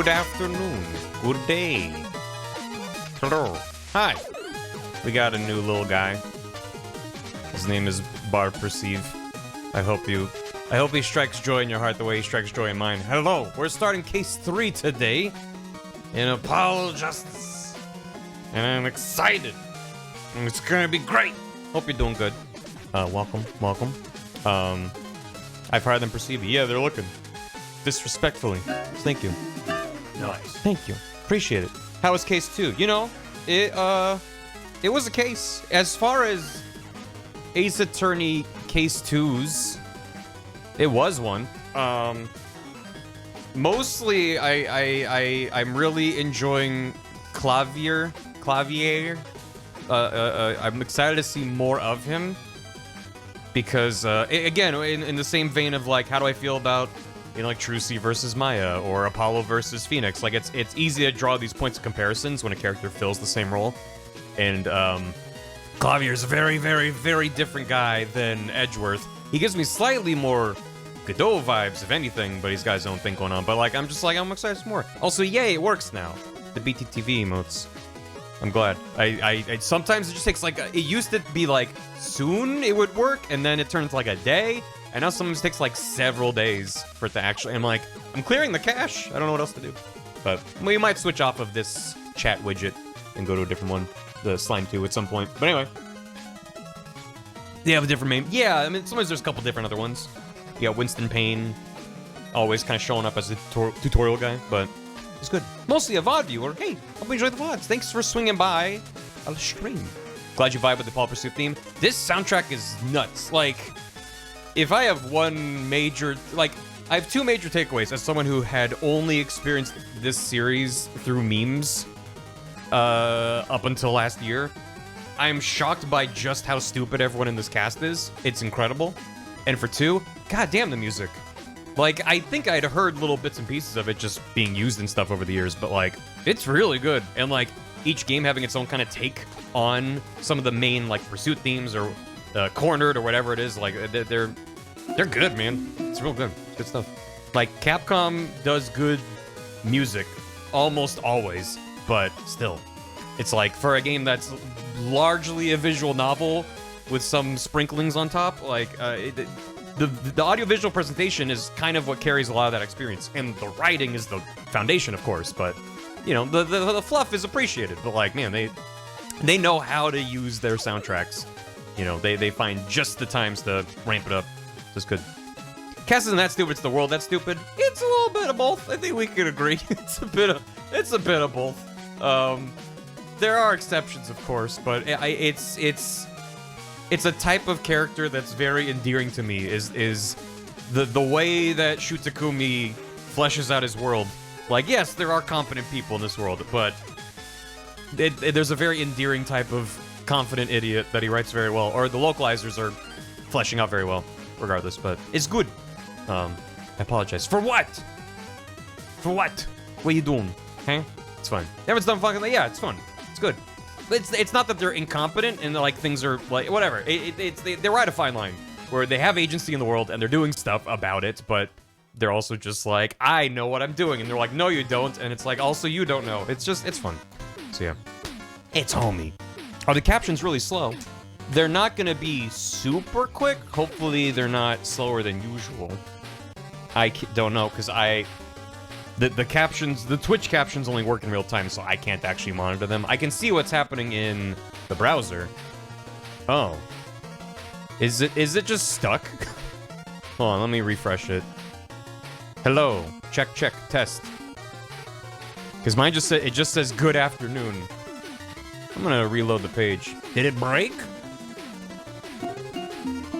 Good afternoon. Good day. Hello. Hi. We got a new little guy. His name is BarPerceive. I hope he strikes joy in your heart the way he strikes joy in mine. Hello. We're starting case 3 today in Apollo Justice. And I'm excited. And it's gonna be great. Hope you're doing good. Welcome. I've hired them perceive. Yeah, they're looking. Disrespectfully. Thank you. Nice. Thank you. Appreciate it. How was case 2? You know, it was a case. As far as Ace Attorney case 2s, it was one. Mostly I'm really enjoying Clavier. I'm excited to see more of him because again, in the same vein of like, how do I feel about, you know, like Trucy versus Maya or Apollo versus Phoenix? Like it's easy to draw these points of comparisons when a character fills the same role, and Clavier's a very, very, very different guy than Edgeworth. He gives me slightly more Godot vibes, if anything, but he's got his own thing going on. But like, I'm excited for more. Also, yay, it works now. The BTTV emotes. I'm glad. I sometimes it just takes like, it used to be like soon it would work, and then it turns like a day, and now sometimes it takes like several days for it to actually, I'm like, I'm clearing the cache. I don't know what else to do. But we might switch off of this chat widget and go to a different one, the Slime 2 at some point. But anyway. They have a different name. Yeah, I mean, sometimes there's a couple different other ones. Yeah, Winston Payne, always kind of showing up as a tutorial guy, but it's good. Mostly a VOD viewer. Hey, hope you enjoy the VODs. Thanks for swinging by on the stream. Glad you vibe with the Paul Pursuit theme. This soundtrack is nuts. Like, if I have one major, like, I have two major takeaways as someone who had only experienced this series through memes up until last year. I'm shocked by just how stupid everyone in this cast is. It's incredible. And for 2, goddamn the music. Like, I think I'd heard little bits and pieces of it just being used and stuff over the years, but like, it's really good. And like, each game having its own kind of take on some of the main like pursuit themes or cornered or whatever it is. Like, they're good, man. It's real good. It's good stuff. Like, Capcom does good music almost always, but still, it's like for a game that's largely a visual novel with some sprinklings on top, like the audiovisual presentation is kind of what carries a lot of that experience, and the writing is the foundation, of course. But you know, the fluff is appreciated. But like, man, they know how to use their soundtracks. You know, they find just the times to ramp it up. Just good. Cass isn't that stupid. It's the world that's stupid. It's a little bit of both. I think we could agree. It's a bit of both. There are exceptions, of course, but it's a type of character that's very endearing to me. Is the way that Shu Takumi fleshes out his world. Like, yes, there are competent people in this world, but there's a very endearing type of confident idiot that he writes very well, or the localizers are fleshing out very well, regardless. But it's good. I apologize. For what? For what? What are you doing? Okay? It's fine. Everyone's done fucking. Yeah, it's fun. It's good. It's not that they're incompetent and like things are like whatever. They ride a fine line where they have agency in the world and they're doing stuff about it, but they're also just like, I know what I'm doing, and they're like, no, you don't, and it's like, also you don't know. It's fun. So yeah, it's homie. Are the captions really slow? They're not gonna be super quick. Hopefully, they're not slower than usual. I don't know because the captions, the Twitch captions only work in real time, so I can't actually monitor them. I can see what's happening in the browser. Oh. Is it just stuck? Hold on, let me refresh it. Hello. Check, test. Because mine just says good afternoon. I'm gonna reload the page. Did it break?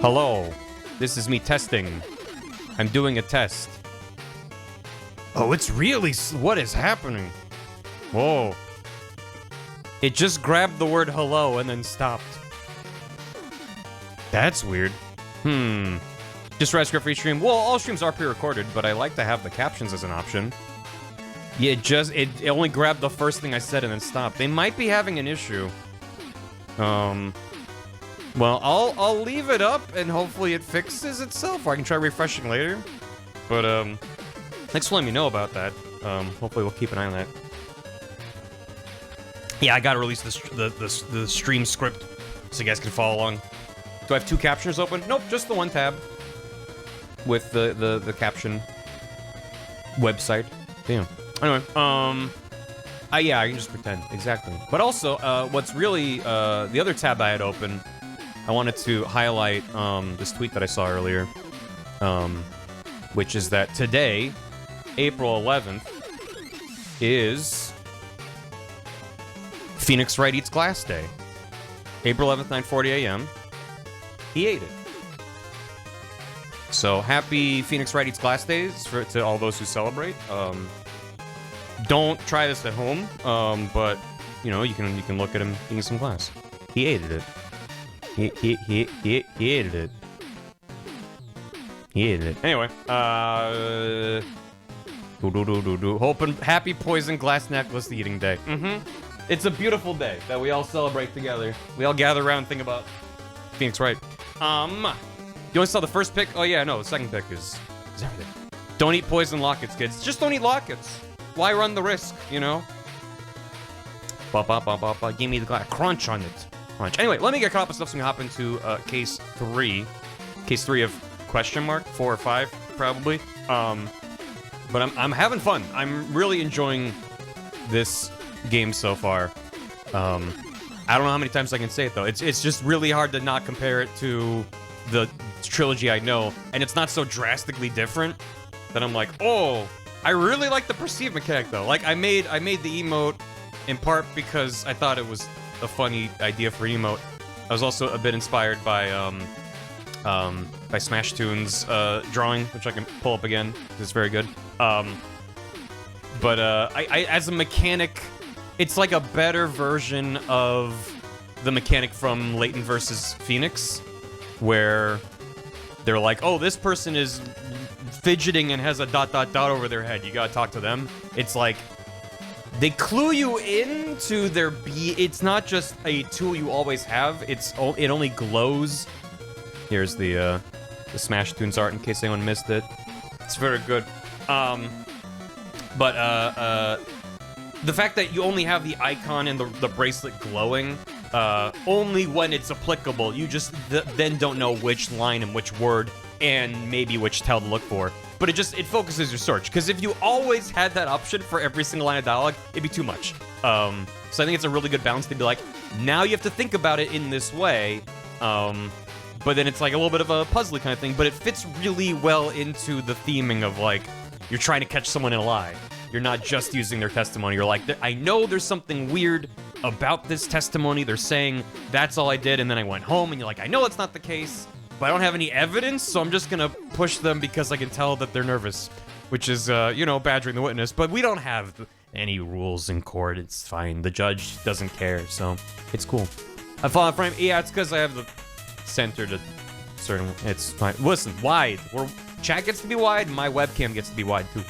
Hello. This is me testing. I'm doing a test. Oh, it's really... What is happening? Whoa. It just grabbed the word hello and then stopped. That's weird. Just rest for free stream. Well, all streams are pre-recorded, but I like to have the captions as an option. Yeah, it only grabbed the first thing I said and then stopped. They might be having an issue. Well, I'll leave it up and hopefully it fixes itself, or I can try refreshing later. But, thanks for letting me know about that. Hopefully we'll keep an eye on that. Yeah, I gotta release the stream script so you guys can follow along. Do I have 2 captioners open? Nope, just the 1 tab with the caption website. Damn. Anyway, yeah, I can just pretend. Exactly. But also, what's really, the other tab I had open, I wanted to highlight, this tweet that I saw earlier, which is that today, April 11th, is Phoenix Wright Eats Glass Day. April 11th, 9:40 a.m. He ate it. So happy Phoenix Wright Eats Glass Days to all those who celebrate. Don't try this at home, but you know you can look at him eating some glass. He ate it. He ate it. He ate it. Anyway, hoping happy poison glass necklace eating day. It's a beautiful day that we all celebrate together. We all gather around and think about Phoenix Wright. You only saw the first pick? Oh yeah, no, the second pick is everything. Don't eat poison lockets, kids. Just don't eat lockets. Why run the risk, you know? Give me the glass. Crunch on it. Crunch. Anyway, let me get caught up with stuff so we can hop into case 3. Case 3 of question mark 4 or 5, probably. But I'm having fun. I'm really enjoying this game so far. I don't know how many times I can say it though. It's just really hard to not compare it to the trilogy I know, and it's not so drastically different that I'm like, oh, I really like the perceive mechanic though. Like I made the emote in part because I thought it was a funny idea for an emote. I was also a bit inspired by Smash Tune's drawing, which I can pull up again. It's very good. But I as a mechanic, it's like a better version of the mechanic from Layton versus Phoenix, where they're like, oh, this person is fidgeting and has a ... over their head. You gotta talk to them. It's like, they clue you into their it's not just a tool you always have, it only glows. Here's the Smash Tunes art in case anyone missed it. It's very good. The fact that you only have the icon and the bracelet glowing, only when it's applicable, you just then don't know which line and which word and maybe which tell to look for. But it focuses your search, because if you always had that option for every single line of dialogue, it'd be too much. So I think it's a really good balance to be like, now you have to think about it in this way, but then it's like a little bit of a puzzly kind of thing, but it fits really well into the theming of like, you're trying to catch someone in a lie. You're not just using their testimony. You're like, I know there's something weird about this testimony. They're saying, that's all I did, and then I went home, and you're like, I know that's not the case, but I don't have any evidence, so I'm just gonna push them because I can tell that they're nervous, which is, you know, badgering the witness. But we don't have any rules in court. It's fine. The judge doesn't care, so it's cool. I fall out frame. Yeah, it's because I have the center to certain. It's fine. Listen, wide. Chat gets to be wide. My webcam gets to be wide too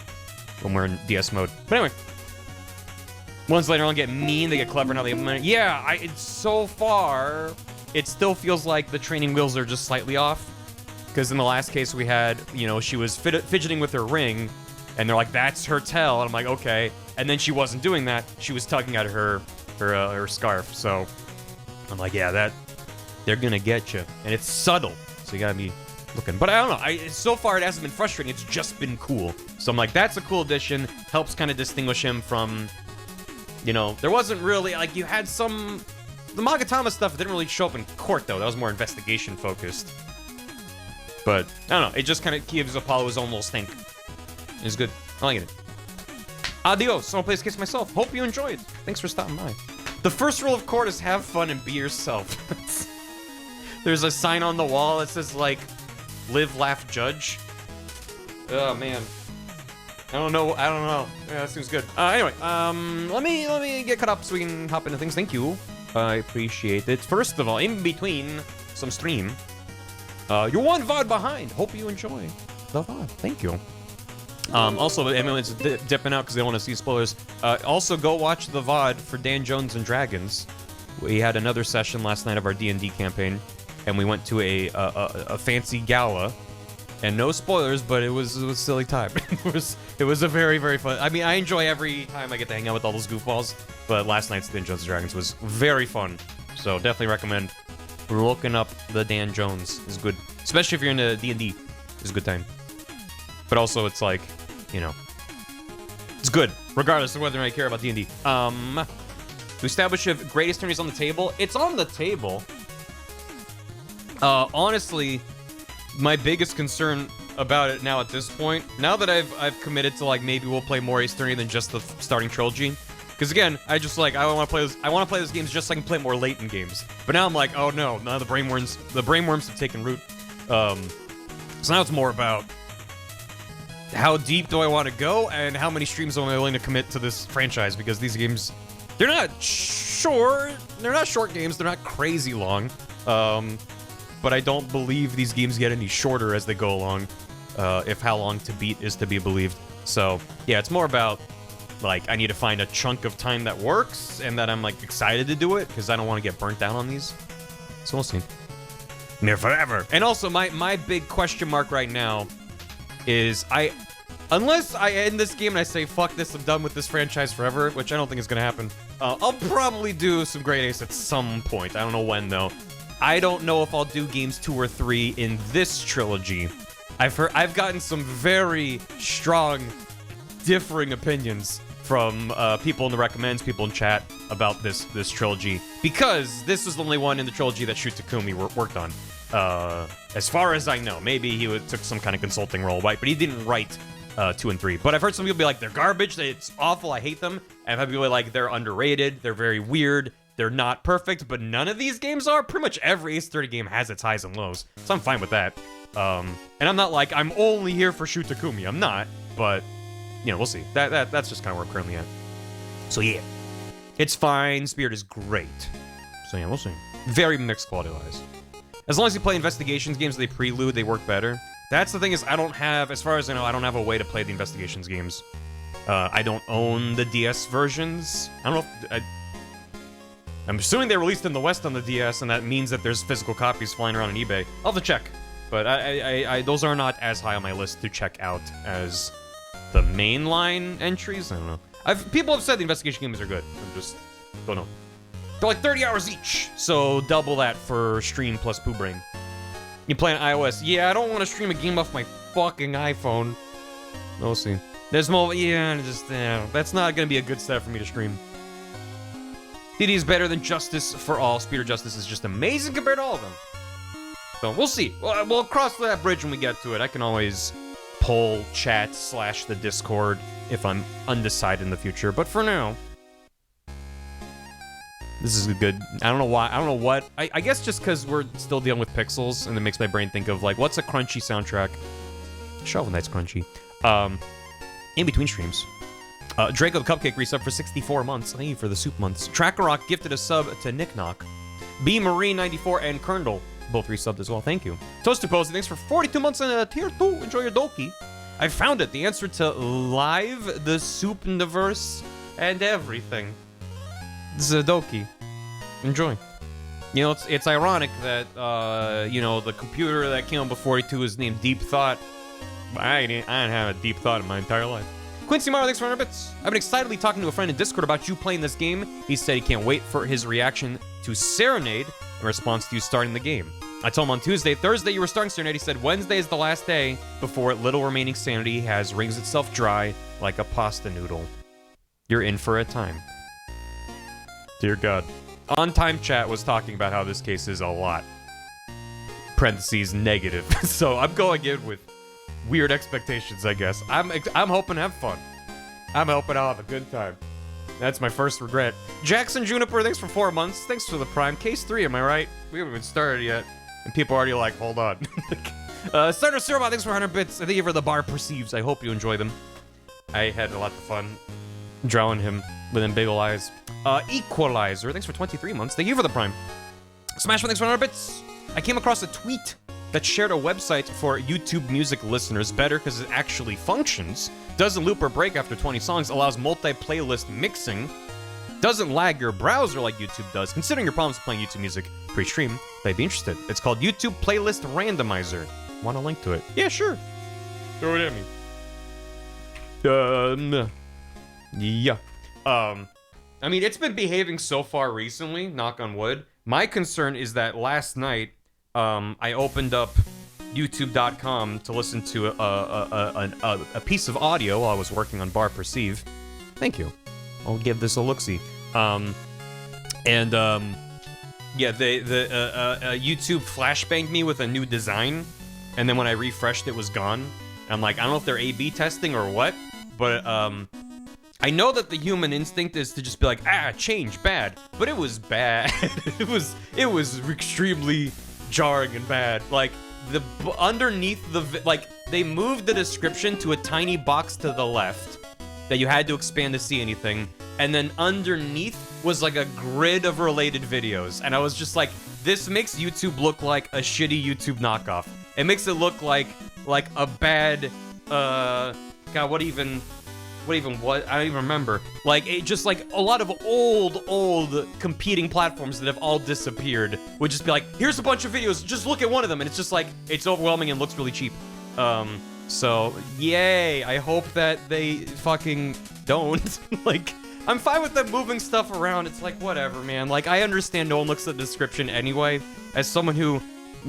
when we're in DS mode. But anyway, ones later on get mean. They get clever. Now they implement it. Yeah, it's so far. It still feels like the training wheels are just slightly off. Because in the last case we had, you know, she was fidgeting with her ring, and they're like, that's her tell. And I'm like, okay. And then she wasn't doing that. She was tugging at her scarf. So I'm like, yeah, they're gonna get you. And it's subtle, so you gotta be looking. But I don't know. So far it hasn't been frustrating. It's just been cool. So I'm like, that's a cool addition. Helps kind of distinguish him from, you know, there wasn't really, like, you had some... The Magatama stuff didn't really show up in court, though. That was more investigation-focused. But, I don't know. It just kind of gives Apollo his own little stink. It's good. I like it. Adios. I'll play this case myself. Hope you enjoyed. Thanks for stopping by. The first rule of court is have fun and be yourself. There's a sign on the wall that says, like, live, laugh, judge. Oh, man. I don't know. Yeah, that seems good. Anyway, let me get caught up so we can hop into things. Thank you. I appreciate it. First of all, in between some stream, you're one VOD behind. Hope you enjoy the VOD. Thank you. Also, everyone's dipping out because they don't want to see spoilers. Also, go watch the VOD for Dan Jones and Dragons. We had another session last night of our D&D campaign, and we went to a fancy gala, And no spoilers, but it was a silly time. it was a very, very fun. I mean, I enjoy every time I get to hang out with all those goofballs, but last night's Dungeons & Dragons was very fun. So definitely recommend looking up the Dan Jones. It's good. Especially if you're into D&D. It's a good time. But also, it's like, you know, it's good, regardless of whether or not you care about D&D. To establish if greatest tourneys on the table, it's on the table. Honestly, my biggest concern about it now at this point, now that I've committed to, like, maybe we'll play more Ace Attorney than just the starting trilogy. Because again, I want to play this. I want to play those games just so I can play more latent games. But now I'm like, oh no, now the brainworms have taken root. So now it's more about how deep do I want to go and how many streams am I willing to commit to this franchise, because these games, they're not short games, they're not crazy long, but I don't believe these games get any shorter as they go along, if how long to beat is to be believed. So yeah, it's more about, like, I need to find a chunk of time that works and that I'm, like, excited to do it, because I don't want to get burnt down on these. So we'll see. Never ever. And also, my big question mark right now is unless I end this game and I say, fuck this, I'm done with this franchise forever, which I don't think is going to happen, I'll probably do some Great Ace at some point. I don't know when, though. I don't know if I'll do games 2 or 3 in this trilogy. I've gotten some very strong, differing opinions from people in the recommends, people in chat about this trilogy, because this was the only one in the trilogy that Shu Takumi worked on. As far as I know, maybe he took some kind of consulting role, right? But he didn't write 2 and 3. But I've heard some people be like, they're garbage, it's awful, I hate them. And I've had people be like, they're underrated, they're very weird, they're not perfect, but none of these games are. Pretty much every Ace Attorney game has its highs and lows, so I'm fine with that. And I'm not like, I'm only here for Shu Takumi, I'm not, but, you know, we'll see. That's just kind of where we're currently at. So yeah, it's fine, Spirit is great. So yeah, we'll see. Very mixed quality-wise. As long as you play investigations games, they prelude, they work better. That's the thing, is I don't have, as far as I know, I don't have a way to play the investigations games. I don't own the DS versions. I don't know if, I'm assuming they released in the West on the DS, and that means that there's physical copies flying around on eBay. I'll have to check. But those are not as high on my list to check out as the mainline entries. I don't know. People have said the investigation games are good. I just don't know. They're like 30 hours each, so double that for stream plus Poo Brain. You play on iOS? Yeah, I don't want to stream a game off my fucking iPhone. We'll see. There's more. Yeah, just that's not gonna be a good set for me to stream. DD is better than Justice for All. Speed of Justice is just amazing compared to all of them. So we'll see. We'll cross that bridge when we get to it. I can always poll chat / the Discord if I'm undecided in the future. But for now, this is good. I don't know why. I don't know what. I guess just because we're still dealing with pixels, and it makes my brain think of, like, what's a crunchy soundtrack? Shovel Knight's crunchy. In between streams. Draco the Cupcake resub for 64 months. Thank you for the soup months. Tracker Rock gifted a sub to Nick Knock. B Marine 94 and Kerndl both resubbed as well. Thank you. Toasted Posty, thanks for 42 months in tier 2. Enjoy your Doki. I found it. The answer to Live, the Soup Universe, and everything. Zadoki. Enjoy. You know, it's ironic that, you know, the computer that came out before 42 is named Deep Thought. I didn't have a deep thought in my entire life. Quincy Mara, thanks for 100 bits. I've been excitedly talking to a friend in Discord about you playing this game. He said he can't wait for his reaction to Serenade in response to you starting the game. I told him on Thursday you were starting Serenade. He said Wednesday is the last day before little remaining sanity has wrings itself dry like a pasta noodle. You're in for a time. Dear God. On Time Chat was talking about how this case is a lot. Parentheses negative. So I'm going in with weird expectations, I guess. I'm hoping to have fun. I'm hoping I'll have a good time. That's my first regret. Jackson Juniper, thanks for 4 months. Thanks for the Prime. Case 3, am I right? We haven't even started yet. And people are already like, hold on. Starter Surabot, thanks for 100 bits. I think you for the bar perceives. I hope you enjoy them. I had a lot of fun drawing him with them big ol' eyes. Equalizer, thanks for 23 months. Thank you for the Prime. Smashman, thanks for 100 bits. I came across a tweet that shared a website for YouTube music listeners better because it actually functions, doesn't loop or break after 20 songs, allows multi-playlist mixing, doesn't lag your browser like YouTube does. Considering your problems playing YouTube music pre-stream, I'd be interested. It's called YouTube Playlist Randomizer. Want a link to it? Yeah, sure. Throw it at me. Yeah. I mean, it's been behaving so far recently, knock on wood. My concern is that last night, I opened up YouTube.com to listen to a piece of audio while I was working on Bar Perceive. Thank you. I'll give this a look-see. Yeah, YouTube flashbanged me with a new design, and then when I refreshed, it was gone. I'm like, I don't know if they're A/B testing or what, but I know that the human instinct is to just be like, change, bad. But it was bad. it was extremely jarring and bad. Like, underneath they moved the description to a tiny box to the left that you had to expand to see anything, and then underneath was like a grid of related videos, and I was just like, this makes YouTube look like a shitty YouTube knockoff. It makes it look like a bad, God, what I don't even remember. Like, just like a lot of old competing platforms that have all disappeared would just be like, here's a bunch of videos, just look at one of them, and it's just like, it's overwhelming and looks really cheap. So, yay, I hope that they fucking don't. Like, I'm fine with them moving stuff around, it's like, whatever, man. Like, I understand no one looks at the description anyway. As someone who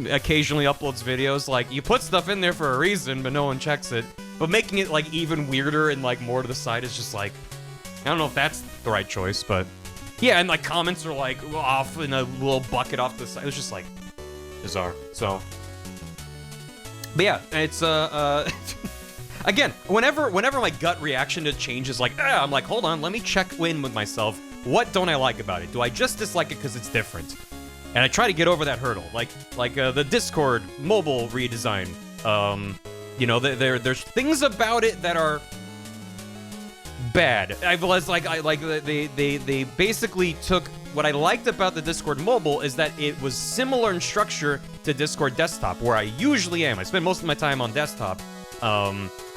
occasionally uploads videos, like, you put stuff in there for a reason, but no one checks it. But making it, like, even weirder and, like, more to the side is just, like, I don't know if that's the right choice, but yeah, and, like, comments are, like, off in a little bucket off the side. It was just, like, bizarre, so. But yeah, it's, again, whenever my gut reaction to change is like, I'm like, hold on, let me check in with myself. What don't I like about it? Do I just dislike it because it's different? And I try to get over that hurdle, like the Discord mobile redesign. You know, there's things about it that are bad. They basically took what I liked about the Discord mobile is that it was similar in structure to Discord desktop, where I usually am. I spend most of my time on desktop,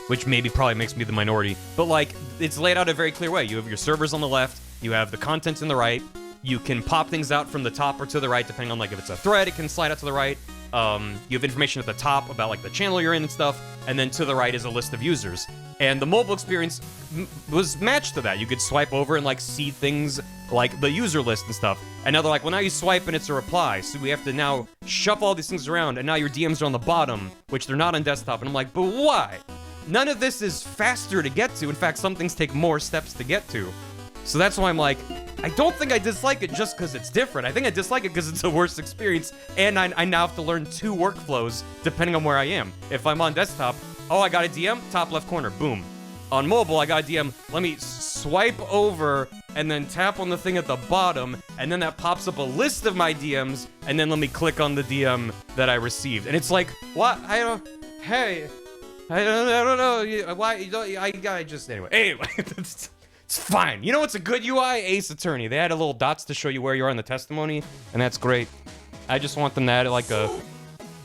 which probably makes me the minority. But like, it's laid out a very clear way. You have your servers on the left, you have the content in the right. You can pop things out from the top or to the right, depending on like if it's a thread, it can slide out to the right. You have information at the top about like the channel you're in and stuff, and then to the right is a list of users. And the mobile experience was matched to that. You could swipe over and like see things like the user list and stuff. And now they're like, well, now you swipe and it's a reply, so we have to now shuffle all these things around, and now your DMs are on the bottom, which they're not on desktop. And I'm like, but why? None of this is faster to get to. In fact, some things take more steps to get to. So that's why I'm like, I don't think I dislike it just because it's different. I think I dislike it because it's a worse experience, and I now have to learn 2 workflows depending on where I am. If I'm on desktop, oh, I got a DM, top left corner, boom. On mobile, I got a DM, let me swipe over and then tap on the thing at the bottom, and then that pops up a list of my DMs, and then let me click on the DM that I received. And it's like, what? I don't know. Why? Anyway. It's fine. You know what's a good UI? Ace Attorney. They had a little dots to show you where you are in the testimony, and that's great. I just want them to add like an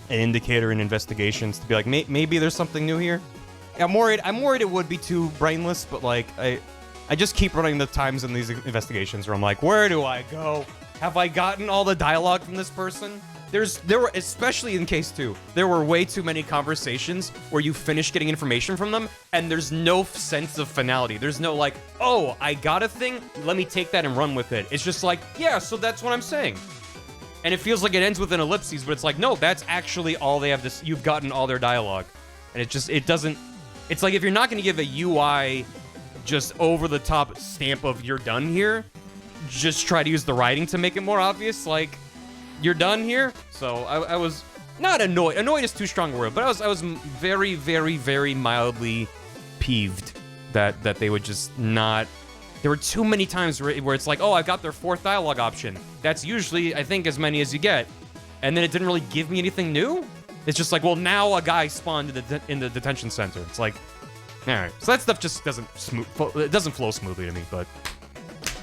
indicator in investigations to be like, maybe there's something new here. I'm worried it would be too brainless, but like I just keep running the times in these investigations where I'm like, where do I go? Have I gotten all the dialogue from this person? There were, especially in case 2, there were way too many conversations where you finish getting information from them, and there's no sense of finality. There's no like, oh, I got a thing, let me take that and run with it. It's just like, yeah, so that's what I'm saying. And it feels like it ends with an ellipses, but it's like, no, that's actually all they have to, you've gotten all their dialogue. And it doesn't, it's like if you're not gonna give a UI just over the top stamp of you're done here, just try to use the writing to make it more obvious, like, you're done here. So I was not annoyed. Annoyed is too strong a word, but I was very, very, very mildly peeved that they would just not. There were too many times where it's like, oh, I got their 4th dialogue option. That's usually, I think, as many as you get, and then it didn't really give me anything new. It's just like, well, now a guy spawned in the detention center. It's like, all right. So that stuff just doesn't flow smoothly to me. But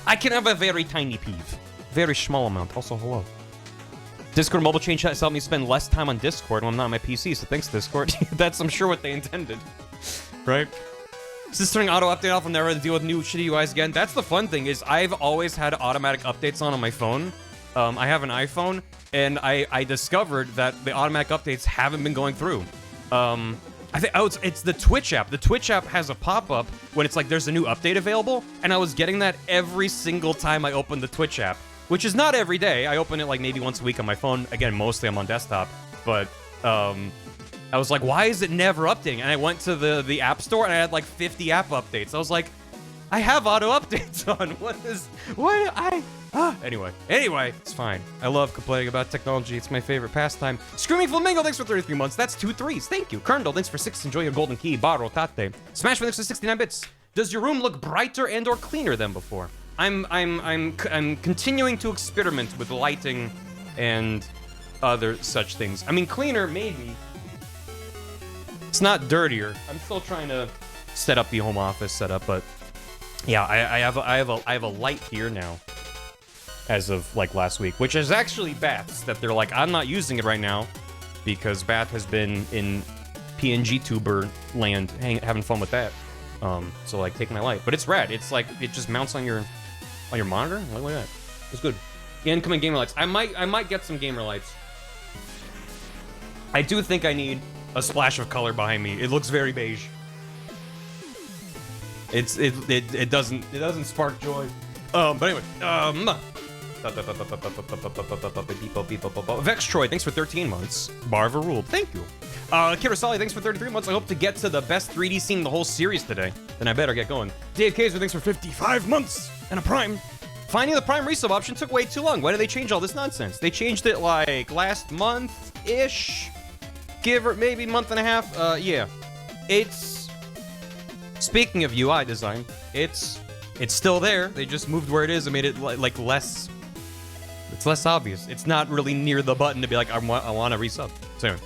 I can have a very tiny peeve, very small amount. Also, hello. Discord mobile change has helped me spend less time on Discord when I'm not on my PC, so thanks, Discord. That's, I'm sure, what they intended. Right? Is this turning auto-update off and never to deal with new shitty UIs again? That's the fun thing, is I've always had automatic updates on my phone. I have an iPhone, and I discovered that the automatic updates haven't been going through. I think it's the Twitch app. The Twitch app has a pop-up when it's like there's a new update available, and I was getting that every single time I opened the Twitch app, which is not every day. I open it like maybe once a week on my phone. Again, mostly I'm on desktop, but I was like, why is it never updating? And I went to the app store and I had like 50 app updates. I was like, I have auto updates on. Anyway, it's fine. I love complaining about technology. It's my favorite pastime. Screaming Flamingo, thanks for 33 months. That's 2 threes. Thank you. Kerndl, thanks for 6. Enjoy your golden key. Baro Tate. Smash thanks for 69 bits. Does your room look brighter and or cleaner than before? I'm continuing to experiment with lighting and other such things. I mean, cleaner maybe. It's not dirtier. I'm still trying to set up the home office setup, but yeah, I have a light here now. As of like last week, which is actually Bath's, that they're like, I'm not using it right now because Bath has been in PNG tuber land having fun with that. So like taking my light, but it's rad. It's like it just mounts on your monitor. Look at that. It's good. The incoming gamer lights. I might get some gamer lights. I do think I need a splash of color behind me. It looks very beige. It doesn't spark joy. But anyway, Vex Troy, thanks for 13 months. Barva ruled, thank you. Kirasali, thanks for 33 months. I hope to get to the best 3D scene in the whole series today. Then I better get going. Dave Kaiser, thanks for 55 months and a Prime. Finding the Prime resub option took way too long. Why did they change all this nonsense? They changed it like last month-ish. Give or maybe month and a half. Yeah. It's... Speaking of UI design, it's still there. They just moved where it is and made it like less... It's less obvious. It's not really near the button to be like, I want to resub. So anyway.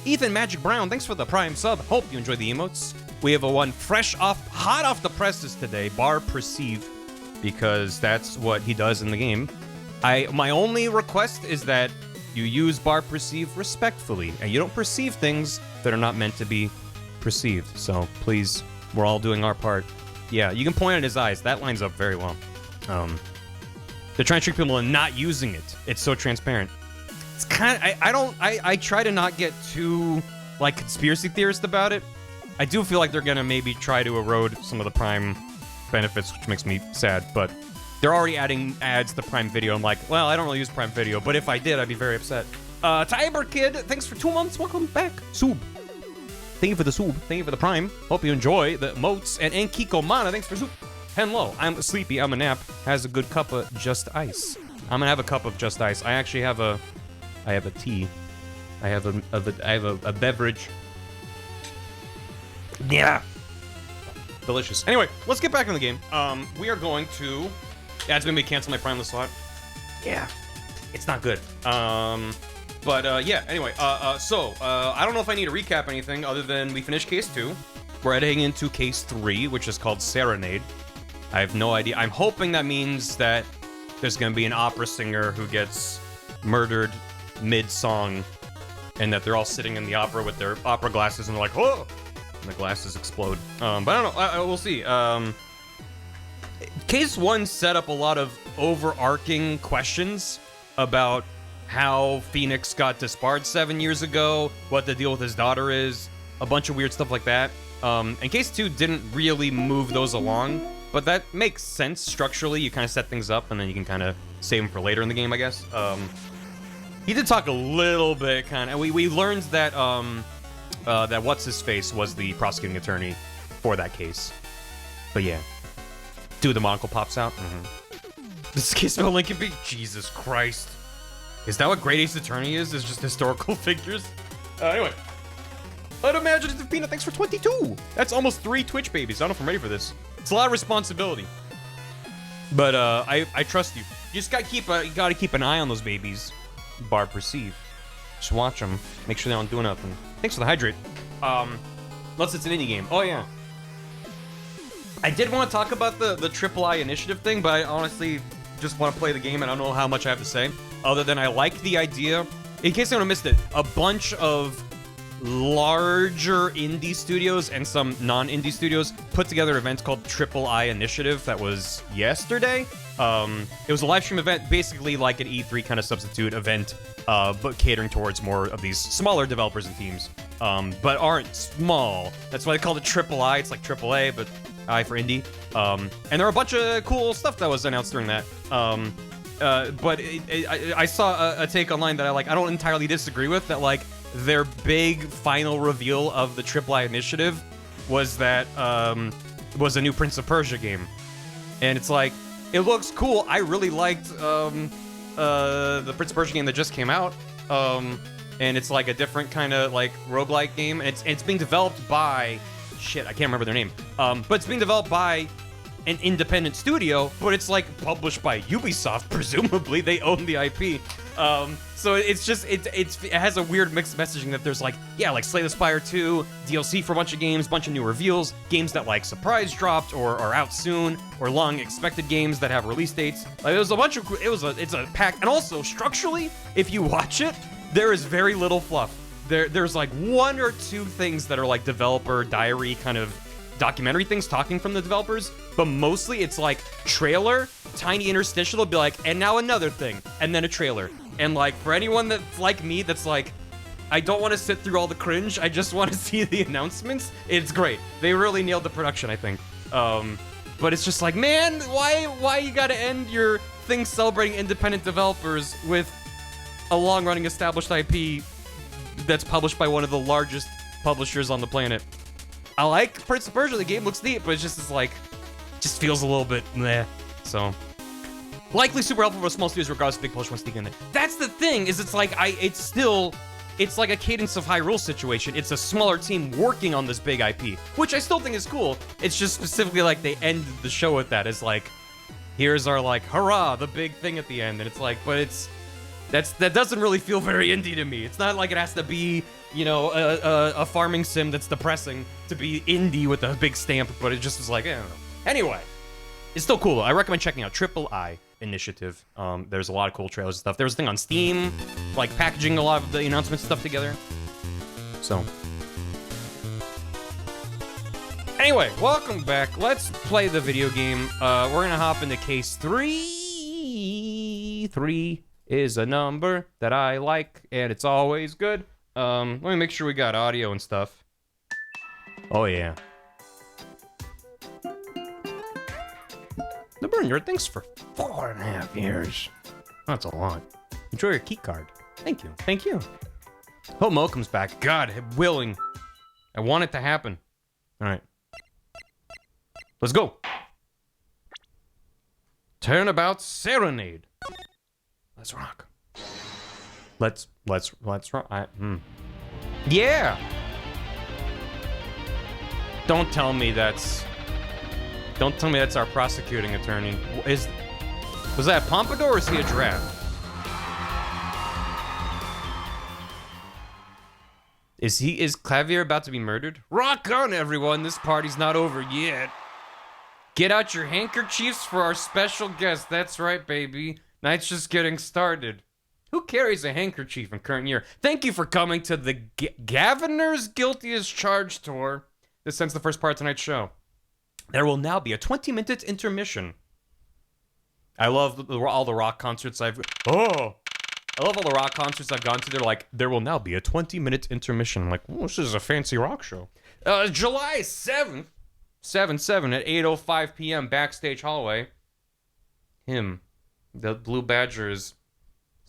Ethan Magic Brown, thanks for the Prime sub. Hope you enjoyed the emotes. We have a one hot off the presses today, Bar Perceive, because that's what he does in the game. My only request is that you use Bar Perceive respectfully, and you don't perceive things that are not meant to be perceived. So please, we're all doing our part. Yeah, you can point at his eyes. That lines up very well. They're trying to trick people into not using it. It's so transparent. It's kind of... I try to not get too, like, conspiracy theorist about it. I do feel like they're gonna maybe try to erode some of the Prime benefits, which makes me sad, but they're already adding ads to Prime Video. I'm like, well, I don't really use Prime Video, but if I did, I'd be very upset. Tiber Kid, thanks for 2 months. Welcome back. Sub. Thank you for the sub. Thank you for the Prime. Hope you enjoy the emotes. And Enkiko Mana, thanks for soup. Hello, I'm sleepy. I'm a nap. Has a good cup of Just Ice. I'm gonna have a cup of Just Ice. I actually have a tea. I have a beverage. Yeah. Delicious. Anyway, let's get back in the game. We are going to... Yeah, it's gonna be cancel my Prime slot. Yeah. It's not good. Yeah, anyway, I don't know if I need to recap anything other than we finished Case 2. We're heading into Case 3, which is called Serenade. I have no idea. I'm hoping that means that there's gonna be an opera singer who gets murdered mid-song, and that they're all sitting in the opera with their opera glasses, and they're like, whoa! And the glasses explode. But I don't know. We'll see. Case 1 set up a lot of overarching questions about how Phoenix got disbarred 7 years ago, what the deal with his daughter is, a bunch of weird stuff like that. And Case 2 didn't really move those along, but that makes sense structurally. You kind of set things up, and then you can kind of save them for later in the game, I guess. He did talk a little bit, kind of. We learned that that What's-His-Face was the prosecuting attorney for that case. But yeah. Dude, the monocle pops out. This case spell Lincoln B. Jesus Christ. Is that what Great Ace Attorney is? Is just historical figures? Anyway. Unimaginative Peanut, thanks for 22. That's almost 3 Twitch babies. I don't know if I'm ready for this. It's a lot of responsibility. But I trust you. You just gotta keep an eye on those babies. Bar Perceive. Just watch them. Make sure they don't do nothing. Thanks for the hydrate. Unless it's an indie game. Oh yeah. I did want to talk about the Triple I initiative thing, but I honestly just want to play the game and I don't know how much I have to say. Other than I like the idea. In case anyone missed it, a bunch of larger indie studios and some non-indie studios put together an event called Triple I Initiative that was yesterday. It was a live stream event, basically like an E3 kind of substitute event, but catering towards more of these smaller developers and teams. but aren't small. That's why they called it Triple I. It's like Triple A, but I for indie. And there are a bunch of cool stuff that was announced during that. But I saw a take online that I don't entirely disagree with, that like their big final reveal of the Triple I initiative was that was a new Prince of Persia game. And it's like, it looks cool. I really liked the Prince of Persia game that just came out. And it's like a different kind of like roguelike game. And it's being developed by, shit, I can't remember their name. But it's being developed by an independent studio, but it's like published by Ubisoft, presumably. They own the IP. So it's just, it has a weird mixed messaging that there's like, yeah, like Slay the Spire 2, DLC for a bunch of games, bunch of new reveals, games that like surprise dropped or are out soon, or long expected games that have release dates. Like there's a bunch of, it's a pack, and also structurally, if you watch it, there is very little fluff. There's like one or two things that are like developer diary kind of documentary things talking from the developers, but mostly it's like trailer, tiny interstitial, it'll be like, and now another thing, and then a trailer. And like, for anyone that's like me, that's like, I don't want to sit through all the cringe, I just want to see the announcements, it's great. They really nailed the production, I think. But it's just like, man, why you gotta end your thing celebrating independent developers with a long-running established IP that's published by one of the largest publishers on the planet? I like Prince of Persia, the game looks neat, but it's just like, just feels a little bit meh. So, likely super helpful for small studios regardless of big publisher wants to dig in it. That's the thing, is it's like, it's like a Cadence of Hyrule situation. It's a smaller team working on this big IP, which I still think is cool. It's just specifically like they ended the show with that as like, here's our like, hurrah, the big thing at the end. And it's like, but that doesn't really feel very indie to me. It's not like it has to be, you know, a farming sim that's depressing to be indie with a big stamp, but it just was like, I don't know. Anyway, it's still cool. I recommend checking out Triple I Initiative. There's a lot of cool trailers and stuff. There was a thing on Steam, like packaging a lot of the announcement stuff together. So, anyway, welcome back. Let's play the video game. We're gonna hop into case 3. 3 is a number that I like, and it's always good. Let me make sure we got audio and stuff. Oh yeah. The Burn Your Things for 4.5 years. That's a lot. Enjoy your key card. Thank you. Thank you. Hope Mo comes back. God willing. I want it to happen. Alright. Let's go. Turnabout Serenade. Let's rock. Let's rock. Yeah. Don't tell me that's our prosecuting attorney. Was that a pompadour or is he a giraffe? Is Clavier about to be murdered? Rock on, everyone. This party's not over yet. Get out your handkerchiefs for our special guest. That's right, baby. Night's just getting started. Who carries a handkerchief in current year? Thank you for coming to the Gaviner's Guilty as Charged tour. This ends the first part of tonight's show. There will now be a 20-minute intermission. I love all the rock concerts I love all the rock concerts I've gone to. They're like, there will now be a 20-minute intermission. I'm like, oh, this is a fancy rock show. July 7th, 7/7 at 8:05 p.m. backstage hallway. Him, the blue badger is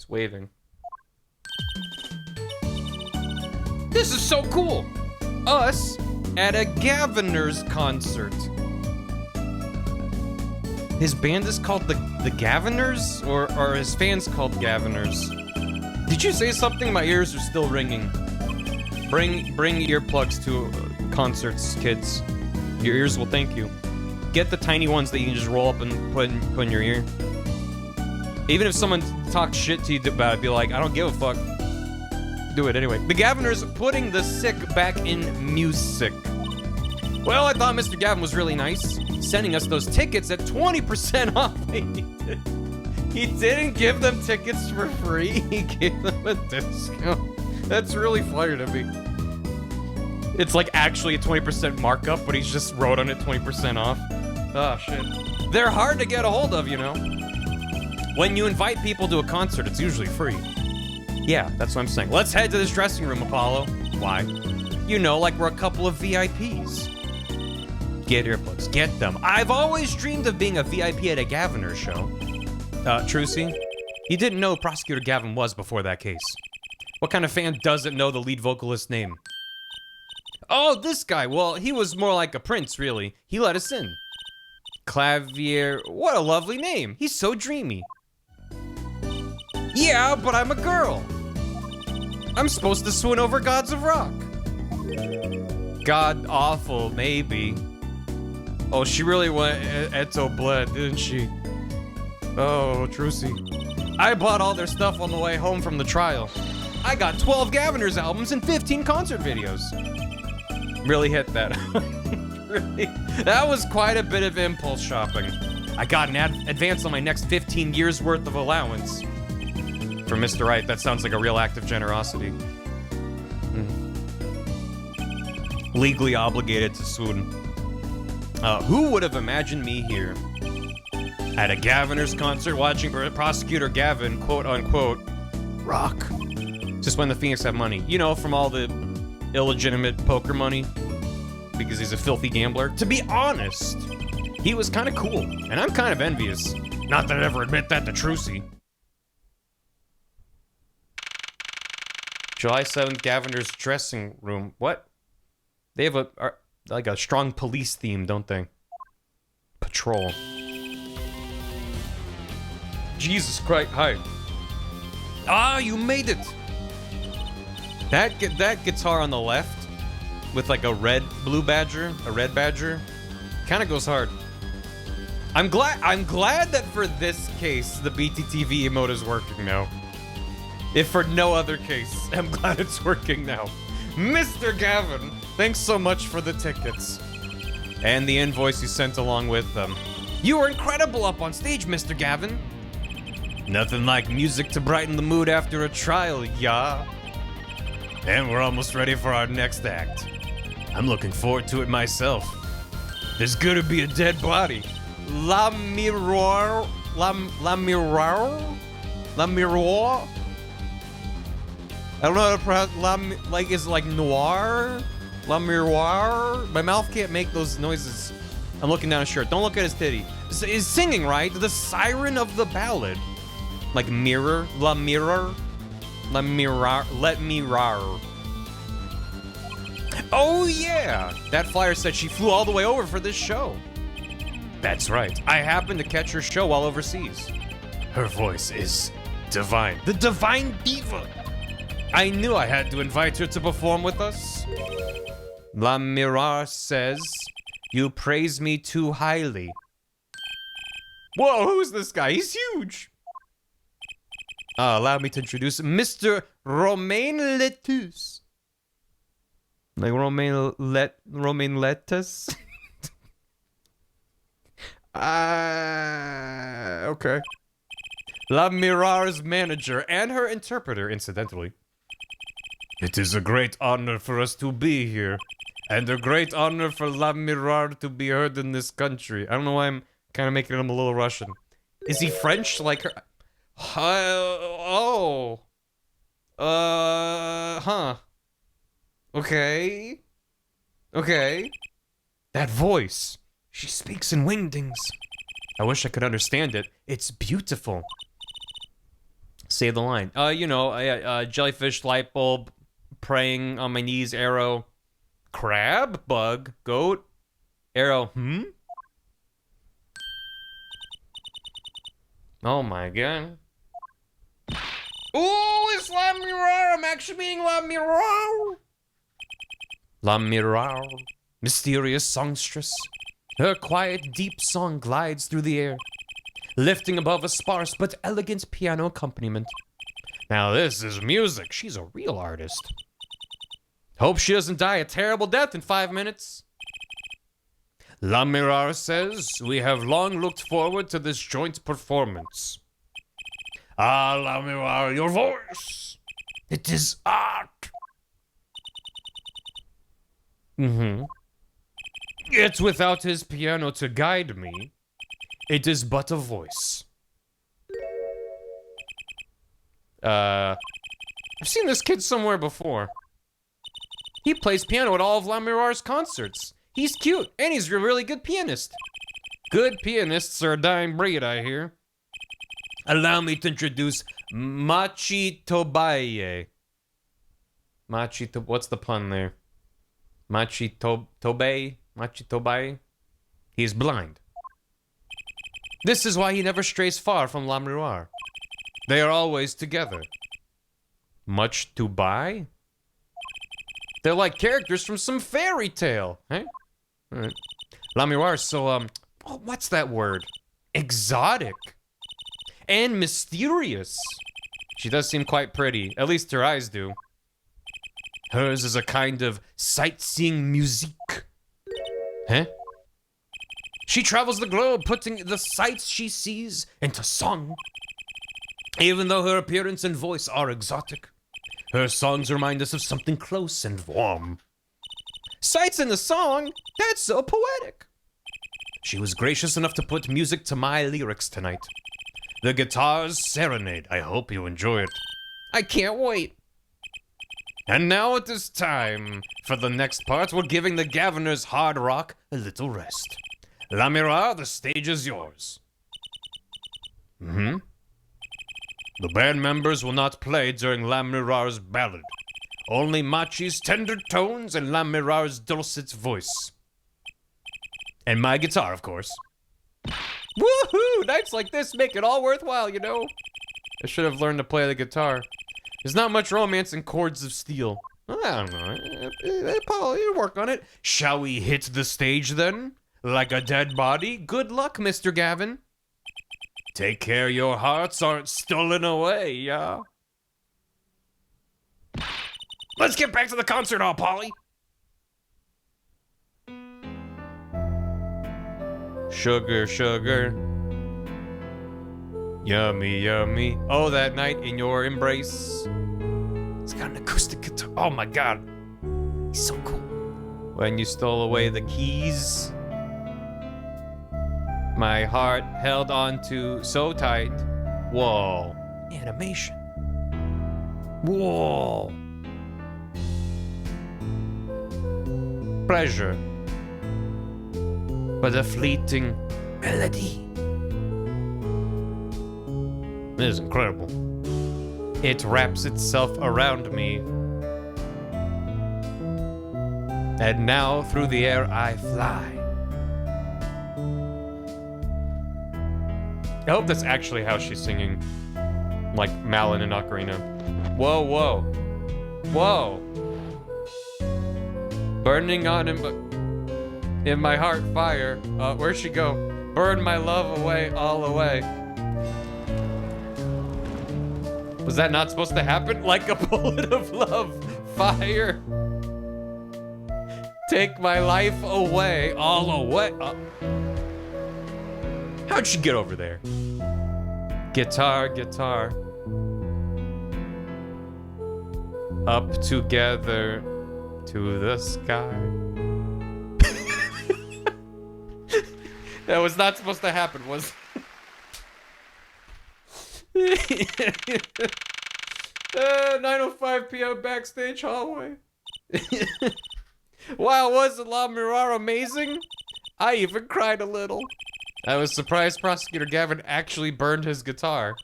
waving. This is so cool. Us at a Gaviner's concert. His band is called the Gaviners, or are his fans called Gaviners? Did you say something? My ears are still ringing. Bring earplugs to concerts, kids. Your ears will thank you. Get the tiny ones that you can just roll up and put in your ear. Even if someone talks shit to you about it, be like, I don't give a fuck. Do it anyway. The Gaviners putting the sick back in music. Well, I thought Mr. Gavin was really nice, sending us those tickets at 20% off. He didn't give them tickets for free. He gave them a discount. That's really funny to me. It's like actually a 20% markup, but he's just wrote on it 20% off. Oh, shit. They're hard to get a hold of, you know. When you invite people to a concert, it's usually free. Yeah, that's what I'm saying. Let's head to this dressing room, Apollo. Why? You know, like we're a couple of VIPs. Get earbuds, get them. I've always dreamed of being a VIP at a Gaviner show. Trucy, you didn't know Prosecutor Gavin was before that case. What kind of fan doesn't know the lead vocalist's name? Oh, this guy. Well, he was more like a prince, really. He let us in. Clavier. What a lovely name. He's so dreamy. Yeah, but I'm a girl. I'm supposed to swoon over gods of rock. God awful, maybe. Oh, she really went Eto Bled, didn't she? Oh, Trucy. I bought all their stuff on the way home from the trial. I got 12 Gaviner's albums and 15 concert videos. Really hit that. Really? That was quite a bit of impulse shopping. I got an advance on my next 15 years worth of allowance. For Mr. Right, that sounds like a real act of generosity. Legally obligated to swoon. Who would have imagined me here? At a Gaviner's concert watching Prosecutor Gavin, quote unquote, rock. Just when the Phoenix have money. You know, from all the illegitimate poker money. Because he's a filthy gambler. To be honest, he was kind of cool. And I'm kind of envious. Not that I'd ever admit that to Trucy. July 7th, Gaviner's dressing room. What? They have like a strong police theme, don't they? Patrol. Jesus Christ, hi. Ah, you made it! That guitar on the left, with like a red badger, kind of goes hard. I'm glad that for this case, the BTTV emote is working now. If for no other case, I'm glad it's working now. Mr. Gavin, thanks so much for the tickets. And the invoice you sent along with them. You were incredible up on stage, Mr. Gavin. Nothing like music to brighten the mood after a trial, yeah. And we're almost ready for our next act. I'm looking forward to it myself. There's gonna be a dead body. La Miroir? La Miroir? I don't know how to pronounce, like, is it like noir? La Miroir? My mouth can't make those noises. I'm looking down his shirt. Don't look at his titty. Is singing, right? The siren of the ballad. Like mirror? La mirror? La mirar? Let me rar. Oh yeah! That flyer said she flew all the way over for this show. That's right. I happened to catch her show while overseas. Her voice is divine. The divine diva! I knew I had to invite her to perform with us. La Mirar says, you praise me too highly. Whoa, who's this guy? He's huge! Allow me to introduce Mr. Romain Letus. Like Romain Lettuce? Okay. La Mirar's manager and her interpreter, incidentally. It is a great honor for us to be here. And a great honor for La Mirar to be heard in this country. I don't know why I'm kind of making him a little Russian. Is he French like her? Huh. Okay. Okay. That voice. She speaks in wingdings. I wish I could understand it. It's beautiful. Say the line. Jellyfish, light bulb, praying on my knees, arrow, crab, bug, goat, arrow, Oh my god. Ooh, it's La Mirar! I'm actually being La Mirar! La Mirar, mysterious songstress. Her quiet, deep song glides through the air, lifting above a sparse but elegant piano accompaniment. Now this is music. She's a real artist. Hope she doesn't die a terrible death in 5 minutes. La Mirar says, we have long looked forward to this joint performance. Ah, La Mirar, your voice. It is art. Yet without his piano to guide me, it is but a voice. I've seen this kid somewhere before. He plays piano at all of La Mirar's concerts. He's cute, and he's a really good pianist. Good pianists are a dying breed, I hear. Allow me to introduce Machi Tobaye. What's the pun there? Machi Tobaye? He is blind. This is why he never strays far from La Mirar. They are always together. Much to buy? They're like characters from some fairy tale, eh? Alright. La Mirar, so, what's that word? Exotic. And mysterious. She does seem quite pretty. At least her eyes do. Hers is a kind of sightseeing musique. Huh? She travels the globe, putting the sights she sees into song. Even though her appearance and voice are exotic, her songs remind us of something close and warm. Sights in the song? That's so poetic. She was gracious enough to put music to my lyrics tonight. The guitar's serenade. I hope you enjoy it. I can't wait. And now it is time for the next part. We're giving the Gaviners hard rock a little rest. La Mirar, the stage is yours. The band members will not play during La Mirar's ballad. Only Machi's tender tones and La Mirar's dulcet voice. And my guitar, of course. Woohoo! Nights like this make it all worthwhile, you know? I should have learned to play the guitar. There's not much romance in Chords of Steel. I don't know. Paul, you work on it. Shall we hit the stage then? Like a dead body? Good luck, Mr. Gavin. Take care your hearts aren't stolen away, yeah? Let's get back to the concert hall, Polly. Sugar, sugar. Yummy, yummy. Oh, that night in your embrace. He's got an acoustic guitar. Oh my god. He's so cool. When you stole away the keys. My heart held on to so tight. Whoa. Animation. Whoa. Pleasure. But a fleeting melody. This is incredible. It wraps itself around me. And now through the air I fly. I hope that's actually how she's singing. Like Malin in Ocarina. Whoa, whoa. Whoa. Burning on in my heart fire. Where'd she go? Burn my love away, all away. Was that not supposed to happen? Like a bullet of love, fire. Take my life away, all away. How'd she get over there? Guitar, guitar. Up together to the sky. That was not supposed to happen, was it? 9:05 p.m. backstage hallway. Wow, wasn't La Mirar amazing? I even cried a little. I was surprised Prosecutor Gavin actually burned his guitar.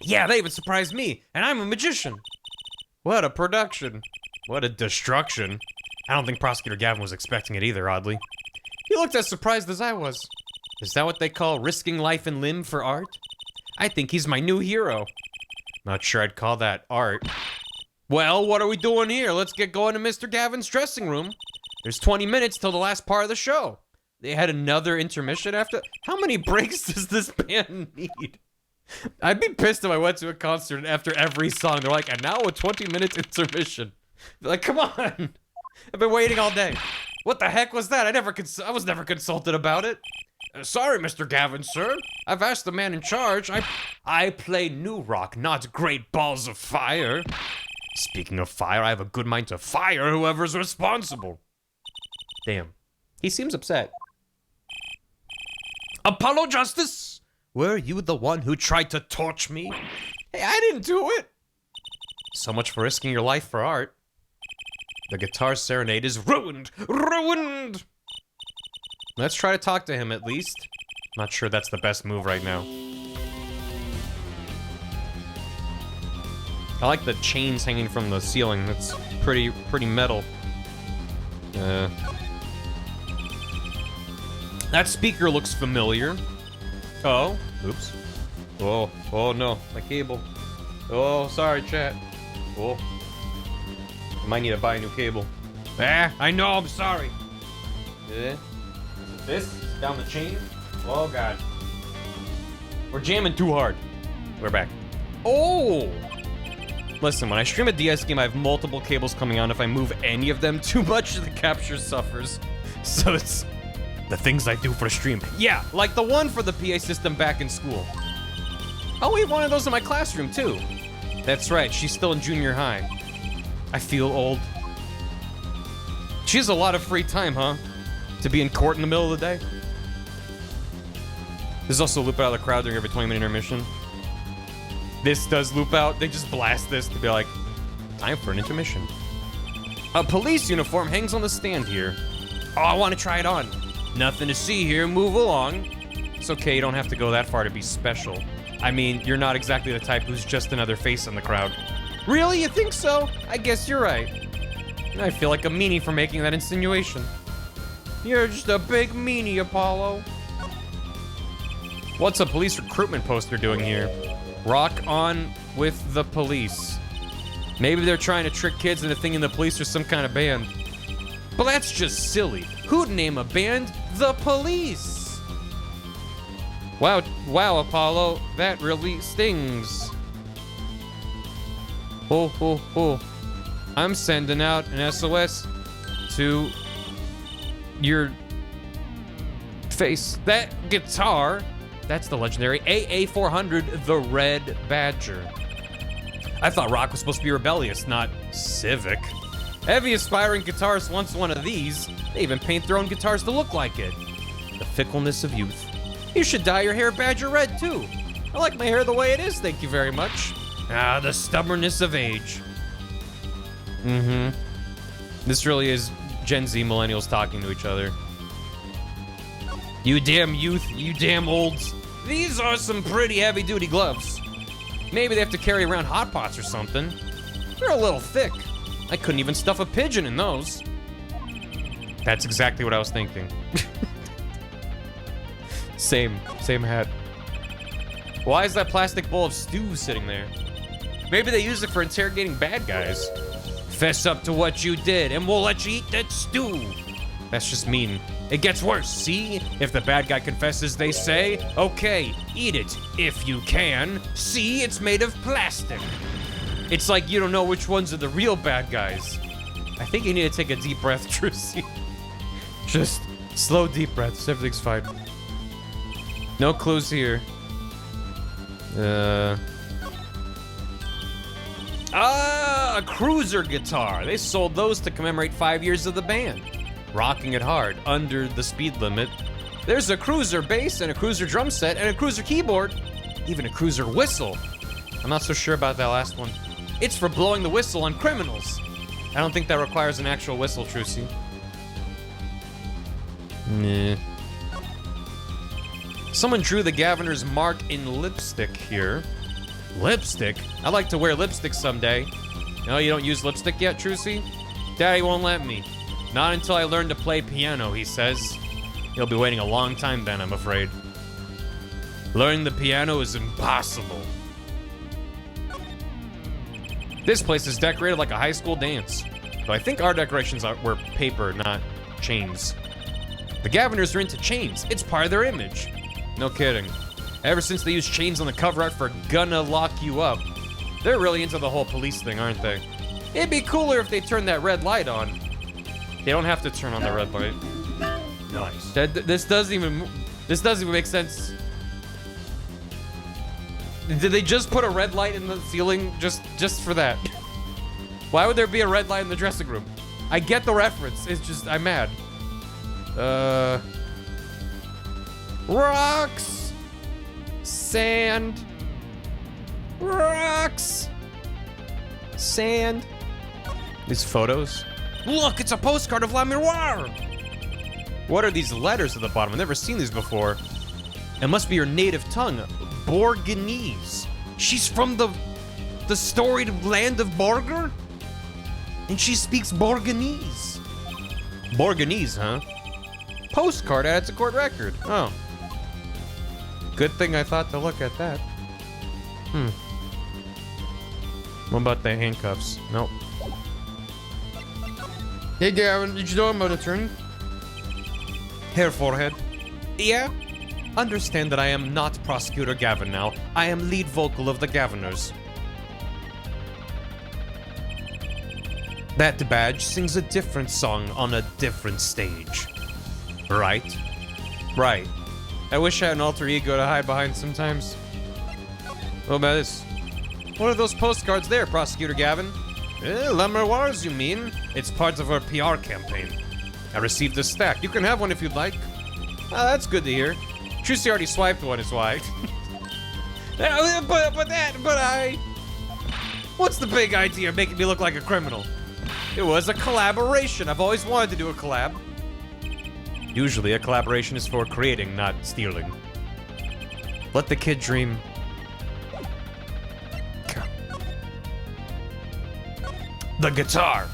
Yeah, they even surprised me, and I'm a magician. What a production. What a destruction. I don't think Prosecutor Gavin was expecting it either, oddly. He looked as surprised as I was. Is that what they call risking life and limb for art? I think he's my new hero. Not sure I'd call that art. Well, what are we doing here? Let's get going to Mr. Gavin's dressing room. There's 20 minutes till the last part of the show. They had another intermission after? How many breaks does this band need? I'd be pissed if I went to a concert and after every song they're like, and now a 20-minute intermission. They're like, come on. I've been waiting all day. What the heck was that? I was never consulted about it. Sorry, Mr. Gavin, sir. I've asked the man in charge. I play new rock, not great balls of fire. Speaking of fire, I have a good mind to fire whoever's responsible. Damn. He seems upset. Apollo Justice? Were you the one who tried to torch me? Hey, I didn't do it. So much for risking your life for art. The guitar serenade is ruined! Ruined! Let's try to talk to him at least. Not sure that's the best move right now. I like the chains hanging from the ceiling. That's pretty metal. That speaker looks familiar. Oh, oops. Oh no, my cable. Oh, sorry, chat. Oh, I might need to buy a new cable. I know, I'm sorry. Is it this? Down the chain? Oh god. We're jamming too hard. We're back. Oh! Listen, when I stream a DS game, I have multiple cables coming on. If I move any of them too much, the capture suffers. So it's the things I do for a stream. Yeah, like the one for the PA system back in school. Oh, we have one of those in my classroom, too. That's right, she's still in junior high. I feel old. She has a lot of free time, huh? To be in court in the middle of the day. There's also a loop out of the crowd during every 20-minute intermission. This does loop out. They just blast this to be like, time for an intermission. A police uniform hangs on the stand here. Oh, I want to try it on. Nothing to see here. Move along. It's okay. You don't have to go that far to be special. I mean, you're not exactly the type who's just another face in the crowd. Really? You think so? I guess you're right. I feel like a meanie for making that insinuation. You're just a big meanie, Apollo. What's a police recruitment poster doing here? Rock on with the police. Maybe they're trying to trick kids into thinking the police are some kind of band. But that's just silly. Who'd name a band the Police? Wow, Apollo, that really stings. Oh. I'm sending out an SOS to your face. That guitar, that's the legendary AA400, the Red Badger. I thought rock was supposed to be rebellious, not civic. Heavy aspiring guitarists wants one of these. They even paint their own guitars to look like it. The fickleness of youth. You should dye your hair badger red too. I like my hair the way it is, thank you very much. Ah, the stubbornness of age. This really is Gen Z millennials talking to each other. You damn youth, you damn olds. These are some pretty heavy-duty gloves. Maybe they have to carry around hot pots or something. They're a little thick. I couldn't even stuff a pigeon in those. That's exactly what I was thinking. Same hat. Why is that plastic bowl of stew sitting there? Maybe they use it for interrogating bad guys. Fess up to what you did and we'll let you eat that stew. That's just mean. It gets worse, see? If the bad guy confesses, they say, okay, eat it, if you can. See, it's made of plastic. It's like you don't know which ones are the real bad guys. I think you need to take a deep breath, Trucy. Just slow, deep breaths, everything's fine. No clues here. A cruiser guitar. They sold those to commemorate 5 years of the band. Rocking it hard, under the speed limit. There's a cruiser bass and a cruiser drum set and a cruiser keyboard. Even a cruiser whistle. I'm not so sure about that last one. It's for blowing the whistle on criminals. I don't think that requires an actual whistle, Trucy. Nah. Someone drew the Governor's mark in lipstick here. Lipstick? I'd like to wear lipstick someday. No, you don't use lipstick yet, Trucy? Daddy won't let me. Not until I learn to play piano, he says. He'll be waiting a long time then, I'm afraid. Learning the piano is impossible. This place is decorated like a high school dance. But I think our decorations were paper, not chains. The Governors are into chains. It's part of their image. No kidding. Ever since they used chains on the cover art for Gonna Lock You Up, they're really into the whole police thing, aren't they? It'd be cooler if they turned that red light on. They don't have to turn on the red light. Nice. This doesn't even make sense. Did they just put a red light in the ceiling just for that? Why would there be a red light in the dressing room? I get the reference. It's just I'm mad. Rocks. Sand. Rocks. Sand. These photos. Look, it's a postcard of La Miroir! What are these letters at the bottom? I've never seen these before. It must be your native tongue. Borganese. She's from the storied land of Borger? And she speaks Borganese. Borganese, huh? Postcard added to court record. Oh. Good thing I thought to look at that. What about the handcuffs? Nope. Hey Gavin, did you know I'm an attorney? Hair forehead. Yeah? Understand that I am not Prosecutor Gavin now. I am lead vocal of the Gaviners. That badge sings a different song on a different stage. Right? Right. I wish I had an alter ego to hide behind sometimes. What about this? What are those postcards there, Prosecutor Gavin? La Miroirs, you mean? It's part of our PR campaign. I received a stack. You can have one if you'd like. Oh, that's good to hear. Trucy already swiped one, is why. What's the big idea of making me look like a criminal? It was a collaboration. I've always wanted to do a collab. Usually a collaboration is for creating, not stealing. Let the kid dream. The guitar.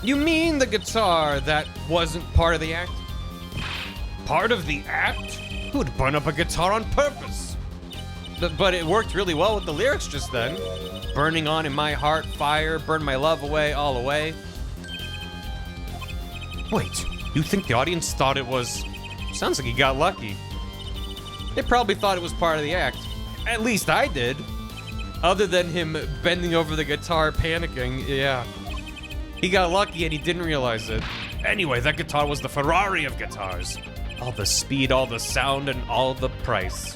You mean the guitar that wasn't part of the act? Part of the act? Who'd burn up a guitar on purpose? But it worked really well with the lyrics just then. Burning on in my heart, fire, burn my love away, all away. Wait, you think the audience thought it was... Sounds like he got lucky. They probably thought it was part of the act. At least I did. Other than him bending over the guitar, panicking, yeah. He got lucky and he didn't realize it. Anyway, that guitar was the Ferrari of guitars. All the speed, all the sound, and all the price.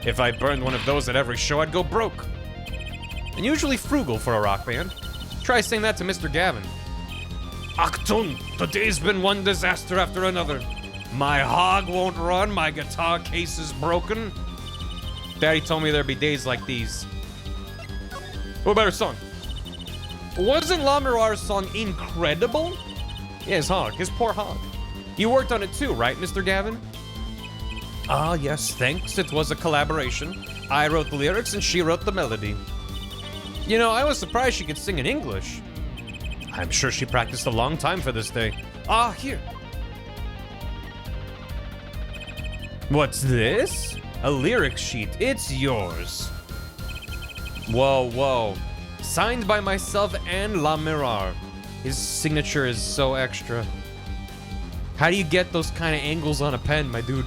If I burned one of those at every show, I'd go broke. And usually frugal for a rock band. Try saying that to Mr. Gavin. Achtung, the day's been one disaster after another. My hog won't run, my guitar case is broken. Daddy told me there'd be days like these. What about her song? Wasn't La Miroir's song incredible? Yeah, his hog, his poor hog. You worked on it too, right, Mr. Gavin? Ah, yes, thanks. It was a collaboration. I wrote the lyrics and she wrote the melody. You know, I was surprised she could sing in English. I'm sure she practiced a long time for this day. Ah, here. What's this? A lyric sheet. It's yours. Whoa, whoa. Signed by myself and La Miroir. His signature is so extra. How do you get those kind of angles on a pen, my dude?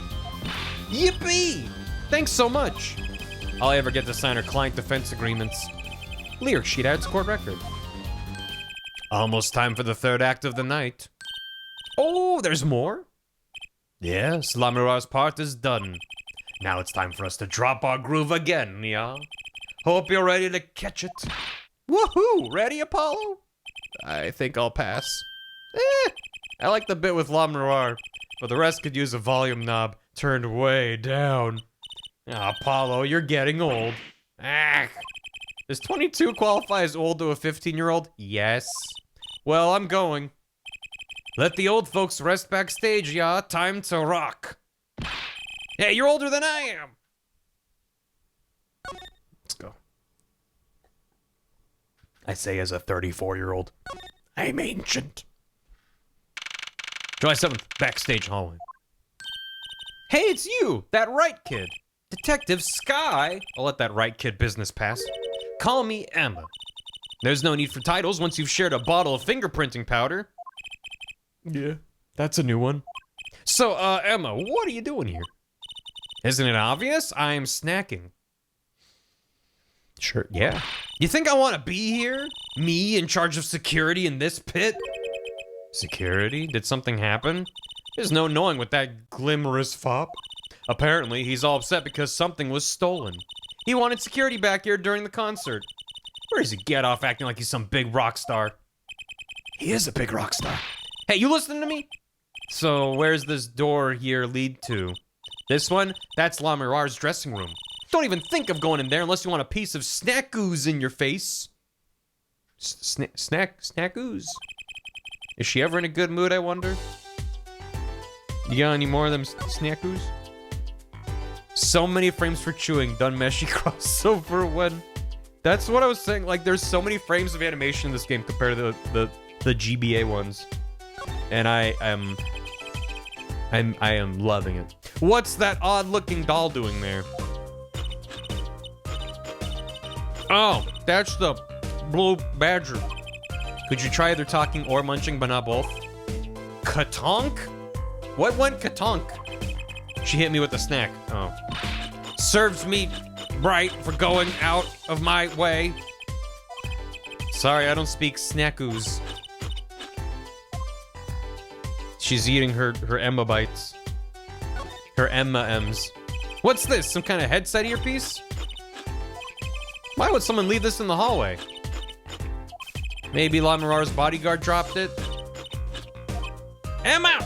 Yippee! Thanks so much. All I ever get to sign are client defense agreements. Lyric sheet adds court record. Almost time for the third act of the night. Oh, there's more? Yes, La Miroir's part is done. Now it's time for us to drop our groove again, yeah? Hope you're ready to catch it. Woohoo! Ready, Apollo? I think I'll pass. I like the bit with La Miroir, but the rest could use a volume knob turned way down. Apollo, you're getting old. Does 22 qualify as old to a 15-year-old? Yes. Well, I'm going. Let the old folks rest backstage, yeah? Time to rock. Hey, you're older than I am. Let's go. I say as a 34-year-old. I'm ancient. July 7th, backstage hallway. Hey, it's you, that right kid. Detective Sky. I'll let that right kid business pass. Call me Emma. There's no need for titles once you've shared a bottle of fingerprinting powder. Yeah, that's a new one. So, Emma, what are you doing here? Isn't it obvious? I'm snacking. Sure, yeah. You think I want to be here? Me in charge of security in this pit? Security? Did something happen? There's no knowing with that glimmerous fop. Apparently, he's all upset because something was stolen. He wanted security back here during the concert. Where does he get off acting like he's some big rock star? He is a big rock star. Hey, you listening to me? So, where's this door here lead to? This one? That's La Miroir's dressing room. Don't even think of going in there unless you want a piece of snack ooze in your face. Snack ooze. Is she ever in a good mood, I wonder? You got any more of them snackoos? So many frames for chewing. Done meshy crossover when... That's what I was saying. Like, there's so many frames of animation in this game compared to the GBA ones. And I am loving it. What's that odd-looking doll doing there? Oh, that's the blue badger. Could you try either talking or munching, but not both? Katonk? What went katonk? She hit me with a snack. Oh. Serves me right for going out of my way. Sorry, I don't speak snackoos. She's eating her Emma bites. Her Emma M's. What's this? Some kind of headset earpiece? Why would someone leave this in the hallway? Maybe Lamarar's bodyguard dropped it? Emma!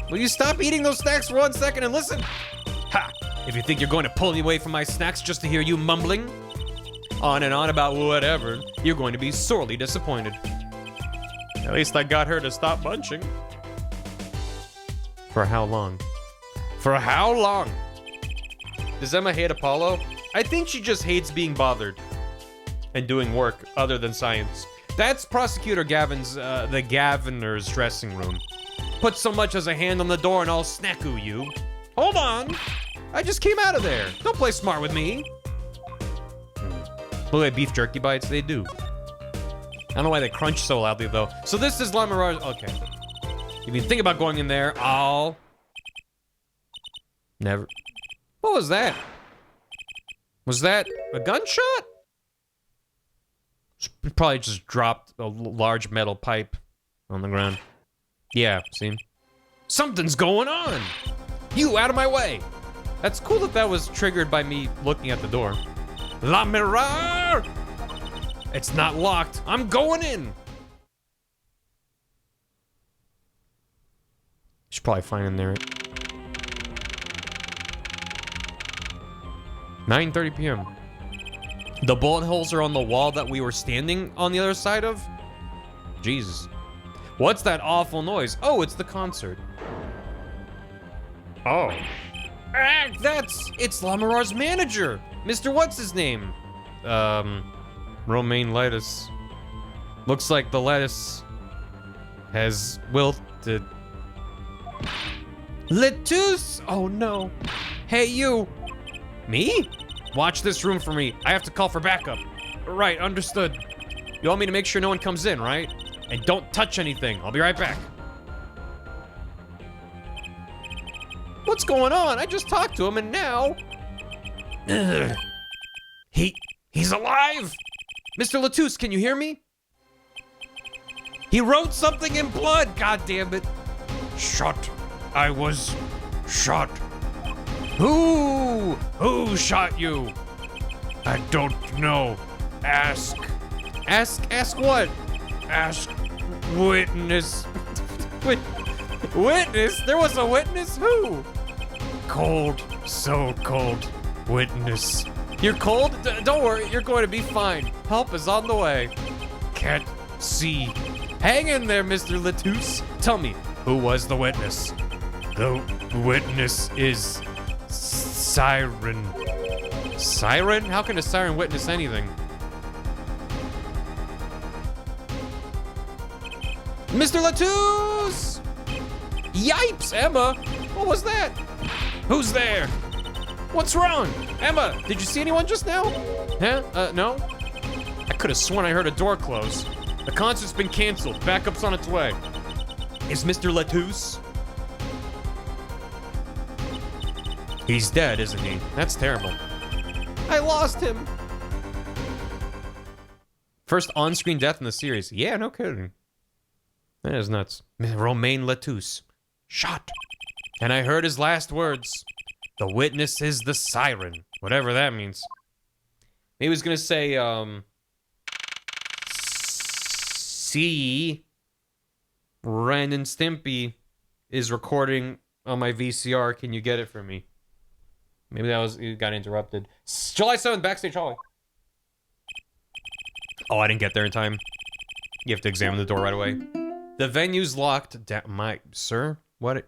Will you stop eating those snacks for 1 second and listen? Ha! If you think you're going to pull me away from my snacks just to hear you mumbling on and on about whatever, you're going to be sorely disappointed. At least I got her to stop munching. For how long? For how long? Does Emma hate Apollo? I think she just hates being bothered and doing work other than science. That's Prosecutor Gavin's, the Gaviner's dressing room. Put so much as a hand on the door and I'll snackoo you. Hold on. I just came out of there. Don't play smart with me. Look at beef jerky bites. They do. I don't know why they crunch so loudly, though. So this is Lamarar's... Okay. If you think about going in there, I'll... Never... What was that? Was that a gunshot? Probably just dropped a large metal pipe on the ground. Yeah, see? Something's going on! You, out of my way! That's cool that that was triggered by me looking at the door. La Mirar! It's not locked. I'm going in! Should probably find in there. 9:30 p.m. The bullet holes are on the wall that we were standing on the other side of? Jesus. What's that awful noise? Oh, it's the concert. Oh. Ah, it's Lamarar's manager. Mr. What's his name? Romaine lettuce. Looks like the lettuce has wilted. Lettuce! Oh no. Hey you. Me? Watch this room for me. I have to call for backup. Right, understood. You want me to make sure no one comes in, right? And don't touch anything. I'll be right back. What's going on? I just talked to him and now... Ugh. He's alive! Mr. Latouche, can you hear me? He wrote something in blood, god damn it. Shot. I was shot. Who shot you? I don't know. Ask what? Ask witness. Witness? There was a witness? Who? Cold, so cold. Witness. You're cold? Don't worry, you're going to be fine. Help is on the way. Can't see. Hang in there, Mr. Latouche. Tell me, who was the witness? The witness is Siren. Siren? How can a siren witness anything? Mr. Latouche! Yipes, Emma! What was that? Who's there? What's wrong? Emma, did you see anyone just now? Huh? No? I could have sworn I heard a door close. The concert's been canceled. Backup's on its way. Is Mr. Latouche? He's dead, isn't he? That's terrible. I lost him! First on-screen death in the series. Yeah, no kidding. That is nuts. Romaine Latouche. Shot. And I heard his last words. The witness is the siren. Whatever that means. Maybe he was gonna say, see, Ren and Stimpy is recording on my VCR. Can you get it for me? Maybe that was, it got interrupted. July 7th, Backstage Hallway. Oh, I didn't get there in time. You have to examine the door right away. The venue's locked down. Sir? What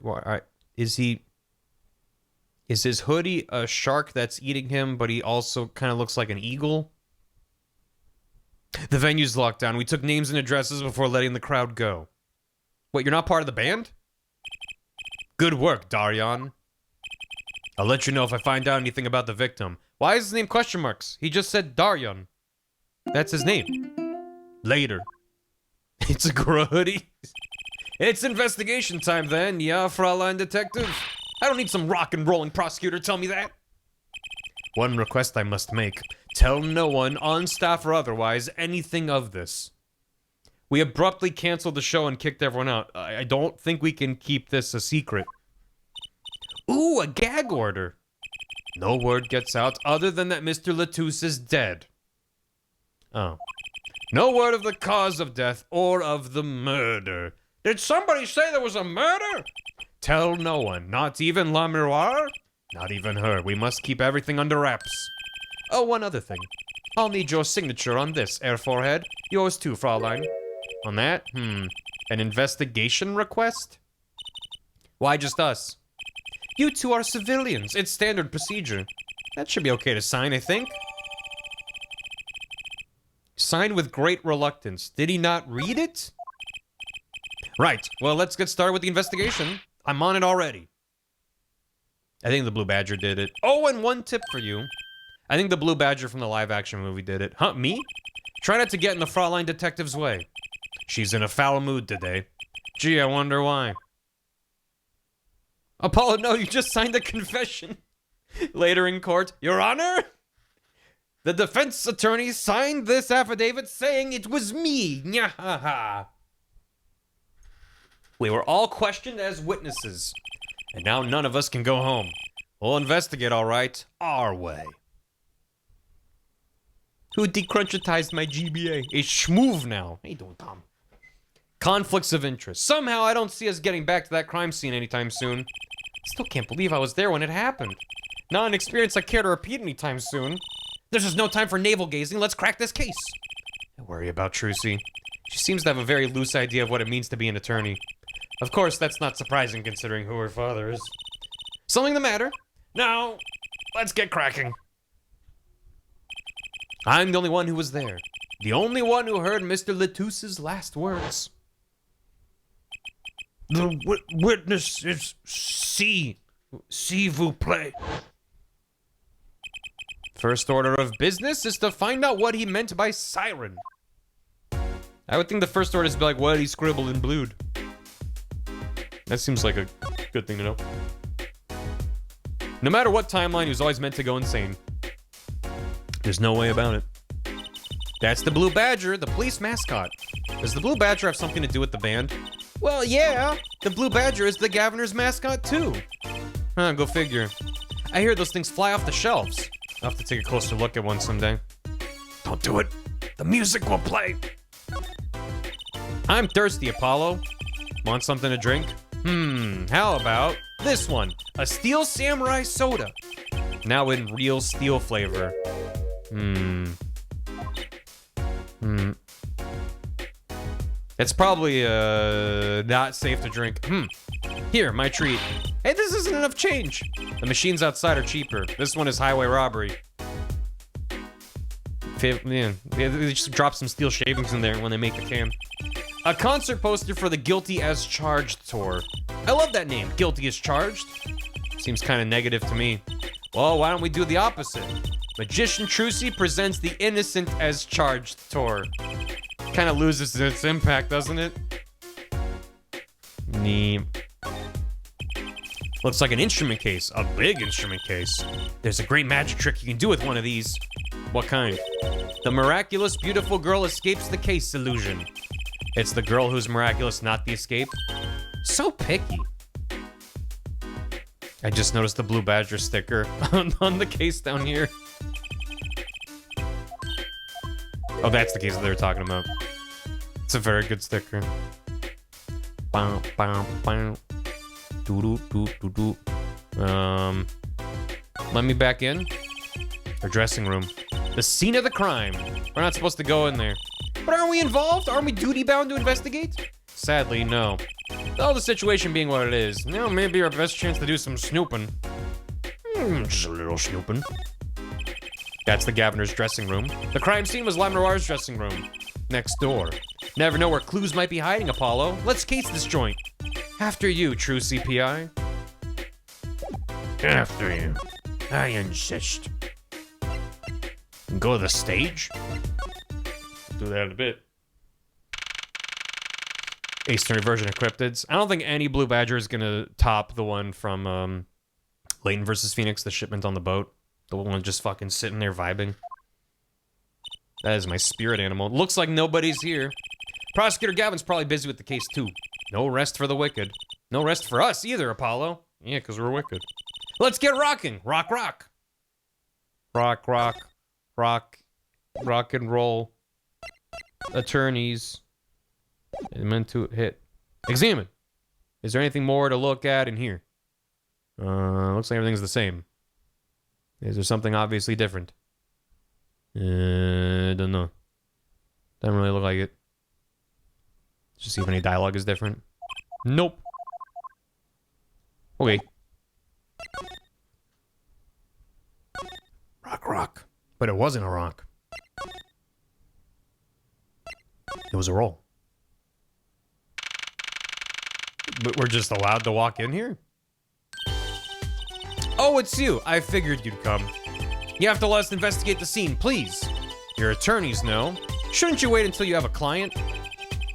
is he? Is his hoodie a shark that's eating him, but he also kind of looks like an eagle? The venue's locked down. We took names and addresses before letting the crowd go. Wait, you're not part of the band? Good work, Daryan. I'll let you know if I find out anything about the victim. Why is his name question marks? He just said Daryan. That's his name. Later. It's a girl hoodie. It's investigation time then, yeah, Fraulein Detective. I don't need some rock and rolling prosecutor tell me that. One request I must make. Tell no one, on staff or otherwise, anything of this. We abruptly canceled the show and kicked everyone out. I don't think we can keep this a secret. Ooh, a gag order. No word gets out other than that Mr. Latouche is dead. Oh. No word of the cause of death or of the murder. Did somebody say there was a murder? Tell no one, not even La Miroir? Not even her. We must keep everything under wraps. Oh, one other thing. I'll need your signature on this, Air Forehead. Yours too, Fraulein. On that? An investigation request? Why just us? You two are civilians. It's standard procedure. That should be okay to sign, I think. Signed with great reluctance. Did he not read it? Right. Well, let's get started with the investigation. I'm on it already. I think the Blue Badger did it. Oh, and one tip for you. I think the Blue Badger from the live-action movie did it. Huh, me? Try not to get in the Fraulein Detective's way. She's in a foul mood today. Gee, I wonder why. Apollo, no, you just signed a confession. Later in court, Your Honor, the defense attorney signed this affidavit saying it was me. Nyahaha. We were all questioned as witnesses, and now none of us can go home. We'll investigate, all right, our way. Who decrunchitized my GBA? A schmoove now. How you doing, Tom? Conflicts of interest. Somehow I don't see us getting back to that crime scene anytime soon. Still can't believe I was there when it happened. Not an experience I care to repeat anytime soon. There's just no time for navel gazing. Let's crack this case. Don't worry about Trucy. She seems to have a very loose idea of what it means to be an attorney. Of course, that's not surprising considering who her father is. Something the matter? No. Let's get cracking. I'm the only one who was there. The only one who heard Mr. Latouche's last words. The witness is s'il vous plaît. First order of business is to find out what he meant by siren. I would think the first order is to be like, what did he scribble in blued? That seems like a good thing to know. No matter what timeline, he was always meant to go insane. There's no way about it. That's the Blue Badger, the police mascot. Does the Blue Badger have something to do with the band? Well, yeah. The Blue Badger is the Governor's mascot, too. Huh, go figure. I hear those things fly off the shelves. I'll have to take a closer look at one someday. Don't do it. The music will play. I'm thirsty, Apollo. Want something to drink? How about this one? A Steel Samurai soda. Now in real steel flavor. It's probably, not safe to drink. Here, my treat. Hey, this isn't enough change. The machines outside are cheaper. This one is highway robbery. Man, they just drop some steel shavings in there when they make the can. A concert poster for the Guilty as Charged tour. I love that name, Guilty as Charged. Seems kind of negative to me. Well, why don't we do the opposite? Magician Trucy presents the Innocent as Charged tour. Kind of loses its impact, doesn't it? Nee. Looks like an instrument case, a big instrument case. There's a great magic trick you can do with one of these. What kind? The miraculous beautiful girl escapes the case illusion. It's the girl who's miraculous, not the escape. So picky. I just noticed the Blue Badger sticker on the case down here. Oh, that's the case that they were talking about. It's a very good sticker. Bow, bow, bow. Let me back in. Our dressing room. The scene of the crime. We're not supposed to go in there. But aren't we involved? Aren't we duty-bound to investigate? Sadly, no. Though the situation being what it is, now maybe our best chance to do some snooping. Just a little snooping. That's the governor's dressing room. The crime scene was Lamenoir's dressing room. Next door. Never know where clues might be hiding, Apollo. Let's case this joint. After you, true CPI. After you. I insist. Go to the stage? Do that in a bit. Ace Attorney version of Cryptids. I don't think any Blue Badger is gonna top the one from Layton versus Phoenix, the shipment on the boat. The one just fucking sitting there vibing. That is my spirit animal. Looks like nobody's here. Prosecutor Gavin's probably busy with the case too. No rest for the wicked. No rest for us either, Apollo. Yeah, because we're wicked. Let's get rocking. Rock, rock. Rock, rock. Rock. Rock and roll. Attorneys. It meant to hit. Examine. Is there anything more to look at in here? Looks like everything's the same. Is there something obviously different? Don't know. Doesn't really look like it. Just see if any dialogue is different. Nope. Okay. Rock, rock. But it wasn't a rock. It was a roll. But we're just allowed to walk in here? Oh, it's you. I figured you'd come. You have to let us investigate the scene, please. Your attorneys know. Shouldn't you wait until you have a client?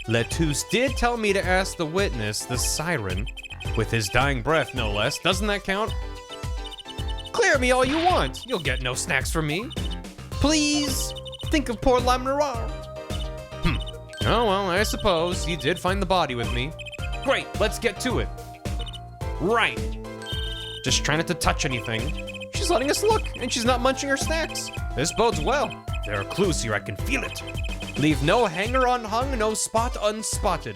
Lettuce did tell me to ask the witness, the siren, with his dying breath, no less. Doesn't that count? Clear me all you want. You'll get no snacks from me. Please, think of poor Lamenoir. Oh, well, I suppose you did find the body with me. Great, let's get to it. Right. Just trying not to touch anything. She's letting us look, and she's not munching her snacks. This bodes well. There are clues here, I can feel it. Leave no hanger unhung, no spot unspotted.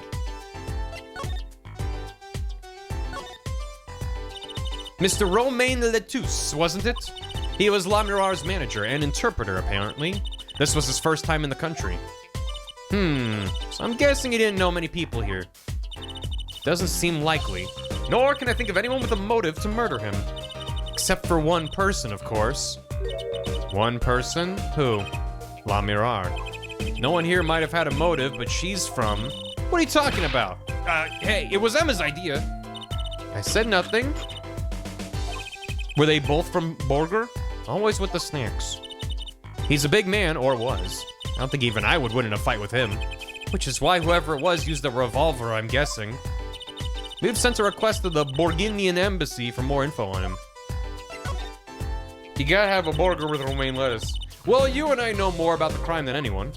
Mr. Romain Lettuce, wasn't it? He was Lamenoir's manager and interpreter, apparently. This was his first time in the country. So I'm guessing he didn't know many people here. Doesn't seem likely. Nor can I think of anyone with a motive to murder him. Except for one person, of course. One person? Who? Lamenoir. No one here might have had a motive, but she's from... What are you talking about? Hey, it was Emma's idea. I said nothing. Were they both from Borger? Always with the snacks. He's a big man, or was. I don't think even I would win in a fight with him. Which is why whoever it was used a revolver, I'm guessing. We've sent a request to the Borginian embassy for more info on him. You gotta have a burger with romaine lettuce. Well, you and I know more about the crime than anyone.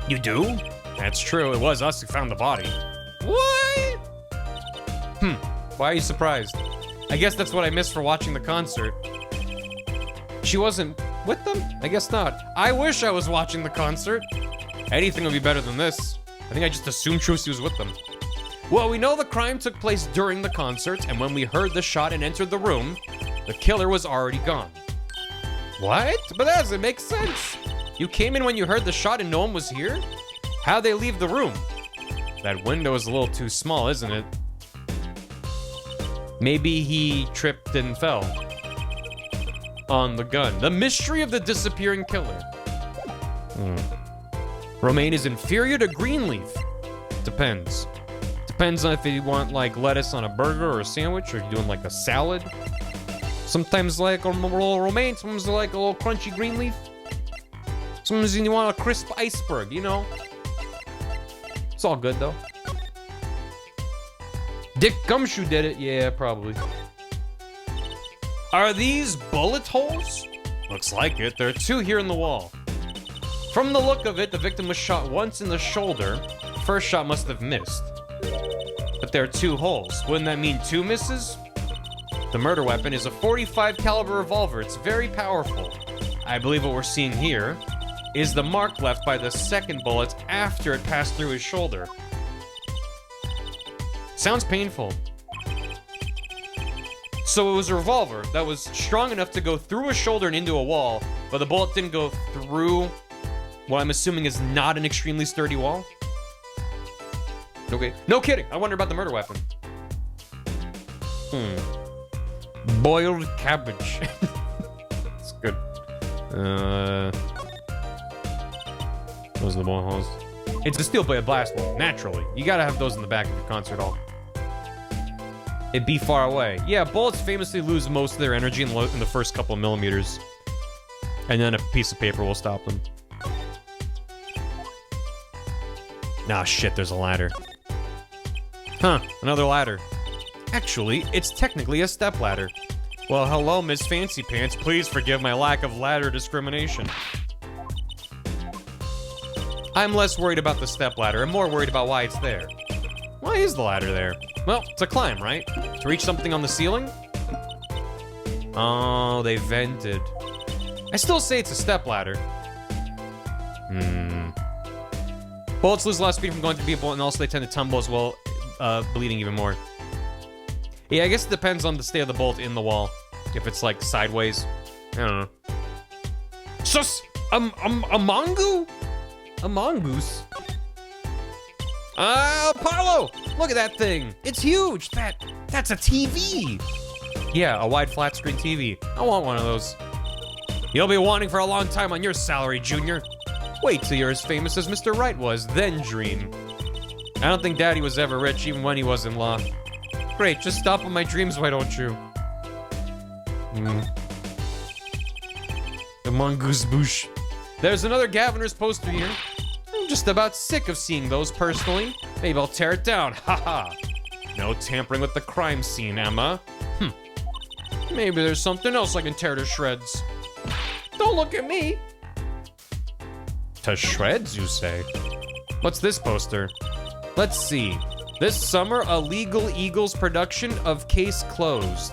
You do? That's true, it was us who found the body. What? Why are you surprised? I guess that's what I missed for watching the concert. She wasn't with them? I guess not. I wish I was watching the concert. Anything would be better than this. I think I just assumed Trucy was with them. Well, we know the crime took place during the concert, and when we heard the shot and entered the room, the killer was already gone. What? But that doesn't make sense. You came in when you heard the shot and no one was here? How'd they leave the room? That window is a little too small, isn't it? Maybe he tripped and fell on the gun. The mystery of the disappearing killer. Romaine is inferior to Greenleaf. Depends. Depends on if you want like lettuce on a burger or a sandwich, or you're doing like a salad. Sometimes like a little romaine, sometimes like a little crunchy Greenleaf. Sometimes you want a crisp iceberg, you know. It's all good though. Dick Gumshoe did it, yeah, probably. Are these bullet holes? Looks like it. There are two here in the wall. From the look of it, the victim was shot once in the shoulder. The first shot must have missed. But there are two holes. Wouldn't that mean two misses? The murder weapon is a .45 caliber revolver. It's very powerful. I believe what we're seeing here is the mark left by the second bullet after it passed through his shoulder. Sounds painful. So it was a revolver that was strong enough to go through a shoulder and into a wall, but the bullet didn't go through what I'm assuming is not an extremely sturdy wall. Okay. No kidding. I wonder about the murder weapon. Boiled cabbage. It's good. Those are the ball holes. It's a steel blade blast wall, naturally. You gotta have those in the back of your concert hall. It'd be far away. Yeah, bullets famously lose most of their energy in the first couple of millimeters. And then a piece of paper will stop them. Nah, shit, there's a ladder. Huh, another ladder. Actually, it's technically a step ladder. Well, hello, Miss Fancy Pants. Please forgive my lack of ladder discrimination. I'm less worried about the step ladder and more worried about why it's there. Why is the ladder there? Well, to climb, right? To reach something on the ceiling? Oh, they vented. I still say it's a step ladder. Bullets lose a lot of speed from going through people, and also they tend to tumble as well, bleeding even more. Yeah, I guess it depends on the state of the bolt in the wall. If it's, like, sideways. I don't know. Sus! A mongoose? A mongoose? Apollo! Look at that thing! It's huge! That's a TV! Yeah, a wide flat screen TV. I want one of those. You'll be wanting for a long time on your salary, Junior. Wait till you're as famous as Mr. Wright was, then dream. I don't think Daddy was ever rich, even when he was in law. Great, just stop on my dreams, why don't you? The mongoose bush. There's another Gaviner's poster here. I'm just about sick of seeing those personally. Maybe I'll tear it down, haha. No tampering with the crime scene, Emma. Maybe there's something else I can tear to shreds. Don't look at me. To shreds, you say? What's this poster? Let's see. This summer, a Legal Eagles production of Case Closed.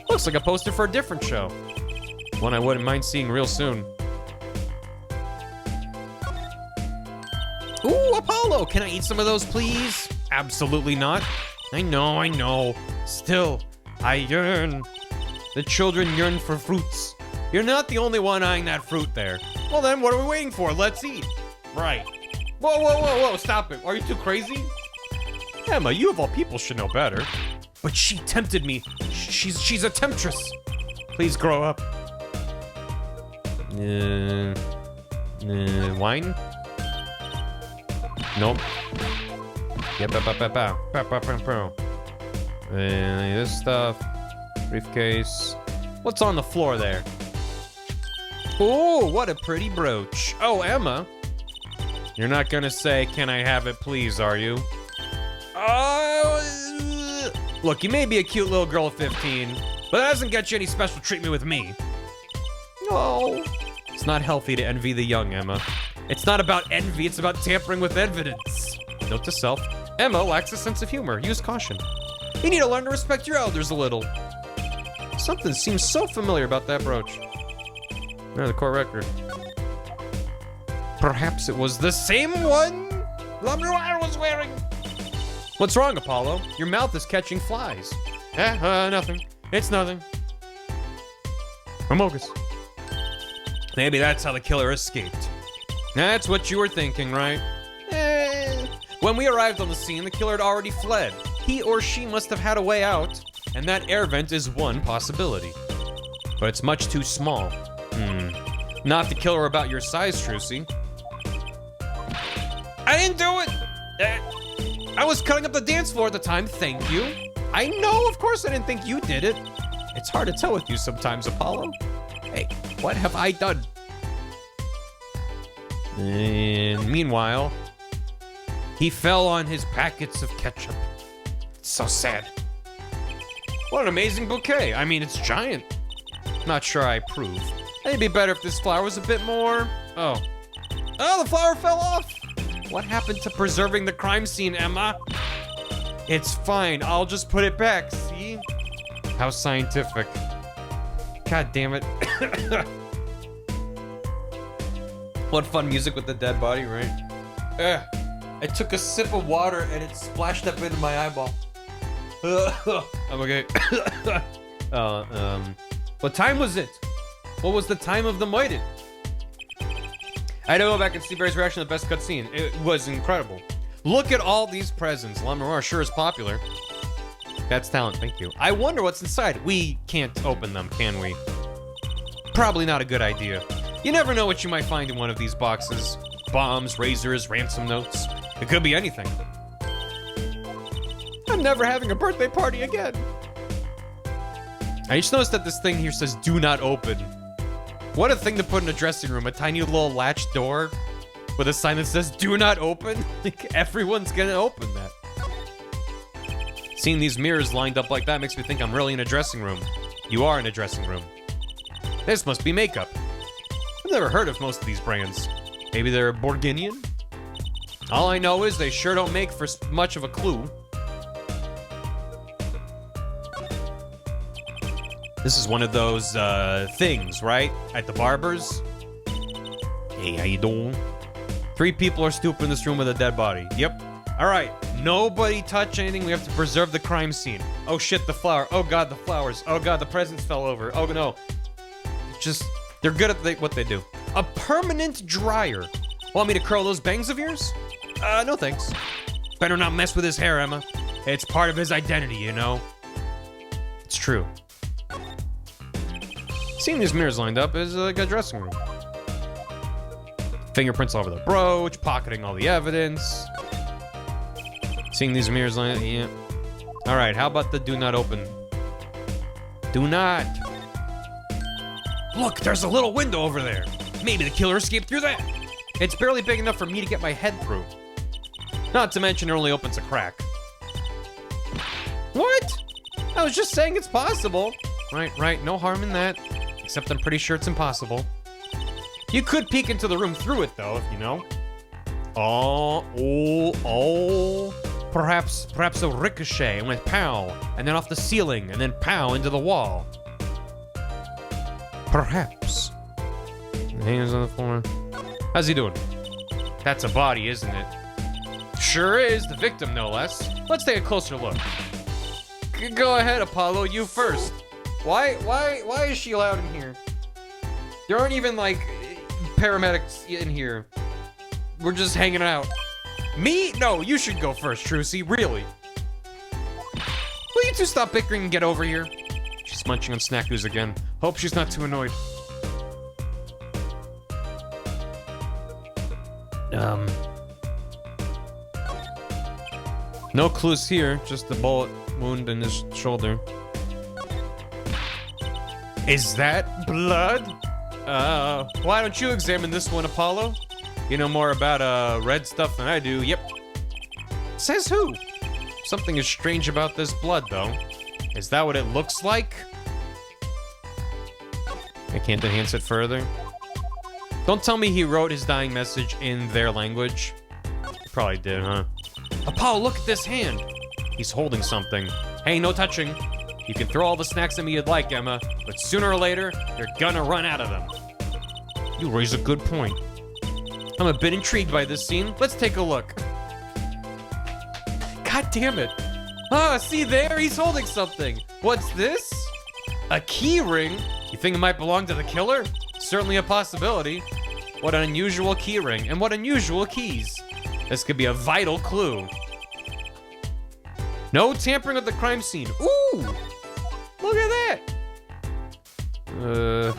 Looks like a poster for a different show. One I wouldn't mind seeing real soon. Ooh, Apollo! Can I eat some of those, please? Absolutely not. I know. Still, I yearn. The children yearn for fruits. You're not the only one eyeing that fruit there. Well then, what are we waiting for? Let's eat. Right. Whoa, stop it. Are you too crazy? Emma, you of all people should know better. But she tempted me. She's a temptress. Please grow up. Wine? Nope. This stuff. Briefcase. What's on the floor there? Oh, what a pretty brooch. Oh, Emma. You're not gonna say, can I have it please, are you? Look, you may be a cute little girl of 15, but that doesn't get you any special treatment with me. Oh. It's not healthy to envy the young, Emma. It's not about envy, it's about tampering with evidence. Note to self, Emma lacks a sense of humor. Use caution. You need to learn to respect your elders a little. Something seems so familiar about that brooch. The court record. Perhaps it was the same one Lamroir was wearing. What's wrong, Apollo? Your mouth is catching flies. Nothing. It's nothing. Amogus. Maybe that's how the killer escaped. That's what you were thinking, right? When we arrived on the scene, the killer had already fled. He or she must have had a way out, and that air vent is one possibility. But it's much too small. Not the killer about your size, Trucy. I didn't do it! I was cutting up the dance floor at the time, thank you. I know, of course I didn't think you did it. It's hard to tell with you sometimes, Apollo. Hey, what have I done? And meanwhile, he fell on his packets of ketchup. It's so sad. What an amazing bouquet. I mean, it's giant. Not sure I approve. It'd be better if this flower was a bit more... Oh, the flower fell off. What happened to preserving the crime scene, Emma? It's fine. I'll just put it back, see? How scientific. God damn it. What fun music with the dead body, right? I took a sip of water and it splashed up into my eyeball. I'm okay. What time was it? What was the time of the moited? I had to go back and see Barry's reaction to the best cutscene. It was incredible. Look at all these presents. Lamar sure is popular. That's talent, thank you. I wonder what's inside. We can't open them, can we? Probably not a good idea. You never know what you might find in one of these boxes. Bombs, razors, ransom notes. It could be anything. I'm never having a birthday party again. I just noticed that this thing here says do not open. What a thing to put in a dressing room. A tiny little latch door with a sign that says do not open. Like everyone's gonna open that. Seeing these mirrors lined up like that makes me think I'm really in a dressing room. You are in a dressing room. This must be makeup. I've never heard of most of these brands. Maybe they're Borginian? All I know is they sure don't make for much of a clue. This is one of those things, right? At the barber's. Hey, how you doing? 3 people are stooped in this room with a dead body. Yep. All right. Nobody touch anything. We have to preserve the crime scene. Oh shit, the flower. Oh god, the flowers. Oh god, the presents fell over. Oh no. Just, they're good at what they do. A permanent dryer. Want me to curl those bangs of yours? No thanks. Better not mess with his hair, Emma. It's part of his identity, you know? It's true. Seeing these mirrors lined up is like a dressing room. Fingerprints all over the brooch, pocketing all the evidence. Seeing these mirrors lined up, yeah. All right, how about the do not open? Do not. Look, there's a little window over there. Maybe the killer escaped through that. It's barely big enough for me to get my head through. Not to mention it only opens a crack. What? I was just saying it's possible. Right, no harm in that. Except I'm pretty sure it's impossible. You could peek into the room through it though, if you know. Oh. Perhaps a ricochet and went pow, and then off the ceiling, and then pow into the wall. Perhaps. Hands on the floor. How's he doing? That's a body, isn't it? Sure is, the victim no less. Let's take a closer look. Go ahead, Apollo, you first. Why is she allowed in here? There aren't even, like, paramedics in here. We're just hanging out. Me? No, you should go first, Trucy, really. Will you two stop bickering and get over here? She's munching on Snackoos again. Hope she's not too annoyed. No clues here, just the bullet wound in his shoulder. Is that blood? Why don't you examine this one, Apollo? You know more about, red stuff than I do. Yep. Says who? Something is strange about this blood, though. Is that what it looks like? I can't enhance it further. Don't tell me he wrote his dying message in their language. He probably did, huh? Apollo, look at this hand. He's holding something. Hey, no touching. You can throw all the snacks at me you'd like, Emma, but sooner or later, you're gonna run out of them. You raise a good point. I'm a bit intrigued by this scene. Let's take a look. God damn it. Ah, see there? He's holding something. What's this? A key ring? You think it might belong to the killer? Certainly a possibility. What an unusual key ring, and what unusual keys. This could be a vital clue. No tampering with the crime scene. Ooh! Look at that! The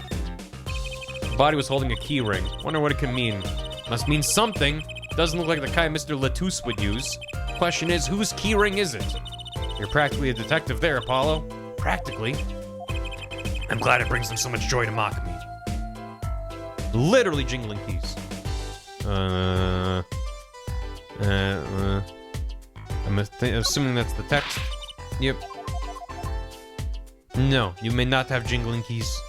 body was holding a key ring. Wonder what it could mean. Must mean something. Doesn't look like the kind Mr. Latouche would use. Question is, whose key ring is it? You're practically a detective there, Apollo. Practically. I'm glad it brings them so much joy to mock me. Literally jingling keys. I'm assuming that's the text. Yep. No, you may not have jingling keys.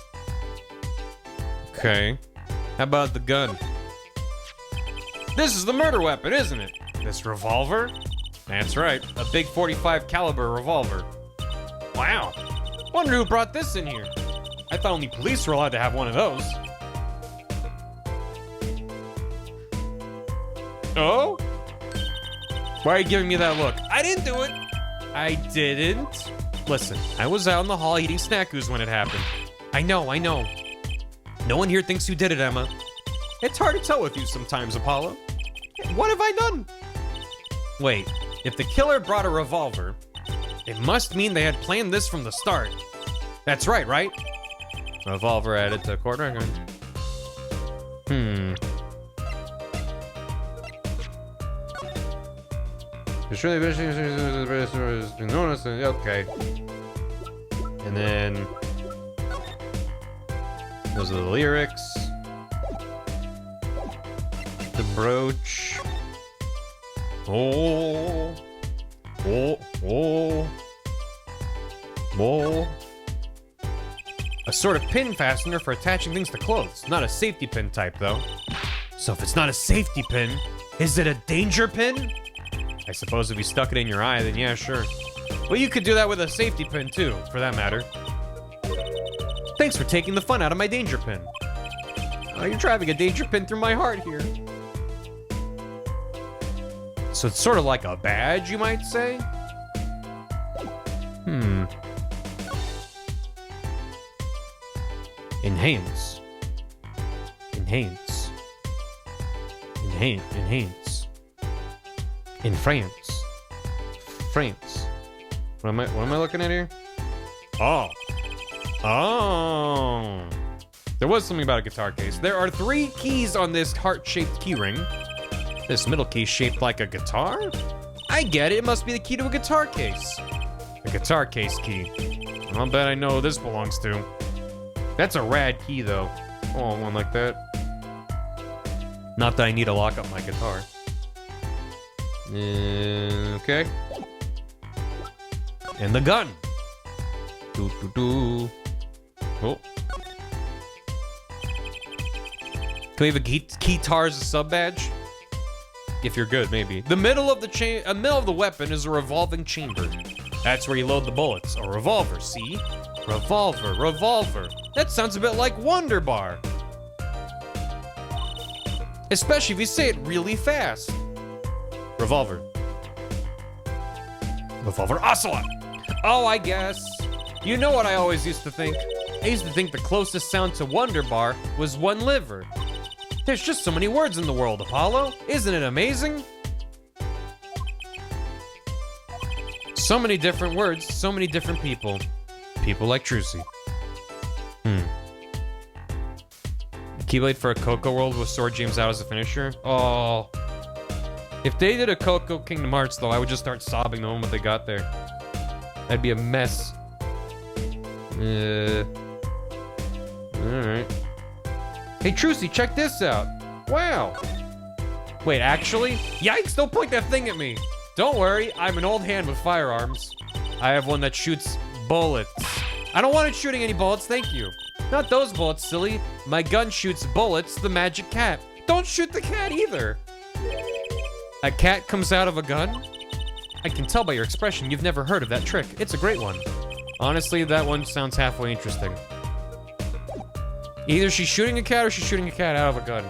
Okay. How about the gun? This is the murder weapon, isn't it? This revolver? That's right, a big .45 caliber revolver. Wow. Wonder who brought this in here. I thought only police were allowed to have one of those. Oh? Why are you giving me that look? I didn't do it. I didn't. Listen, I was out in the hall eating Snackoos when it happened. I know. No one here thinks you did it, Emma. It's hard to tell with you sometimes, Apollo. What have I done? Wait, if the killer brought a revolver, it must mean they had planned this from the start. That's right? Revolver added to court record. Okay. And then those are the lyrics. The brooch. Oh. A sort of pin fastener for attaching things to clothes. Not a safety pin type, though. So if it's not a safety pin, is it a danger pin? I suppose if you stuck it in your eye, then yeah, sure. Well, you could do that with a safety pin, too, for that matter. Thanks for taking the fun out of my danger pin. Oh, you're driving a danger pin through my heart here. So it's sort of like a badge, you might say? Enhance. Enhance. Enhance. In France. France. What am I looking at here? Oh. There was something about a guitar case. There are 3 keys on this heart-shaped keyring. This middle key shaped like a guitar? I get it. It must be the key to a guitar case. A guitar case key. I'll bet I know who this belongs to. That's a rad key, though. Oh, one like that. Not that I need to lock up my guitar. Okay. And the gun. Oh. Can we have a guitar as a sub badge? If you're good, maybe. The middle of the weapon is a revolving chamber. That's where you load the bullets. A revolver, see? Revolver. That sounds a bit like Wonder Bar. Especially if you say it really fast. Revolver Ocelot. Oh, I guess. You know what I always used to think? I used to think the closest sound to Wonder Bar was one liver. There's just so many words in the world, Apollo. Isn't it amazing? So many different words, so many different people. People like Trucy. Keyblade for a Coco World with Sword James out as a finisher? Oh. If they did a Coco Kingdom Hearts, though, I would just start sobbing the moment they got there. That'd be a mess. Alright. Hey, Trucy, check this out. Wow. Wait, actually? Yikes, don't point that thing at me. Don't worry, I'm an old hand with firearms. I have one that shoots bullets. I don't want it shooting any bullets, thank you. Not those bullets, silly. My gun shoots bullets, the magic cat. Don't shoot the cat either. A cat comes out of a gun? I can tell by your expression you've never heard of that trick. It's a great one. Honestly, that one sounds halfway interesting. Either she's shooting a cat or she's shooting a cat out of a gun.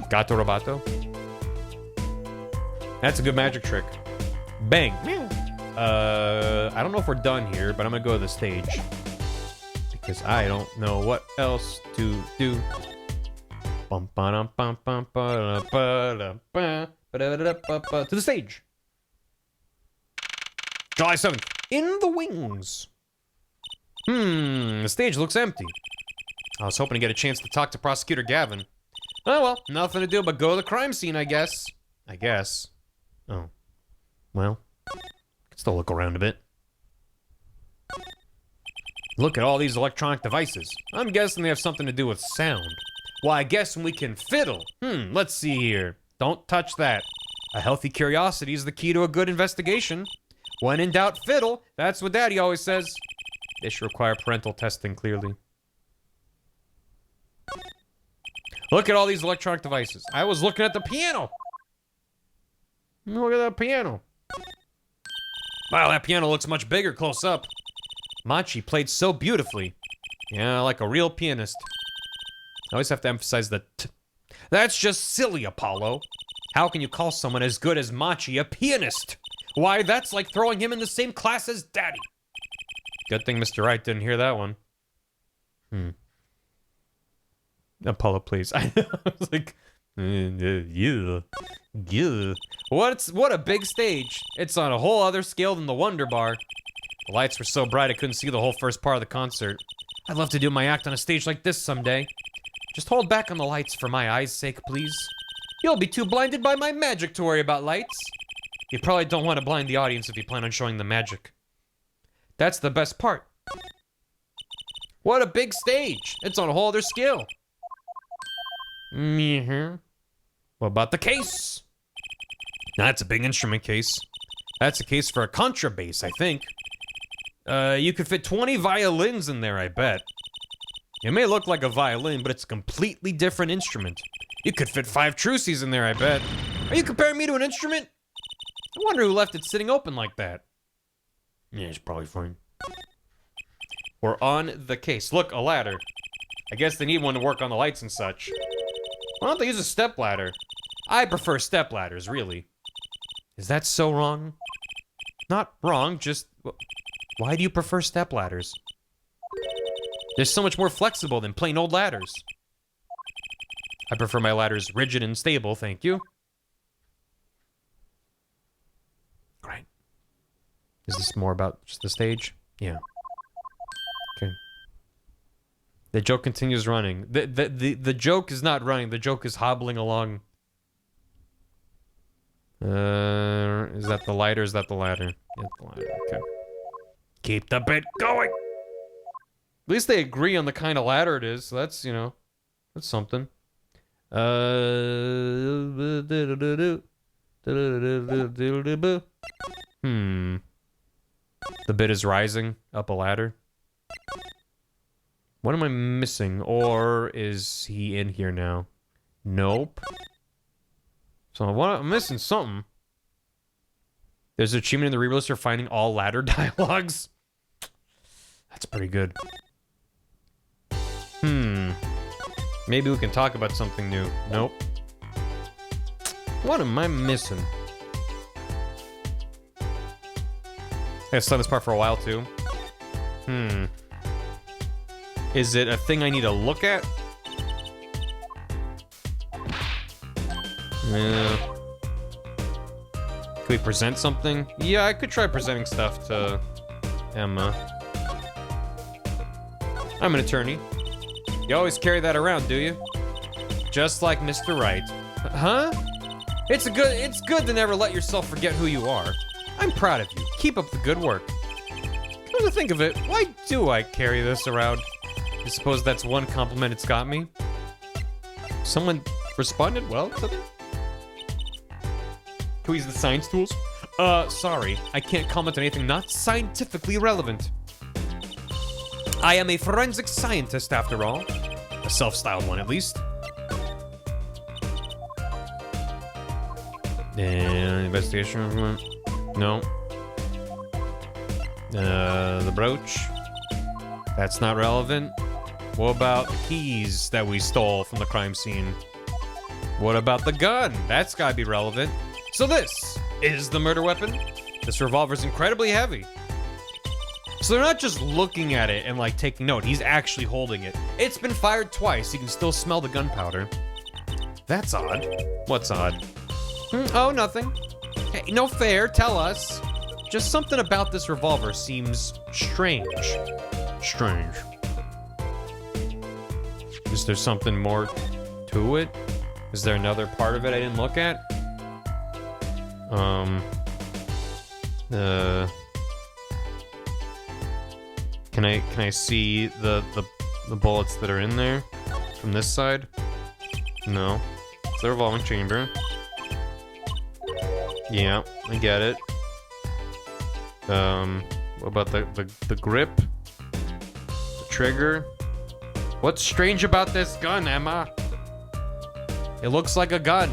Gato robato. That's a good magic trick. Bang. I don't know if we're done here, but I'm gonna go to the stage. Because I don't know what else to do. To the stage. July 7th. In the wings. The stage looks empty. I was hoping to get a chance to talk to Prosecutor Gavin. Oh well, nothing to do but go to the crime scene, I guess. Oh. Well, can still look around a bit. Look at all these electronic devices. I'm guessing they have something to do with sound. Why, I guess we can fiddle. Let's see here. Don't touch that. A healthy curiosity is the key to a good investigation. When in doubt, fiddle. That's what Daddy always says. This should require parental testing, clearly. Look at all these electronic devices. I was looking at the piano. Look at that piano. Wow, that piano looks much bigger close up. Machi played so beautifully. Yeah, like a real pianist. I always have to emphasize the t. That's just silly, Apollo. How can you call someone as good as Machi a pianist? Why, that's like throwing him in the same class as Daddy. Good thing Mr. Wright didn't hear that one. Apollo, please. I was like, Yeah. Yeah. What a big stage. It's on a whole other scale than the Wonder Bar. The lights were so bright I couldn't see the whole first part of the concert. I'd love to do my act on a stage like this someday. Just hold back on the lights for my eyes' sake, please. You'll be too blinded by my magic to worry about lights. You probably don't want to blind the audience if you plan on showing them magic. That's the best part. What a big stage. It's on a whole other scale. What about the case? That's a big instrument case. That's a case for a contrabass, I think. You could fit 20 violins in there, I bet. It may look like a violin, but it's a completely different instrument. You could fit 5 truces in there, I bet. Are you comparing me to an instrument? I wonder who left it sitting open like that. Yeah, it's probably fine. We're on the case. Look, a ladder. I guess they need one to work on the lights and such. Why don't they use a step ladder? I prefer step ladders, really. Is that so wrong? Not wrong, just... Why do you prefer step ladders? They're so much more flexible than plain old ladders. I prefer my ladders rigid and stable, thank you. Great. Is this more about just the stage? Yeah. Okay. The joke continues running. The joke is not running, the joke is hobbling along. Is that the lighter? Is that the ladder? Yeah, the ladder. Okay. Keep the bit going! At least they agree on the kind of ladder it is, so that's, you know, that's something. The bit is rising up a ladder. What am I missing? Or is he in here now? Nope. So what? I'm missing something. There's an achievement in the re-release for finding all ladder dialogues. That's pretty good. Maybe we can talk about something new. Nope. What am I missing? I've done this part for a while too. Is it a thing I need to look at? Yeah. Could we present something? Yeah, I could try presenting stuff to Emma. I'm an attorney. You always carry that around, do you? Just like Mr. Right. Huh? It's good to never let yourself forget who you are. I'm proud of you. Keep up the good work. Come to think of it, why do I carry this around? I suppose that's one compliment it's got me. Someone responded well to that? Can we use the science tools? Sorry. I can't comment on anything not scientifically relevant. I am a forensic scientist, after all. A self-styled one, at least. And investigation. No. The brooch. That's not relevant. What about the keys that we stole from the crime scene? What about the gun? That's gotta be relevant. So this is the murder weapon. This revolver's incredibly heavy. So they're not just looking at it and like taking note. He's actually holding it. It's been fired twice. You can still smell the gunpowder. That's odd. What's odd? Oh, nothing. Hey, no fair. Tell us. Just something about this revolver seems strange. Strange. Is there something more to it? Is there another part of it I didn't look at? Can I see the bullets that are in there from this side? No. It's the revolving chamber. Yeah, I get it. What about the grip? The trigger? What's strange about this gun, Emma? It looks like a gun.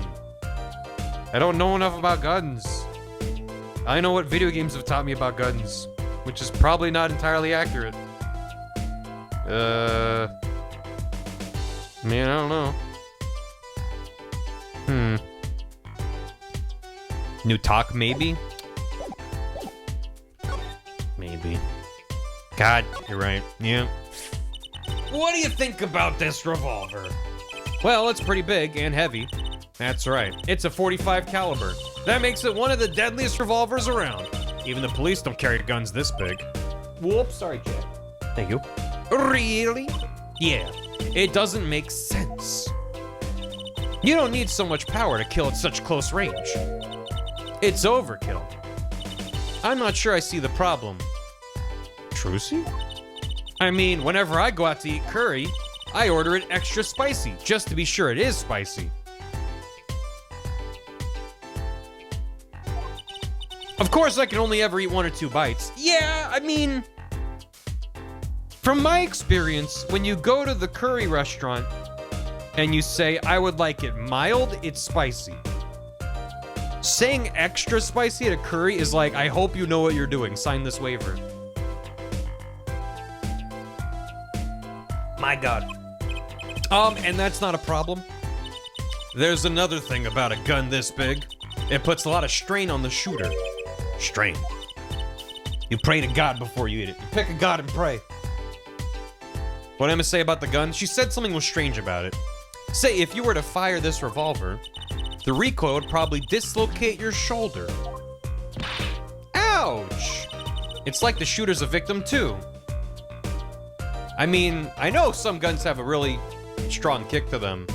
I don't know enough about guns. I know what video games have taught me about guns, which is probably not entirely accurate. Man, I don't know. New talk, maybe? Maybe. God, you're right. Yeah. What do you think about this revolver? Well, it's pretty big and heavy. That's right. It's a .45 caliber. That makes it one of the deadliest revolvers around. Even the police don't carry guns this big. Whoops, sorry, Jack. Thank you. Really? Yeah. It doesn't make sense. You don't need so much power to kill at such close range. It's overkill. I'm not sure I see the problem. Trucy? I mean, whenever I go out to eat curry, I order it extra spicy, just to be sure it is spicy. Of course, I can only ever eat 1 or 2 bites. Yeah, I mean, from my experience, when you go to the curry restaurant and you say, I would like it mild, it's spicy. Saying extra spicy at a curry is like, I hope you know what you're doing. Sign this waiver. My God. And that's not a problem. There's another thing about a gun this big. It puts a lot of strain on the shooter. Strain. You pray to God before you eat it. You pick a god and pray. What Emma say about the gun? She said something was strange about it. Say, if you were to fire this revolver, the recoil would probably dislocate your shoulder. Ouch! It's like the shooter's a victim too. I mean, I know some guns have a really strong kick to them,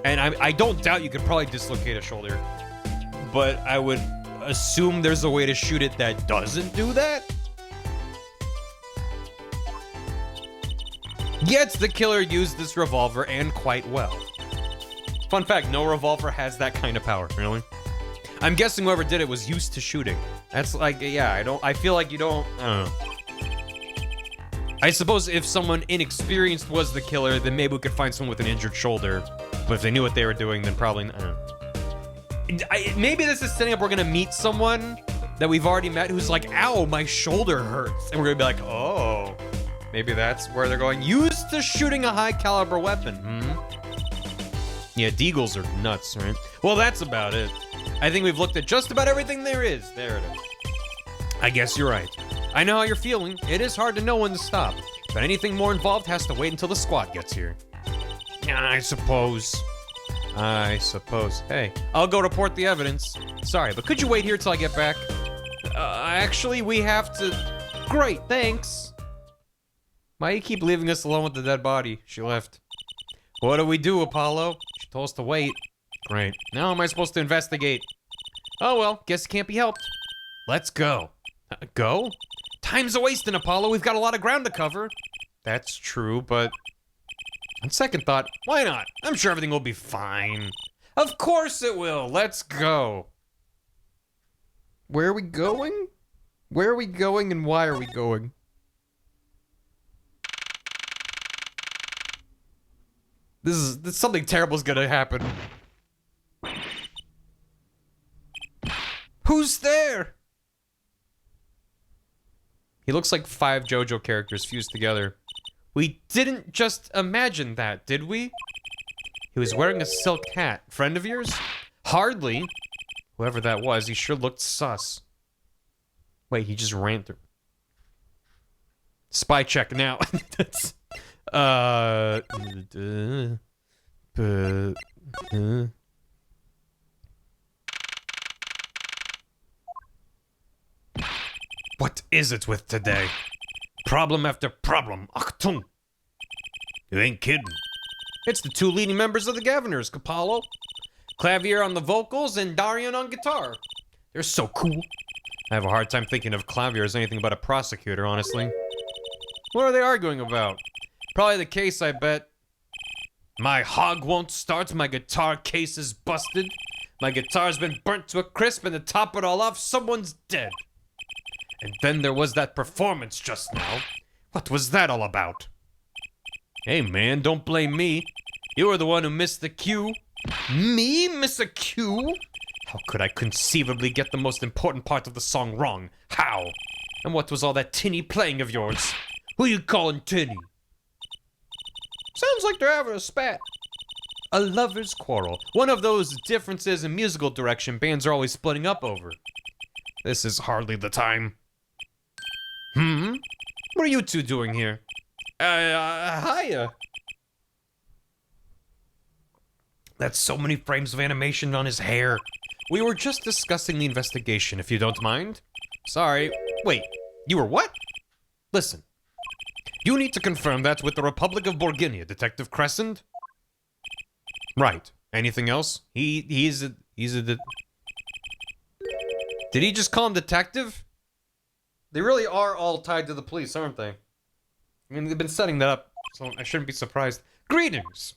and I don't doubt you could probably dislocate a shoulder, but I would assume there's a way to shoot it that doesn't do that? Yet the killer used this revolver and quite well. Fun fact, no revolver has that kind of power, really. I'm guessing whoever did it was used to shooting. That's like, yeah, I feel like you don't, I don't know. I suppose if someone inexperienced was the killer, then maybe we could find someone with an injured shoulder. But if they knew what they were doing, then probably, I don't know. Maybe this is setting up we're gonna meet someone that we've already met who's like, ow, my shoulder hurts. And we're gonna be like, oh, maybe that's where they're going. Used to shooting a high caliber weapon, Yeah, deagles are nuts, right? Well, that's about it. I think we've looked at just about everything there is. There it is. I guess you're right. I know how you're feeling. It is hard to know when to stop. But anything more involved has to wait until the squad gets here. I suppose. Hey, I'll go report the evidence. Sorry, but could you wait here till I get back? Actually, we have to... Great, thanks. Why do you keep leaving us alone with the dead body? She left. What do we do, Apollo? She told us to wait. Great. Now am I supposed to investigate? Oh well, guess it can't be helped. Let's go. Go? Time's a wasting, Apollo. We've got a lot of ground to cover. That's true, but... on second thought, why not? I'm sure everything will be fine. Of course it will. Let's go. Where are we going? Where are we going and why are we going? This something terrible is gonna happen. Who's there? He looks like 5 JoJo characters fused together. We didn't just imagine that, did we? He was wearing a silk hat. Friend of yours? Hardly. Whoever that was, he sure looked sus. Wait, he just ran through. Spy check now. That's... What is it with today? Problem after problem. Achtung. You ain't kidding. It's the 2 leading members of the Governors, Capallo. Clavier on the vocals and Darian on guitar. They're so cool. I have a hard time thinking of Clavier as anything but a prosecutor, honestly. What are they arguing about? Probably the case, I bet. My hog won't start, my guitar case is busted. My guitar's been burnt to a crisp, and to top it all off, someone's dead. And then there was that performance just now. What was that all about? Hey man, don't blame me. You were the one who missed the cue. Me miss a cue? How could I conceivably get the most important part of the song wrong? How? And what was all that tinny playing of yours? Who you calling tinny? Sounds like they're having a spat. A lover's quarrel. One of those differences in musical direction bands are always splitting up over. This is hardly the time. What are you two doing here? Hiya. That's so many frames of animation on his hair. We were just discussing the investigation, if you don't mind. Sorry. Wait, you were what? Listen. You need to confirm that with the Republic of Borginia, Detective Crescent. Right. Anything else? He's a Did he just call him detective? They really are all tied to the police, aren't they? I mean, they've been setting that up, so I shouldn't be surprised. Greetings!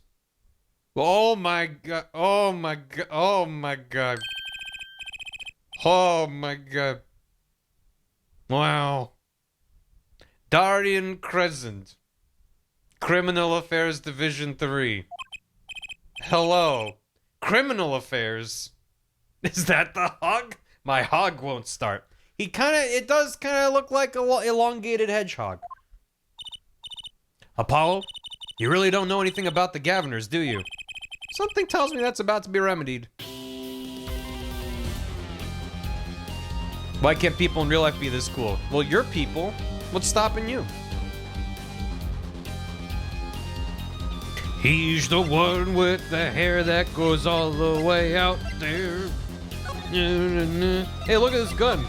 Oh my god, oh my god, oh my god. Oh my god. Wow. Darien Crescent. Criminal Affairs Division 3. Hello. Criminal Affairs. Is that the hog? My hog won't start. It does kind of look like a elongated hedgehog. Apollo, you really don't know anything about the Gaviners, do you? Something tells me that's about to be remedied. Why can't people in real life be this cool? Well, you're people. What's stopping you? He's the one with the hair that goes all the way out there. Hey, look at this gun.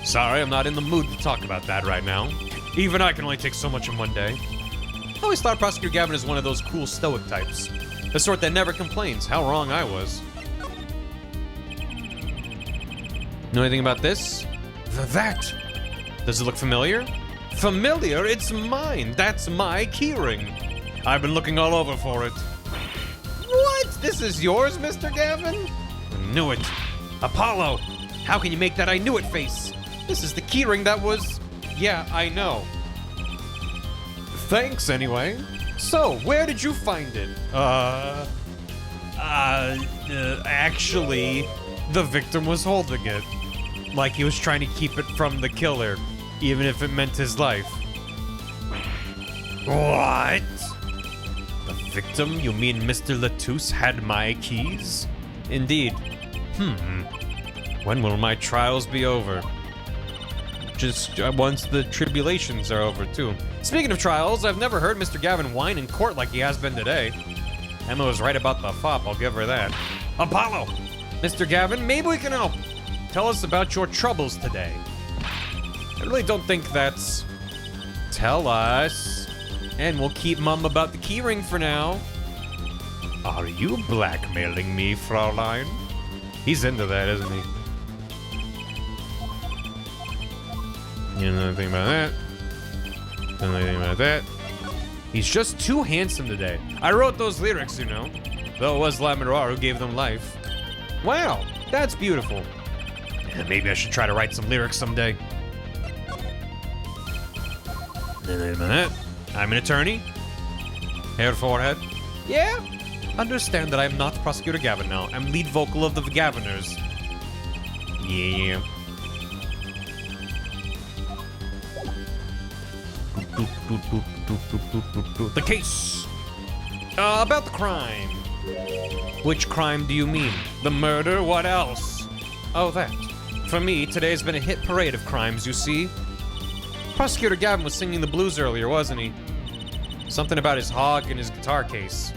Sorry, I'm not in the mood to talk about that right now. Even I can only take so much in one day. I always thought Prosecutor Gavin is one of those cool stoic types. The sort that never complains. How wrong I was. Know anything about this? That. Does it look familiar? Familiar? It's mine. That's my keyring. I've been looking all over for it. What? This is yours, Mr. Gavin? I knew it. Apollo, how can you make that I knew it face? This is the keyring that was... Yeah, I know. Thanks, anyway. So, where did you find it? Actually, the victim was holding it. Like he was trying to keep it from the killer, even if it meant his life. What? The victim? You mean Mr. Latouche had my keys? Indeed. When will my trials be over? Just once the tribulations are over, too. Speaking of trials, I've never heard Mr. Gavin whine in court like he has been today. Emma was right about the fop, I'll give her that. Apollo! Mr. Gavin, maybe we can help. Tell us about your troubles today. I really don't think that's... Tell us. And we'll keep mum about the keyring for now. Are you blackmailing me, Fraulein? He's into that, isn't he? You know anything about that? Don't know anything about that. He's just too handsome today. I wrote those lyrics, you know. Though it was Lamirar who gave them life. Wow, that's beautiful. Yeah, maybe I should try to write some lyrics someday. I'm an attorney. Hair forehead. Yeah. Understand that I'm not Prosecutor Gavin now. I'm lead vocal of the Gaviners. Yeah. The case. About the crime. Which crime do you mean? The murder? What else? Oh, that. For me, today's been a hit parade of crimes, you see. Prosecutor Gavin was singing the blues earlier, wasn't he? Something about his hog and his guitar case.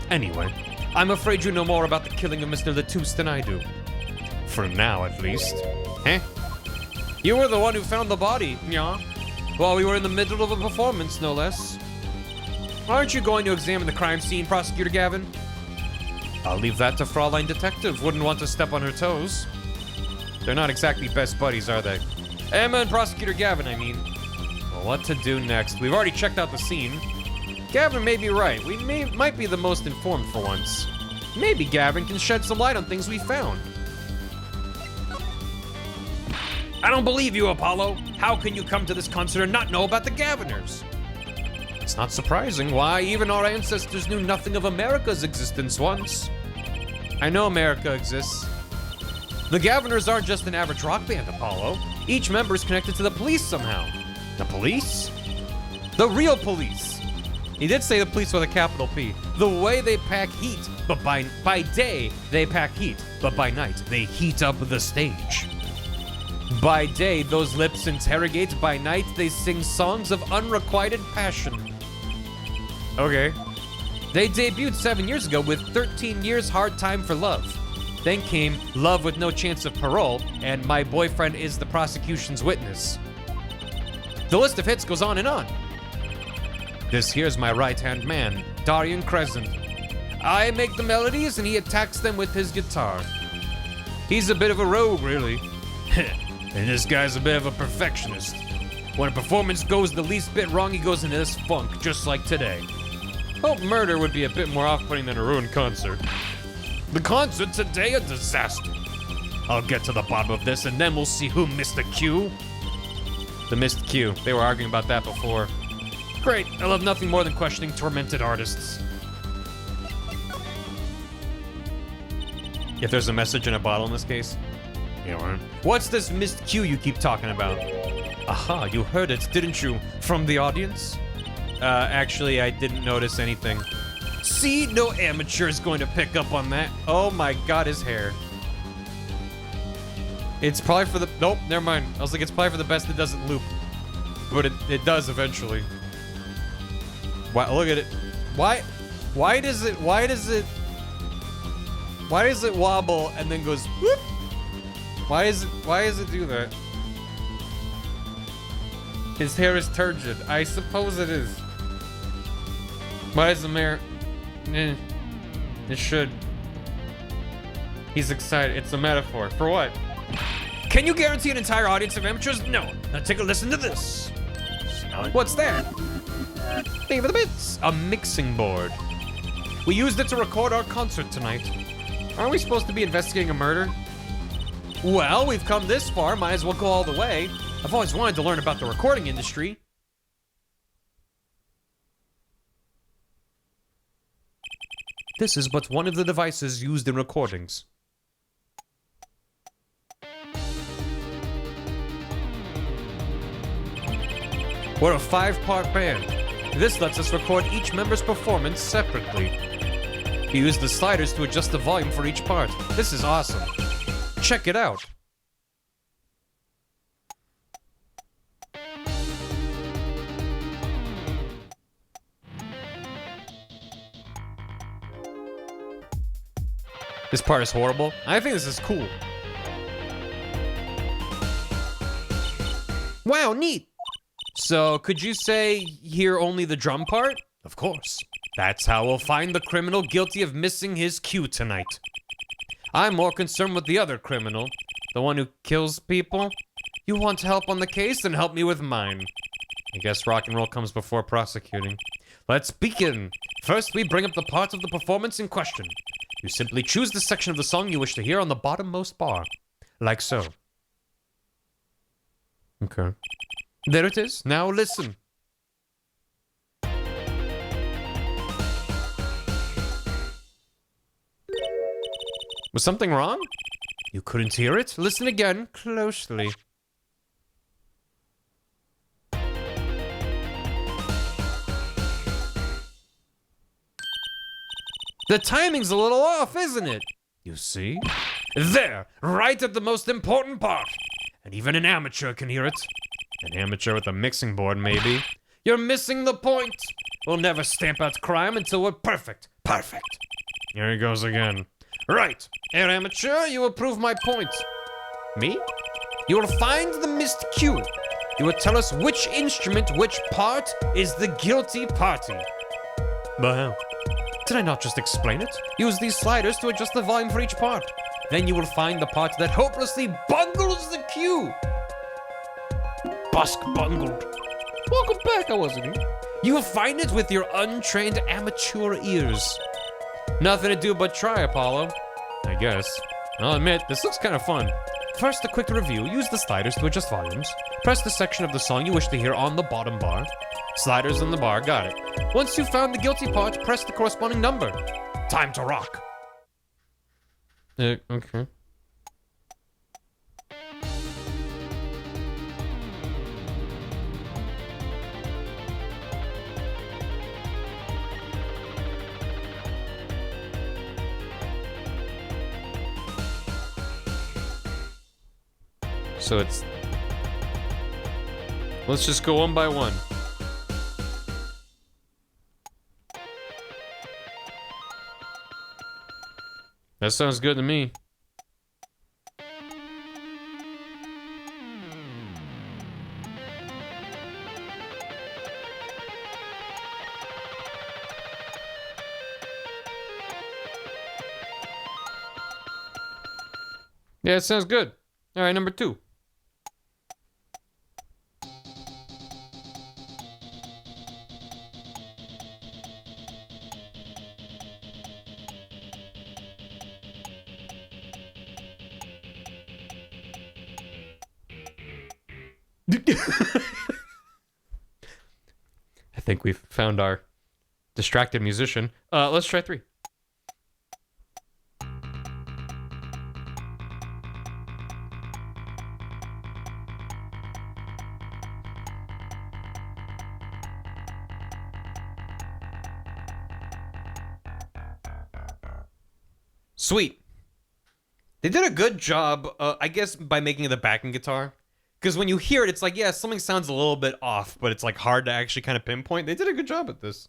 Anyway, I'm afraid you know more about the killing of Mr. Latouche than I do. For now, at least. Eh? You were the one who found the body, yeah? While we were in the middle of a performance, no less. Aren't you going to examine the crime scene, Prosecutor Gavin? I'll leave that to Fraulein Detective. Wouldn't want to step on her toes. They're not exactly best buddies, are they? Emma and Prosecutor Gavin, I mean. Well, what to do next? We've already checked out the scene. Gavin may be right. We might be the most informed for once. Maybe Gavin can shed some light on things we found. I don't believe you, Apollo. How can you come to this concert and not know about the Gaviners? It's not surprising. Why, even our ancestors knew nothing of America's existence once. I know America exists. The Gaviners aren't just an average rock band, Apollo. Each member is connected to the police somehow. The police? The real police. He did say the police with a capital P. The way they pack heat, but by day, they pack heat, but by night, they heat up the stage. By day, those lips interrogate. By night, they sing songs of unrequited passion. Okay. They debuted 7 years ago with 13 Years Hard Time for Love. Then came Love with No Chance of Parole and My Boyfriend is the Prosecution's Witness. The list of hits goes on and on. This here's my right-hand man, Darian Crescent. I make the melodies and he attacks them with his guitar. He's a bit of a rogue, really. And this guy's a bit of a perfectionist. When a performance goes the least bit wrong, he goes into this funk, just like today. Hope Murder would be a bit more off-putting than a ruined concert. The concert today, a disaster. I'll get to the bottom of this and then we'll see who missed the cue. The missed cue. They were arguing about that before. Great, I love nothing more than questioning tormented artists. If there's a message in a bottle in this case. You know what? What's this missed cue you keep talking about? Aha, you heard it, didn't you? From the audience? Actually, I didn't notice anything. See, no amateur is going to pick up on that. Oh my god, his hair. It's probably for the... Nope, never mind. I was like, it's probably for the best it doesn't loop. But it does eventually. Wow, look at it. Why does it wobble and then goes whoop? Why does it do that? His hair is turgid. I suppose it is. Why is the mayor? It should. He's excited. It's a metaphor. For what? Can you guarantee an entire audience of amateurs? No. Now take a listen to this. What's that? Think of the bits. A mixing board. We used it to record our concert tonight. Aren't we supposed to be investigating a murder? Well, we've come this far. Might as well go all the way. I've always wanted to learn about the recording industry. This is but one of the devices used in recordings. We're a 5-part band. This lets us record each member's performance separately. You use the sliders to adjust the volume for each part. This is awesome. Check it out. This part is horrible. I think this is cool. Wow, neat. So, could you say, hear only the drum part? Of course. That's how we'll find the criminal guilty of missing his cue tonight. I'm more concerned with the other criminal, the one who kills people. You want help on the case? Then help me with mine. I guess rock and roll comes before prosecuting. Let's begin. First, we bring up the part of the performance in question. You simply choose the section of the song you wish to hear on the bottommost bar. Like so. Okay. There it is. Now listen. Was something wrong? You couldn't hear it? Listen again, closely. The timing's a little off, isn't it? You see? There, right at the most important part. And even an amateur can hear it. An amateur with a mixing board, maybe. You're missing the point. We'll never stamp out crime until we're perfect. Perfect. Here he goes again. Right. Herr Amateur, you will prove my point. Me? You will find the missed cue. You will tell us which instrument, which part, is the guilty party. But how? Did I not just explain it? Use these sliders to adjust the volume for each part. Then you will find the part that hopelessly bungles the cue. Busk bungled. Welcome back, I wasn't here. You will find it with your untrained amateur ears. Nothing to do but try, Apollo. I guess. I'll admit, this looks kind of fun. First, a quick review. Use the sliders to adjust volumes. Press the section of the song you wish to hear on the bottom bar. Sliders on the bar, got it. Once you've found the guilty part, press the corresponding number. Time to rock. Okay. So it's... Let's just go one by one. That sounds good to me. Yeah, it sounds good. All right, number 2. I think we've found our distracted musician. Let's try 3. Sweet. They did a good job, I guess, by making it the backing guitar. Because when you hear it, it's like, yeah, something sounds a little bit off, but it's like hard to actually kind of pinpoint. They did a good job at this.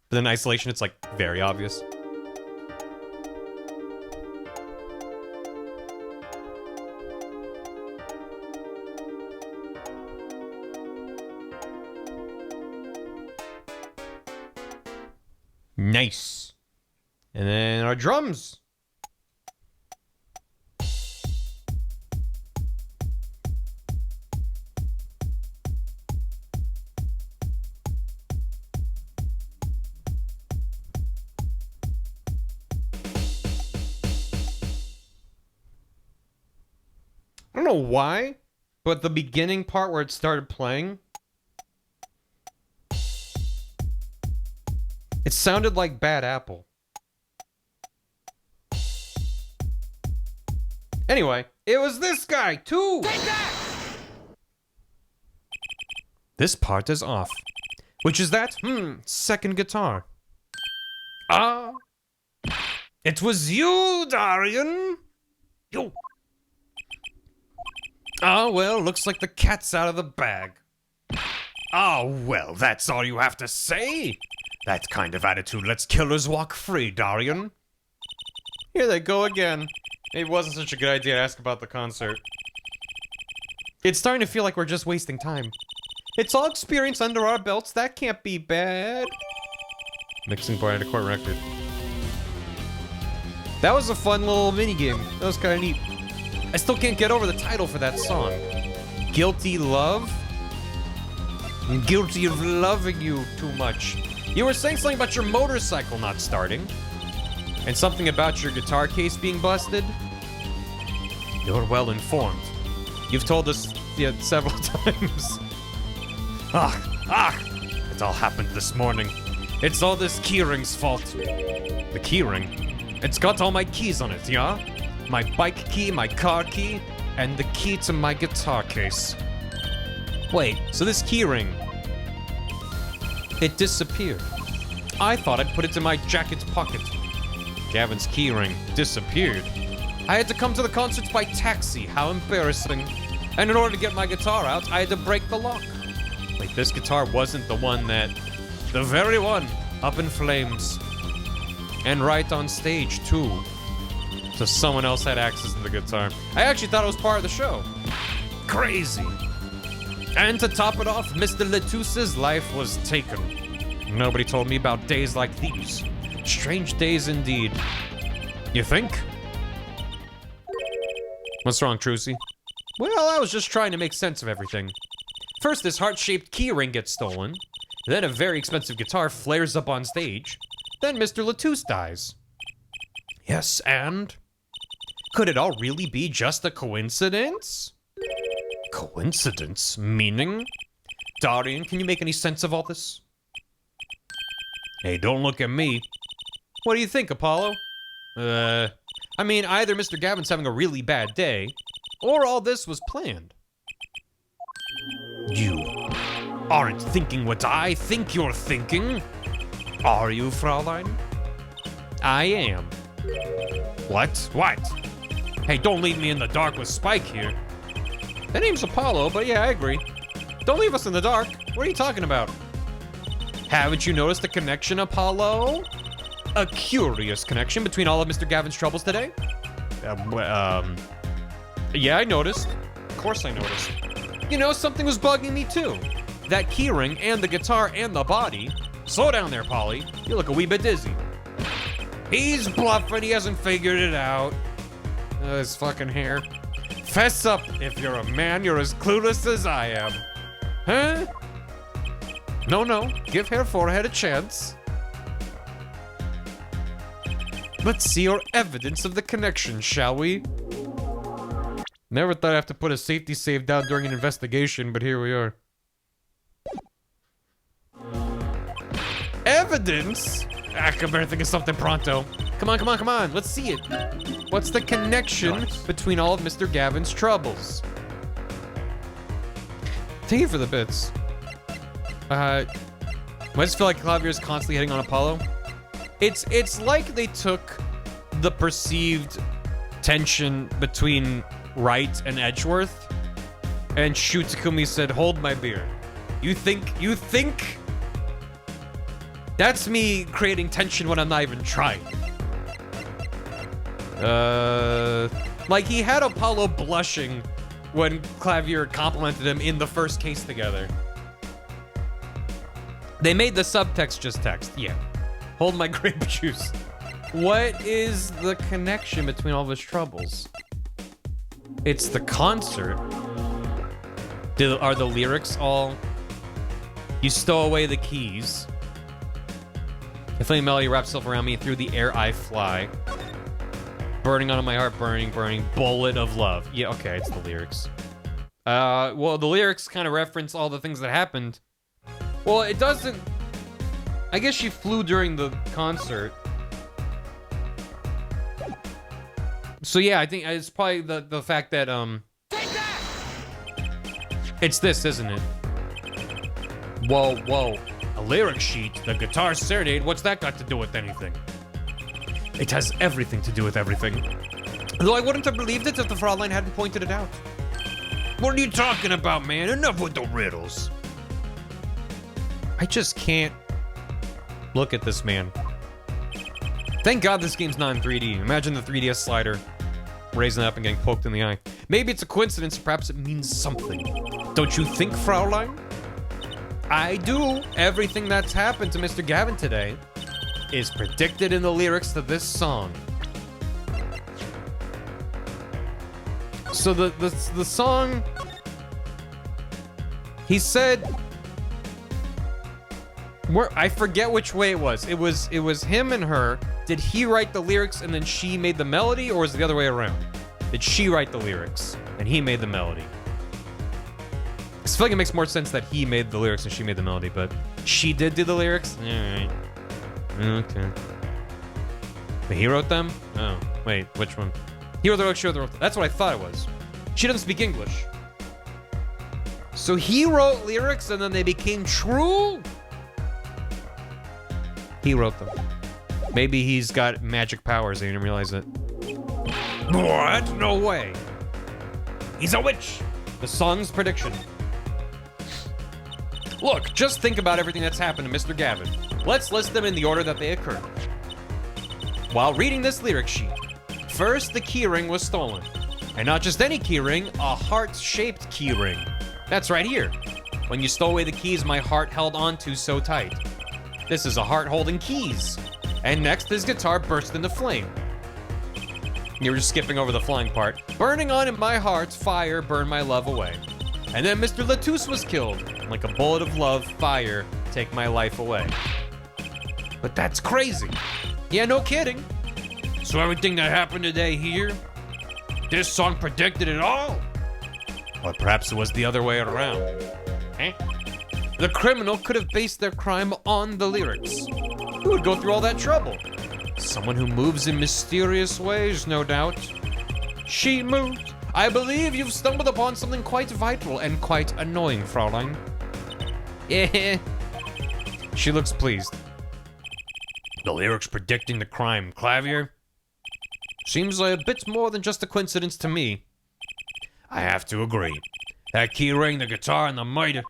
But in isolation, it's like very obvious. Nice. And then our drums. I don't know why, but the beginning part where it started playing, it sounded like Bad Apple. Anyway, it was this guy, too! Take that! This part is off. Which is that? Second guitar. It was you, Darian! You! Well, looks like the cat's out of the bag. Well, that's all you have to say? That kind of attitude lets killers walk free, Darian. Here they go again. It wasn't such a good idea to ask about the concert. It's starting to feel like we're just wasting time. It's all experience under our belts, that can't be bad. Mixing bar and a court record. That was a fun little minigame. That was kind of neat. I still can't get over the title for that song. Guilty Love? I'm guilty of loving you too much. You were saying something about your motorcycle not starting. And something about your guitar case being busted. You're well informed. You've told us several times. It all happened this morning. It's all this keyring's fault. The keyring? It's got all my keys on it, yeah? My bike key, my car key, and the key to my guitar case. Wait, so this keyring, it disappeared. I thought I'd put it in my jacket pocket. Gavin's keyring disappeared. I had to come to the concerts by taxi, how embarrassing. And in order to get my guitar out, I had to break the lock. Wait, this guitar wasn't the one that... The very one, up in flames. And right on stage, too. So someone else had access to the guitar. I actually thought it was part of the show. Crazy. And to top it off, Mr. Letus's life was taken. Nobody told me about days like these. Strange days indeed. You think? What's wrong, Trucy? Well, I was just trying to make sense of everything. First, this heart-shaped keyring gets stolen. Then a very expensive guitar flares up on stage. Then Mr. Letus dies. Yes, and? Could it all really be just a coincidence? Coincidence? Meaning? Darian, can you make any sense of all this? Hey, don't look at me. What do you think, Apollo? I mean, either Mr. Gavin's having a really bad day, or all this was planned. You aren't thinking what I think you're thinking. Are you, Fraulein? I am. What? What? Hey, don't leave me in the dark with Spike here. That name's Apollo, but yeah, I agree. Don't leave us in the dark. What are you talking about? Haven't you noticed the connection, Apollo? a curious connection between all of Mr. Gavin's troubles today? Yeah, I noticed. Of course I noticed. You know, something was bugging me too. That keyring and the guitar and the body. Slow down there, Polly. You look a wee bit dizzy. He's bluffing, he hasn't figured it out. His fucking hair. Fess up, if you're a man, you're as clueless as I am. Huh? No, give hair forehead a chance. Let's see your evidence of the connection, shall we? Never thought I'd have to put a safety save down during an investigation, but here we are. Evidence? I better think of something pronto. Come on, let's see it. What's the connection between all of Mr. Gavin's troubles? Thank you for the bits. I just feel like Clavier's constantly hitting on Apollo. It's like they took the perceived tension between Wright and Edgeworth, and Shu Takumi said, "Hold my beer." You think that's me creating tension when I'm not even trying. Like he had Apollo blushing when Clavier complimented him in the first case together. They made the subtext just text, yeah. Hold my grape juice. What is the connection between all of his troubles? It's the concert. Are the lyrics all... You stow away the keys. If any melody wraps itself around me, through the air I fly. Burning on my heart, burning, bullet of love. Yeah, okay, it's the lyrics. Well, the lyrics kind of reference all the things that happened. Well, it doesn't... I guess she flew during the concert. So yeah, I think it's probably the fact that, Take that! It's this, isn't it? Whoa. A lyric sheet, the guitar serenade, what's that got to do with anything? It has everything to do with everything. Though I wouldn't have believed it if the Fraulein hadn't pointed it out. What are you talking about, man? Enough with the riddles. I just can't look at this man. Thank God this game's not in 3D. Imagine the 3DS slider raising up and getting poked in the eye. Maybe it's a coincidence, perhaps it means something. Don't you think, Fraulein? I do. Everything that's happened to Mr. Gavin today is predicted in the lyrics to this song. So the song, he said, I forget which way it was. It was him and her. Did he write the lyrics and then she made the melody, or was it the other way around? Did she write the lyrics and he made the melody? I feel like it makes more sense that he made the lyrics and she made the melody, but she did do the lyrics? Alright. Okay. But he wrote them? Oh, wait, which one? He wrote the lyrics, she wrote the lyrics. That's what I thought it was. She doesn't speak English. So he wrote lyrics and then they became true? He wrote them. Maybe he's got magic powers and he didn't realize it. What? No way. He's a witch. The song's prediction. Look, just think about everything that's happened to Mr. Gavin. Let's list them in the order that they occurred. While reading this lyric sheet, first the keyring was stolen. And not just any keyring, a heart-shaped keyring. That's right here. When you stole away the keys my heart held onto so tight. This is a heart holding keys. And next, his guitar burst into flame. You were just skipping over the flying part. Burning on in my heart's fire, burn my love away. And then Mr. Latouche was killed. Like a bullet of love, fire, take my life away. But that's crazy. Yeah, no kidding. So everything that happened today here, this song predicted it all? Or perhaps it was the other way around. Eh? The criminal could have based their crime on the lyrics. Who would go through all that trouble? Someone who moves in mysterious ways, no doubt. She moved. I believe you've stumbled upon something quite vital and quite annoying, Fraulein. Yeah. She looks pleased. The lyrics predicting the crime, Clavier? Seems a bit more than just a coincidence to me. I have to agree. That key ring, the guitar, and the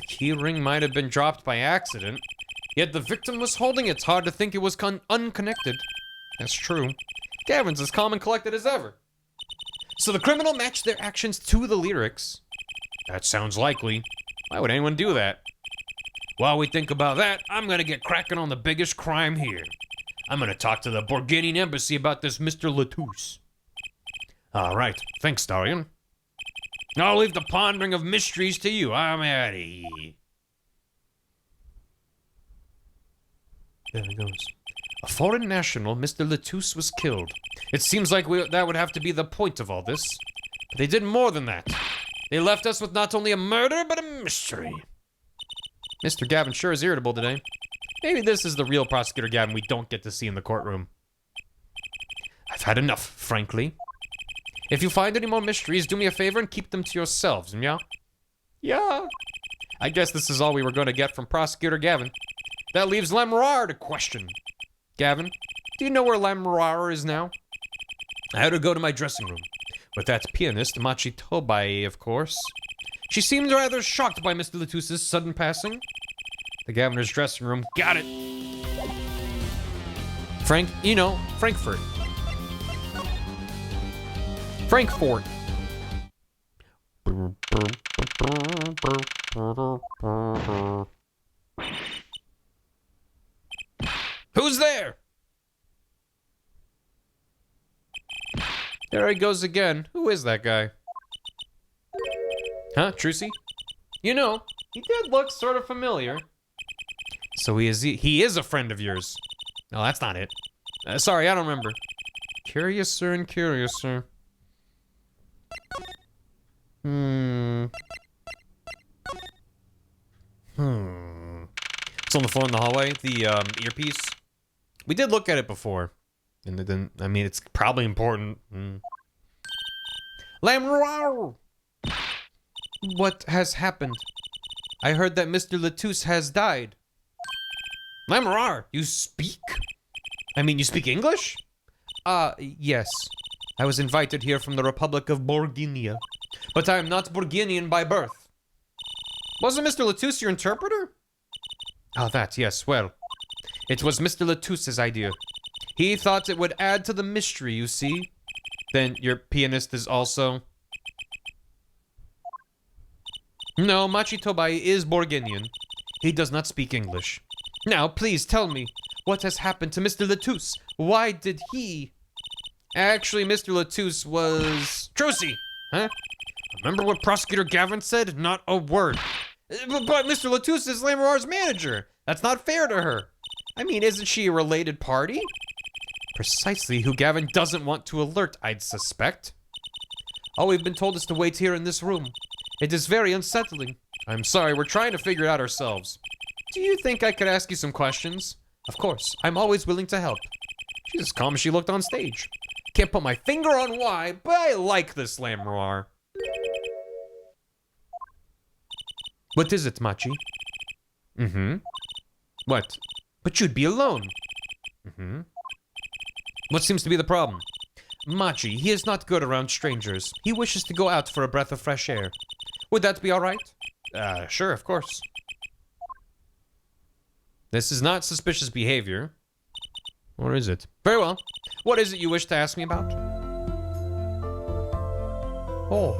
key ring might have been dropped by accident. Yet the victim was holding it. Hard to think it was unconnected. That's true. Gavin's as calm and collected as ever. So the criminal matched their actions to the lyrics. That sounds likely. Why would anyone do that? While we think about that, I'm gonna get cracking on the biggest crime here. I'm gonna talk to the Borginian embassy about this Mr. Latouche. All right, thanks, Darian. I'll leave the pondering of mysteries to you. I'm out of here. There it goes. A foreign national, Mr. Latouche, was killed. It seems like that would have to be the point of all this. But they did more than that. They left us with not only a murder, but a mystery. Mr. Gavin sure is irritable today. Maybe this is the real Prosecutor Gavin we don't get to see in the courtroom. I've had enough, frankly. If you find any more mysteries, do me a favor and keep them to yourselves, yeah? Yeah. I guess this is all we were going to get from Prosecutor Gavin. That leaves Lamrar to question. Gavin, do you know where Lamrar is now? I had to go to my dressing room. With that pianist, Machi Tobai, of course. She seemed rather shocked by Mr. Latouche's sudden passing. The governor's dressing room. Got it. Frankfurt. Frankfurt. Who's there? There he goes again. Who is that guy? Huh, Trucy? You know, he did look sort of familiar. So he is a friend of yours. No, that's not it. Sorry, I don't remember. Curiouser and curiouser. It's on the floor in the hallway, the earpiece. We did look at it before. And it didn't, I mean, it's probably important. Lamrar! What has happened? I heard that Mr. Latouche has died. Lamrar, you speak? I mean, you speak English? Yes. I was invited here from the Republic of Borginia. But I am not Borginian by birth. Wasn't Mr. Latouche your interpreter? Oh, that, yes, well. It was Mr. Latouche's idea. He thought it would add to the mystery, you see. Then your pianist is also... No, Machi Tobai is Borginian. He does not speak English. Now, please tell me, what has happened to Mr. Latouche? Why did he... Actually, Mr. Latouche was... Trucy! Huh? Remember what Prosecutor Gavin said? Not a word. But Mr. Latouche is Lamrar's manager. That's not fair to her. I mean, isn't she a related party? Precisely who Gavin doesn't want to alert, I'd suspect. All we've been told is to wait here in this room. It is very unsettling. I'm sorry, we're trying to figure it out ourselves. Do you think I could ask you some questions? Of course, I'm always willing to help. She's as calm as she looked on stage. Can't put my finger on why, but I like this Lamrar. What is it, Machi? What? But you'd be alone. What seems to be the problem? Machi, he is not good around strangers. He wishes to go out for a breath of fresh air. Would that be alright? Sure, of course. This is not suspicious behavior. Or is it? Very well. What is it you wish to ask me about? Oh.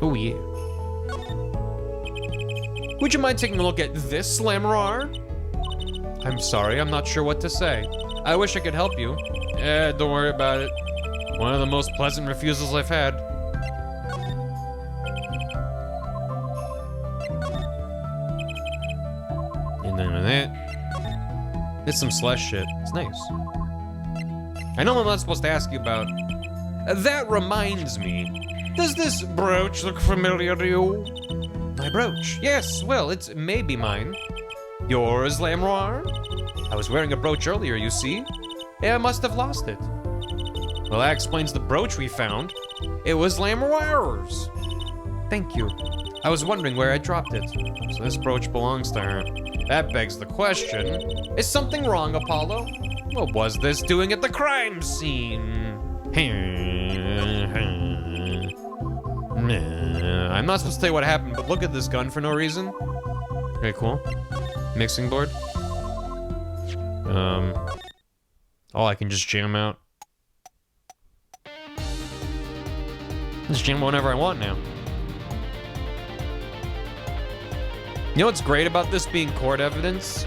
Oh, yeah. Would you mind taking a look at this, Lamrar? I'm sorry, I'm not sure what to say. I wish I could help you. Don't worry about it. One of the most pleasant refusals I've had. And then that. It's some slush shit. It's nice. I know I'm not supposed to ask you about... That reminds me. Does this brooch look familiar to you? My brooch? Yes, well, it's maybe mine. Yours, Lamrar? I was wearing a brooch earlier, you see. I must have lost it. Well, that explains the brooch we found. It was Lamrar's. Thank you. I was wondering where I dropped it. So this brooch belongs to her. That begs the question. Is something wrong, Apollo? What was this doing at the crime scene? I'm not supposed to tell you what happened, but look at this gun for no reason. Okay, cool. Mixing board. Oh, I can just jam out. Just jam whenever I want now. You know what's great about this being court evidence?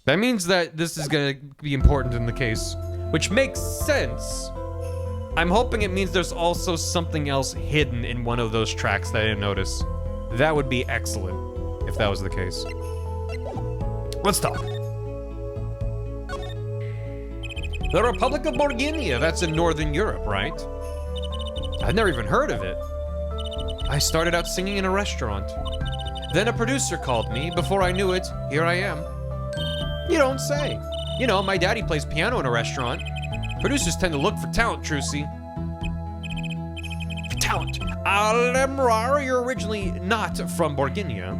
That means that this is gonna be important in the case, which makes sense. I'm hoping it means there's also something else hidden in one of those tracks that I didn't notice. That would be excellent, if that was the case. Let's talk. The Republic of Borginia, that's in Northern Europe, right? I'd never even heard of it. I started out singing in a restaurant. Then a producer called me. Before I knew it, here I am. You don't say. You know, my daddy plays piano in a restaurant. Producers tend to look for talent, Trucy. For talent. Lemrar, you're originally not from Borginia.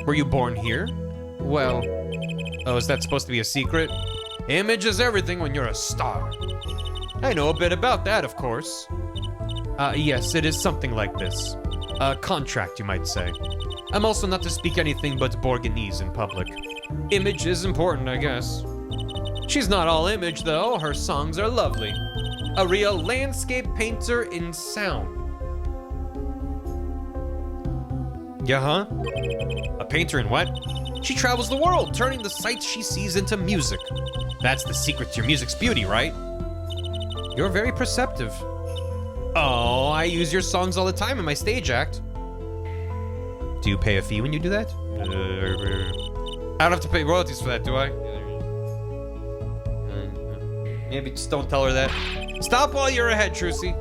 Were you born here? Well, oh, is that supposed to be a secret? Image is everything when you're a star. I know a bit about that, of course. Yes, it is something like this. A contract, you might say. I'm also not to speak anything but Borginese in public. Image is important, I guess. She's not all image, though. Her songs are lovely. A real landscape painter in sound. Yeah, huh? A painter in what? She travels the world, turning the sights she sees into music. That's the secret to your music's beauty, right? You're very perceptive. Oh, I use your songs all the time in my stage act. Do you pay a fee when you do that? I don't have to pay royalties for that, do I? Maybe just don't tell her that. Stop while you're ahead, Trucy.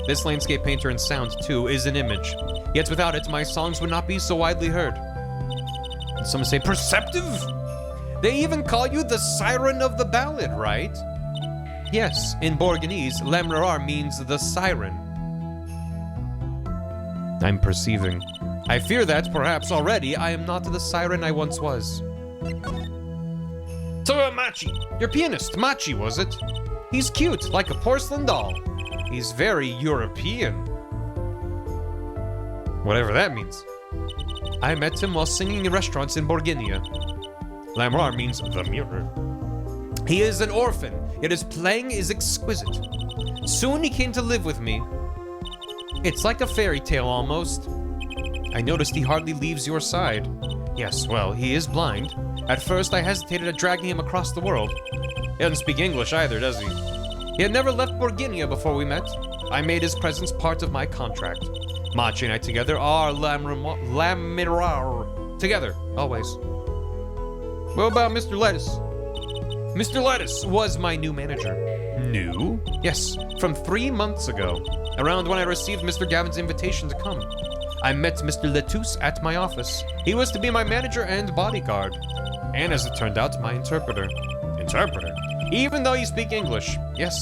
This landscape painter in sound, too, is an image. Yet without it, my songs would not be so widely heard. And some say perceptive? They even call you the siren of the ballad, right? Yes, in Borginese, Lemrar means the siren. I'm perceiving. I fear that, perhaps already, I am not the siren I once was. So, Machi, your pianist, Machi, was it? He's cute, like a porcelain doll. He's very European. Whatever that means. I met him while singing in restaurants in Borginia. Lemrar means the mirror. He is an orphan, yet his playing is exquisite. Soon he came to live with me. It's like a fairy tale almost. I noticed he hardly leaves your side. Yes, well, he is blind. At first I hesitated at dragging him across the world. He doesn't speak English either, does he? He had never left Borginia before we met. I made his presence part of my contract. Machi and I together are Lamirar. Together, always. What about Mr. Lettuce? Mr. Lettuce was my new manager. New? Yes, from 3 months ago. Around when I received Mr. Gavin's invitation to come. I met Mr. Lettuce at my office. He was to be my manager and bodyguard. And as it turned out, my interpreter. Interpreter? Even though you speak English. Yes,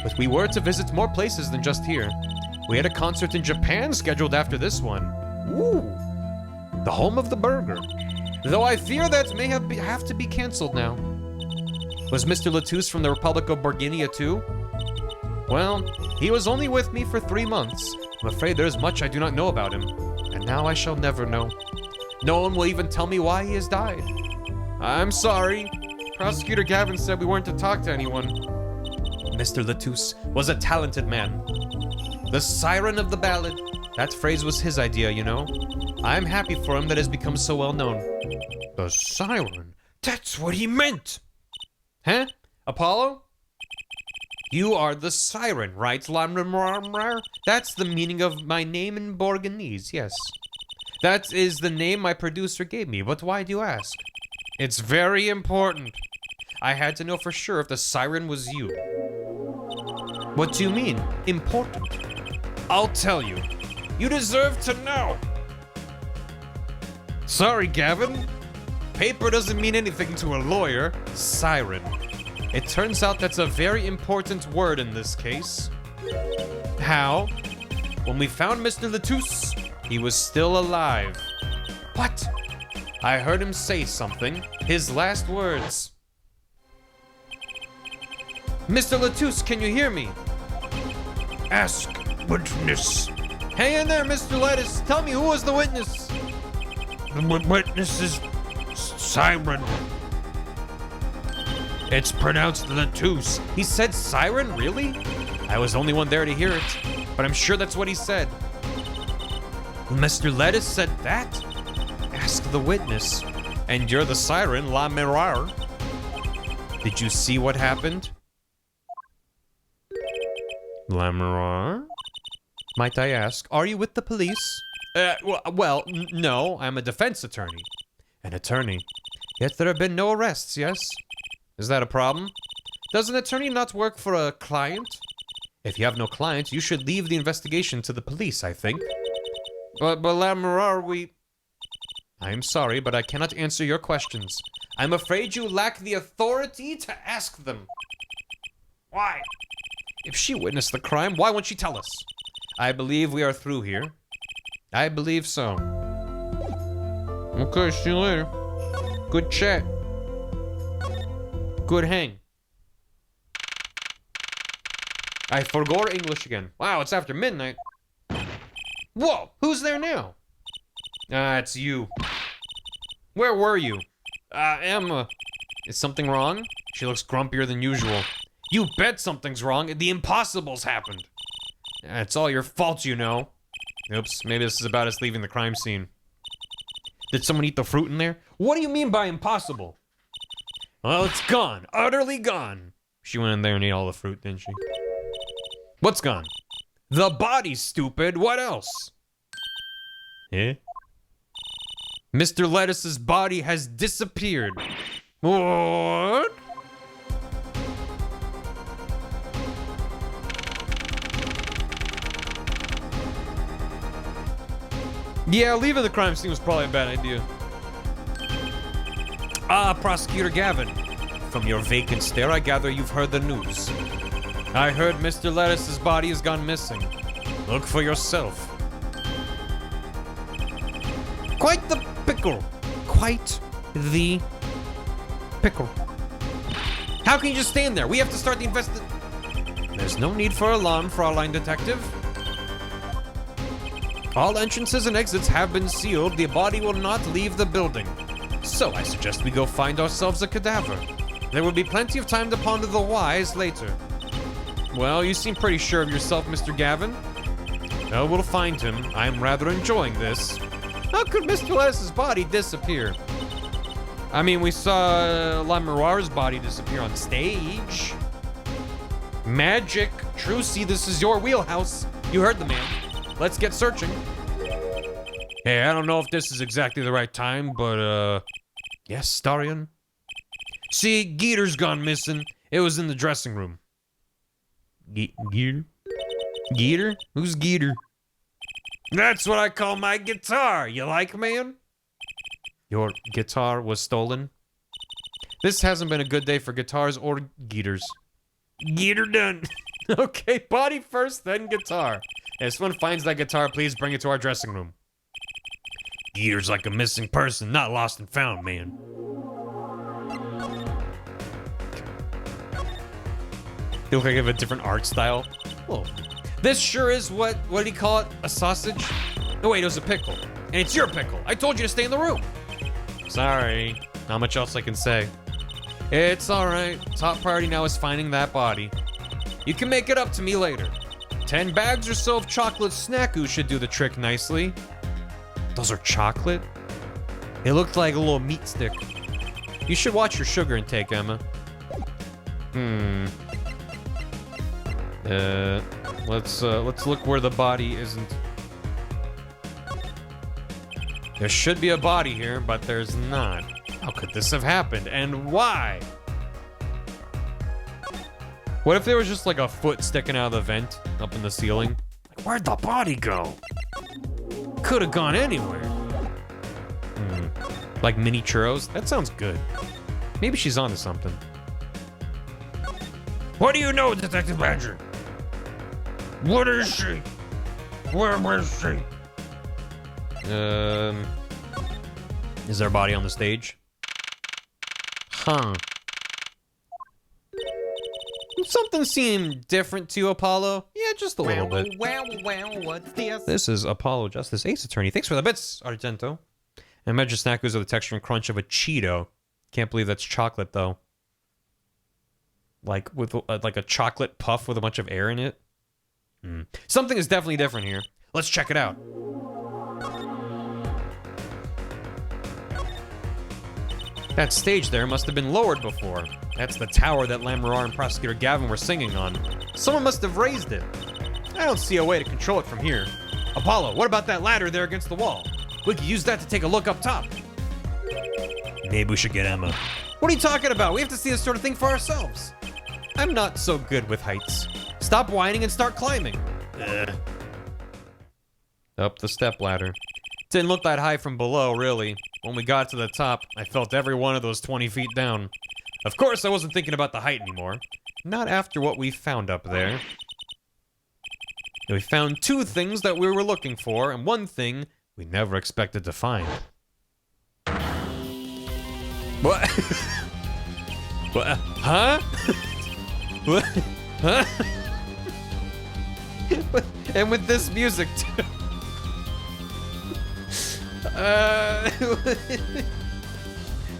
but we were to visit more places than just here. We had a concert in Japan scheduled after this one. Ooh, the home of the burger. Though I fear that may have to be canceled now. Was Mr. Lettuce from the Republic of Borginia too? Well, he was only with me for 3 months. I'm afraid there's much I do not know about him. And now I shall never know. No one will even tell me why he has died. I'm sorry. Prosecutor Gavin said we weren't to talk to anyone. Mr. Lettuce was a talented man. The siren of the ballad. That phrase was his idea, you know. I'm happy for him that has become so well known. The siren? That's what he meant! Huh? Apollo? You are the siren, right, Lamramrar? That's the meaning of my name in Borginese, yes. That is the name my producer gave me, but why do you ask? It's very important. I had to know for sure if the siren was you. What do you mean, important? I'll tell you. You deserve to know. Sorry, Gavin. Paper doesn't mean anything to a lawyer. Siren. It turns out that's a very important word in this case. How? When we found Mr. Lettuce, he was still alive. What? I heard him say something. His last words. Mr. Latouche, can you hear me? Ask witness. Hang in there, Mr. Lettuce. Tell me, who was the witness? The witness is Siren. It's pronounced Latouche. He said siren? Really? I was the only one there to hear it, but I'm sure that's what he said. Mr. Lettuce said that? Ask the witness. And you're the siren, La Mirar. Did you see what happened? La Mirar? Might I ask, are you with the police? No, I'm a defense attorney. An attorney? Yet there have been no arrests, yes? Is that a problem? Does an attorney not work for a client? If you have no client, you should leave the investigation to the police, I think. But La Mirar, I'm sorry, but I cannot answer your questions. I'm afraid you lack the authority to ask them. Why? If she witnessed the crime, why won't she tell us? I believe we are through here. I believe so. Okay, see you later. Good chat. Good hang. I forgot English again. Wow, it's after midnight. Whoa, who's there now? It's you. Where were you? Emma. Is something wrong? She looks grumpier than usual. You bet something's wrong. The impossible's happened. It's all your fault, you know. Oops, maybe this is about us leaving the crime scene. Did someone eat the fruit in there? What do you mean by impossible? Well, it's gone. Utterly gone. She went in there and ate all the fruit, didn't she? What's gone? The body, stupid. What else? Eh? Mr. Lettuce's body has disappeared. What? Yeah, leaving the crime scene was probably a bad idea. Prosecutor Gavin. From your vacant stare, I gather you've heard the news. I heard Mr. Lettuce's body has gone missing. Look for yourself. Quite the pickle. Quite the pickle. How can you just stand there? We have to start the There's no need for alarm, Fraulein Detective. All entrances and exits have been sealed. The body will not leave the building. So I suggest we go find ourselves a cadaver. There will be plenty of time to ponder the whys later. Well, you seem pretty sure of yourself, Mr. Gavin. Oh, we'll find him. I'm rather enjoying this. How could Mr. Lettuce's body disappear? I mean, we saw La Mirar's body disappear on stage. Magic. Trucy, this is your wheelhouse. You heard the man. Let's get searching. Hey, I don't know if this is exactly the right time, but, yes, Starion? See, Geeter's gone missing. It was in the dressing room. Geeter? Geeter? Who's Geeter? That's what I call my guitar. You like, man? Your guitar was stolen? This hasn't been a good day for guitars or Geeters. Geeter done. Okay, body first, then guitar. If someone finds that guitar, please bring it to our dressing room. Geeter's like a missing person, not lost and found, man. They look like they have a different art style. Oh. This sure is what do you call it? A sausage? No, wait, it was a pickle. And it's your pickle. I told you to stay in the room. Sorry. Not much else I can say. It's alright. Top priority now is finding that body. You can make it up to me later. 10 bags or so of chocolate snackoo should do the trick nicely. Those are chocolate? It looked like a little meat stick. You should watch your sugar intake, Emma. Let's look where the body isn't. There should be a body here, but there's not. How could this have happened, and why? What if there was just like a foot sticking out of the vent up in the ceiling? Like, where'd the body go? Could have gone anywhere. Like mini churros? That sounds good. Maybe she's onto something. What do you know, Detective Badger? What is she? Where was she? Is there a body on the stage? Huh. Something seemed different to you, Apollo. Yeah, just a little bit. Well, what's this? This is Apollo Justice Ace Attorney. Thanks for the bits, Argento. And Imagine Snack goes with the texture and crunch of a Cheeto. Can't believe that's chocolate, though. Like, with like a chocolate puff with a bunch of air in it. Something is definitely different here. Let's check it out. That stage there must have been lowered before. That's the tower that Lamirar and Prosecutor Gavin were singing on. Someone must have raised it. I don't see a way to control it from here. Apollo, what about that ladder there against the wall? We could use that to take a look up top. Maybe we should get Emma. What are you talking about? We have to see this sort of thing for ourselves. I'm not so good with heights. Stop whining and start climbing. Up the step ladder. Didn't look that high from below, really. When we got to the top, I felt every one of those 20 feet down. Of course, I wasn't thinking about the height anymore. Not after what we found up there. We found two things that we were looking for, and one thing we never expected to find. What? What? Huh? What? Huh? And with this music, too.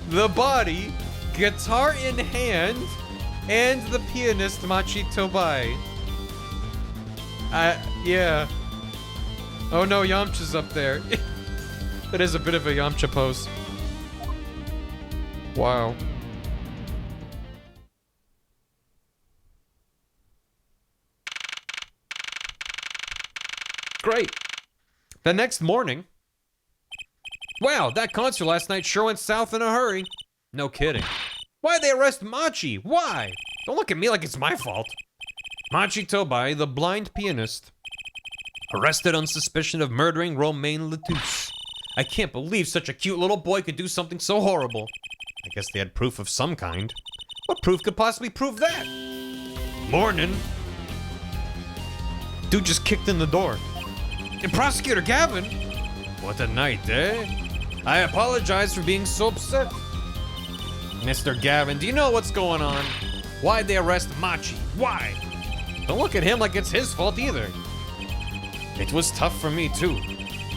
The body, guitar in hand, and the pianist Machi Tobai. Yeah. Oh no, Yamcha's up there. That is a bit of a Yamcha pose. Wow. Great. The next morning. Wow, that concert last night sure went south in a hurry. No kidding. Why'd they arrest Machi? Why? Don't look at me like it's my fault. Machi Tobai, the blind pianist, arrested on suspicion of murdering Romain Letouce. I can't believe such a cute little boy could do something so horrible. I guess they had proof of some kind. What proof could possibly prove that? Morning. Dude just kicked in the door. And Prosecutor Gavin? What a night, eh? I apologize for being so upset. Mr. Gavin, do you know what's going on? Why'd they arrest Machi? Why? Don't look at him like it's his fault either. It was tough for me too.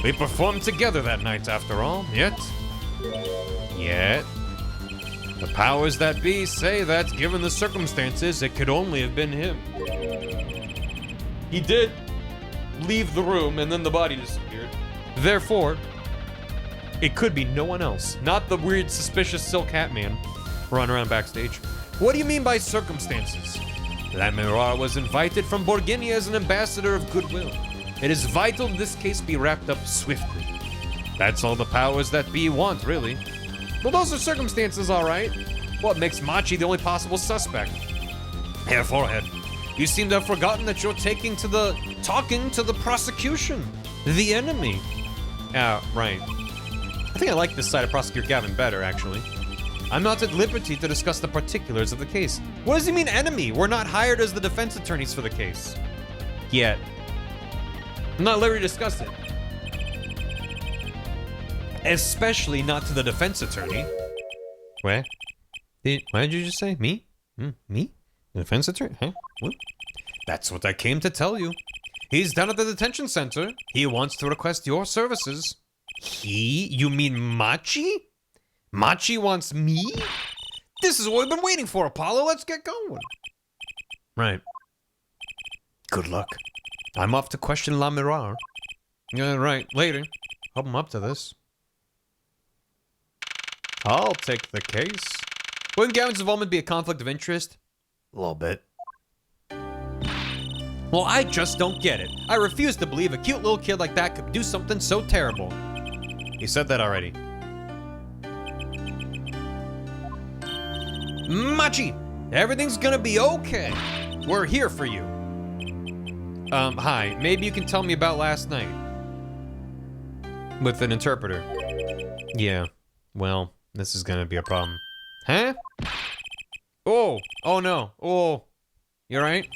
We performed together that night after all, yet the powers that be say that given the circumstances, it could only have been him. He did leave the room and then the body disappeared. Therefore, it could be no one else. Not the weird, suspicious Silk Hat Man running around backstage. What do you mean by circumstances? Lamirar was invited from Borginia as an ambassador of goodwill. It is vital this case be wrapped up swiftly. That's all the powers that be want, really. Well, those are circumstances, all right. What makes Machi the only possible suspect? Hair forehead. You seem to have forgotten that you're talking to the prosecution, the enemy. Right. I think I like this side of Prosecutor Gavin better, actually. I'm not at liberty to discuss the particulars of the case. What does he mean, enemy? We're not hired as the defense attorneys for the case. Yet. I'm not at liberty to discuss it. Especially not to the defense attorney. What? What did you just say? Me? Me? The defense attorney? Huh? What? That's what I came to tell you. He's down at the detention center. He wants to request your services. He? You mean Machi? Machi wants me? This is what we've been waiting for, Apollo. Let's get going. Right. Good luck. I'm off to question Lamirar. Yeah, right. Later. Hope I'm up to this. I'll take the case. Wouldn't Gavin's involvement be a conflict of interest? A little bit. Well, I just don't get it. I refuse to believe a cute little kid like that could do something so terrible. You said that already. Machi! Everything's gonna be okay. We're here for you. Hi. Maybe you can tell me about last night. With an interpreter. Yeah. Well, this is gonna be a problem. Huh? Oh! Oh no. Oh. You alright?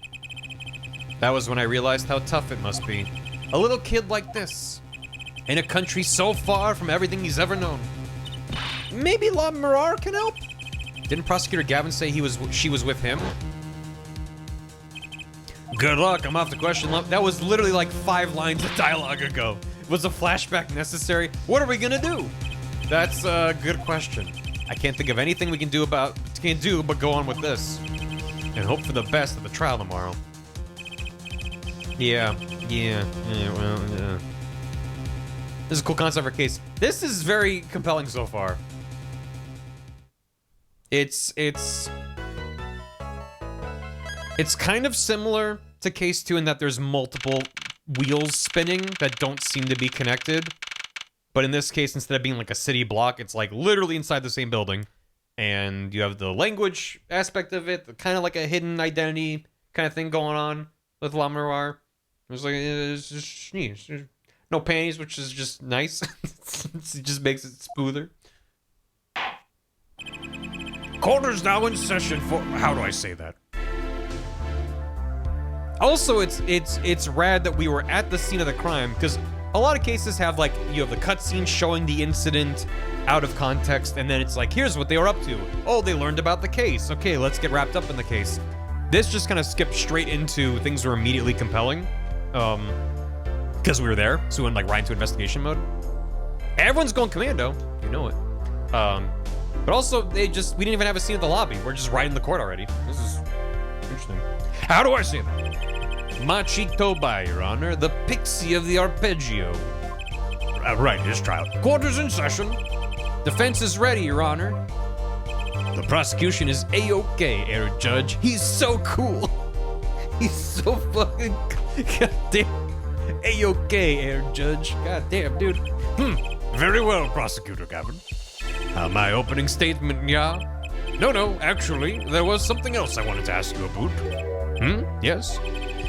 That was when I realized how tough it must be. A little kid like this. In a country so far from everything he's ever known. Maybe Lamirar can help? Didn't Prosecutor Gavin say she was with him? Good luck, I'm off the question line. That was literally like 5 lines of dialogue ago. Was a flashback necessary? What are we gonna do? That's a good question. I can't think of anything we can do but go on with this. And hope for the best at the trial tomorrow. Yeah. This is a cool concept for a case. This is very compelling so far. It's kind of similar to case 2 in that there's multiple wheels spinning that don't seem to be connected. But in this case, instead of being like a city block, it's like literally inside the same building. And you have the language aspect of it, kind of like a hidden identity kind of thing going on with La Miroir. It's just no panties, which is just nice. It just makes it smoother. Court is now in session for... How do I say that? Also, it's rad that we were at the scene of the crime, because a lot of cases have, like, you have the cutscene showing the incident out of context, and then it's like, here's what they were up to. Oh, they learned about the case. Okay, let's get wrapped up in the case. This just kind of skipped straight into things that were immediately compelling. Because we were there, so we went, like, right into investigation mode. Everyone's going commando. You know it. But also, we didn't even have a scene at the lobby. We're just right in the court already. This is interesting. How do I say that? Machitoba, Your Honor, the pixie of the arpeggio. Right, his trial. Court is in session. Defense is ready, Your Honor. The prosecution is A-OK, Air Judge. He's so cool. He's so fucking... God damn. A-OK, Air Judge. God damn, dude. Very well, Prosecutor Gavin. My opening statement, yeah? No, actually, there was something else I wanted to ask you about. Yes?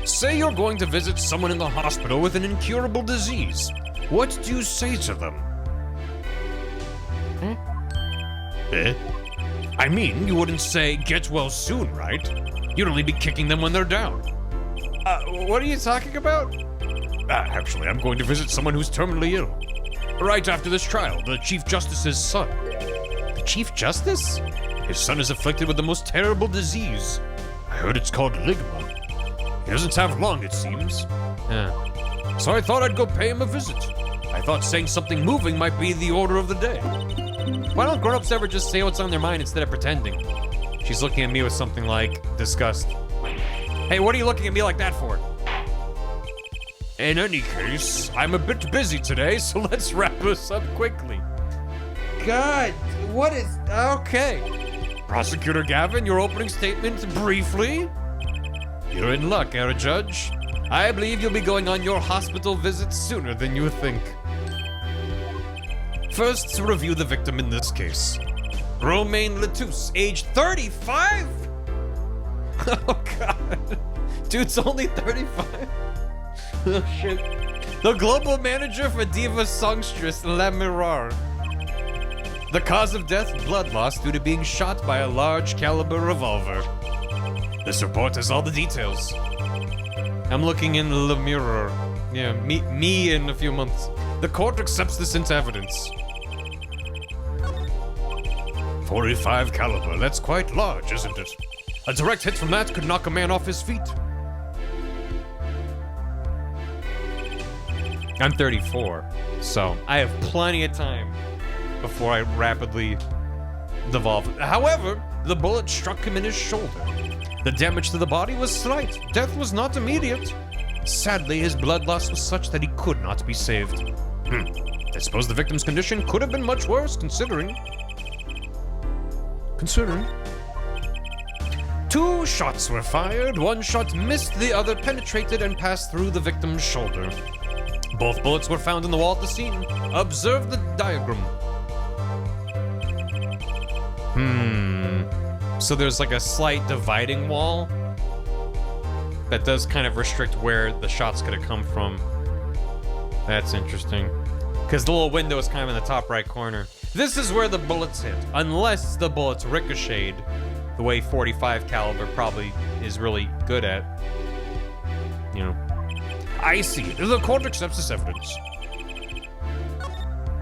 Say you're going to visit someone in the hospital with an incurable disease. What do you say to them? I mean, you wouldn't say, get well soon, right? You'd only be kicking them when they're down. What are you talking about? Actually, I'm going to visit someone who's terminally ill. Right after this trial, the Chief Justice's son. The Chief Justice? His son is afflicted with the most terrible disease. I heard it's called ligma. He doesn't have long, it seems. Yeah. So I thought I'd go pay him a visit. I thought saying something moving might be the order of the day. Why don't grown-ups ever just say what's on their mind instead of pretending? She's looking at me with something like disgust. Hey, what are you looking at me like that for? In any case, I'm a bit busy today, so let's wrap this up quickly. God, what is... Okay. Prosecutor Gavin, your opening statement briefly. You're in luck, Air Judge. I believe you'll be going on your hospital visit sooner than you think. First, to review the victim in this case. Romain Latouche, age 35? Oh, God. Dude's only 35? Oh, shit. The global manager for Diva Songstress La Miroir. The cause of death, blood loss due to being shot by a large caliber revolver. This report has all the details. I'm looking in the mirror. Yeah, me in a few months. The court accepts this into evidence. 45 caliber, that's quite large, isn't it? A direct hit from that could knock a man off his feet. I'm 34, so I have plenty of time before I rapidly devolve. However, the bullet struck him in his shoulder. The damage to the body was slight. Death was not immediate. Sadly, his blood loss was such that he could not be saved. I suppose the victim's condition could have been much worse, considering. 2 shots were fired. 1 shot missed, the other penetrated and passed through the victim's shoulder. Both bullets were found in the wall at the scene. Observe the diagram. So there's like a slight dividing wall that does kind of restrict where the shots could have come from. That's interesting. Because the little window is kind of in the top right corner. This is where the bullets hit, unless the bullets ricocheted the way 45 caliber probably is really good at. You know. I see. The court accepts this evidence.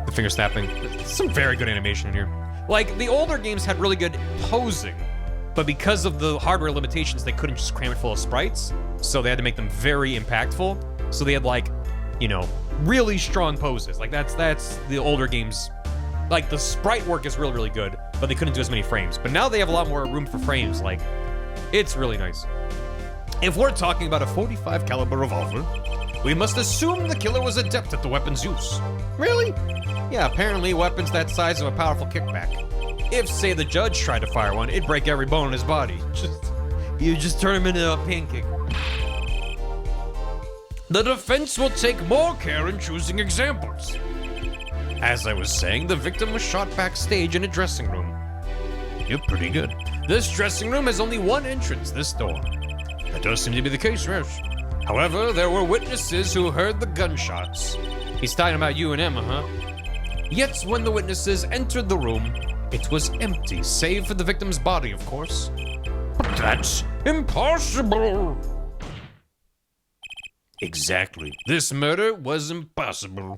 The finger snapping. Some very good animation in here. Like, the older games had really good posing. but because of the hardware limitations, they couldn't just cram it full of sprites, so they had to make them very impactful. So they had, like, you know, really strong poses. Like, that's the older games. Like, the sprite work is really, really good, but they couldn't do as many frames. But now they have a lot more room for frames. Like, it's really nice. If we're talking about a 45 caliber revolver, we must assume the killer was adept at the weapon's use. Really? Yeah, apparently weapons that size have a powerful kickback. If, say, the judge tried to fire one, it'd break every bone in his body. You just turn him into a pancake. The defense will take more care in choosing examples. As I was saying, the victim was shot backstage in a dressing room. You're pretty good. This dressing room has only one entrance, this door. That does seem to be the case, yes. However, there were witnesses who heard the gunshots. He's talking about you and Emma, huh? Yet, when the witnesses entered the room, it was empty, save for the victim's body, of course. But that's impossible! Exactly. This murder was impossible.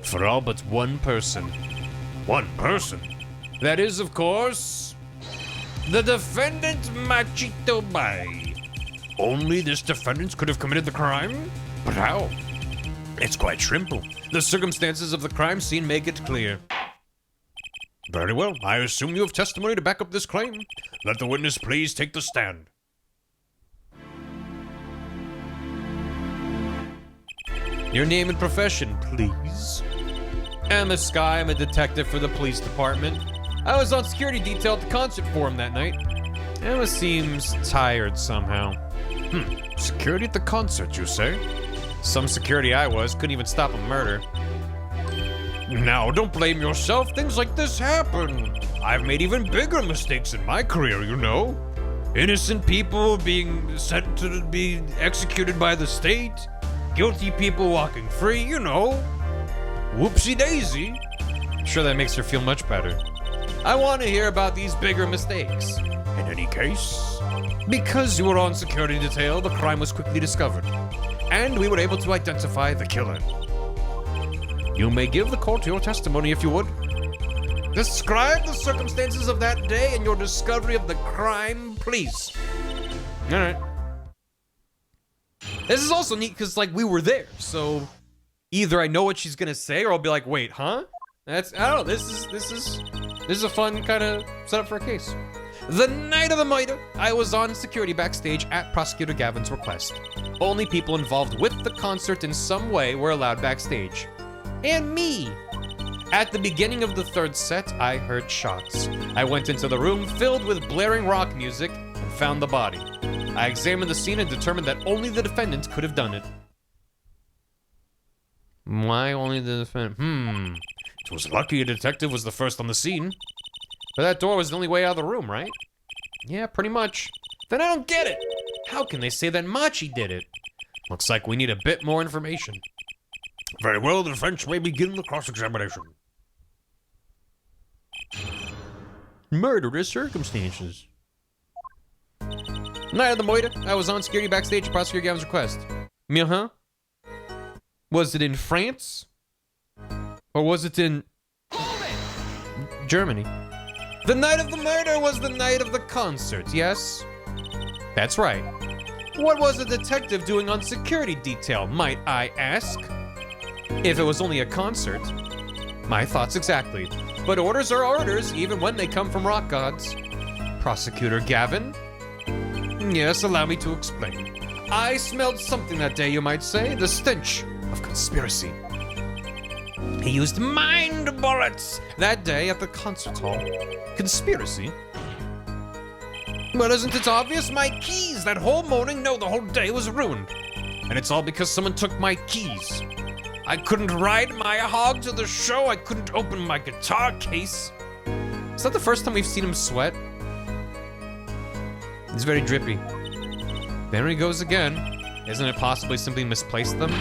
For all but one person. One person? That is, of course, the defendant Machito Bay. Only this defendant could have committed the crime? But how? It's quite simple. The circumstances of the crime scene make it clear. Very well. I assume you have testimony to back up this claim. Let the witness please take the stand. Your name and profession, please. Emma Sky, I'm a detective for the police department. I was on security detail at the concert for him that night. Emma seems tired somehow. Security at the concert, you say? Some security I was, couldn't even stop a murder. Now, don't blame yourself. Things like this happen. I've made even bigger mistakes in my career, you know. Innocent people being sent to be executed by the state. Guilty people walking free, you know. Whoopsie daisy. I'm sure that makes her feel much better. I want to hear about these bigger mistakes. In any case, because you were on security detail, the crime was quickly discovered. And we were able to identify the killer. You may give the court your testimony if you would. Describe the circumstances of that day and your discovery of the crime, please. All right. This is also neat because, like, we were there, so either I know what she's gonna say or I'll be like, wait, huh? I don't know. This is a fun kind of setup for a case. The night of the murder, I was on security backstage at Prosecutor Gavin's request. Only people involved with the concert in some way were allowed backstage. And me. At the beginning of the third set, I heard shots. I went into the room filled with blaring rock music and found the body. I examined the scene and determined that only the defendant could have done it. Why only the defendant? it was lucky a detective was the first on the scene. But that door was the only way out of the room, right? Yeah, pretty much. Then I don't get it. How can they say that Machi did it? Looks like we need a bit more information. Very well, the defense may begin the cross-examination. Murderous circumstances. Night of the murder, I was on security backstage at Prosecutor Gavin's request. Uh-huh. Was it in France? Or was it in Germany? The night of the murder was the night of the concert, yes? That's right. What was a detective doing on security detail, might I ask? If it was only a concert, my thoughts exactly. But orders are orders, even when they come from rock gods. Prosecutor Gavin? Yes, allow me to explain. I smelled something that day, you might say, the stench of conspiracy. He used mind bullets that day at the concert hall. Conspiracy? But isn't it obvious? My keys that whole morning, no, the whole day was ruined. And it's all because someone took my keys. I couldn't ride my hog to the show. I couldn't open my guitar case. Is that the first time we've seen him sweat? He's very drippy. There he goes again. Isn't it possibly simply misplaced them?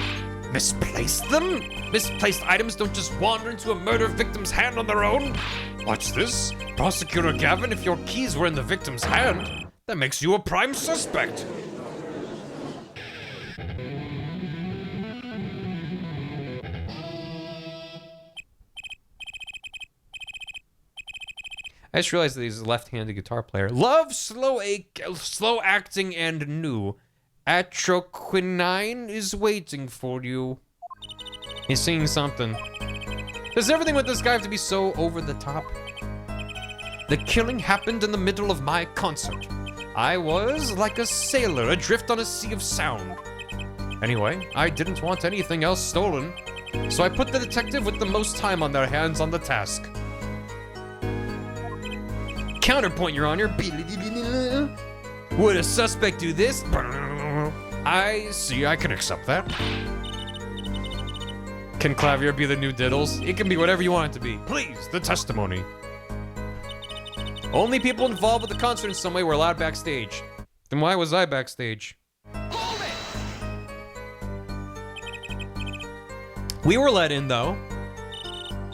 Misplaced them? Misplaced items don't just wander into a murder victim's hand on their own. Watch this. Prosecutor Gavin, if your keys were in the victim's hand, that makes you a prime suspect. I just realized that he's a left-handed guitar player. Love, slow acting, and new. Atroquinine is waiting for you. He's singing something. Does everything with this guy have to be so over the top? The killing happened in the middle of my concert. I was like a sailor adrift on a sea of sound. Anyway, I didn't want anything else stolen, so I put the detective with the most time on their hands on the task. Counterpoint, Your Honor. Would a suspect do this? I see, I can accept that. Can Clavier be the new Diddles? It can be whatever you want it to be. Please, the testimony. Only people involved with the concert in some way were allowed backstage. Then why was I backstage? Hold it! We were let in, though.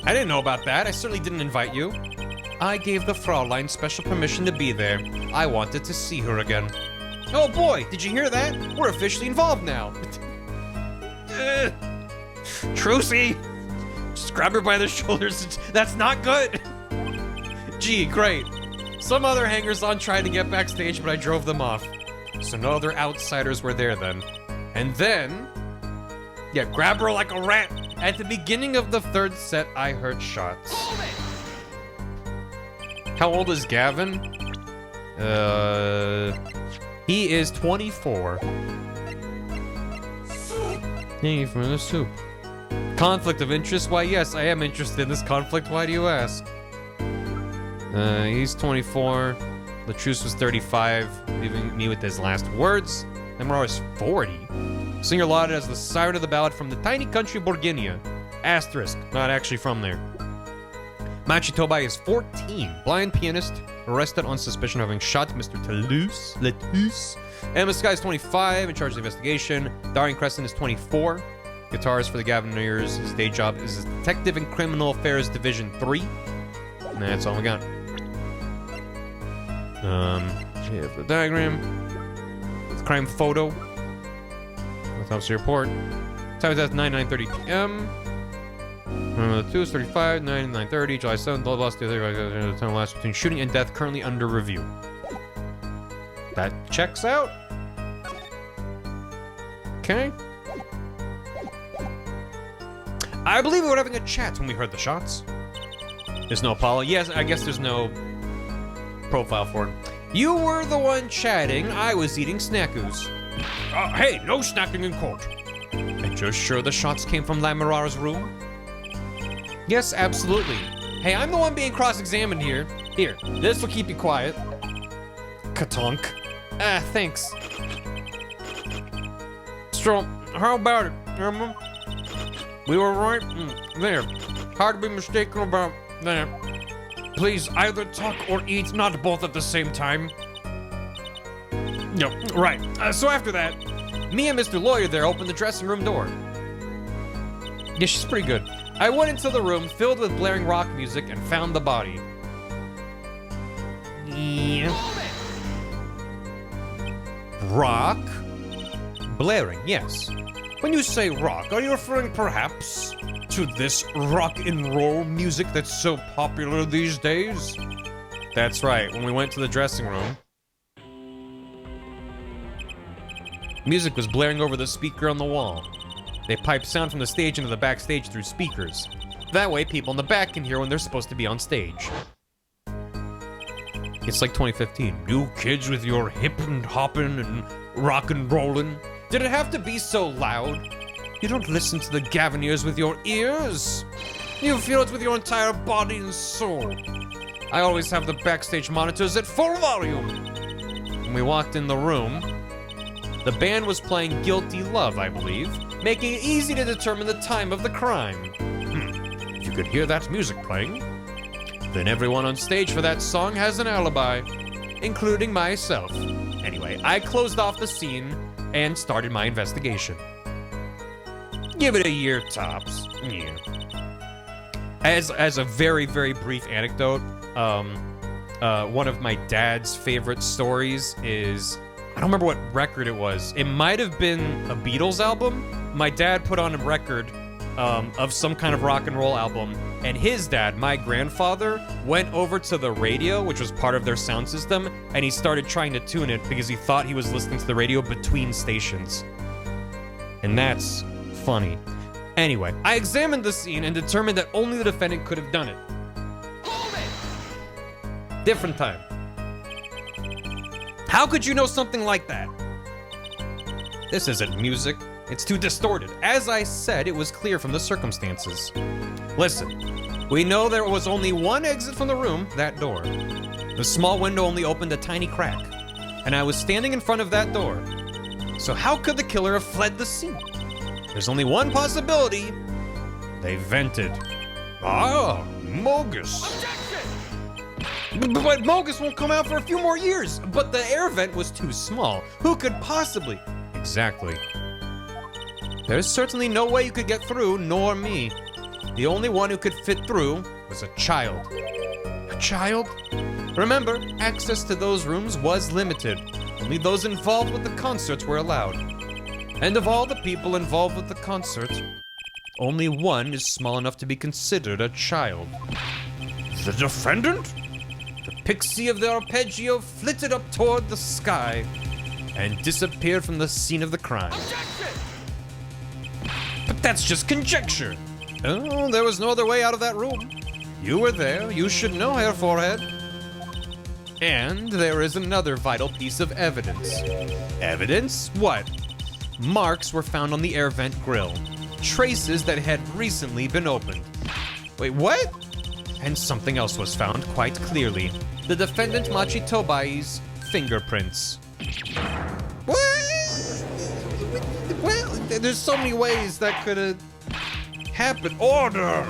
I didn't know about that. I certainly didn't invite you. I gave the Fraulein special permission to be there. I wanted to see her again. Oh boy, did you hear that? We're officially involved now. Trucy! Just grab her by the shoulders. That's not good. Gee, great. Some other hangers-on tried to get backstage, but I drove them off. So no other outsiders were there then. And then... yeah, grab her like a rat. At the beginning of the third set, I heard shots. How old is Gavin? He is 24. Thank you for the soup. Conflict of interest? Why, yes, I am interested in this conflict. Why do you ask? He's 24. Latrus was 35, leaving me with his last words. Nemrar is 40. Singer lauded as the siren of the ballad from the tiny country Borginia. Asterisk, not actually from there. Machi Tobai is 14. Blind pianist, arrested on suspicion of having shot Mr. Letus. Emma Sky is 25, in charge of the investigation. Darian Crescent is 24. Guitarist for the Gavineers. His day job is Detective in Criminal Affairs Division 3. And that's all we got. Here's the diagram. With crime photo. Autopsy report. Time of death 9:30 p.m. The 2 is 35, 9:30, July 7th, blood loss, the time last between shooting and death, currently under review. That checks out. Okay. I believe we were having a chat when we heard the shots. There's no Apollo. Yes, I guess there's no profile for it. You were the one chatting. I was eating snackoos. Hey, no snacking in court. And you're sure the shots came from Lamirar's room? Yes, absolutely. Hey, I'm the one being cross-examined here. Here, this will keep you quiet. Katonk. Thanks. So, how about it, Emma? We were right there. Hard to be mistaken about that. Please, either talk or eat, not both at the same time. No, right. So after that, me and Mr. Lawyer there opened the dressing room door. Yeah, she's pretty good. I went into the room filled with blaring rock music and found the body. Yeah. Rock? Blaring, yes. When you say rock, are you referring perhaps to this rock and roll music that's so popular these days? That's right, when we went to the dressing room, music was blaring over the speaker on the wall. They pipe sound from the stage into the backstage through speakers. That way, people in the back can hear when they're supposed to be on stage. It's like 2015. You kids with your hip and hopping and rock and rollin'. Did it have to be so loud? You don't listen to the Gavineers with your ears. You feel it with your entire body and soul. I always have the backstage monitors at full volume. When we walked in the room, the band was playing Guilty Love, I believe, making it easy to determine the time of the crime. If you could hear that music playing, then everyone on stage for that song has an alibi, including myself. Anyway, I closed off the scene and started my investigation. Give it a year tops. Yeah. As a very, very brief anecdote, one of my dad's favorite stories is, I don't remember what record it was. It might have been a Beatles album. My dad put on a record of some kind of rock and roll album, And his dad, my grandfather, went over to the radio, which was part of their sound system, and he started trying to tune it because he thought he was listening to the radio between stations. And that's funny. Anyway, I examined the scene and determined that only the defendant could have done it. Different time. How could you know something like that? This isn't music. It's too distorted. As I said, it was clear from the circumstances. Listen, we know there was only one exit from the room, that door. The small window only opened a tiny crack, and I was standing in front of that door. So how could the killer have fled the scene? There's only one possibility. They vented. Ah, Mogus. But Mogus won't come out for a few more years. But the air vent was too small. Who could possibly? Exactly. There's certainly no way you could get through, nor me. The only one who could fit through was a child. A child? Remember, access to those rooms was limited. Only those involved with the concerts were allowed. And of all the people involved with the concert, only one is small enough to be considered a child. The defendant? The pixie of the arpeggio flitted up toward the sky and disappeared from the scene of the crime. But that's just conjecture. Oh, there was no other way out of that room. You were there. You should know, Herr Forehead. And there is another vital piece of evidence. Evidence? What? Marks were found on the air vent grill. Traces that had recently been opened. Wait, what? And something else was found quite clearly. The defendant Machi Tobai's fingerprints. What? Well, there's so many ways that could have happened. Order!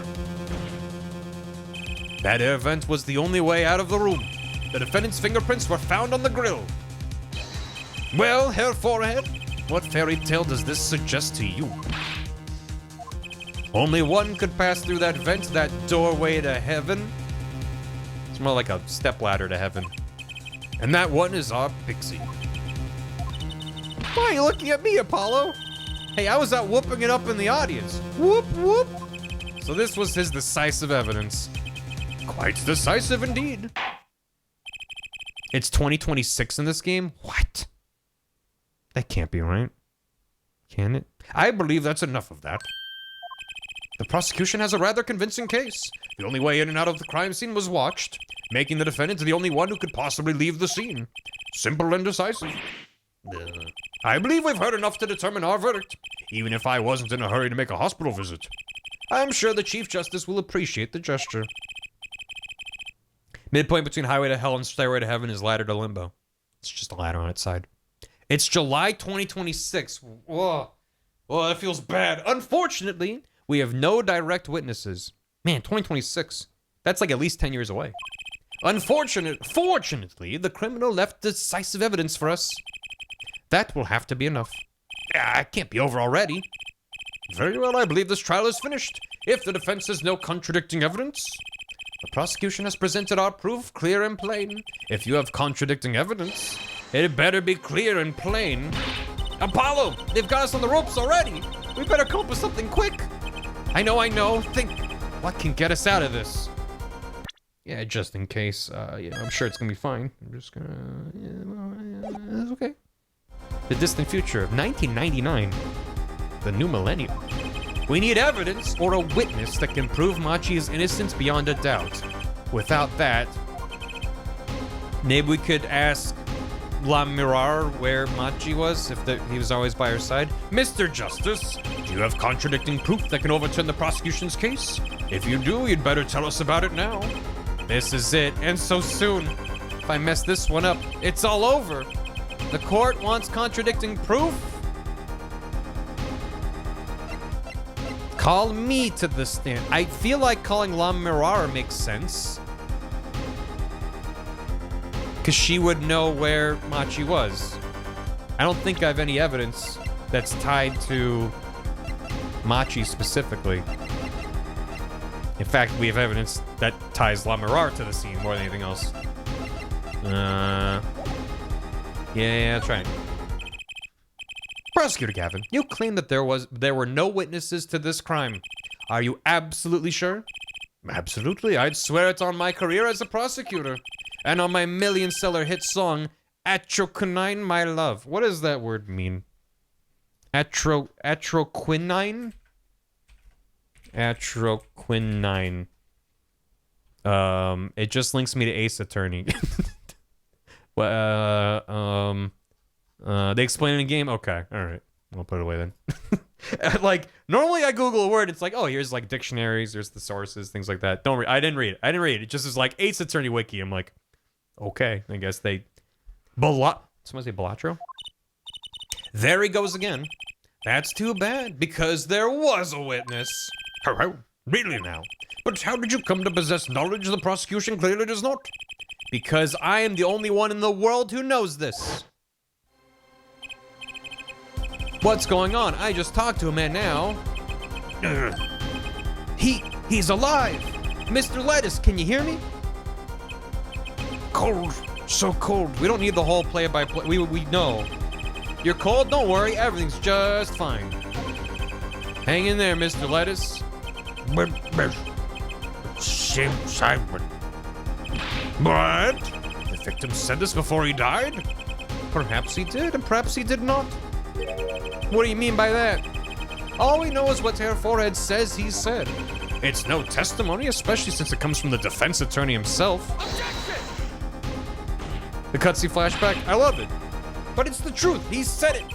That air vent was the only way out of the room. The defendant's fingerprints were found on the grill. Well, Herr Forehead, what fairy tale does this suggest to you? Only one could pass through that vent, that doorway to heaven. It's more like a stepladder to heaven. And that one is our pixie. Why are you looking at me, Apollo? Hey, I was out whooping it up in the audience. Whoop, whoop. So this was his decisive evidence. Quite decisive indeed. It's 2026 in this game? What? That can't be right. Can it? I believe that's enough of that. The prosecution has a rather convincing case. The only way in and out of the crime scene was watched, making the defendant the only one who could possibly leave the scene. Simple and decisive. I believe we've heard enough to determine our verdict, even if I wasn't in a hurry to make a hospital visit. I'm sure the Chief Justice will appreciate the gesture. Midpoint between Highway to Hell and Stairway to Heaven is Ladder to Limbo. It's just a ladder on its side. It's July 2026. Whoa. Whoa, that feels bad. Unfortunately, we have no direct witnesses. Man, 2026. That's like at least 10 years away. Fortunately, the criminal left decisive evidence for us. That will have to be enough. It can't be over already. Very well, I believe this trial is finished. If the defense has no contradicting evidence, the prosecution has presented our proof clear and plain. If you have contradicting evidence, it better be clear and plain. Apollo, they've got us on the ropes already. We better come up with something quick. I know. Think, what can get us out of this? Yeah, just in case. Yeah, I'm sure it's gonna be fine. I'm just gonna. Yeah, it's okay. The distant future of 1999. The new millennium. We need evidence or a witness that can prove Machi's innocence beyond a doubt. Without that, maybe we could ask La Mirar where Machi was, if he was always by her side. Mr. Justice, do you have contradicting proof that can overturn the prosecution's case? If you do, you'd better tell us about it now. This is it, and so soon. If I mess this one up, it's all over. The court wants contradicting proof? Call me to the stand. I feel like calling La Mirar makes sense. Because she would know where Machi was. I don't think I have any evidence that's tied to Machi specifically. In fact, we have evidence that ties La Mirar to the scene more than anything else. Yeah, that's right. Prosecutor Gavin, you claim that there were no witnesses to this crime. Are you absolutely sure? Absolutely, I'd swear it on my career as a prosecutor. And on my million-seller hit song, Atroquinine My Love. What does that word mean? Atroquinine? Atroquinine. It just links me to Ace Attorney. They explain it in game? Okay, alright. I'll put it away then. Like, normally I Google a word, it's like, oh, here's like dictionaries, there's the sources, things like that. I didn't read it. It just is like Ace Attorney Wiki. I'm like, okay, I guess they... Someone say Balatro? There he goes again. That's too bad, because there was a witness. Really now? But how did you come to possess knowledge the prosecution clearly does not? Because I am the only one in the world who knows this. What's going on? I just talked to a man now. He's alive! Mr. Lettuce, can you hear me? Cold. So cold. We don't need the whole play-by-play. We know. You're cold? Don't worry. Everything's just fine. Hang in there, Mr. Lettuce. Simon. What? The victim said this before he died? Perhaps he did, and perhaps he did not. What do you mean by that? All we know is what her forehead says he said. It's no testimony, especially since it comes from the defense attorney himself. Objection! The cutscene flashback, I love it. But it's the truth, he said it.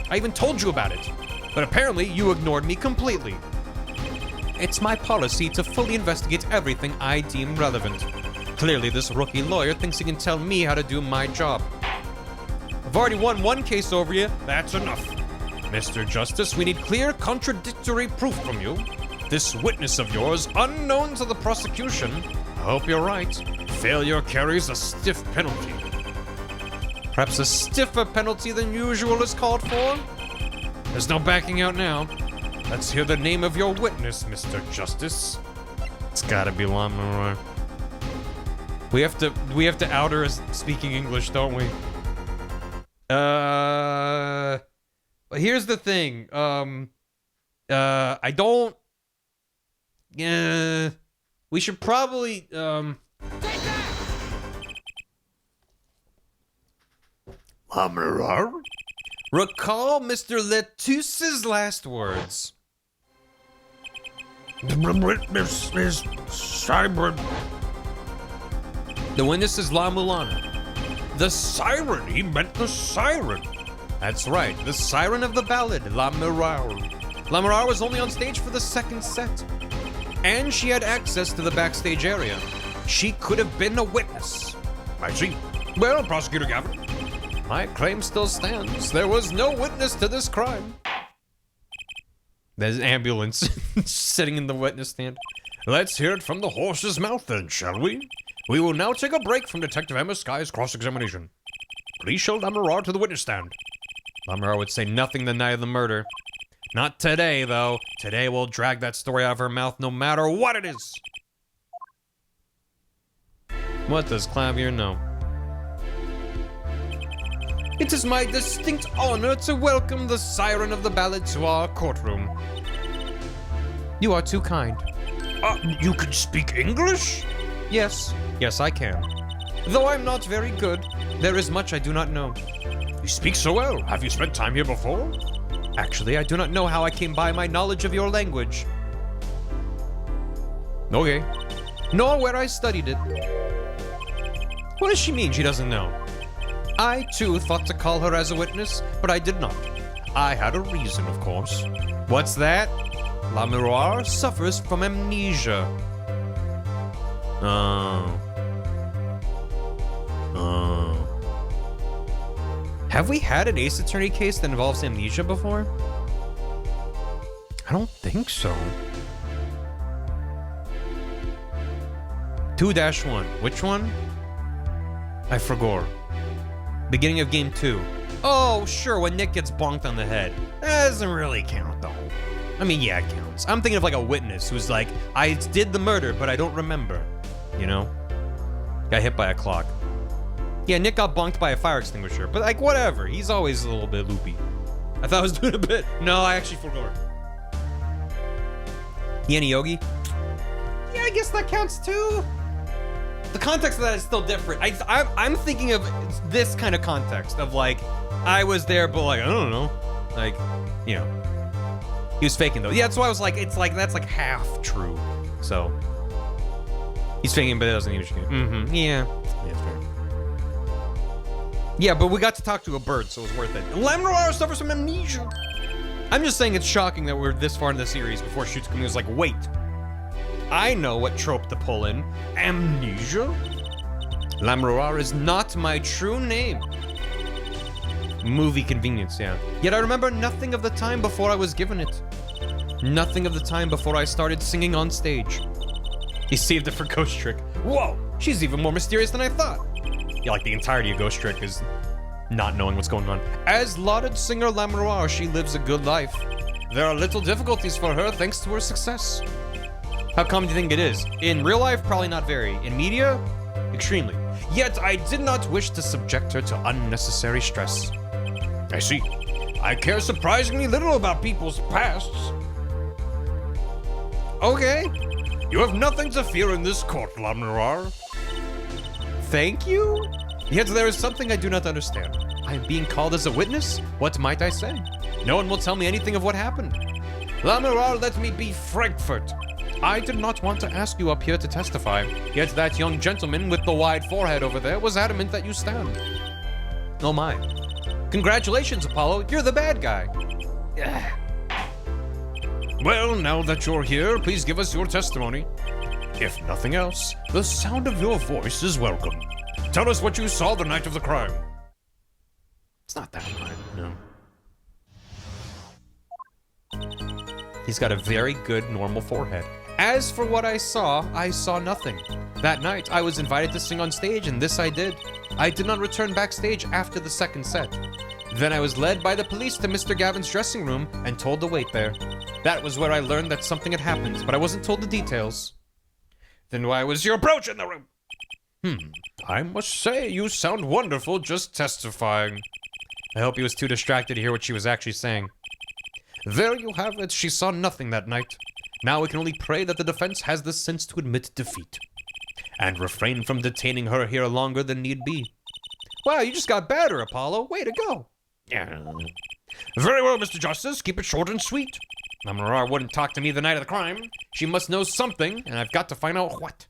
I even told you about it. But apparently you ignored me completely. It's my policy to fully investigate everything I deem relevant. Clearly this rookie lawyer thinks he can tell me how to do my job. I've already won one case over you. That's enough. Mr. Justice, we need clear, contradictory proof from you. This witness of yours, unknown to the prosecution. I hope you're right. Failure carries a stiff penalty. Perhaps a stiffer penalty than usual is called for? There's no backing out now. Let's hear the name of your witness, Mr. Justice. It's gotta be Lamar. We have to out her as speaking English, don't we? Here's the thing. I don't. We should probably recall Mr. Lettuce's last words. Witness is Simon. The witness is La Mulana. The siren. He meant the siren. That's right, the siren of the ballad, La Mirar. La Mirar was only on stage for the second set. And she had access to the backstage area. She could have been a witness. I see. Well, Prosecutor Gavin. My claim still stands. There was no witness to this crime. There's an ambulance sitting in the witness stand. Let's hear it from the horse's mouth then, shall we? We will now take a break from Detective Emma Sky's cross-examination. Please show Lamarar to the witness stand. Lamar would say nothing the night of the murder. Not today, though. Today we'll drag that story out of her mouth no matter what it is. What does Clavier know? It is my distinct honor to welcome the siren of the ballad to our courtroom. You are too kind. You can speak English? Yes, I can. Though I'm not very good, there is much I do not know. You speak so well. Have you spent time here before? Actually, I do not know how I came by my knowledge of your language. Okay. Nor where I studied it. What does she mean she doesn't know? I, too, thought to call her as a witness, but I did not. I had a reason, of course. What's that? La Miroir suffers from amnesia. Have we had an Ace Attorney case that involves amnesia before? I don't think so. 2-1. Which one? I forgot. Beginning of game 2. Oh, sure, when Nick gets bonked on the head. That doesn't really count, though. I mean, yeah, it counts. I'm thinking of like a witness who's like, I did the murder, but I don't remember. You know? Got hit by a clock. Yeah, Nick got bonked by a fire extinguisher, but like, whatever. He's always a little bit loopy. I thought I was doing a bit. No, I actually forgot. Yanni Yogi? Yeah, I guess that counts too. The context of that is still different. I'm thinking of this kind of context of like, I was there, but like, I don't know. Like, you know. He was faking though. Yeah, that's why I was like, it's like, that's like half true. So. He's faking, but it doesn't even. Mm-hmm. Yeah. Yeah, it's fair. Yeah, but we got to talk to a bird, so it was worth it. Lamnoir suffers from amnesia. I'm just saying it's shocking that we're this far in the series before Shutsuki was like, wait. I know what trope to pull in. Amnesia? Lamnoir is not my true name. Movie convenience, yeah. Yet I remember nothing of the time before I was given it. Nothing of the time before I started singing on stage. He saved it for Ghost Trick. Whoa, she's even more mysterious than I thought. Yeah, like the entirety of Ghost Trick is not knowing what's going on. As lauded singer Lamnoir, she lives a good life. There are little difficulties for her thanks to her success. How common do you think it is? In real life, probably not very. In media, extremely. Yet I did not wish to subject her to unnecessary stress. I see. I care surprisingly little about people's pasts. Okay. You have nothing to fear in this court, Lamnoir. Thank you? Yet there is something I do not understand. I am being called as a witness? What might I say? No one will tell me anything of what happened. Lamnoir, let me be Frankfurt. I did not want to ask you up here to testify, yet that young gentleman with the wide forehead over there was adamant that you stand. Oh my. Congratulations, Apollo, you're the bad guy. Well, now that you're here, please give us your testimony. If nothing else, the sound of your voice is welcome. Tell us what you saw the night of the crime. It's not that hard, no. He's got a very good normal forehead. As for what I saw nothing. That night, I was invited to sing on stage, and this I did. I did not return backstage after the second set. Then I was led by the police to Mr. Gavin's dressing room and told to wait there. That was where I learned that something had happened, but I wasn't told the details. Then why was your brooch in the room? I must say, you sound wonderful just testifying. I hope he was too distracted to hear what she was actually saying. There you have it. She saw nothing that night. Now we can only pray that the defense has the sense to admit defeat and refrain from detaining her here longer than need be. Wow, you just got better, Apollo. Way to go. Yeah. Very well, Mr. Justice. Keep it short and sweet. Lamnoir wouldn't talk to me the night of the crime. She must know something, and I've got to find out what.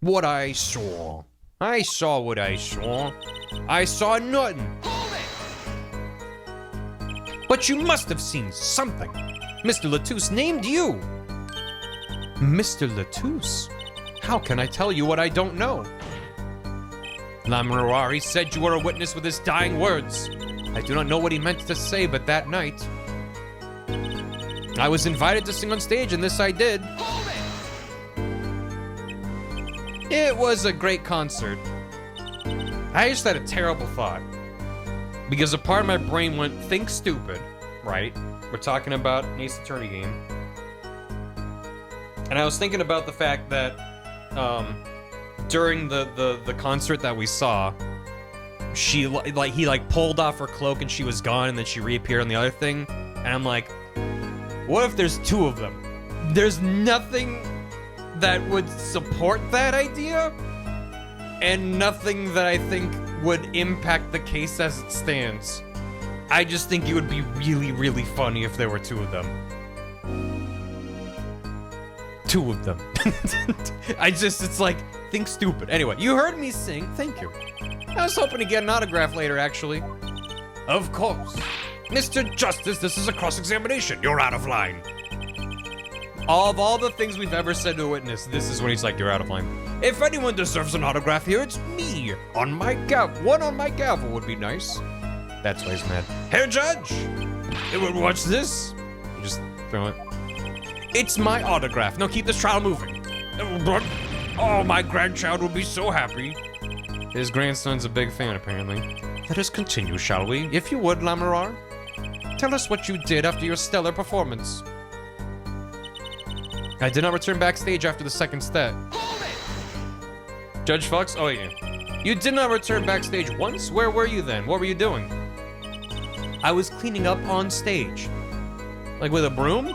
What I saw. I saw what I saw. I saw nothing. But you must have seen something. Mr. Latouche named you. Mr. Latouche? How can I tell you what I don't know? Lamnoir, he said you were a witness with his dying words. I do not know what he meant to say, but that night, I was invited to sing on stage, and this I did. It was a great concert. I just had a terrible thought. Because a part of my brain went, think stupid, right? We're talking about an Ace Attorney game. And I was thinking about the fact that during the concert that we saw, he pulled off her cloak and she was gone, and then she reappeared on the other thing. And I'm like, what if there's two of them? There's nothing that would support that idea, and nothing that I think would impact the case as it stands. I just think it would be really, really funny if there were two of them. Two of them. It's like, think stupid. Anyway, you heard me sing, thank you. I was hoping to get an autograph later, actually. Of course. Mr. Justice, this is a cross-examination. You're out of line. Of all the things we've ever said to a witness, this is when he's like, you're out of line. If anyone deserves an autograph here, it's me. On my gavel. One on my gavel would be nice. That's why he's mad. Here, Judge. What's this? You just throw it. It's my autograph. Now keep this trial moving. Oh, my grandchild will be so happy. His grandson's a big fan, apparently. Let us continue, shall we? If you would, Lamnoir. Tell us what you did after your stellar performance. I did not return backstage after the second set. Judge Fox? Oh, yeah. You did not return backstage once? Where were you then? What were you doing? I was cleaning up on stage. Like with a broom?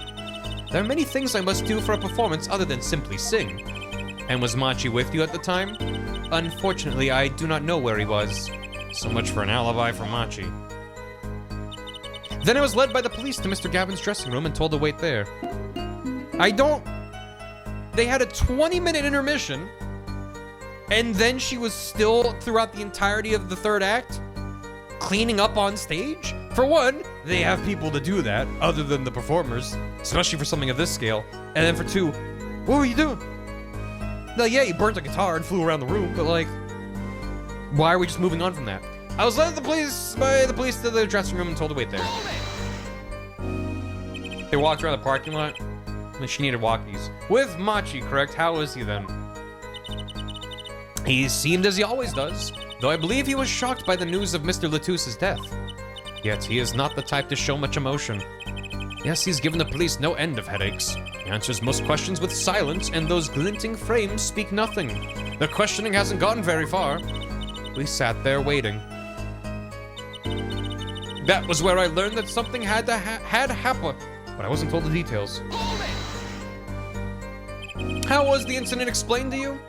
There are many things I must do for a performance other than simply sing. And was Machi with you at the time? Unfortunately, I do not know where he was. So much for an alibi for Machi. Then I was led by the police to Mr. Gavin's dressing room and told to wait there. They had a 20-minute intermission, and then she was still, throughout the entirety of the third act, cleaning up on stage? For one, they have people to do that, other than the performers, especially for something of this scale. And then for two, what were you doing? Like, yeah, you burnt a guitar and flew around the room, but like, why are we just moving on from that? I was led by the police to the dressing room and told to wait there. They walked around the parking lot. And she needed walkies. With Machi, correct? How was he then? He seemed as he always does, though I believe he was shocked by the news of Mr. Latouse's death. Yet he is not the type to show much emotion. Yes, he's given the police no end of headaches. He answers most questions with silence, and those glinting frames speak nothing. The questioning hasn't gotten very far. We sat there waiting. That was where I learned that something had happened, but I wasn't told the details. How was the incident explained to you?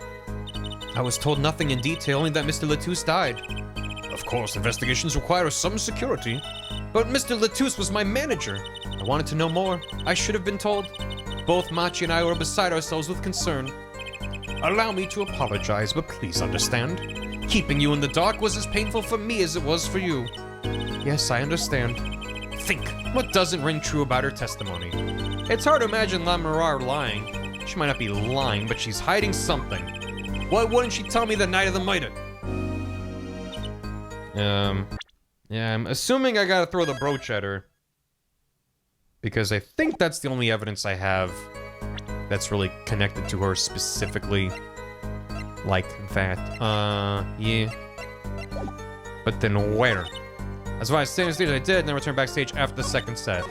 I was told nothing in detail, only that Mr. Latousse died. Of course, investigations require some security. But Mr. Latousse was my manager. I wanted to know more. I should have been told. Both Machi and I were beside ourselves with concern. Allow me to apologize, but please understand. Keeping you in the dark was as painful for me as it was for you. Yes, I understand. Think, what doesn't ring true about her testimony? It's hard to imagine La Mirar lying. She might not be lying, but she's hiding something. Why wouldn't she tell me the night of the murder? Yeah, I'm assuming I gotta throw the brooch at her. Because I think that's the only evidence I have that's really connected to her specifically. Like that. Yeah. But then where? That's why I stayed on stage I did, and then returned backstage after the second set.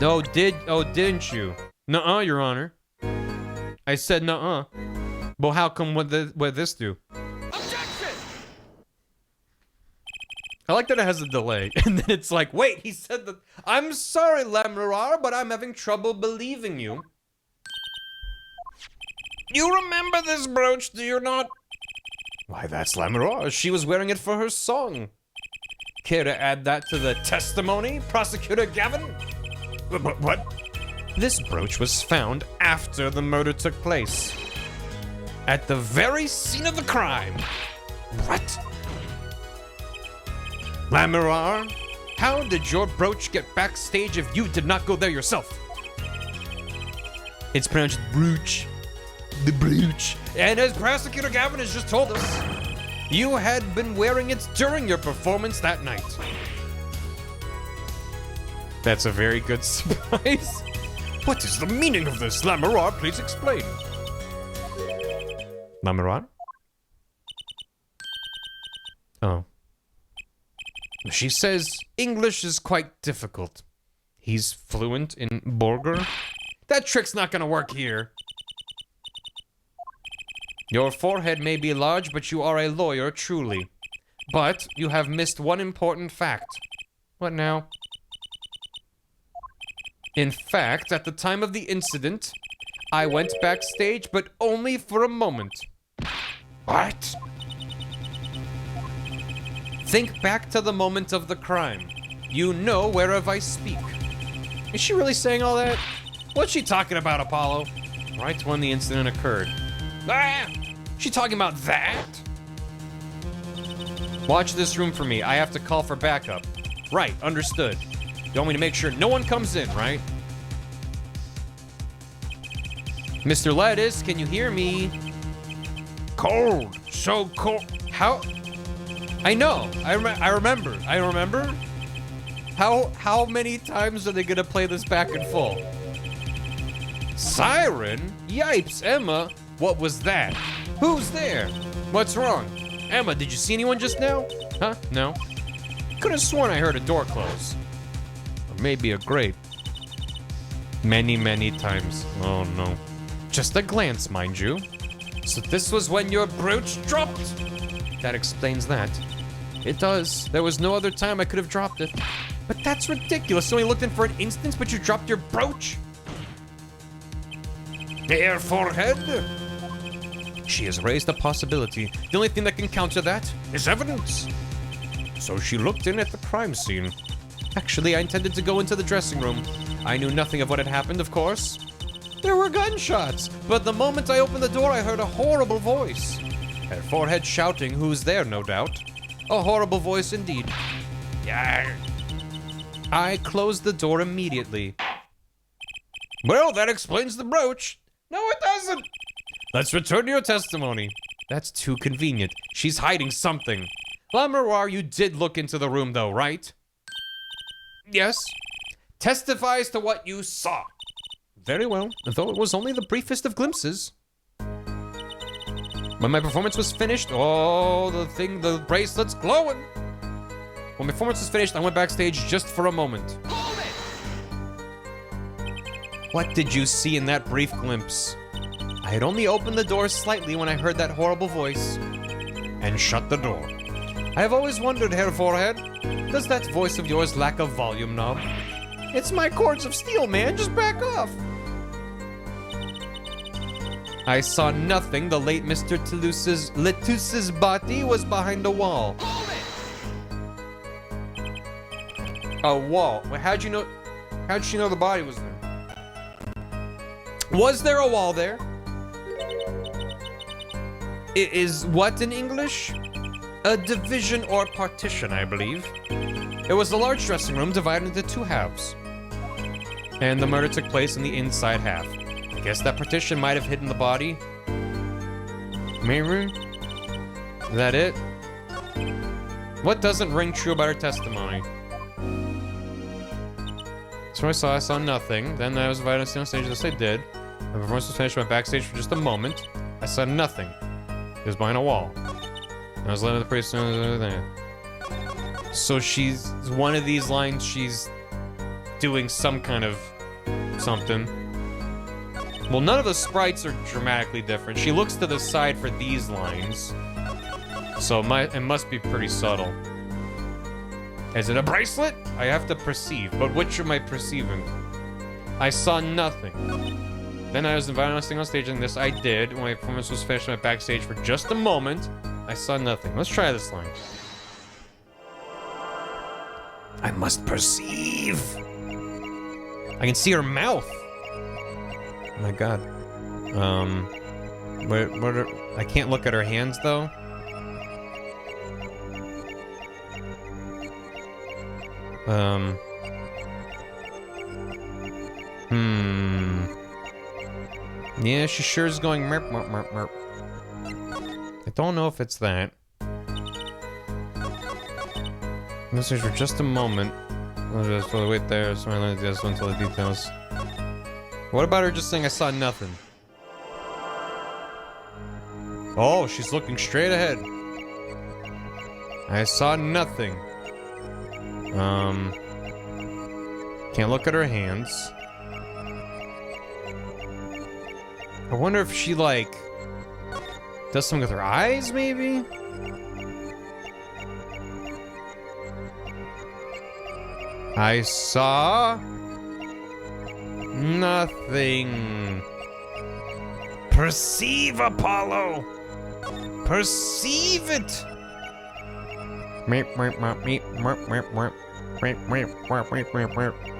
No, didn't you? Nuh-uh, Your Honor. I said nuh-uh. Well, how come what this do? Objection! I like that it has a delay, and then it's like, wait, he said that. I'm sorry, Lamrar, but I'm having trouble believing you. You remember this brooch, do you not? Why, that's Lamrar. She was wearing it for her song. Care to add that to the testimony, Prosecutor Gavin? What? This brooch was found after the murder took place. At the very scene of the crime. What? Lamirar, how did your brooch get backstage if you did not go there yourself? It's pronounced brooch. The brooch. And as Prosecutor Gavin has just told us, you had been wearing it during your performance that night. That's a very good surprise. What is the meaning of this? Lamirar, please explain. Lamirar? Oh. She says English is quite difficult. He's fluent in Borger. That trick's not gonna work here. Your forehead may be large, but you are a lawyer, truly. But you have missed one important fact. What now? In fact, at the time of the incident, I went backstage, but only for a moment. What? Think back to the moment of the crime. You know whereof I speak. Is she really saying all that? What's she talking about, Apollo? Right when the incident occurred. Ah! She talking about that? Watch this room for me. I have to call for backup. Right, understood. You want me to make sure no one comes in, right? Mr. Lettuce, can you hear me? Cold. So cold. How? I know. I remember. How many times are they gonna play this back in full? Siren? Yipes, Emma. What was that? Who's there? What's wrong? Emma, did you see anyone just now? Huh? No. Could have sworn I heard a door close. Or maybe a grate. Many, many times. Oh no. Just a glance, mind you. So this was when your brooch dropped? That explains that. It does. There was no other time I could have dropped it. But that's ridiculous. So only looked in for an instance, but you dropped your brooch? Her forehead She has raised a possibility. The only thing that can counter that is evidence. So she looked in at the crime scene. Actually, I intended to go into the dressing room. I knew nothing of what had happened, of course. There were gunshots, but the moment I opened the door, I heard a horrible voice. Her forehead shouting, who's there, no doubt. A horrible voice indeed. Yeah. I closed the door immediately. Well, that explains the brooch. No, it doesn't. Let's return to your testimony. That's too convenient. She's hiding something. Lamoureux, you did look into the room, though, right? Yes. Testifies to what you saw. Very well, though it was only the briefest of glimpses. When my performance was finished, oh, the bracelet's glowing. When my performance was finished, I went backstage just for a moment. Hold it! What did you see in that brief glimpse? I had only opened the door slightly when I heard that horrible voice and shut the door. I have always wondered, Herr Forehead, does that voice of yours lack a volume knob? It's my cords of steel, man. Just back off. I saw nothing. The late Mr. Letouse's body was behind a wall. A wall? Wait, how'd she know the body was there? Was there a wall there? It is what in English? A division or partition, I believe. It was a large dressing room divided into two halves. And the murder took place in the inside half. I guess that partition might have hidden the body. Maybe? Is that it? What doesn't ring true about her testimony? So I saw nothing. Then I was invited to stay on stage. Yes, I did. My performance was finished. I went backstage for just a moment. I saw nothing. It was behind a wall. And I was letting the priest know. So she's one of these lines. She's doing some kind of something. Well, none of the sprites are dramatically different. She looks to the side for these lines. So it must be pretty subtle. Is it a bracelet? I have to perceive, but which am I perceiving? I saw nothing. Then I was invited to sing on stage, and this I did. When my performance was finished, I went backstage for just a moment. I saw nothing. Let's try this line. I must perceive. I can see her mouth. Oh my god. I can't look at her hands though. Yeah, she sure is going merp, merp, merp, merp. I don't know if it's that. This is for just a moment. I'll just wait there, so I learned this one until the details. What about her just saying I saw nothing? Oh, she's looking straight ahead. I saw nothing. Can't look at her hands. I wonder if she, like, does something with her eyes, maybe? I saw nothing. Perceive, Apollo. Perceive it.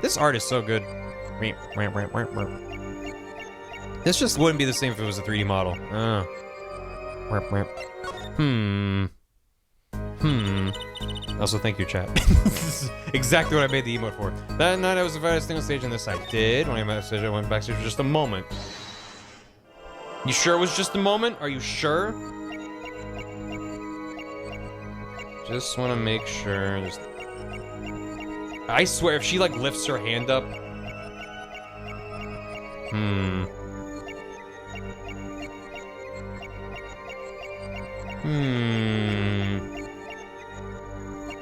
This art is so good. This just wouldn't be the same if it was a 3D model. Also, thank you, chat. This is exactly what I made the emote for. That night I was invited to sing on stage, and this I did. When I went backstage for just a moment. You sure it was just a moment? Are you sure? Just want to make sure. I swear, if she like lifts her hand up.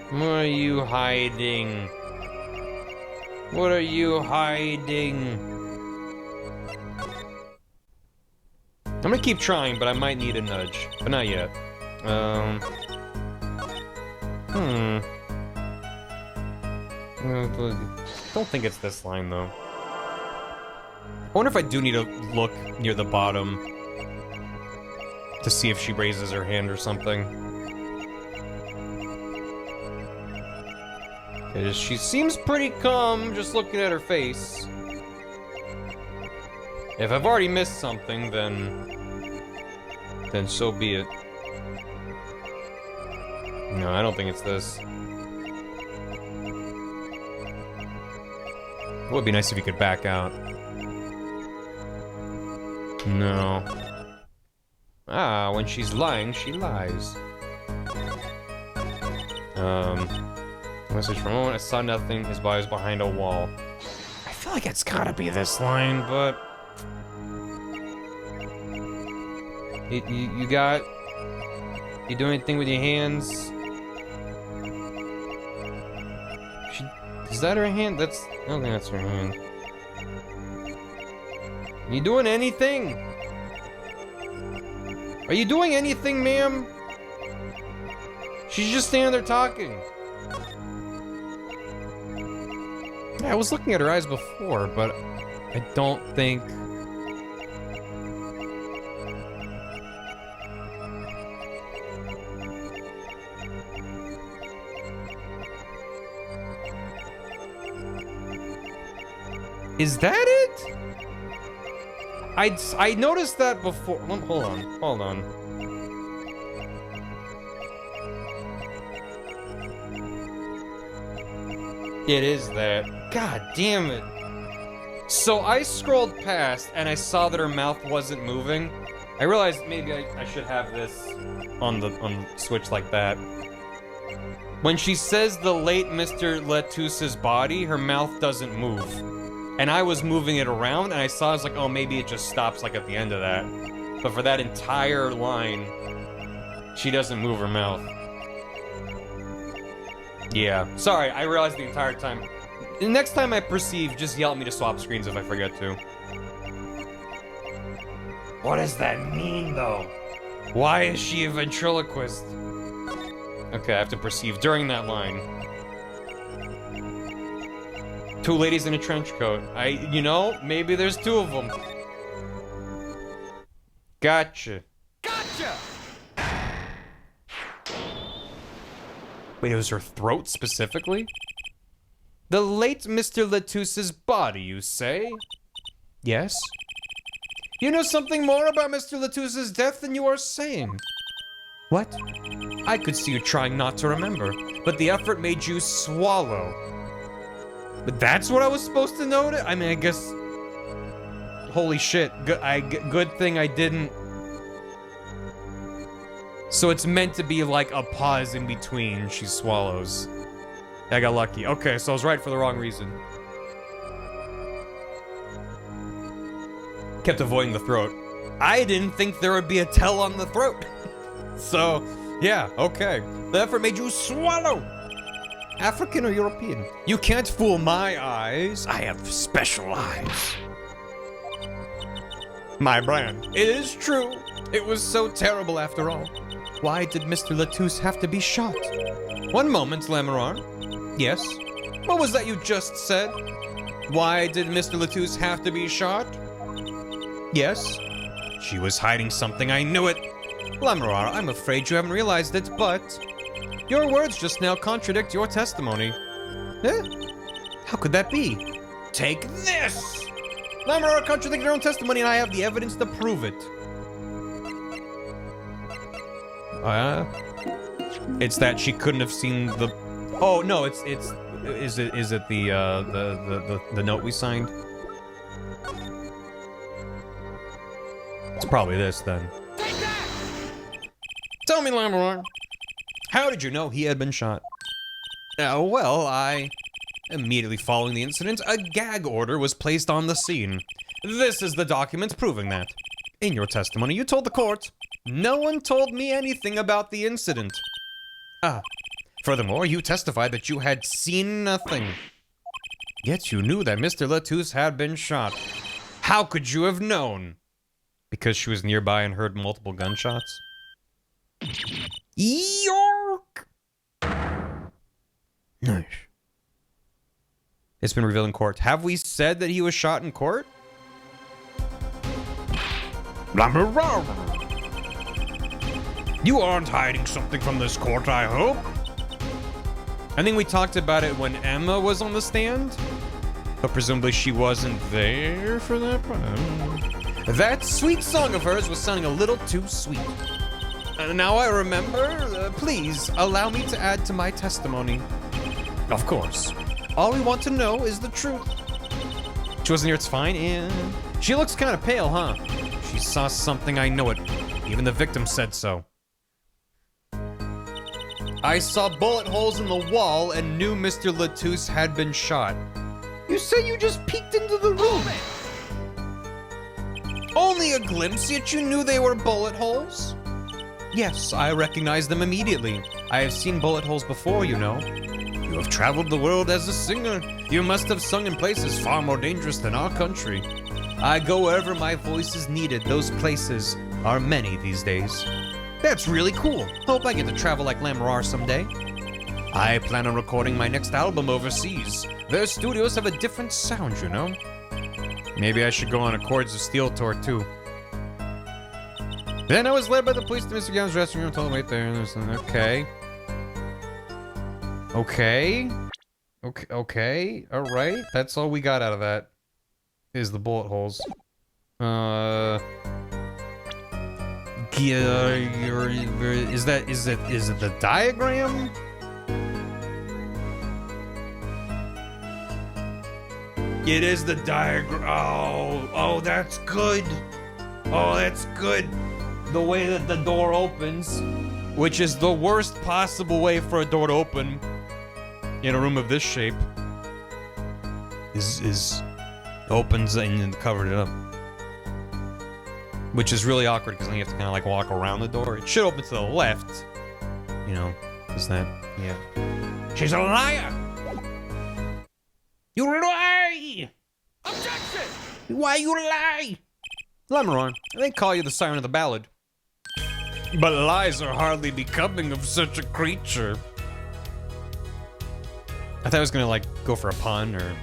What are you hiding? What are you hiding? I'm gonna keep trying, but I might need a nudge. But not yet. Don't think it's this line, though. wonder if I do need to look near the bottom to see if she raises her hand or something. Okay, she seems pretty calm just looking at her face. If I've already missed something, then so be it. No, I don't think it's this. It would be nice if you could back out. No. Ah, when she's lying, she lies. Message from a moment, I saw nothing, his body was behind a wall. I feel like it's gotta be this line, but... You got... You do anything with your hands? Is that her hand? I don't think that's her hand. You doing anything? Are you doing anything, ma'am? She's just standing there talking. Yeah, I was looking at her eyes before, but I don't think... Is that it? I noticed that before. Hold on. It is that. God damn it. So I scrolled past and I saw that her mouth wasn't moving. I realized maybe I should have this on the switch like that. When she says the late Mr. Lettuce's body, her mouth doesn't move. And I was moving it around, and I saw, I was like, oh, maybe it just stops, like, at the end of that. But for that entire line, she doesn't move her mouth. Yeah. Sorry, I realized the entire time. The next time I perceive, just yell at me to swap screens if I forget to. What does that mean, though? Why is she a ventriloquist? Okay, I have to perceive during that line. Two ladies in a trench coat. You know, maybe there's two of them. Gotcha. Gotcha! Wait, it was her throat specifically? The late Mr. Lettuce's body, you say? Yes. You know something more about Mr. Lettuce's death than you are saying. What? I could see you trying not to remember, but the effort made you swallow. But that's what I was supposed to notice? I mean, I guess... Holy shit. Good thing I didn't... So it's meant to be like a pause in between she swallows. I got lucky. Okay, so I was right for the wrong reason. Kept avoiding the throat. I didn't think there would be a tell on the throat. So, yeah, okay. The effort made you swallow. African or European? You can't fool my eyes. I have special eyes. My brand. It is true. It was so terrible after all. Why did Mr. Lettuce have to be shot? One moment, Lamoureux. Yes? What was that you just said? Why did Mr. Lettuce have to be shot? Yes? She was hiding something, I knew it. Lamoureux, I'm afraid you haven't realized it, but... Your words just now contradict your testimony. Eh? How could that be? Take this! Lamoureux contradicted her own testimony and I have the evidence to prove it. It's that she couldn't have seen the... Oh, no, is it the note we signed? It's probably this, then. Take that! Tell me, Lamoureux. How did you know he had been shot? Well, immediately following the incident, a gag order was placed on the scene. This is the document proving that. In your testimony, you told the court, no one told me anything about the incident. Furthermore, you testified that you had seen nothing. Yet you knew that Mr. Lettuce had been shot. How could you have known? Because she was nearby and heard multiple gunshots? York! Nice. It's been revealed in court. Have we said that he was shot in court? You aren't hiding something from this court, I hope? I think we talked about it when Emma was on the stand, but presumably she wasn't there for that part. That sweet song of hers was sounding a little too sweet. Now I remember. Please allow me to add to my testimony. Of course. All we want to know is the truth. She wasn't here, it's fine, and she looks kind of pale, huh? She saw something, I know it. Even the victim said so. I saw bullet holes in the wall and knew Mr. Latouche had been shot. You say you just peeked into the room. Only a glimpse, yet you knew they were bullet holes? Yes, I recognized them immediately. I have seen bullet holes before, you know. You have traveled the world as a singer. You must have sung in places far more dangerous than our country. I go wherever my voice is needed. Those places are many these days. That's really cool. Hope I get to travel like Lamrar someday. I plan on recording my next album overseas. Their studios have a different sound, you know? Maybe I should go on a Chords of Steel tour, too. Then I was led by the police to Mr. Young's dressing room, told him right there. Okay. Okay. Alright. That's all we got out of that. Is the bullet holes. Is it the diagram? It is the diagram. Oh, that's good. Oh, that's good. The way that the door opens, which is the worst possible way for a door to open in a room of this shape, is opens and covered it up. Which is really awkward because then you have to kind of like walk around the door. It should open to the left, you know, is that, yeah. She's a liar! You lie! Objection! Why you lie? Lamron, they call you the siren of the ballad. But lies are hardly becoming of such a creature. I thought I was gonna like go for a pun or,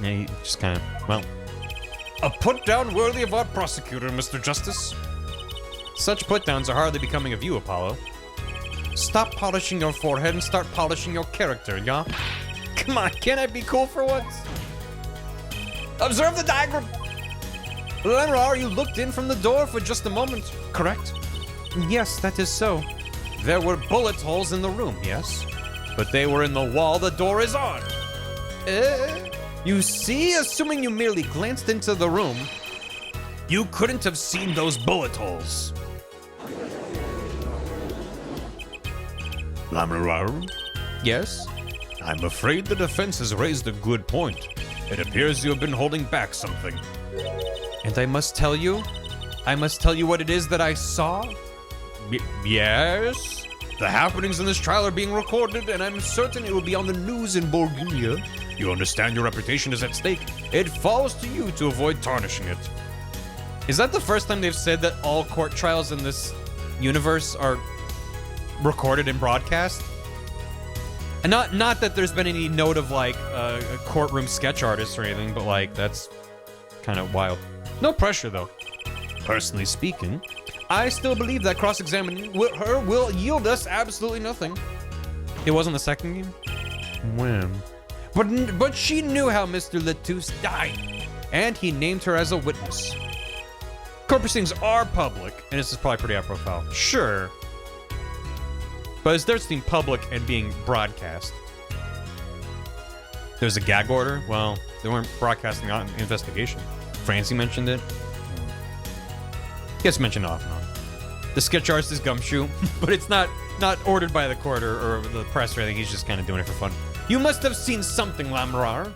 yeah, you just kind of, well. A put-down worthy of our prosecutor, Mr. Justice. Such put-downs are hardly becoming of you, Apollo. Stop polishing your forehead and start polishing your character, yeah? Come on, can't I be cool for once? Observe the diagram! Lamrar, you looked in from the door for just a moment, correct? Yes, that is so. There were bullet holes in the room, yes? But they were in the wall the door is on. You see, assuming you merely glanced into the room, you couldn't have seen those bullet holes. Lamrar? Yes? I'm afraid the defense has raised a good point. It appears you have been holding back something. And I must tell you what it is that I saw? Yes? The happenings in this trial are being recorded, and I'm certain it will be on the news in Bourgogne. You understand your reputation is at stake. It falls to you to avoid tarnishing it. Is that the first time they've said that all court trials in this universe are recorded and broadcast? And not that there's been any note of like a courtroom sketch artist or anything, but like that's kind of wild. No pressure though. Personally speaking, I still believe that cross-examining her will yield us absolutely nothing. It wasn't the second game? When? But she knew how Mr. Latouche died, and he named her as a witness. Court proceedings are public, and this is probably pretty apropos. Sure. But there's a difference between public and being broadcast. There's a gag order. Well, they weren't broadcasting on investigation. Francie mentioned it. Gets mentioned off and on. The sketch artist is Gumshoe, but it's not ordered by the court or the press or anything. He's just kind of doing it for fun. You must have seen something, Lamrar.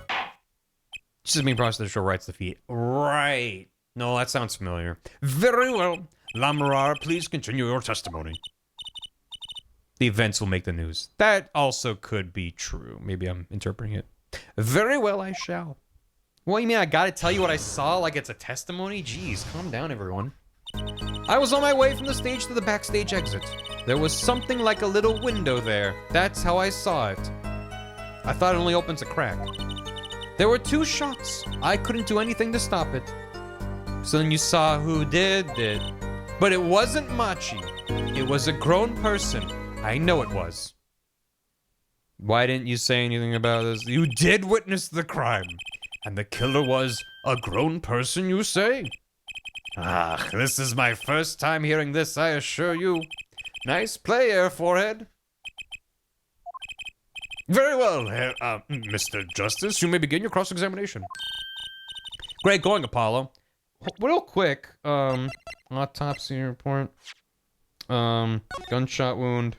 This is me, prosecutor, show writes the fee. Right. No, that sounds familiar. Very well. Lamrar, please continue your testimony. The events will make the news. That also could be true. Maybe I'm interpreting it. Very well, I shall. What, you mean I gotta tell you what I saw like it's a testimony? Jeez, calm down, everyone. I was on my way from the stage to the backstage exit. There was something like a little window there. That's how I saw it. I thought it only opens a crack. There were 2 shots. I couldn't do anything to stop it. So then you saw who did it. But it wasn't Machi. It was a grown person. I know it was. Why didn't you say anything about this? You did witness the crime. And the killer was a grown person, you say? Ah, this is my first time hearing this, I assure you. Nice play, Air Forehead. Very well, Mr. Justice, you may begin your cross-examination. Great going, Apollo. Real quick, autopsy report. Gunshot wound.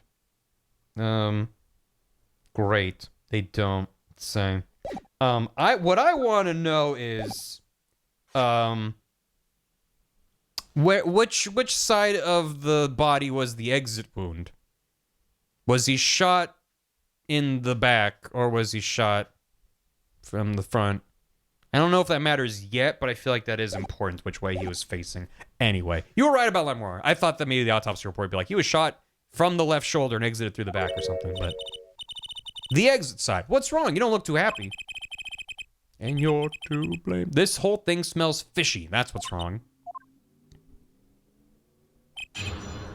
Great. They don't say. What I want to know is, which side of the body was the exit wound? Was he shot in the back, or was he shot from the front? I don't know if that matters yet, but I feel like that is important, which way he was facing. Anyway, you were right about Lemroar. I thought that maybe the autopsy report would be like, he was shot from the left shoulder and exited through the back or something, but... The exit side. What's wrong? You don't look too happy. And you're to blame. This whole thing smells fishy. That's what's wrong.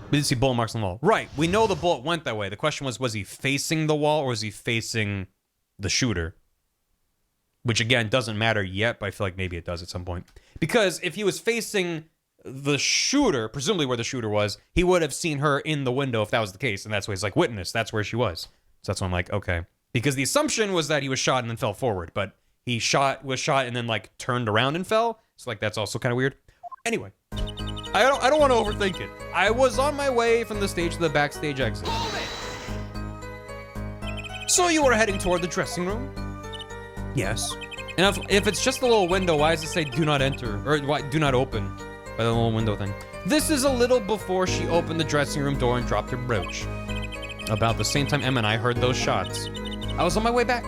We did see bullet marks on the wall. Right, we know the bullet went that way. The question was he facing the wall or was he facing the shooter? Which, again, doesn't matter yet, but I feel like maybe it does at some point. Because if he was facing the shooter, presumably where the shooter was, he would have seen her in the window if that was the case. And that's why he's like, witness, that's where she was. So that's why I'm like, okay. Because the assumption was that he was shot and then fell forward. But he was shot and then, like, turned around and fell. So, like, that's also kind of weird. Anyway, I don't want to overthink it. I was on my way from the stage to the backstage exit. So you were heading toward the dressing room? Yes. And if it's just a little window, why does it say do not enter? Or why, do not open by the little window thing? This is a little before she opened the dressing room door and dropped her brooch. About the same time Emma and I heard those shots. I was on my way back.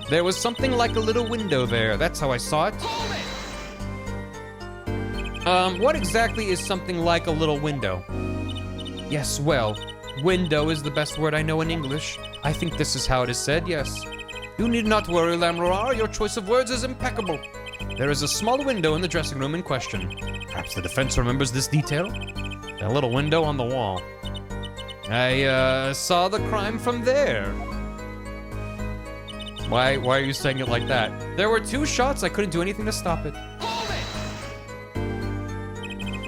There was something like a little window there. That's how I saw it. What exactly is something like a little window? Yes, well, window is the best word I know in English. I think this is how it is said, yes. You need not worry, Lamroar. Your choice of words is impeccable. There is a small window in the dressing room in question. Perhaps the defense remembers this detail? A little window on the wall. I, saw the crime from there. Why are you saying it like that? There were 2 shots. I couldn't do anything to stop it.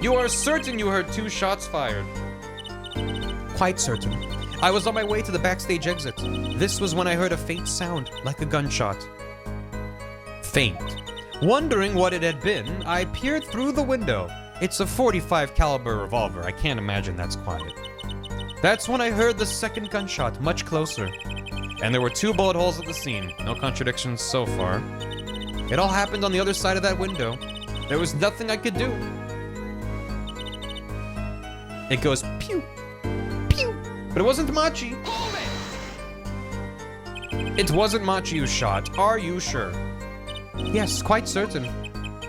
You are certain you heard 2 shots fired? Quite certain. I was on my way to the backstage exit. This was when I heard a faint sound, like a gunshot. Faint. Wondering what it had been, I peered through the window. It's a .45 caliber revolver. I can't imagine that's quiet. That's when I heard the second gunshot, much closer. And there were 2 bullet holes at the scene. No contradictions so far. It all happened on the other side of that window. There was nothing I could do. It goes pew, pew. But it wasn't Machi. It wasn't Machi who shot. Are you sure? Yes, quite certain.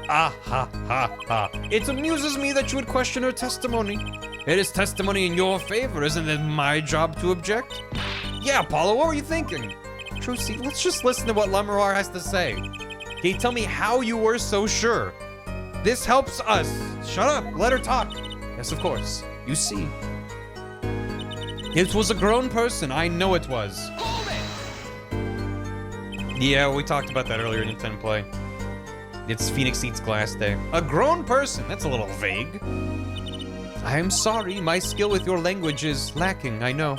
Ah ha ha ha. It amuses me that you would question her testimony. It is testimony in your favor, isn't it my job to object? Yeah, Apollo, what were you thinking? Trucy, let's just listen to what Lamroar has to say. Can you tell me how you were so sure? This helps us. Shut up, let her talk. Yes, of course. You see. It was a grown person, I know it was. Yeah, we talked about that earlier in 10 Play. It's Phoenix Eats Glass Day. A grown person, that's a little vague. I'm sorry, my skill with your language is lacking, I know.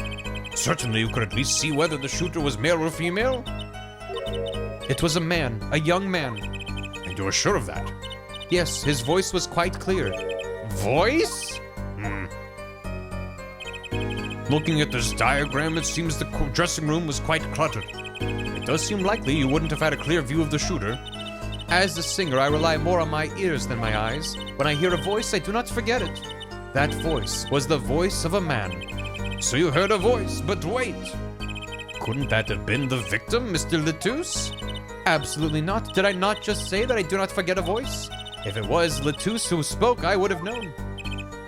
Certainly you could at least see whether the shooter was male or female. It was a man, a young man. And you were sure of that? Yes, his voice was quite clear. Voice? Looking at this diagram, it seems the dressing room was quite cluttered. It does seem likely you wouldn't have had a clear view of the shooter. As a singer, I rely more on my ears than my eyes. When I hear a voice, I do not forget it. That voice was the voice of a man. So you heard a voice, but wait. Couldn't that have been the victim, Mr. Lettuce? Absolutely not. Did I not just say that I do not forget a voice? If it was Lettuce who spoke, I would have known.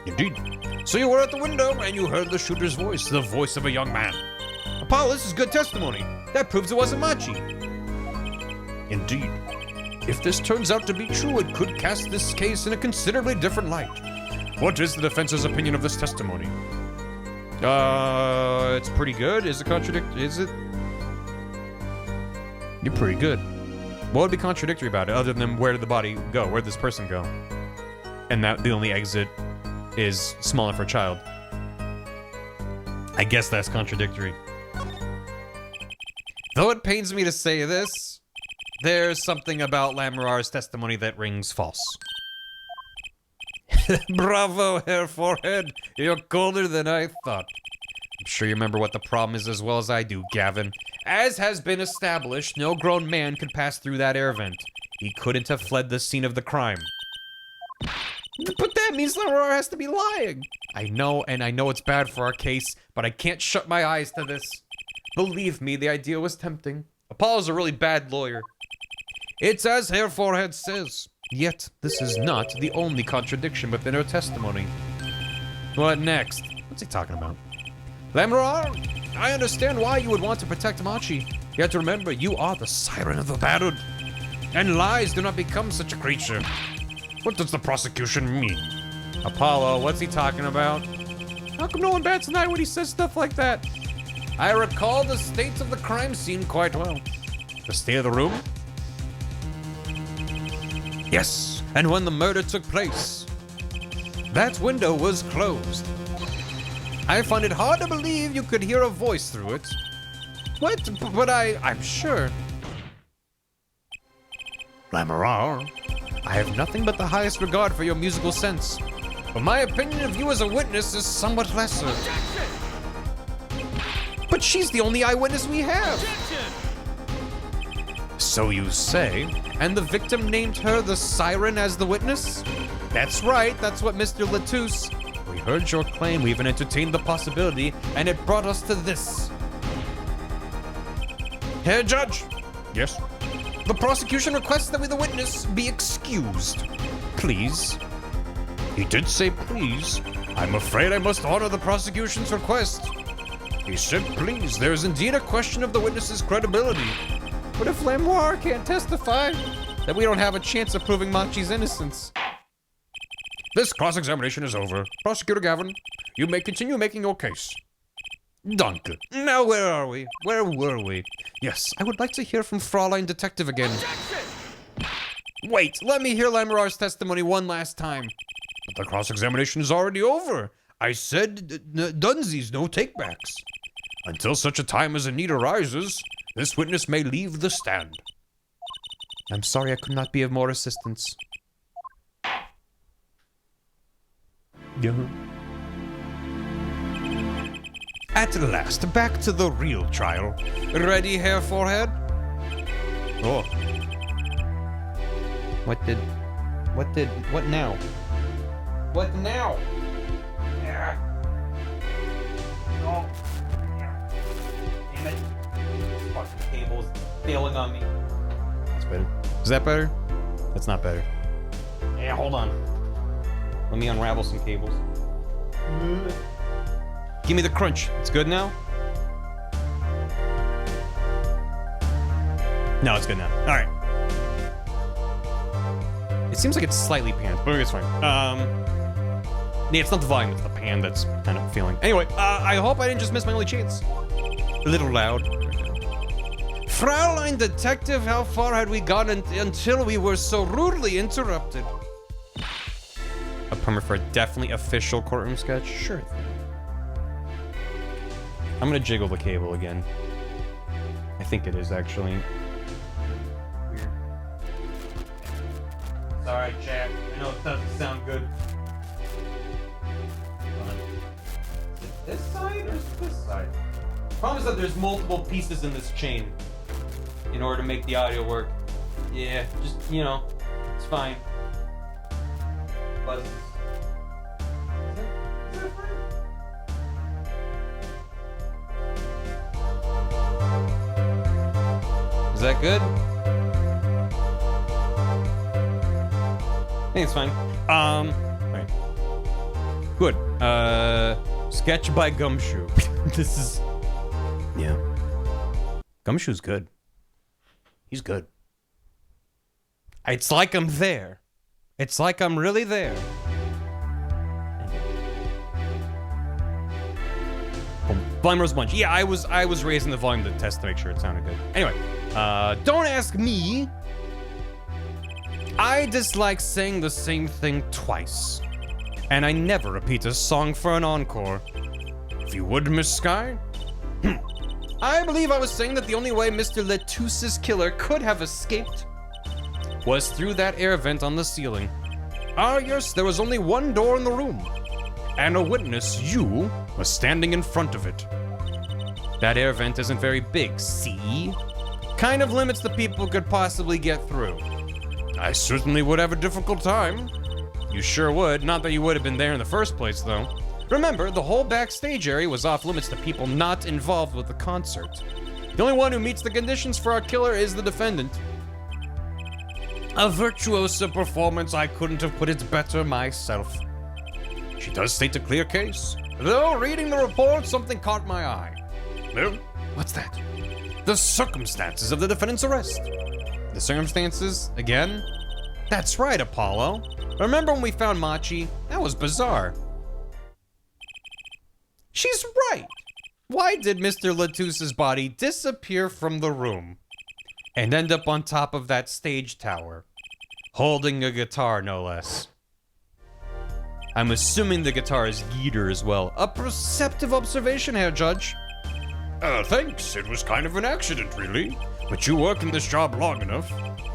Indeed. So you were at the window and you heard the shooter's voice, the voice of a young man. Apollo, this is good testimony. That proves it wasn't Machi. Indeed. If this turns out to be true, it could cast this case in a considerably different light. What is the defense's opinion of this testimony? It's pretty good. Is it? You're pretty good. What would be contradictory about it, other than where did the body go? Where did this person go? And that the only exit is small enough for a child. I guess that's contradictory. Though it pains me to say this, there's something about Lamorar's testimony that rings false. Bravo, Hair Forehead. You're colder than I thought. I'm sure you remember what the problem is as well as I do, Gavin. As has been established, no grown man could pass through that air vent. He couldn't have fled the scene of the crime. But that means Lamorar has to be lying. I know, and I know it's bad for our case, but I can't shut my eyes to this. Believe me, the idea was tempting. Apollo's a really bad lawyer. It's as Hair Forehead says. Yet, this is not the only contradiction within her testimony. What next? What's he talking about? Lamorar, I understand why you would want to protect Machi. Yet remember, you are the siren of the battered. And lies do not become such a creature. What does the prosecution mean? Apollo, what's he talking about? How come no one bats an eye when he says stuff like that? I recall the state of the crime scene quite well. The state of the room? Yes, and when the murder took place, that window was closed. I find it hard to believe you could hear a voice through it. What? But I'm sure. Lamorar, I have nothing but the highest regard for your musical sense, but my opinion of you as a witness is somewhat lesser. Objection! But she's the only eyewitness we have. Objection! So you say, and the victim named her the siren as the witness? That's right, that's what Mr. Latouche. We heard your claim, we even entertained the possibility, and it brought us to this. Herr Judge. Yes? The prosecution requests that we, the witness, be excused. Please. He did say please. I'm afraid I must honor the prosecution's request. He said please. There is indeed a question of the witness's credibility. But if Lamorar can't testify, then we don't have a chance of proving Machi's innocence. This cross-examination is over. Prosecutor Gavin, you may continue making your case. Danke. Now where are we? Where were we? Yes, I would like to hear from Fraulein Detective again. Objection! Wait, let me hear Lamorar's testimony one last time. But the cross-examination is already over. I said dunsies, no takebacks. Until such a time as a need arises, this witness may leave the stand. I'm sorry I could not be of more assistance. Yeah. At last, back to the real trial. Ready, Hair Forehead? Oh. What now? What now? Yeah. Oh. Yeah. Damn it. This fucking cable's failing on me. That's better. Is that better? That's not better. Yeah, hold on. Let me unravel some cables. Give me the crunch. It's good now? No, it's good now. All right. It seems like it's slightly panned, but it's fine. Yeah, it's not the volume, it's the pan that's kind of feeling. Anyway, I hope I didn't just miss my only chance. A little loud. Fraulein Detective, how far had we gone until we were so rudely interrupted? A permit for a definitely official courtroom sketch? Sure. I'm gonna jiggle the cable again. I think it is actually. Weird. It's alright, chat. I know it doesn't sound good. Is it this side or is it this side? The problem is that there's multiple pieces in this chain in order to make the audio work. Yeah, just, you know, it's fine. Buzzes. Is that fine? Is that good? I think it's fine. Right. Good. Sketch by Gumshoe. This is... Yeah. Gumshoe's good. He's good. It's like I'm there. It's like I'm really there. Blimer's Bunch. Yeah, I was raising the volume to test to make sure it sounded good. Anyway, don't ask me. I dislike saying the same thing twice. And I never repeat a song for an encore. If you would, Miss Sky. I believe I was saying that the only way Mr. Lettuce's killer could have escaped was through that air vent on the ceiling. Ah, yes, there was only one door in the room. And a witness, you, was standing in front of it. That air vent isn't very big, see? Kind of limits the people could possibly get through. I certainly would have a difficult time. You sure would. Not that you would have been there in the first place, though. Remember, the whole backstage area was off limits to people not involved with the concert. The only one who meets the conditions for our killer is the defendant. A virtuoso performance, I couldn't have put it better myself. She does state a clear case. Though, reading the report, something caught my eye. Well, what's that? The circumstances of the defendant's arrest. The circumstances, again? That's right, Apollo. Remember when we found Machi? That was bizarre. She's right. Why did Mr. Lettuce's body disappear from the room and end up on top of that stage tower, holding a guitar, no less? I'm assuming the guitar is Geeter as well. A perceptive observation here, Judge. Thanks. It was kind of an accident, really. But you work in this job long enough.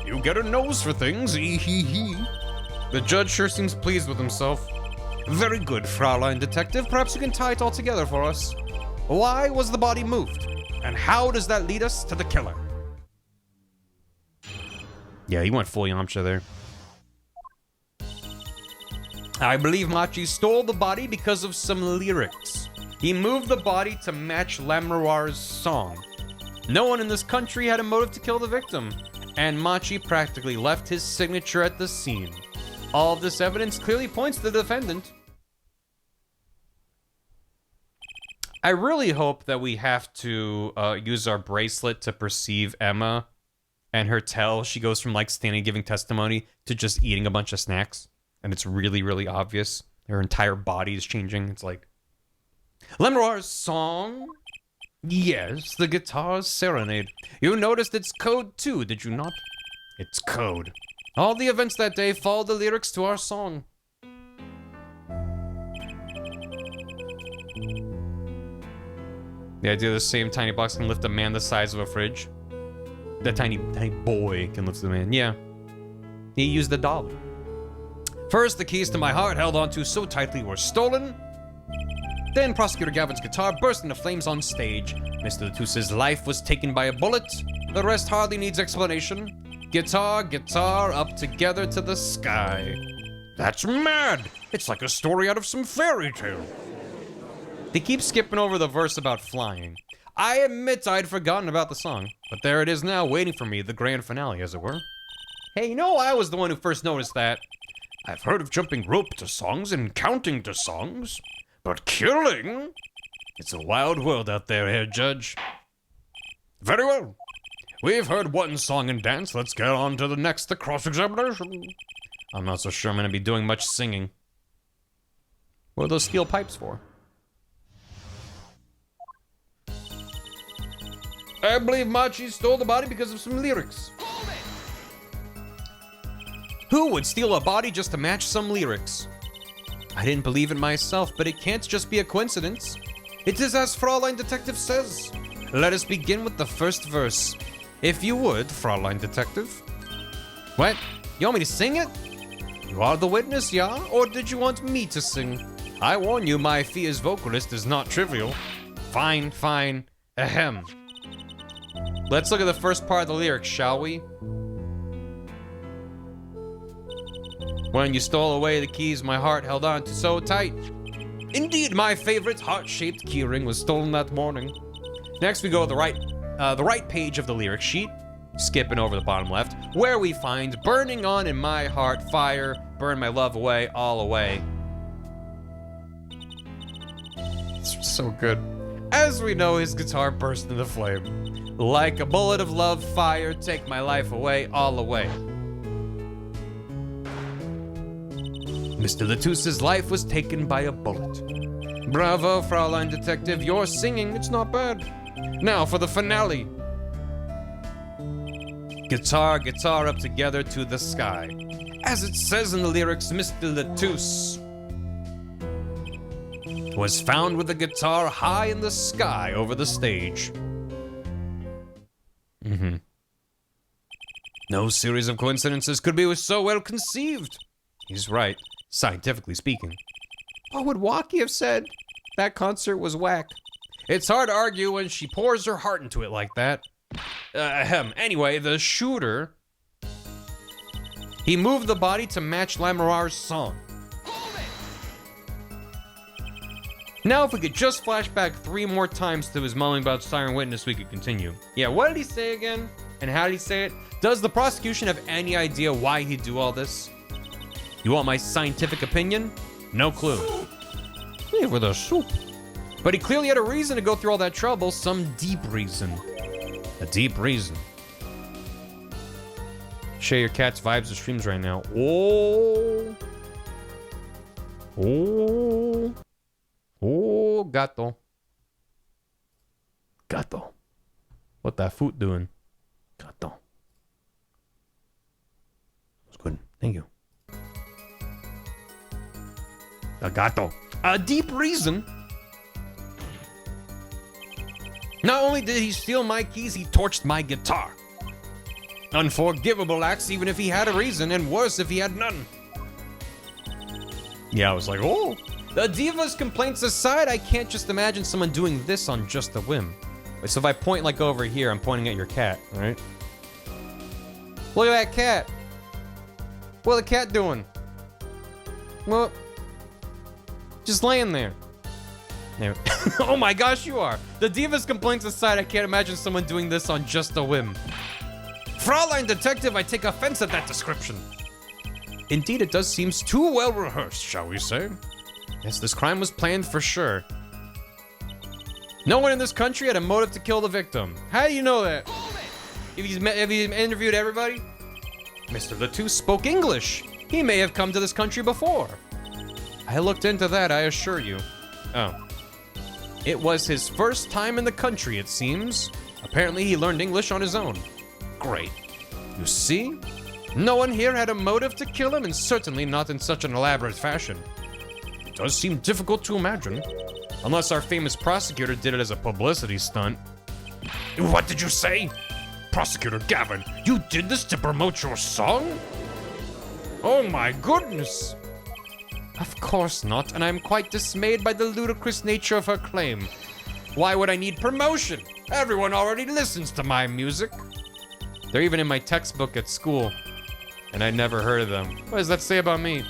You get a nose for things, ee-hee-hee. The judge sure seems pleased with himself. Very good, Fraulein Detective. Perhaps you can tie it all together for us. Why was the body moved? And how does that lead us to the killer? Yeah, he went full Yamcha there. I believe Machi stole the body because of some lyrics. He moved the body to match Lamroir's song. No one in this country had a motive to kill the victim, and Machi practically left his signature at the scene. All of this evidence clearly points to the defendant. I really hope that we have to use our bracelet to perceive Emma and her tell. She goes from like standing giving testimony to just eating a bunch of snacks. And it's really, really obvious. Her entire body is changing. It's like... Lemroir's song? Yes, the guitar's serenade. You noticed it's code too, did you not? It's code. All the events that day follow the lyrics to our song. The idea the same tiny box can lift a man the size of a fridge. That tiny boy can lift the man. Yeah. He used the dolly. First, the keys to my heart, held onto so tightly, were stolen. Then Prosecutor Gavin's guitar burst into flames on stage. Mr. Lettuce's life was taken by a bullet. The rest hardly needs explanation. Guitar, up together to the sky. That's mad! It's like a story out of some fairy tale. They keep skipping over the verse about flying. I admit I'd forgotten about the song, but there it is now, waiting for me, the grand finale, as it were. Hey, you know, I was the one who first noticed that. I've heard of jumping rope to songs and counting to songs, but killing? It's a wild world out there, Herr Judge. Very well. We've heard one song and dance. Let's get on to the next, the cross-examination. I'm not so sure I'm gonna be doing much singing. What are those steel pipes for? I believe Machi stole the body because of some lyrics. Who would steal a body just to match some lyrics? I didn't believe it myself, but it can't just be a coincidence. It is as Fraulein Detective says. Let us begin with the first verse. If you would, Fraulein Detective. What? You want me to sing it? You are the witness, yeah? Or did you want me to sing? I warn you, my fee as vocalist is not trivial. Fine. Ahem. Let's look at the first part of the lyrics, shall we? When you stole away the keys my heart held on to so tight. Indeed, my favorite heart-shaped keyring was stolen that morning. Next, we go to the right page of the lyric sheet, skipping over the bottom left, where we find burning on in my heart fire, burn my love away, all away. It's so good. As we know, his guitar burst into flame. Like a bullet of love, fire, take my life away, all away. Mr. Latouse's life was taken by a bullet. Bravo, Fraulein Detective, you're singing, it's not bad. Now for the finale. Guitar, guitar up together to the sky. As it says in the lyrics, Mr. Latousse was found with a guitar high in the sky over the stage. No series of coincidences could be so well conceived. He's right, scientifically speaking. What would Waki have said? That concert was whack. It's hard to argue when she pours her heart into it like that. Anyway, the shooter, he moved the body to match Lamoureux's song. Now if we could just flash back 3 more times to his mulling about Siren Witness, we could continue. Yeah, what did he say again? And how did he say it? Does the prosecution have any idea why he'd do all this? You want my scientific opinion? No clue. Hey, with a soup. But he clearly had a reason to go through all that trouble, some deep reason. A deep reason. Share your cat's vibes and streams right now. Oh. Oh. Oh, gato. Gato. What that foot doing? Gato. That's good. Thank you. A gato. A deep reason. Not only did he steal my keys, he torched my guitar. Unforgivable acts even if he had a reason, and worse if he had none. Yeah, I was like, oh. The diva's complaints aside, I can't just imagine someone doing this on just a whim. Wait, so if I point like over here, I'm pointing at your cat, right? Look at that cat. What the cat doing? Well, just laying there. There. Oh my gosh, you are. The diva's complaints aside, I can't imagine someone doing this on just a whim. Fraulein Detective, I take offense at that description. Indeed, it does seem too well rehearsed, shall we say? Yes, this crime was planned for sure. No one in this country had a motive to kill the victim. How do you know that? Have you interviewed everybody? Mr. Latousse spoke English. He may have come to this country before. I looked into that, I assure you. Oh. It was his first time in the country, it seems. Apparently he learned English on his own. Great. You see? No one here had a motive to kill him, and certainly not in such an elaborate fashion. It does seem difficult to imagine. Unless our famous prosecutor did it as a publicity stunt. What did you say? Prosecutor Gavin, you did this to promote your song? Oh my goodness! Of course not, and I'm quite dismayed by the ludicrous nature of her claim. Why would I need promotion? Everyone already listens to my music. They're even in my textbook at school, and I never heard of them. What does that say about me?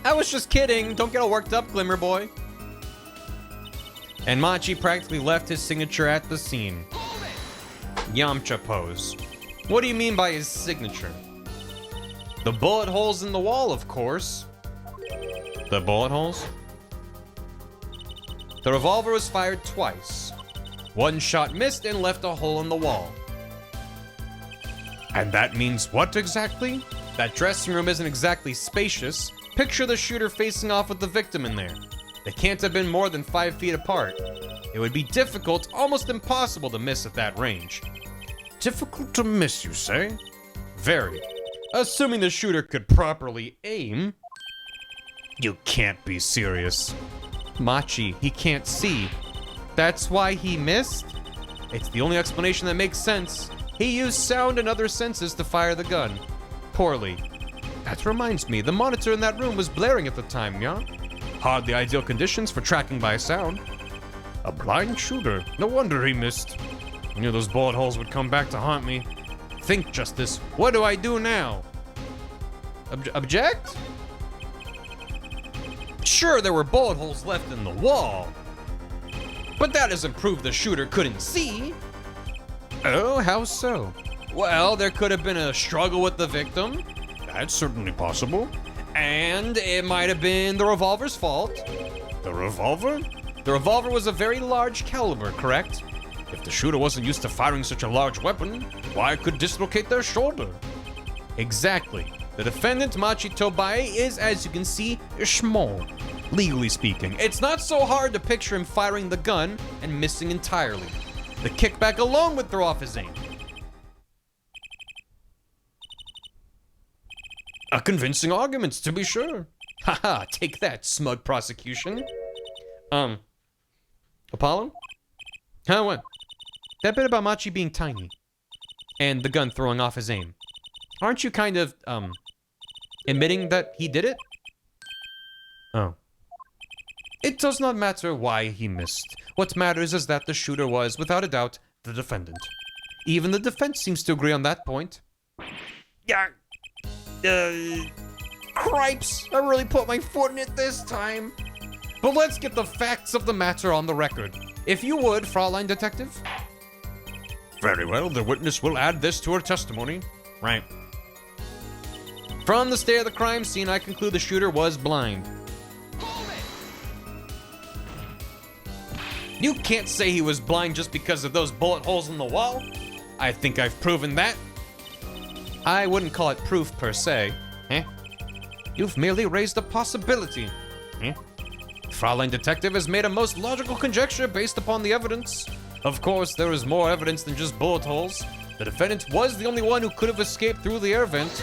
I was just kidding. Don't get all worked up, Glimmer Boy. And Machi practically left his signature at the scene. Yamcha pose. What do you mean by his signature? The bullet holes in the wall, of course. The bullet holes? The revolver was fired twice. One shot missed and left a hole in the wall. And that means what exactly? That dressing room isn't exactly spacious. Picture the shooter facing off with the victim in there. They can't have been more than 5 feet apart. It would be difficult, almost impossible to miss at that range. Difficult to miss, you say? Very. Assuming the shooter could properly aim. You can't be serious. Machi, he can't see. That's why he missed? It's the only explanation that makes sense. He used sound and other senses to fire the gun. Poorly. That reminds me, the monitor in that room was blaring at the time, yeah? Hardly ideal conditions for tracking by sound. A blind shooter. No wonder he missed. I knew those bullet holes would come back to haunt me. Think, Justice. What do I do now? Object? Sure, there were bullet holes left in the wall. But that doesn't prove the shooter couldn't see. Oh, how so? Well, there could have been a struggle with the victim. That's certainly possible. And it might have been the revolver's fault. The revolver? The revolver was a very large caliber, correct? If the shooter wasn't used to firing such a large weapon, why could dislocate their shoulder? Exactly. The defendant, Machi Tobae, is, as you can see, small, legally speaking. It's not so hard to picture him firing the gun and missing entirely. The kickback alone would throw off his aim. A convincing argument, to be sure. Haha, take that, smug prosecution. Apollo? Huh, what? That bit about Machi being tiny and the gun throwing off his aim. Aren't you kind of, admitting that he did it? Oh. It does not matter why he missed. What matters is that the shooter was, without a doubt, the defendant. Even the defense seems to agree on that point. Yeah. Cripes, I really put my foot in it this time. But let's get the facts of the matter on the record. If you would, Fraulein Detective. Very well, the witness will add this to her testimony. Right. From the state of the crime scene, I conclude the shooter was blind. You can't say he was blind just because of those bullet holes in the wall. I think I've proven that. I wouldn't call it proof per se. Eh? You've merely raised a possibility. Eh? Fraulein Detective has made a most logical conjecture based upon the evidence. Of course, there is more evidence than just bullet holes. The defendant was the only one who could have escaped through the air vent.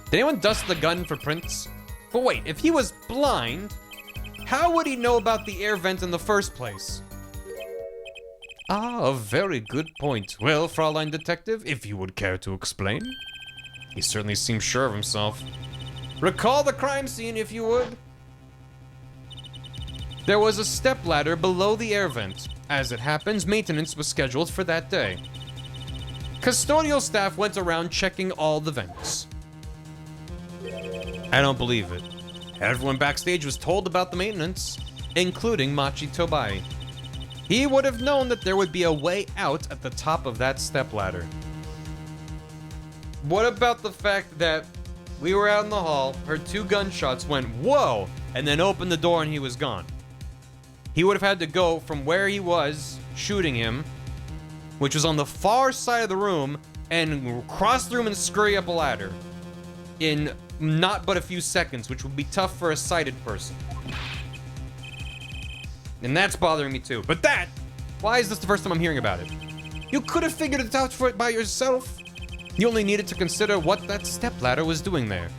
Did anyone dust the gun for prints? But wait, if he was blind, how would he know about the air vent in the first place? Ah, a very good point. Well, Fraulein Detective, if you would care to explain. He certainly seems sure of himself. Recall the crime scene, if you would. There was a stepladder below the air vent. As it happens, maintenance was scheduled for that day. Custodial staff went around checking all the vents. I don't believe it. Everyone backstage was told about the maintenance, including Machi Tobae. He would have known that there would be a way out at the top of that stepladder. What about the fact that we were out in the hall, heard 2 gunshots, went, whoa, and then opened the door and he was gone? He would have had to go from where he was shooting him, which was on the far side of the room, and cross the room and scurry up a ladder in not but a few seconds, which would be tough for a sighted person. And that's bothering me too. But why is this the first time I'm hearing about it? You could have figured it out for it by yourself. You only needed to consider what that stepladder was doing there.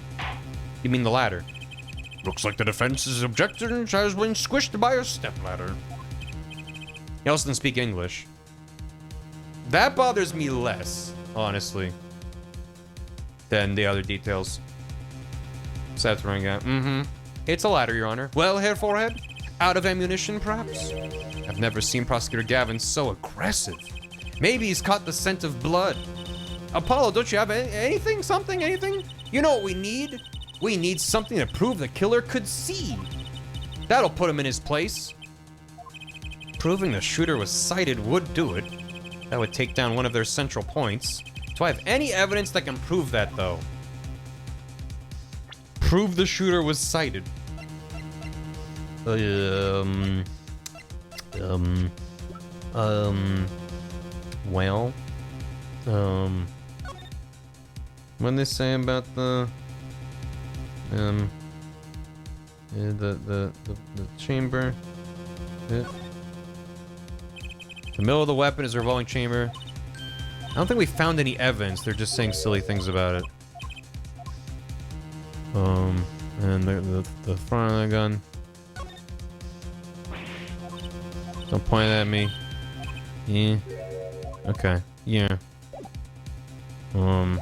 You mean the ladder? Looks like the defense's objection has been squished by a stepladder. He also didn't speak English. That bothers me less, honestly, than the other details. Seth's running out. It's a ladder, Your Honor. Well, Herr Forehead? Out of ammunition, perhaps? I've never seen Prosecutor Gavin so aggressive. Maybe he's caught the scent of blood. Apollo, don't you have anything? Something? Anything? You know what we need? We need something to prove the killer could see. That'll put him in his place. Proving the shooter was sighted would do it. That would take down one of their central points. Do I have any evidence that can prove that, though? Prove the shooter was sighted. Well, what did they say about the chamber? The middle of the weapon is a revolving chamber. I don't think we found any evidence. They're just saying silly things about it. And the front of the gun. Don't point at me. Yeah. Okay. Yeah. Bum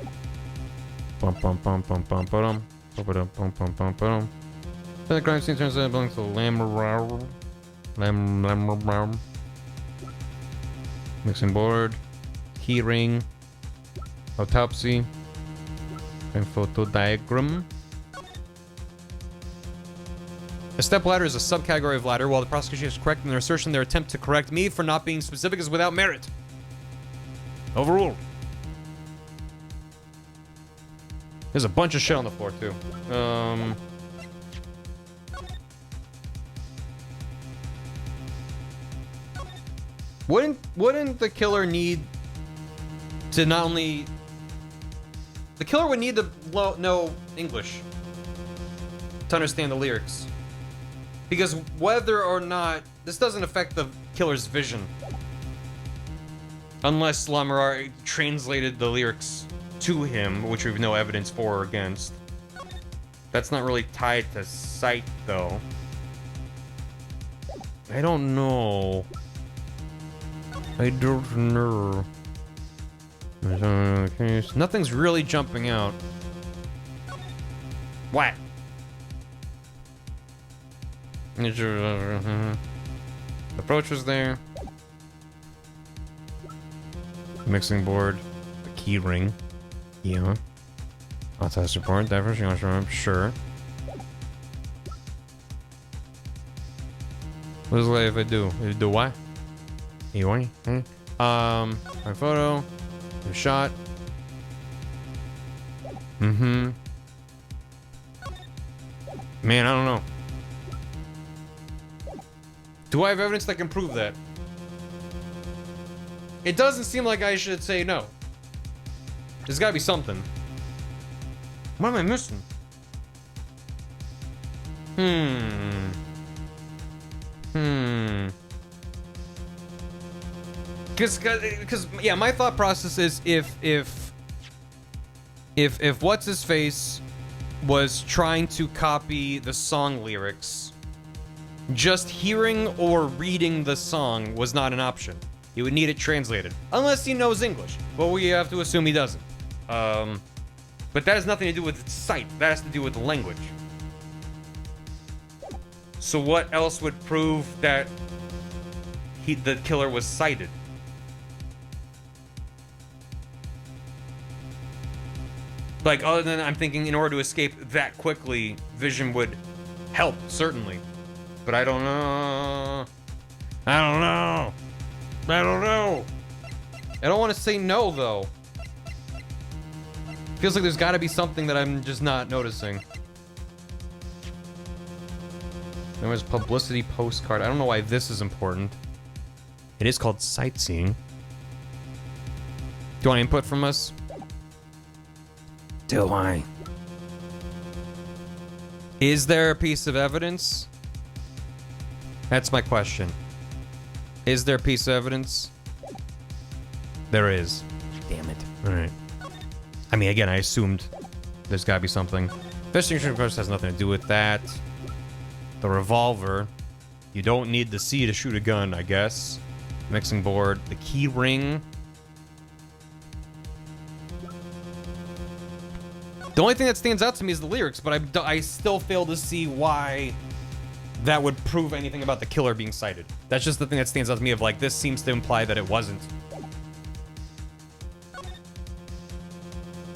bum bum bum bum bum bum bum bum bum bum bum. The crime scene turns out belongs to Lam. Mixing board. Key ring. Autopsy. And photo diagram. A stepladder is a subcategory of ladder. While the prosecution is correct in their assertion, their attempt to correct me for not being specific is without merit. Overruled. There's a bunch of shit on the floor, too. Wouldn't the killer need to not only The killer would need to know English to understand the lyrics. Because whether or not... This doesn't affect the killer's vision. Unless Lamar translated the lyrics to him, which we have no evidence for or against. That's not really tied to sight, though. I don't know. I don't know. Nothing's really jumping out. What? Approach was there. Mixing board. The key ring. Yeah. Outside support. Diversion. Sure. What is it if I do? Do what? You want? My photo. The shot. Mm-hmm. Man, I don't know. Do I have evidence that can prove that? It doesn't seem like I should say no. There's gotta be something. What am I missing? Because yeah, my thought process is if what's his face was trying to copy the song lyrics, just hearing or reading the song was not an option. He would need it translated, unless he knows English. Well, we have to assume he doesn't. But that has nothing to do with sight. That has to do with the language. So what else would prove that the killer was sighted? Like, other than I'm thinking in order to escape that quickly, vision would help, certainly. But I don't know. I don't know. I don't know. I don't want to say no, though. Feels like there's got to be something that I'm just not noticing. There was publicity postcard. I don't know why this is important. It is called sightseeing. Do you want input from us? Do I? Is there a piece of evidence? That's my question. Is there a piece of evidence? There is. Damn it. Alright. I mean, again, I assumed there's gotta be something. Investigation, of course, has nothing to do with that. The revolver. You don't need the C to shoot a gun, I guess. Mixing board. The key ring. The only thing that stands out to me is the lyrics, but I still fail to see why that would prove anything about the killer being sighted. That's just the thing that stands out to me of like, this seems to imply that it wasn't.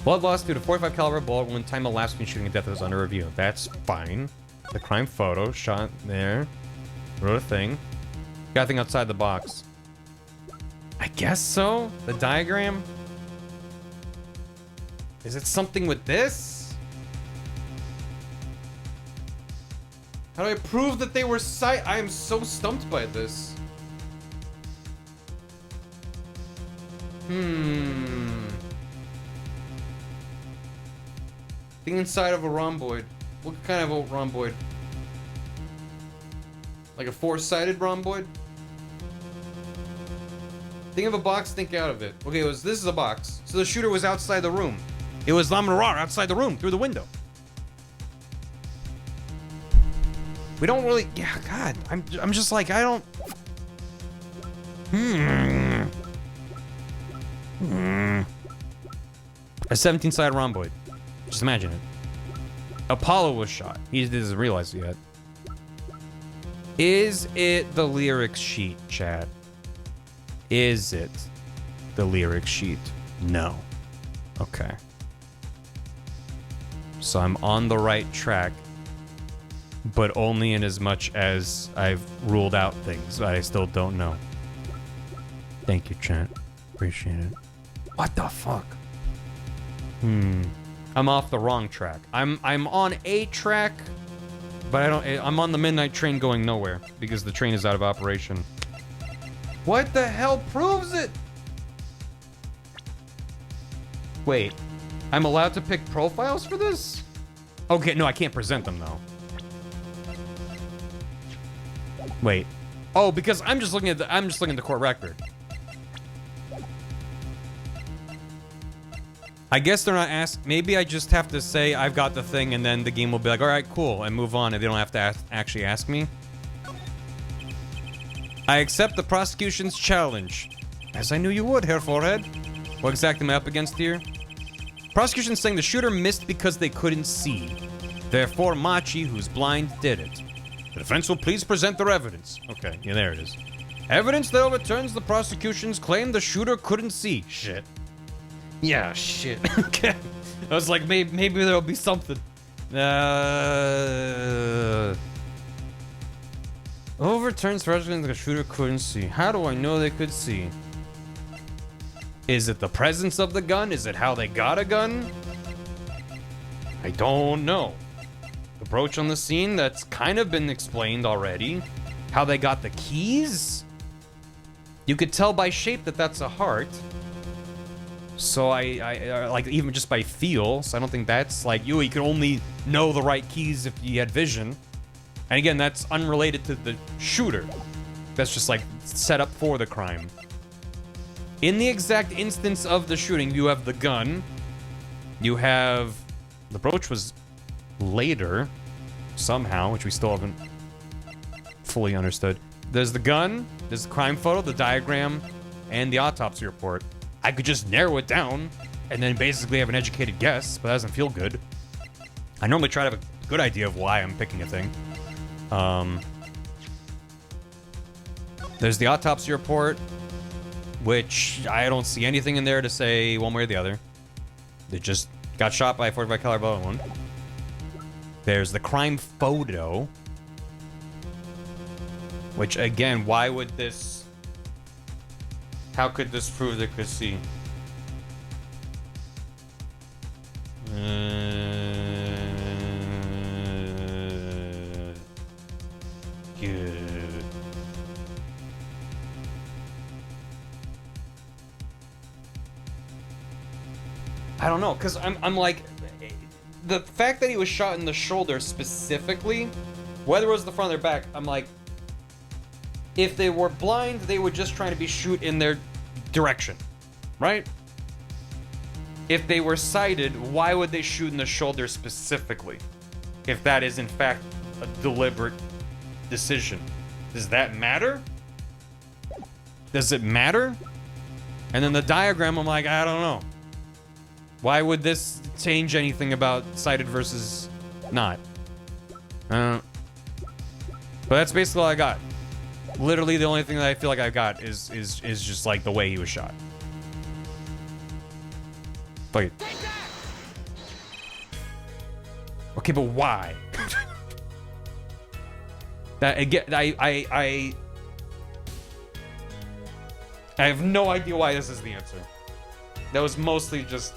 Blood loss due to 45 caliber bullet when time elapsed between shooting and death was under review. That's fine. The crime photo shot there. Wrote a thing. Got a thing outside the box. I guess so. The diagram. Is it something with this? How do I prove that they were sight? I am so stumped by this. Thing inside of a rhomboid. What kind of a rhomboid? Like a four-sided rhomboid? Think of a box, think out of it. Okay, this is a box. So the shooter was outside the room. It was Lamar outside the room, through the window. We don't really... Yeah, God. I'm just like, I don't... A 17-sided rhomboid. Just imagine it. Apollo was shot. He doesn't realize it yet. Is it the lyrics sheet, chat? Is it the lyrics sheet? No. Okay. So I'm on the right track, but only in as much as I've ruled out things that I still don't know. Thank you, chat. Appreciate it. What the fuck? I'm off the wrong track. I'm on a track, but I'm on the midnight train going nowhere because the train is out of operation. What the hell proves it? Wait. I'm allowed to pick profiles for this? Okay, no, I can't present them though. Wait. Oh, because I'm just looking at the court record. I guess they're not asked. Maybe I just have to say I've got the thing, and then the game will be like, all right, cool, and move on, and they don't have to actually ask me. I accept the prosecution's challenge. As I knew you would, Hair Forehead. What exactly am I up against here? Prosecution saying the shooter missed because they couldn't see. Therefore, Machi, who's blind, did it. The defense will please present their evidence. Okay, yeah, there it is. Evidence that overturns the prosecution's claim the shooter couldn't see. Shit. Yeah, shit. Okay. I was like, maybe there'll be something. Overturns precedent the shooter couldn't see. How do I know they could see? Is it the presence of the gun? Is it how they got a gun? I don't know. Approach on the scene, that's kind of been explained already. How they got the keys? You could tell by shape that that's a heart. So I like, even just by feel, so I don't think that's like, you can only know the right keys if you had vision. And again, that's unrelated to the shooter. That's just like set up for the crime. In the exact instance of the shooting, you have the gun. You have, the brooch was later, somehow, which we still haven't fully understood. There's the gun, there's the crime photo, the diagram, and the autopsy report. I could just narrow it down and then basically have an educated guess, but that doesn't feel good. I normally try to have a good idea of why I'm picking a thing. There's the autopsy report, which I don't see anything in there to say one way or the other. They just got shot by a 45 caliber bullet wound. There's the crime photo, which again, why would this... How could this prove they could see? Good. I don't know, because I'm like... The fact that he was shot in the shoulder specifically, whether it was the front or back, I'm like... If they were blind, they would just try to be shoot in their direction, right? If they were sighted, why would they shoot in the shoulder specifically? If that is in fact a deliberate decision. Does that matter? Does it matter? And then the diagram, I'm like, I don't know. Why would this change anything about sighted versus not? But that's basically all I got. Literally, the only thing that I feel like I got is just like the way he was shot. Wait. Okay, but why? That again, I have no idea why this is the answer. That was mostly just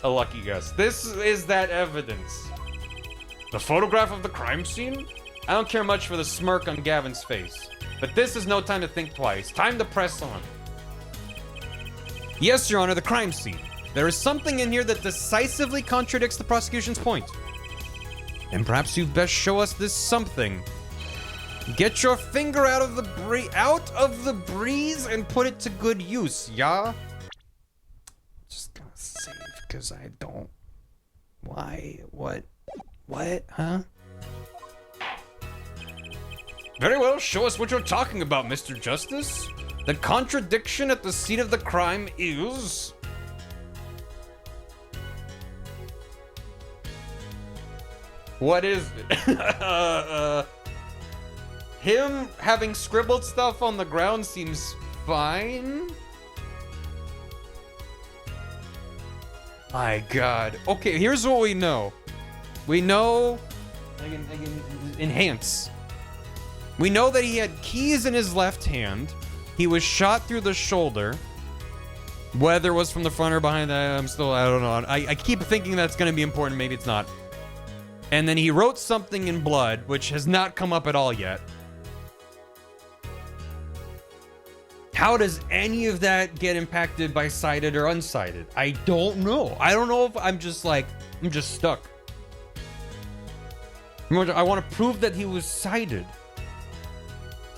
a lucky guess. This is that evidence. The photograph of the crime scene? I don't care much for the smirk on Gavin's face. But this is no time to think twice. Time to press on. Yes, Your Honor, the crime scene. There is something in here that decisively contradicts the prosecution's point. And perhaps you'd best show us this something. Get your finger out of the breeze and put it to good use, yeah? Just gonna save, because I don't... Why? What? What? Huh? Very well, show us what you're talking about, Mr. Justice. The contradiction at the scene of the crime is... What is it? Him having scribbled stuff on the ground seems fine. My God. Okay, here's what we know. We know... I can enhance. We know that he had keys in his left hand. He was shot through the shoulder. Whether it was from the front or behind, I don't know. I keep thinking that's going to be important. Maybe it's not. And then he wrote something in blood, which has not come up at all yet. How does any of that get impacted by sighted or unsighted? I don't know. I don't know if I'm just stuck. I want to prove that he was sighted.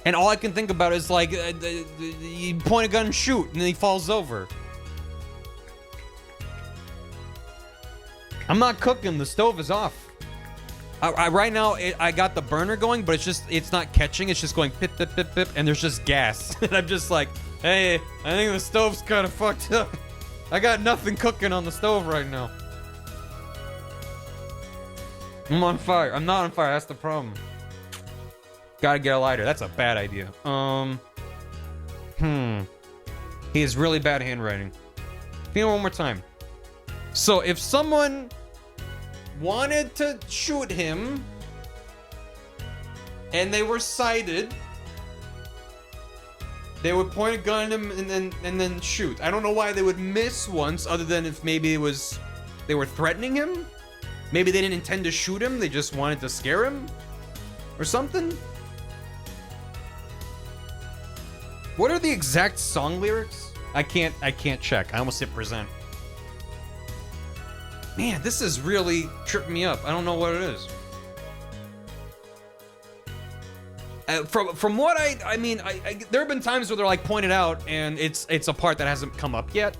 And all I can think about is like, you point a gun and shoot, and then he falls over. I'm not cooking, the stove is off. Right now, I got the burner going, but it's not catching. It's just going pip, pip, pip, pip, and there's just gas. And I'm just like, hey, I think the stove's kind of fucked up. I got nothing cooking on the stove right now. I'm on fire. I'm not on fire. That's the problem. Gotta get a lighter. That's a bad idea. He has really bad handwriting. Feel one more time. So if someone wanted to shoot him and they were sighted, they would point a gun at him and then shoot. I don't know why they would miss once, other than if maybe it was they were threatening him. Maybe they didn't intend to shoot him, they just wanted to scare him or something. What are the exact song lyrics? I can't check. I almost hit present. Man, this is really tripping me up. I don't know what it is. From what I mean, there have been times where they're like pointed out, and it's a part that hasn't come up yet.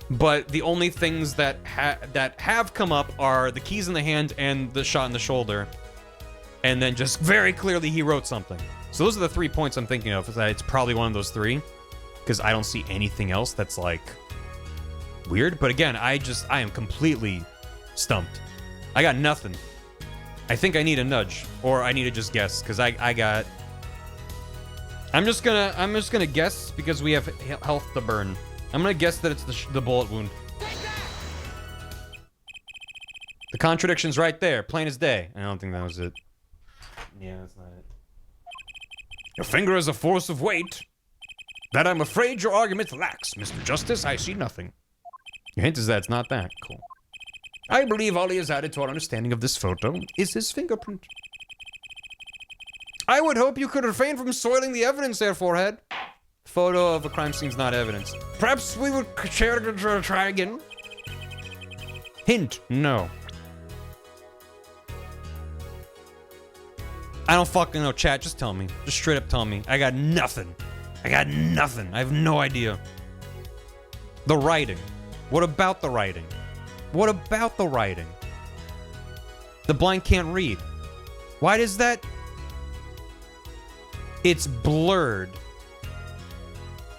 But the only things that have come up are the keys in the hand and the shot in the shoulder, and then just very clearly he wrote something. So those are the 3 points I'm thinking of. Is that it's probably one of those 3, because I don't see anything else that's like weird. But again, I am completely stumped. I got nothing. I think I need a nudge, or I need to just guess, because I'm just gonna guess, because we have health to burn. I'm gonna guess that it's the bullet wound. The contradiction's right there, plain as day. I don't think that was it. Yeah, that's not it. Your finger is a force of weight that I'm afraid your argument lacks, Mr. Justice. I see nothing. Your hint is that it's not that. Cool. I believe all he has added to our understanding of this photo is his fingerprint. I would hope you could refrain from soiling the evidence there, forehead. Photo of a crime scene's not evidence. Perhaps we would share to try again. Hint, no. I don't fucking know, chat. Just tell me. Just straight up tell me. I got nothing. I got nothing. I have no idea. The writing. What about the writing? What about the writing? The blind can't read. Why does that? It's blurred.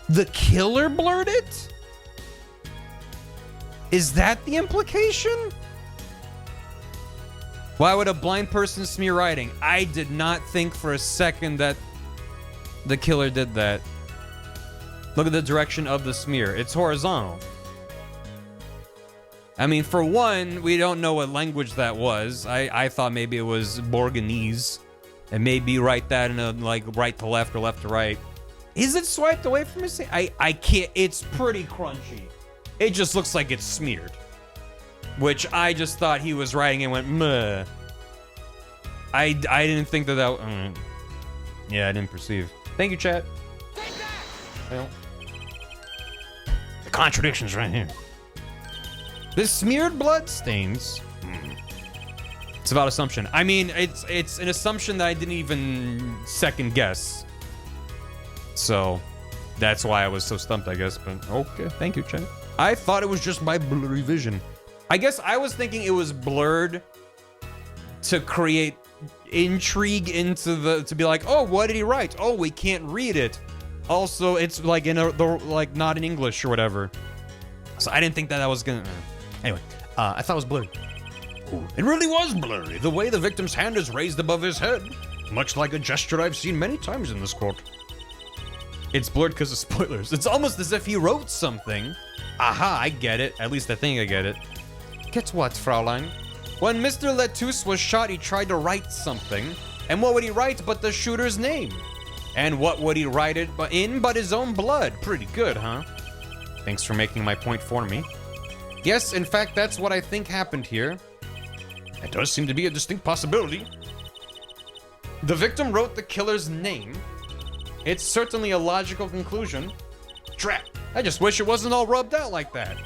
The killer blurred it? Is that the implication? Why would a blind person smear writing? I did not think for a second that the killer did that. Look at the direction of the smear. It's horizontal. I mean, for one, we don't know what language that was. I thought maybe it was Borgonese. And maybe write that in a, like, right to left or left to right. Is it swiped away from his? I can't. It's pretty crunchy. It just looks like it's smeared. Which I just thought he was writing and went, meh. I didn't think that yeah, I didn't perceive. Thank you, chat. Well, the contradiction's right here. The smeared blood stains. It's about assumption. I mean, it's an assumption that I didn't even second guess. So, that's why I was so stumped, I guess. But okay, thank you, chat. I thought it was just my blurry vision. I guess I was thinking it was blurred to create intrigue into the, to be like, oh, what did he write? Oh, we can't read it. Also, it's like in like not in English or whatever. So I didn't think that was gonna. Anyway, I thought it was blurred. Ooh, it really was blurry. The way the victim's hand is raised above his head, much like a gesture I've seen many times in this court. It's blurred because of spoilers. It's almost as if he wrote something. Aha, I get it. At least I think I get it. Get what, Fraulein? When Mr. Lettuce was shot, he tried to write something. And what would he write but the shooter's name? And what would he write it but his own blood? Pretty good, huh? Thanks for making my point for me. Yes, in fact, that's what I think happened here. It does seem to be a distinct possibility. The victim wrote the killer's name, It's certainly a logical conclusion. Drat. I just wish it wasn't all rubbed out like that.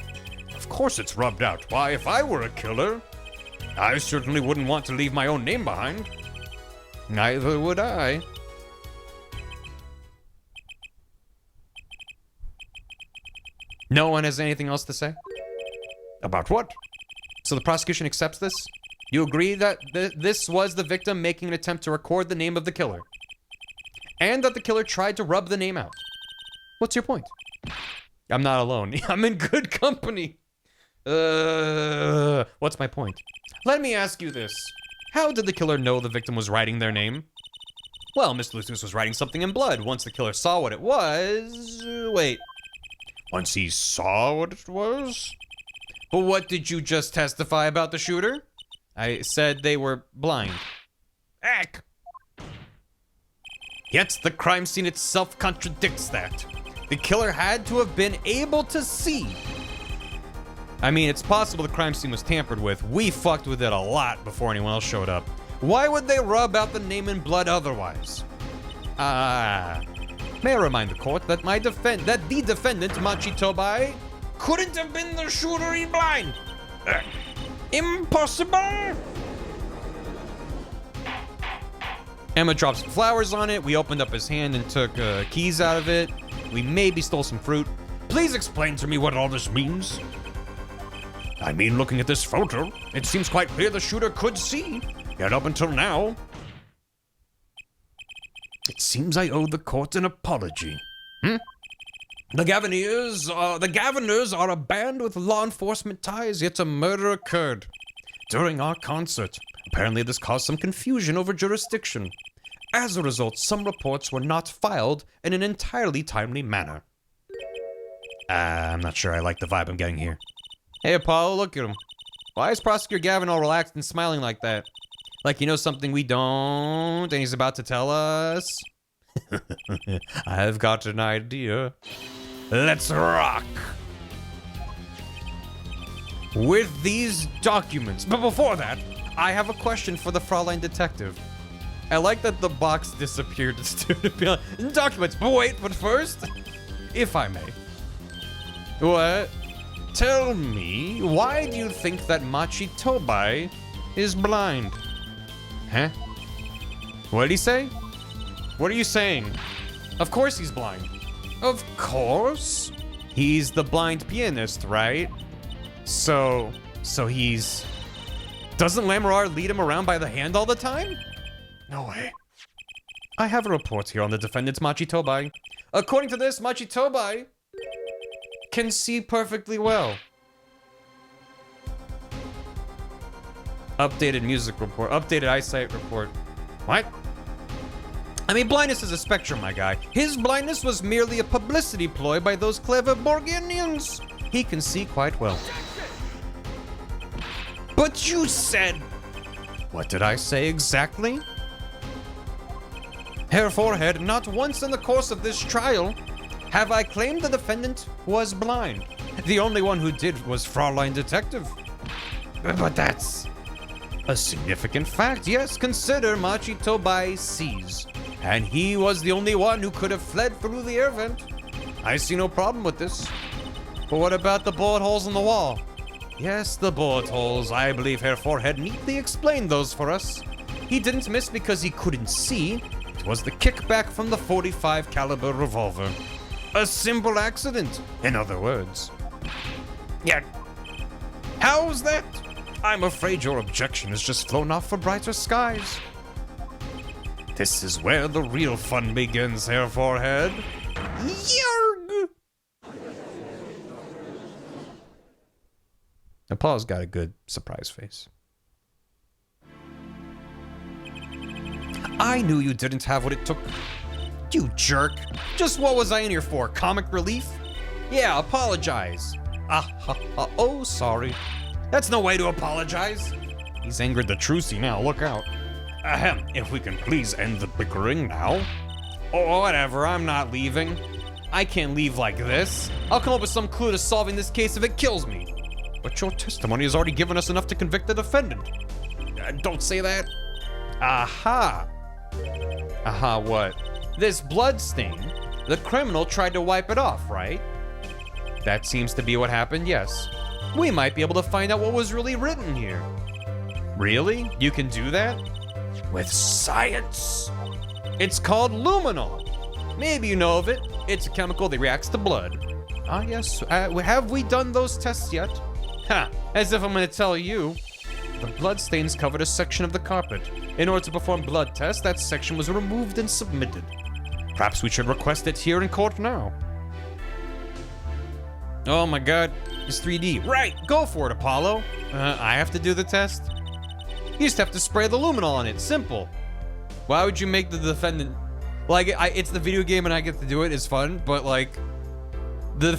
Of course it's rubbed out. Why, if I were a killer, I certainly wouldn't want to leave my own name behind. Neither would I. No one has anything else to say? About what? So the prosecution accepts this? You agree that this was the victim making an attempt to record the name of the killer? And that the killer tried to rub the name out? What's your point? I'm not alone. I'm in good company. What's my point? Let me ask you this. How did the killer know the victim was writing their name? Well, Mr. Lucius was writing something in blood. Once the killer saw what it was... Wait. Once he saw what it was? But what did you just testify about the shooter? I said they were blind. Heck! Yet the crime scene itself contradicts that. The killer had to have been able to see. I mean, it's possible the crime scene was tampered with. We fucked with it a lot before anyone else showed up. Why would they rub out the name in blood otherwise? May I remind the court that the defendant, Machi Tobai, couldn't have been the shooter, he blind. Impossible! Emma dropped some flowers on it. We opened up his hand and took keys out of it. We maybe stole some fruit. Please explain to me what all this means. I mean, looking at this photo, it seems quite clear the shooter could see. Yet up until now, it seems I owe the court an apology. The Gaviniers are a band with law enforcement ties, yet a murder occurred during our concert. Apparently this caused some confusion over jurisdiction. As a result, some reports were not filed in an entirely timely manner. I'm not sure I like the vibe I'm getting here. Hey, Apollo, look at him. Why is Prosecutor Gavin all relaxed and smiling like that? Like he knows something we don't, and he's about to tell us? I've got an idea. Let's rock! With these documents. But before that, I have a question for the Fraulein detective. I like that the box disappeared. Documents, but first, if I may. What? Tell me, why do you think that Machi Tobai is blind? Huh? What did he say? What are you saying? Of course he's blind. Of course? He's the blind pianist, right? So he's... Doesn't Lamorar lead him around by the hand all the time? No way. I have a report here on the defendant's Machi Tobai. According to this, Machi Tobai can see perfectly well. Updated music report. Updated eyesight report. What? I mean, blindness is a spectrum, my guy. His blindness was merely a publicity ploy by those clever Borgianians. He can see quite well. But you said... What did I say exactly? Herr Forehead, not once in the course of this trial have I claimed the defendant was blind. The only one who did was Fraulein Detective. But that's a significant fact. Yes, consider Machi Tobai sees. And he was the only one who could have fled through the air vent. I see no problem with this. But what about the bullet holes in the wall? Yes, the bullet holes. I believe Herr Forehead neatly explained those for us. He didn't miss because he couldn't see. It was the kickback from the .45 caliber revolver. A simple accident, in other words. Yeah. How's that? I'm afraid your objection has just flown off for brighter skies. This is where the real fun begins, Herr Forehead. Yarg! Now, Paul's got a good surprise face. I knew you didn't have what it took. You jerk. Just what was I in here for? Comic relief? Yeah, apologize. Oh, sorry. That's no way to apologize. He's angered the Trucy now, look out. Ahem, if we can please end the bickering now. Oh, whatever, I'm not leaving. I can't leave like this. I'll come up with some clue to solving this case if it kills me. But your testimony has already given us enough to convict the defendant. Don't say that. Aha. Aha, what? This blood stain, the criminal tried to wipe it off, right? That seems to be what happened, yes. We might be able to find out what was really written here. Really? You can do that? With science. It's called luminol. Maybe you know of it. It's a chemical that reacts to blood. Ah, yes. Have we done those tests yet? Ha! As if I'm going to tell you. The blood stains covered a section of the carpet. In order to perform blood tests, that section was removed and submitted. Perhaps we should request it here in court now. Oh my god, it's 3D. Right, go for it, Apollo. I have to do the test? You just have to spray the luminol on it, simple. Why would you make the defendant... Like, it's the video game and I get to do it, it's fun, but like... The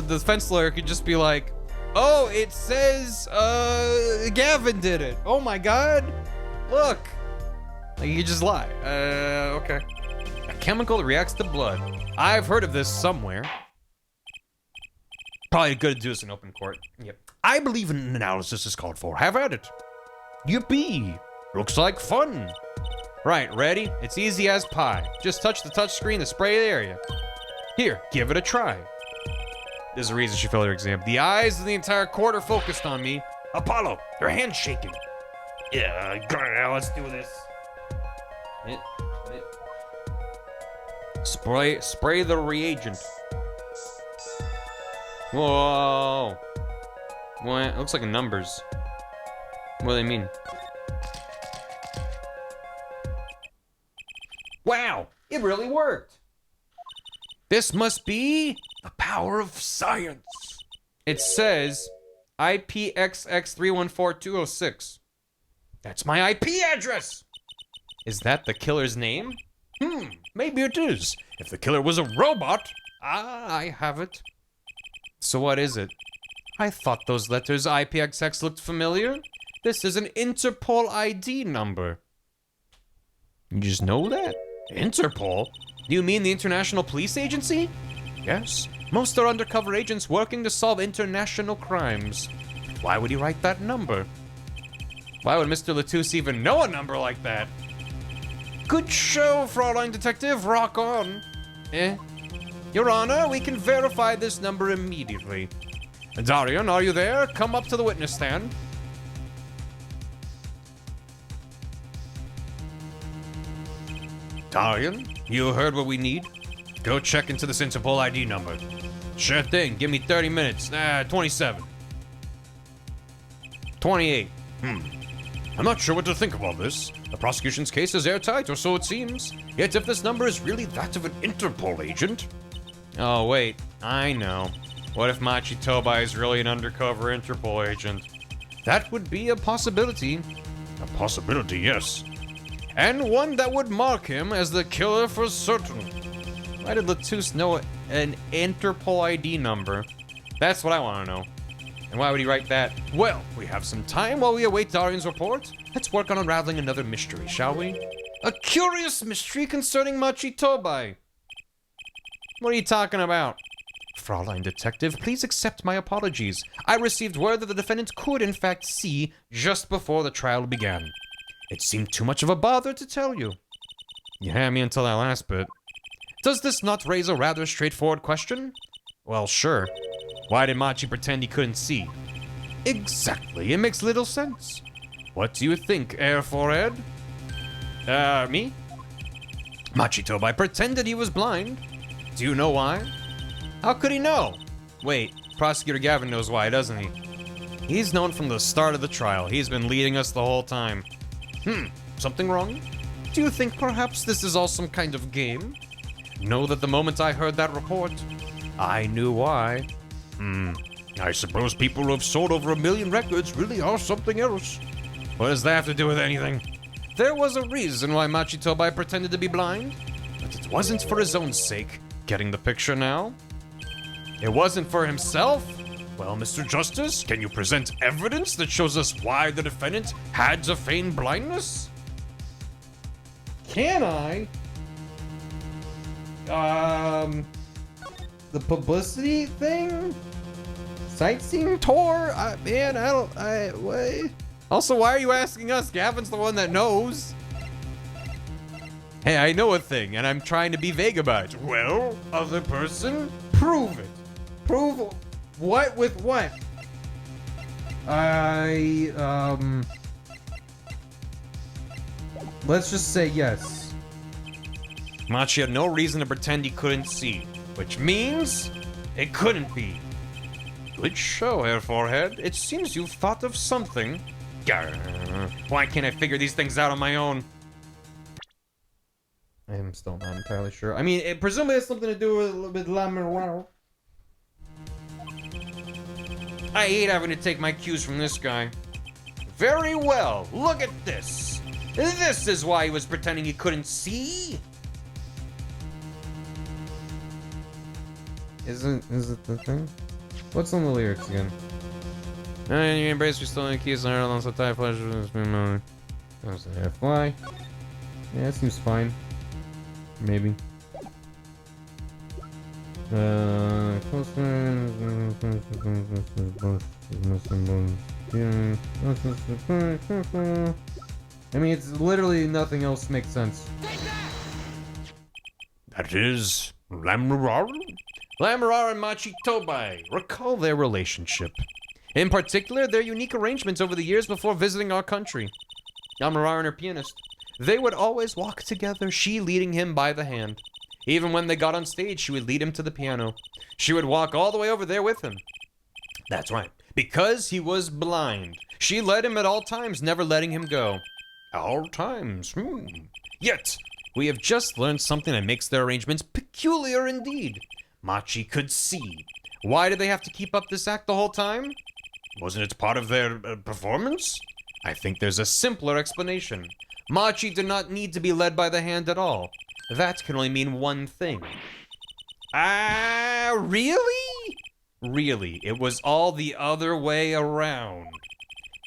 defense lawyer could just be like, oh, it says, Gavin did it. Oh my god. Look. Like, you just lie. Okay. A chemical that reacts to blood. I've heard of this somewhere. Probably good to do this in open court. Yep. I believe an analysis is called for. Have at it. Yippee. Looks like fun. Right, ready? It's easy as pie. Just touch the touch screen to spray the area. Here, give it a try. There's a reason she failed her exam. The eyes of the entire court are focused on me. Apollo, their hands shaking. Yeah, got it now. Let's do this. Spray the reagent. Whoa. What? It looks like numbers. What do they mean? Wow, it really worked. This must be the power of science. It says IPXX314206. That's my IP address. Is that the killer's name? Maybe it is. If the killer was a robot. I have it. So what is it? I thought those letters IPXX looked familiar. This is an Interpol ID number. You just know that? Interpol? Do you mean the International Police Agency? Yes. Most are undercover agents working to solve international crimes. Why would he write that number? Why would Mr. Latouche even know a number like that? Good show, Fraulein Detective. Rock on. Your Honor, we can verify this number immediately. Darian, are you there? Come up to the witness stand. Darian, you heard what we need? Go check into this Interpol ID number. Sure thing. Give me 30 minutes. 27. 28. I'm not sure what to think of all this. The prosecution's case is airtight, or so it seems. Yet if this number is really that of an Interpol agent... Oh, wait. I know. What if Machi Tobai is really an undercover Interpol agent? That would be a possibility. A possibility, yes. And one that would mark him as the killer for certain. Why did Latouche know an Interpol ID number? That's what I want to know. And why would he write that? Well, we have some time while we await Darian's report. Let's work on unraveling another mystery, shall we? A curious mystery concerning Machi Tobai. What are you talking about? Fraulein Detective, please accept my apologies. I received word that the defendant could in fact see just before the trial began. It seemed too much of a bother to tell you. You had me until that last bit. Does this not raise a rather straightforward question? Well, sure. Why did Machi pretend he couldn't see? Exactly, it makes little sense. What do you think, Air Forehead? Me? Machi Tobai pretended he was blind. Do you know why? How could he know? Wait, Prosecutor Gavin knows why, doesn't he? He's known from the start of the trial. He's been leading us the whole time. Something wrong? Do you think perhaps this is all some kind of game? Know that the moment I heard that report, I knew why. I suppose people who have sold over 1 million records really are something else. What does that have to do with anything? There was a reason why Machi Tobai pretended to be blind, but it wasn't for his own sake. Getting the picture now? It wasn't for himself? Well, Mr. Justice, can you present evidence that shows us why the defendant had to feign blindness? Can I? The publicity thing? Sightseeing tour? What? Also, why are you asking us? Gavin's the one that knows. Hey, I know a thing, and I'm trying to be vague about it. Well, other person, prove it. Prove what with what? Let's just say yes. Machi had no reason to pretend he couldn't see, which means it couldn't be. Good show, Hair Forehead. It seems you've thought of something. Why can't I figure these things out on my own? I am still not entirely sure. I mean, it presumably has something to do with La Miroir. I hate having to take my cues from this guy. Very well, look at this. This is why he was pretending he couldn't see. Is it the thing? What's on the lyrics again? You embrace your stolen keys and on so tight pleasure. That's an FY. Yeah, that seems fine. Maybe. I mean, it's literally nothing else makes sense. That is Lamrar? Lamrar and Machi Tobai. Recall their relationship. In particular, their unique arrangements over the years before visiting our country. Lamrar and her pianist. They would always walk together, she leading him by the hand. Even when they got on stage, she would lead him to the piano. She would walk all the way over there with him. That's right. Because he was blind. She led him at all times, never letting him go. All times, Yet, we have just learned something that makes their arrangements peculiar indeed. Machi could see. Why did they have to keep up this act the whole time? Wasn't it part of their performance? I think there's a simpler explanation. Machi did not need to be led by the hand at all. That can only mean one thing. Really? Really, it was all the other way around.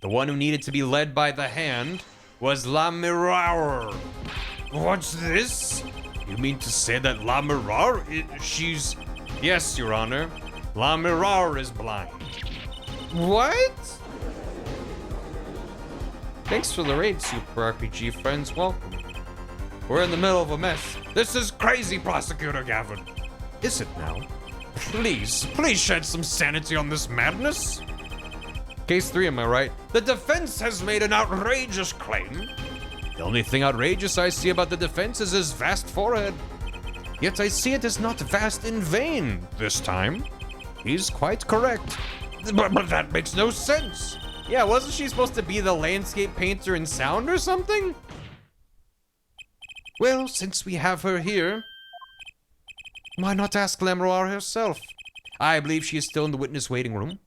The one who needed to be led by the hand was La Miroir. What's this? You mean to say that La Miroir, she's... Yes, Your Honor. La Miroir is blind. What? Thanks for the raid, Super RPG friends. Welcome. We're in the middle of a mess. This is crazy, Prosecutor Gavin. Is it now? Please shed some sanity on this madness. Case 3, am I right? The defense has made an outrageous claim. The only thing outrageous I see about the defense is his vast forehead. Yet I see it as not vast in vain this time. He's quite correct. But that makes no sense. Yeah, wasn't she supposed to be the landscape painter in sound or something? Well, since we have her here, why not ask Lamroir herself? I believe she is still in the witness waiting room.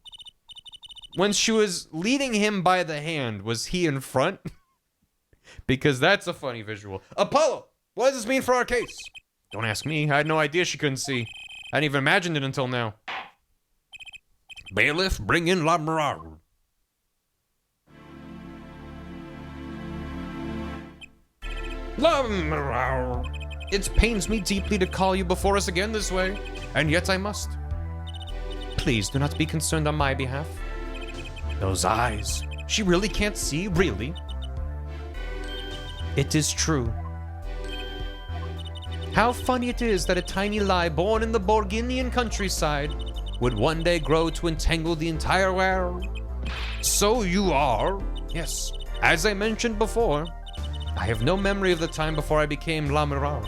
When she was leading him by the hand, was he in front? Because that's a funny visual. Apollo, what does this mean for our case? Don't ask me. I had no idea she couldn't see. I hadn't even imagined it until now. Bailiff, bring in Lamroir. Lamroir. It pains me deeply to call you before us again this way, and yet I must. Please do not be concerned on my behalf. Those eyes. She really can't see, really? It is true. How funny it is that a tiny lie born in the Borginian countryside would one day grow to entangle the entire world. So you are? Yes. As I mentioned before, I have no memory of the time before I became Lamroir.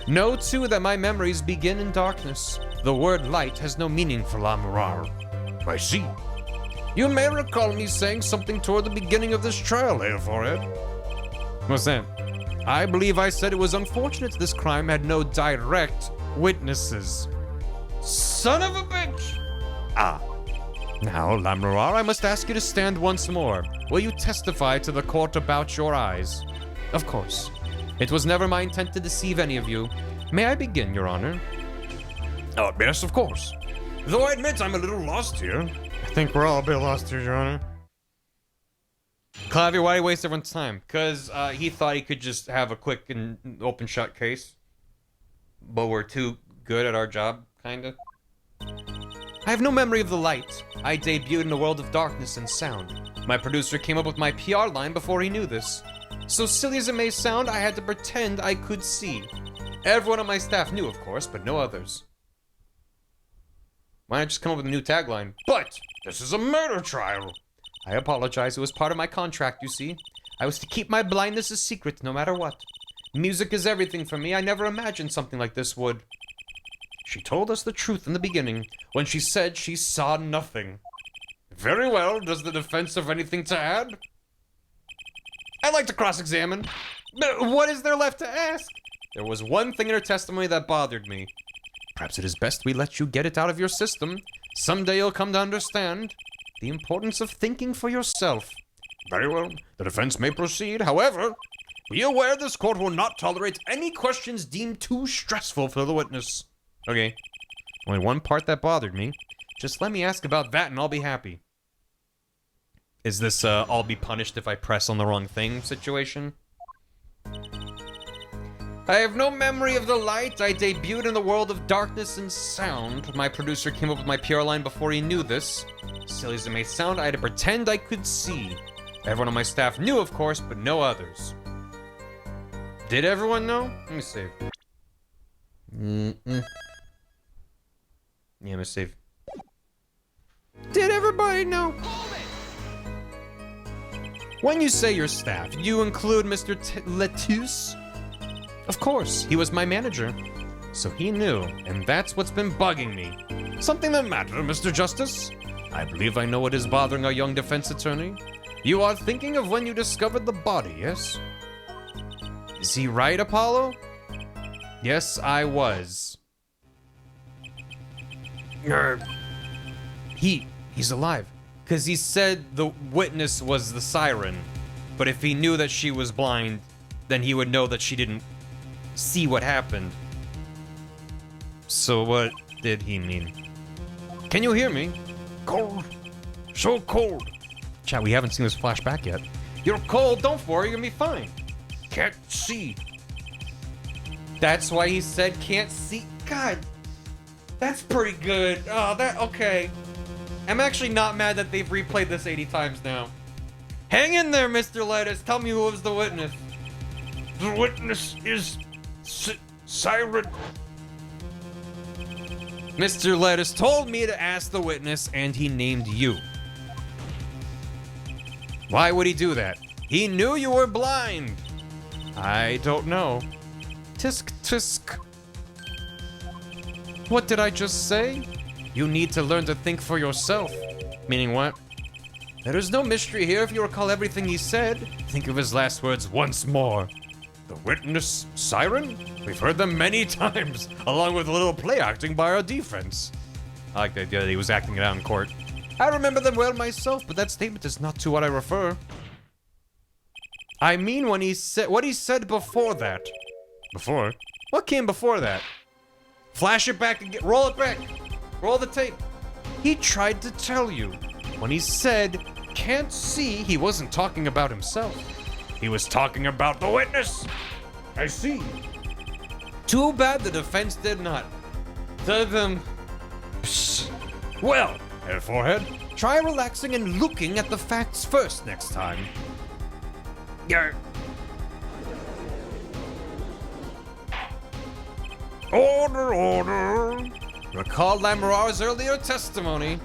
Know too that my memories begin in darkness. The word light has no meaning for Lamroir. I see. You may recall me saying something toward the beginning of this trial, Hair Forehead. What's that? I believe I said it was unfortunate this crime had no direct witnesses. Son of a bitch! Ah. Now, Lamroir, I must ask you to stand once more. Will you testify to the court about your eyes? Of course. It was never my intent to deceive any of you. May I begin, Your Honor? Oh, yes, of course. Though I admit I'm a little lost here. I think we're all a bit lost here, Your Honor. Clavier, why do you waste everyone's time? Because he thought he could just have a quick and open-shut case. But we're too good at our job, kinda. I have no memory of the light. I debuted in a world of darkness and sound. My producer came up with my PR line before he knew this. So silly as it may sound, I had to pretend I could see. Everyone on my staff knew, of course, but no others. Why not just come up with a new tagline? But this is a murder trial. I apologize, it was part of my contract, you see. I was to keep my blindness a secret, no matter what. Music is everything for me, I never imagined something like this would. She told us the truth in the beginning, when she said she saw nothing. Very well, does the defense have anything to add? I'd like to cross-examine. But what is there left to ask? There was one thing in her testimony that bothered me. Perhaps it is best we let you get it out of your system. Someday you'll come to understand the importance of thinking for yourself. Very well, the defense may proceed. However, be aware this court will not tolerate any questions deemed too stressful for the witness. Okay. Only one part that bothered me. Just let me ask about that and I'll be happy. Is this, I'll be punished if I press on the wrong thing situation? I have no memory of the light. I debuted in the world of darkness and sound. My producer came up with my PR line before he knew this. Silly as it may sound, I had to pretend I could see. Everyone on my staff knew, of course, but no others. Did everyone know? Let me save. Yeah, let me save. Did everybody know? When you say your staff, you include Mr. Lettuce? Of course, he was my manager. So he knew, and that's what's been bugging me. Something the matter, Mr. Justice? I believe I know what is bothering our young defense attorney. You are thinking of when you discovered the body, yes? Is he right, Apollo? Yes, I was. He's alive. Because he said the witness was the siren. But if he knew that she was blind, then he would know that she didn't see what happened. So what did he mean? Can you hear me? Cold. So cold. Chat, we haven't seen this flashback yet. You're cold, don't worry, you'll be fine. Can't see. That's why he said can't see. God, that's pretty good. Oh, okay. I'm actually not mad that they've replayed this 80 times now. Hang in there, Mr. Lettuce. Tell me who was the witness. The witness is Siren. Mr. Lettuce told me to ask the witness, and he named you. Why would he do that? He knew you were blind. I don't know. Tisk tisk. What did I just say? You need to learn to think for yourself. Meaning what? There is no mystery here if you recall everything he said. Think of his last words once more. The witness, Siren? We've heard them many times, along with a little play acting by our defense. I like the idea that he was acting it out in court. I remember them well myself, but that statement is not to what I refer. I mean when he said what he said before that. Before? What came before that? Flash it back again. Roll it back. Roll the tape. He tried to tell you. When he said, can't see, he wasn't talking about himself. He was talking about the witness. I see. Too bad the defense did not. Tell them. Well, head forehead. Try relaxing and looking at the facts first next time. Yeah. Order, order. Recall Lamorar's earlier testimony.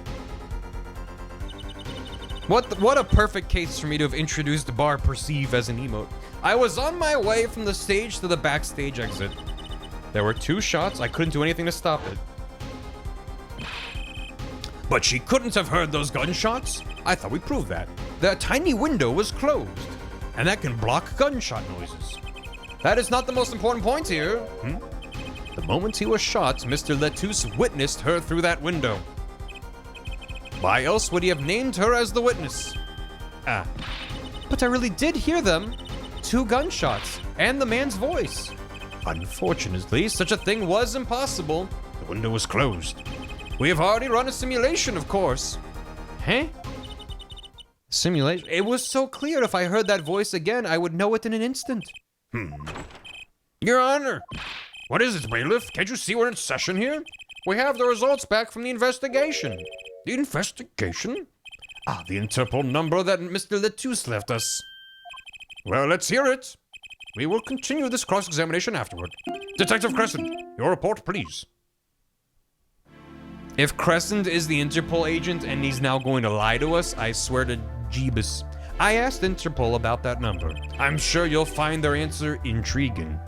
What a perfect case for me to have introduced Bar Perceive as an emote. I was on my way from the stage to the backstage exit. There were 2 shots, I couldn't do anything to stop it. But she couldn't have heard those gunshots? I thought we proved that. The tiny window was closed, and that can block gunshot noises. That is not the most important point here. The moment he was shot, Mr. Lettuce witnessed her through that window. Why else would he have named her as the witness? But I really did hear them. 2 gunshots, and the man's voice. Unfortunately, such a thing was impossible. The window was closed. We have already run a simulation, of course. Huh? Simulation? It was so clear if I heard that voice again, I would know it in an instant. Your Honor. What is it, bailiff? Can't you see we're in session here? We have the results back from the investigation. The investigation? The Interpol number that Mr. Lettuce left us. Well, let's hear it. We will continue this cross-examination afterward. Detective Crescent, your report, please. If Crescent is the Interpol agent and he's now going to lie to us, I swear to Jeebus. I asked Interpol about that number. I'm sure you'll find their answer intriguing.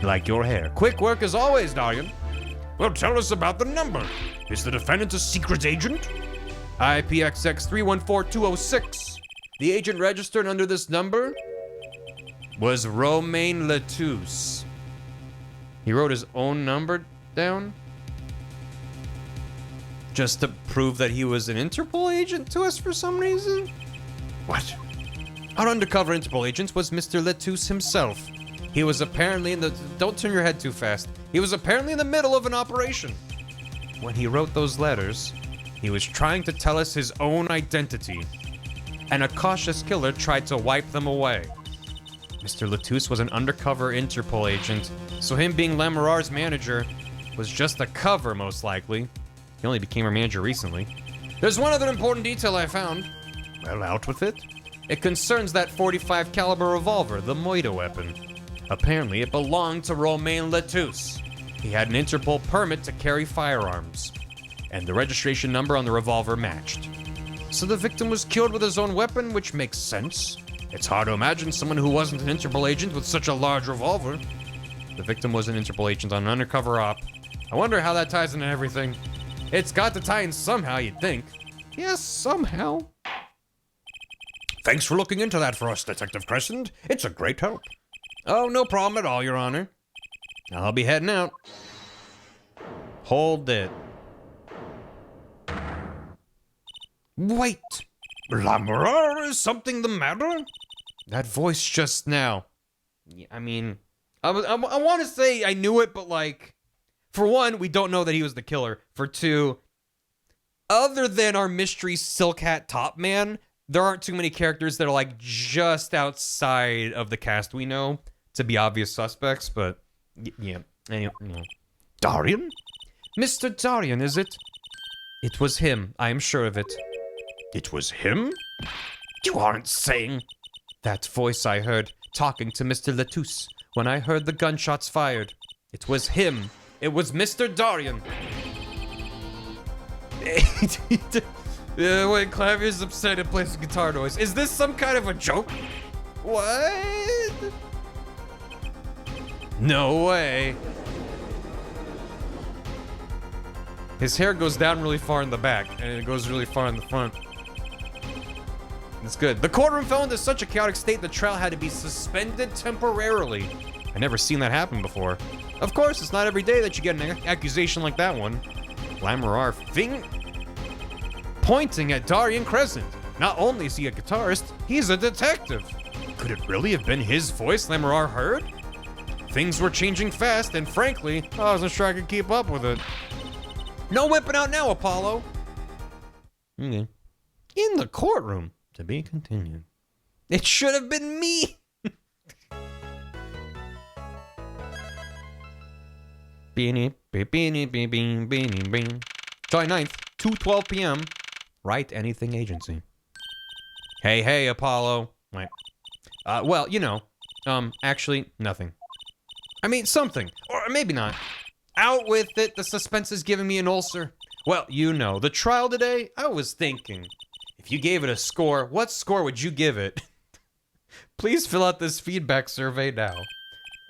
Like your hair. Quick work as always, Darian. Well, tell us about the number. Is the defendant a secret agent? IPXX 314206. The agent registered under this number was Romain Letouce. He wrote his own number down just to prove that he was an Interpol agent to us for some reason? What? Our undercover Interpol agent was Mr. Letouce himself. He was apparently in the... Don't turn your head too fast. He was apparently in the middle of an operation. When he wrote those letters, he was trying to tell us his own identity. And a cautious killer tried to wipe them away. Mr. Letouce was an undercover Interpol agent, so him being Lamoureux's manager was just a cover, most likely. He only became our manager recently. There's one other important detail I found. Well, out with it. It concerns that 45 caliber revolver, the Moida weapon. Apparently, it belonged to Romain Letouce. He had an Interpol permit to carry firearms, and the registration number on the revolver matched. So the victim was killed with his own weapon, which makes sense. It's hard to imagine someone who wasn't an Interpol agent with such a large revolver. The victim was an Interpol agent on an undercover op. I wonder how that ties into everything. It's got to tie in somehow, you'd think. Yes, somehow. Thanks for looking into that for us, Detective Crescent. It's a great help. Oh, no problem at all, Your Honor. I'll be heading out. Hold it. Wait! Lamoureux, is something the matter? That voice just now. I mean, I want to say I knew it, but like, for one, we don't know that he was the killer. For two, other than our mystery Silk Hat Top Man, there aren't too many characters that are like just outside of the cast we know to be obvious suspects, but yeah. Anyway, no. Darian? Mr. Darian, is it? It was him, I am sure of it. It was him? You aren't saying... That voice I heard talking to Mr. Letouce when I heard the gunshots fired. It was him. It was Mr. Darian. Wait, Clavier's upset and plays a guitar noise. Is this some kind of a joke? What? No way. His hair goes down really far in the back, and it goes really far in the front. It's good. The courtroom fell into such a chaotic state the trial had to be suspended temporarily. I've never seen that happen before. Of course, it's not every day that you get an accusation like that one. Lamoureux pointing at Darian Crescent. Not only is he a guitarist, he's a detective. Could it really have been his voice Lamoureux heard? Things were changing fast, and frankly, I wasn't sure I could keep up with it. No whipping out now, Apollo. Okay. In the courtroom. To be continued. It should have been me. July 9th, 2:12 p.m. Write Anything Agency. Hey, Apollo. Wait. Well, you know. Actually, nothing. I mean, something. Or maybe not. Out with it. The suspense is giving me an ulcer. Well, you know, the trial today, I was thinking. If you gave it a score, what score would you give it? Please fill out this feedback survey now.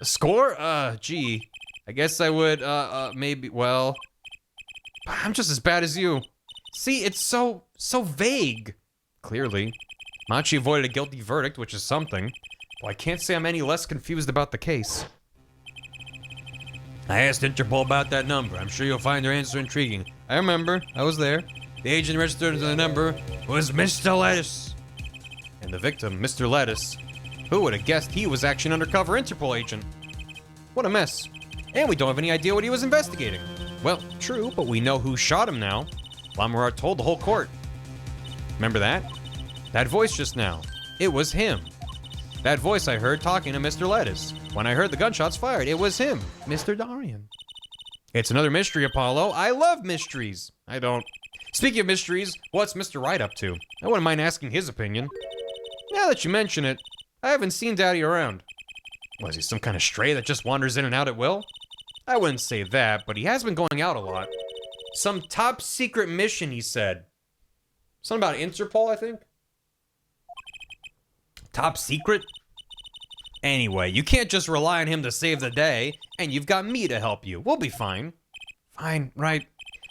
A score? Gee. I guess I would, maybe, well... I'm just as bad as you. See, it's so vague. Clearly. Machi avoided a guilty verdict, which is something. Well, I can't say I'm any less confused about the case. I asked Interpol about that number. I'm sure you'll find their answer intriguing. I remember. I was there. The agent registered to the number was Mr. Lettuce. And the victim, Mr. Lettuce. Who would have guessed he was actually an undercover Interpol agent? What a mess. And we don't have any idea what he was investigating. Well, true, but we know who shot him now. Lamoureux told the whole court. Remember that? That voice just now. It was him. That voice I heard talking to Mr. Lettuce. When I heard the gunshots fired, it was him, Mr. Darian. It's another mystery, Apollo. I love mysteries. I don't. Speaking of mysteries, what's Mr. Wright up to? I wouldn't mind asking his opinion. Now that you mention it, I haven't seen Daddy around. Was he some kind of stray that just wanders in and out at will? I wouldn't say that, but he has been going out a lot. Some top secret mission, he said. Something about Interpol, I think? Top secret? Anyway, you can't just rely on him to save the day, and you've got me to help you. We'll be fine. Fine, right.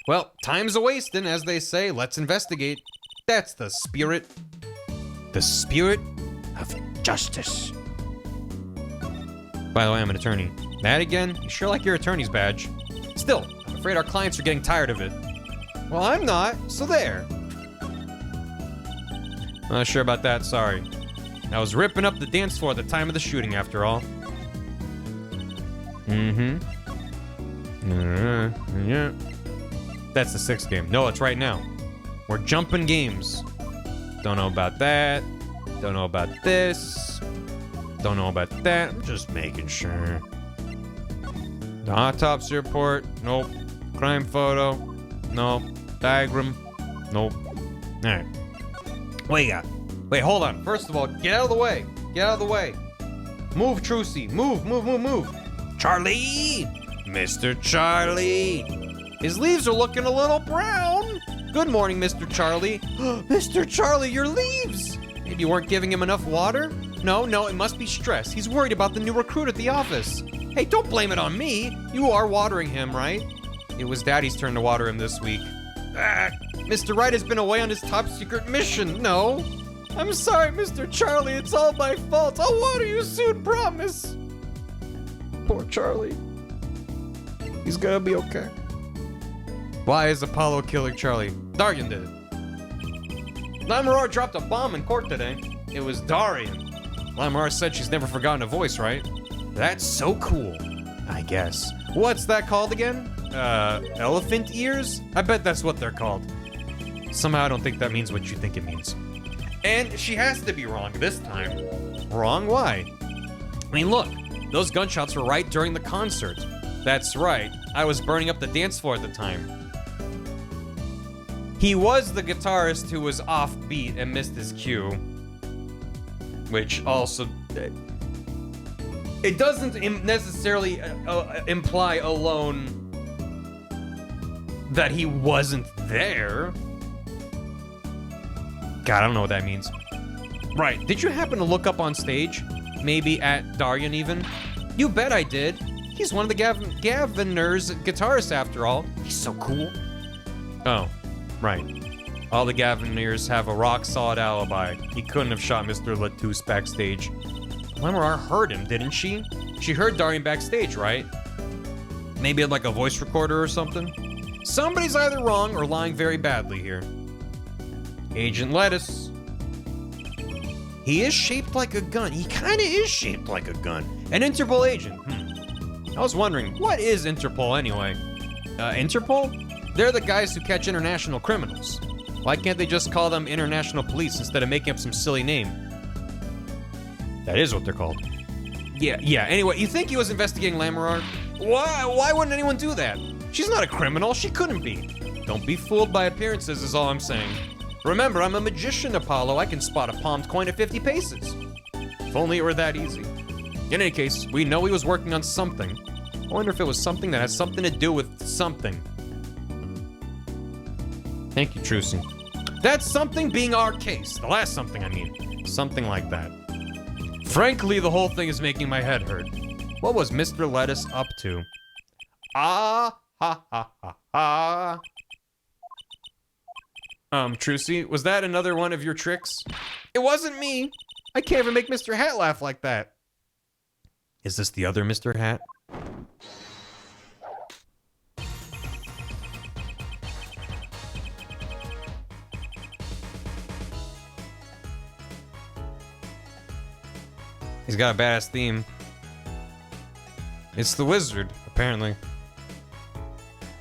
Well, time's a-wasting, as they say. Let's investigate. That's the spirit. The spirit of justice. By the way, I'm an attorney. Mad again? You sure like your attorney's badge. Still, I'm afraid our clients are getting tired of it. Well, I'm not, so there. Not sure about that, sorry. I was ripping up the dance floor at the time of the shooting, after all. Yeah. That's the 6th game. No, it's right now. We're jumping games. Don't know about that. Don't know about this. Don't know about that. I'm just making sure. The autopsy report. Nope. Crime photo. Nope. Diagram. Nope. Alright. What you got? Wait, hold on. First of all, get out of the way. Get out of the way. Move, Trucy. Move, move, move, move. Charlie! Mr. Charlie! His leaves are looking a little brown. Good morning, Mr. Charlie. Mr. Charlie, your leaves! Maybe you weren't giving him enough water? No, it must be stress. He's worried about the new recruit at the office. Hey, don't blame it on me. You are watering him, right? It was Daddy's turn to water him this week. Mr. Wright has been away on his top secret mission. No. I'm sorry, Mr. Charlie. It's all my fault. I'll water you soon, promise. Poor Charlie. He's gonna be okay. Why is Apollo killing Charlie? Darian did it. Lamar dropped a bomb in court today. It was Darian. Lamar said she's never forgotten a voice, right? That's so cool. I guess. What's that called again? Elephant ears? I bet that's what they're called. Somehow I don't think that means what you think it means. And she has to be wrong this time. Wrong? Why? I mean, look. Those gunshots were right during the concert. That's right. I was burning up the dance floor at the time. He was the guitarist who was offbeat and missed his cue. Which also... It doesn't necessarily imply alone that he wasn't there. God, I don't know what that means. Right, did you happen to look up on stage? Maybe at Darian even? You bet I did. He's one of the Gaviner's guitarists after all. He's so cool. Oh, right. All the Gaviners have a rock-solid alibi. He couldn't have shot Mr. Latouche backstage. Lamar heard him, didn't she? She heard Darian backstage, right? Maybe like a voice recorder or something? Somebody's either wrong or lying very badly here. Agent Lettuce. He is shaped like a gun. He kinda is shaped like a gun. An Interpol agent. I was wondering, what is Interpol anyway? Interpol? They're the guys who catch international criminals. Why can't they just call them international police instead of making up some silly name? That is what they're called. Yeah, anyway, you think he was investigating Lamar? Why wouldn't anyone do that? She's not a criminal, she couldn't be. Don't be fooled by appearances is all I'm saying. Remember, I'm a magician, Apollo. I can spot a palmed coin at 50 paces. If only it were that easy. In any case, we know he was working on something. I wonder if it was something that has something to do with something. Thank you, Trucy. That's something being our case. The last something, I mean. Something like that. Frankly, the whole thing is making my head hurt. What was Mr. Lettuce up to? Trucy, was that another one of your tricks? It wasn't me. I can't even make Mr. Hat laugh like that. Is this the other Mr. Hat? He's got a badass theme. It's the wizard, apparently.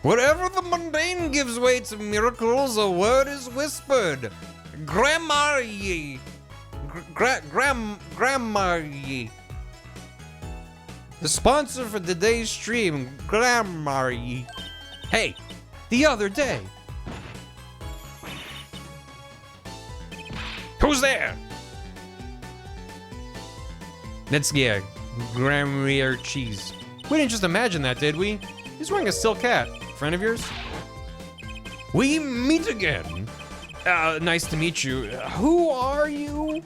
Whatever the mundane gives way to miracles, a word is whispered. Grammar-ye. Grammar-ye. The sponsor for today's stream, Grammar-ye. Hey, the other day. Who's there? That's, yeah, Gruyere cheese. We didn't just imagine that, did we? He's wearing a silk hat. Friend of yours? We meet again. Nice to meet you. Who are you?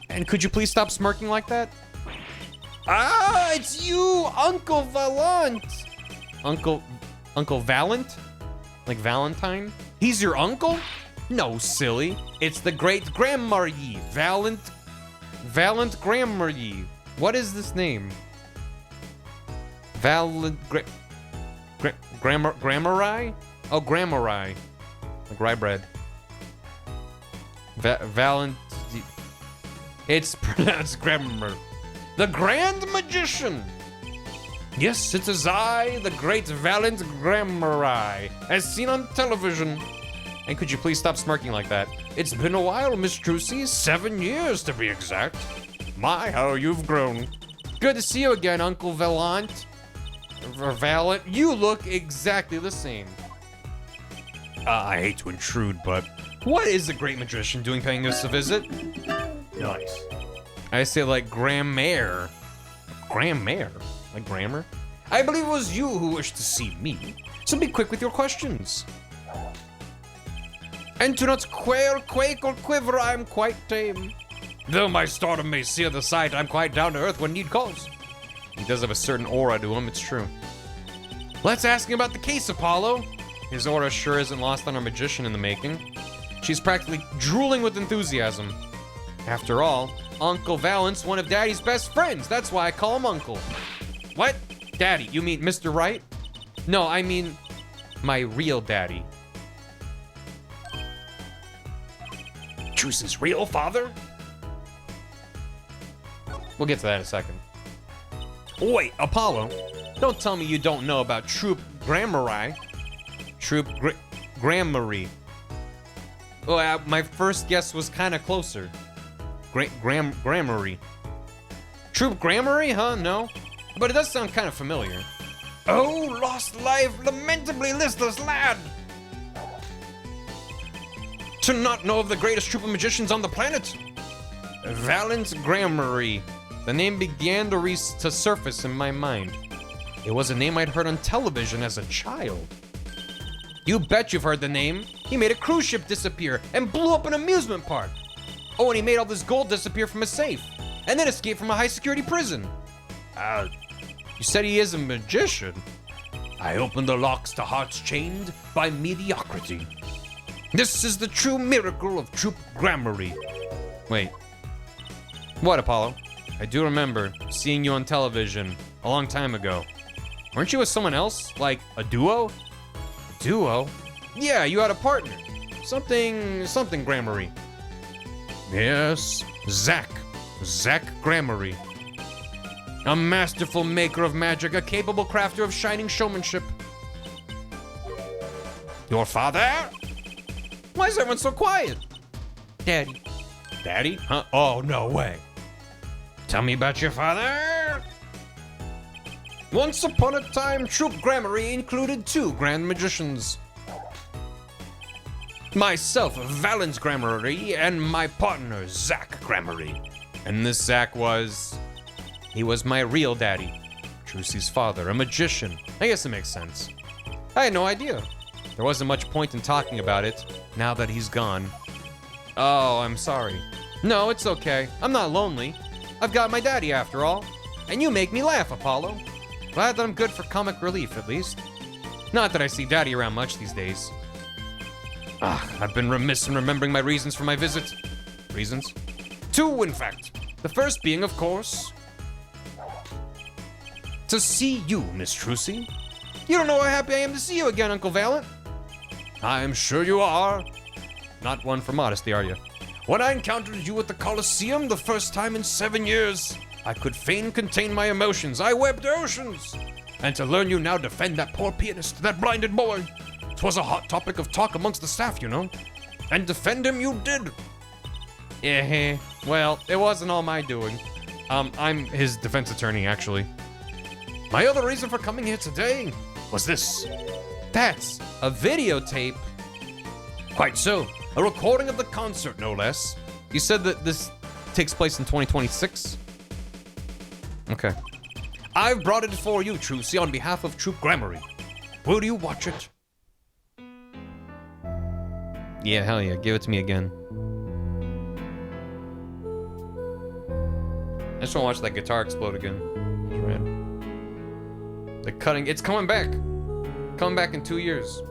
And could you please stop smirking like that? Ah, it's you, Uncle Valant. Uncle Valant? Like Valentine? He's your uncle? No, silly. It's the great Grandmother Valant Grandmother. What is this name? Grammari? Oh, Grammari. Like rye bread. It's pronounced grammar. The Grand Magician. Yes, it is I, the great Valant Grammari, as seen on television. And could you please stop smirking like that? It's been a while, Miss Trucy. 7 years to be exact. My, how you've grown. Good to see you again, Uncle Valant. Valant, you look exactly the same. I hate to intrude, but What is the great magician doing paying us a visit? nice. I say like grammar. Grammar? Like grammar? I believe it was you who wished to see me. So be quick with your questions. And do not quail, quake, or quiver, I am quite tame. Though my stardom may sear the sight, I'm quite down to earth when need calls. He does have a certain aura to him, it's true. Let's ask him about the case, Apollo. His aura sure isn't lost on our magician in the making. She's practically drooling with enthusiasm. After all, Uncle Valant's one of Daddy's best friends. That's why I call him Uncle. What? Daddy, you mean Mr. Right? No, I mean my real daddy. Truce's real father? We'll get to that in a second. Wait, Apollo, don't tell me you don't know about Troop Grammari. Grammari. Oh, my first guess was kind of closer. Grammari. Troop Grammari, huh? No? But it does sound kind of familiar. Oh, lost life, lamentably listless lad! To not know of the greatest troop of magicians on the planet? Valant Grammari. The name began to surface in my mind. It was a name I'd heard on television as a child. You bet you've heard the name. He made a cruise ship disappear and blew up an amusement park. Oh, and he made all this gold disappear from a safe, and then escaped from a high-security prison. You said he is a magician. I open the locks to hearts chained by mediocrity. This is the true miracle of Troop Grammari. Wait. What, Apollo? I do remember seeing you on television a long time ago. Weren't you with someone else? Like a duo? Duo? Yeah, you had a partner. Something Grammari. Yes, Zach Grammari. A masterful maker of magic, a capable crafter of shining showmanship. Your father? Why is everyone so quiet? Daddy. Daddy? Huh? Oh, no way. Tell me about your father. Once upon a time, Troop Grammari included 2 grand magicians. Myself, Valant Grammari, and my partner, Zach Grammari. And this Zach he was my real daddy. Trucy's father, a magician. I guess it makes sense. I had no idea. There wasn't much point in talking about it, now that he's gone. Oh, I'm sorry. No, it's okay. I'm not lonely. I've got my daddy after all. And you make me laugh, Apollo. Glad that I'm good for comic relief, at least. Not that I see Daddy around much these days. I've been remiss in remembering my reasons for my visit. Reasons? 2, in fact. The first being, of course, to see you, Miss Trucy. You don't know how happy I am to see you again, Uncle Valant. I'm sure you are. Not one for modesty, are you? When I encountered you at the Coliseum the first time in 7 years, I could fain contain my emotions. I wept oceans. And to learn you now defend that poor pianist, that blinded boy, 'twas a hot topic of talk amongst the staff, you know. And defend him you did. Yeah, well, it wasn't all my doing. I'm his defense attorney, actually. My other reason for coming here today was this. That's a videotape. Quite so. A recording of the concert, no less. You said that this takes place in 2026? Okay. I've brought it for you, Trucy, on behalf of Troop Grammary. Will you watch it? Yeah, hell yeah. Give it to me again. I just want to watch that guitar explode again. It's rad. The cutting, it's coming back. Coming back in 2 years.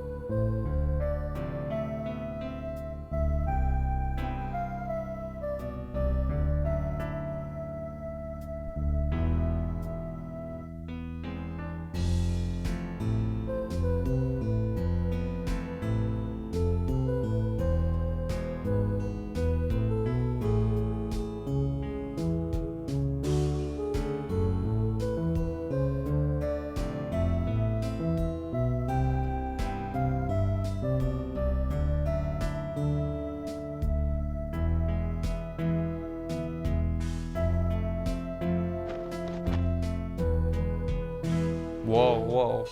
Whoa, whoa.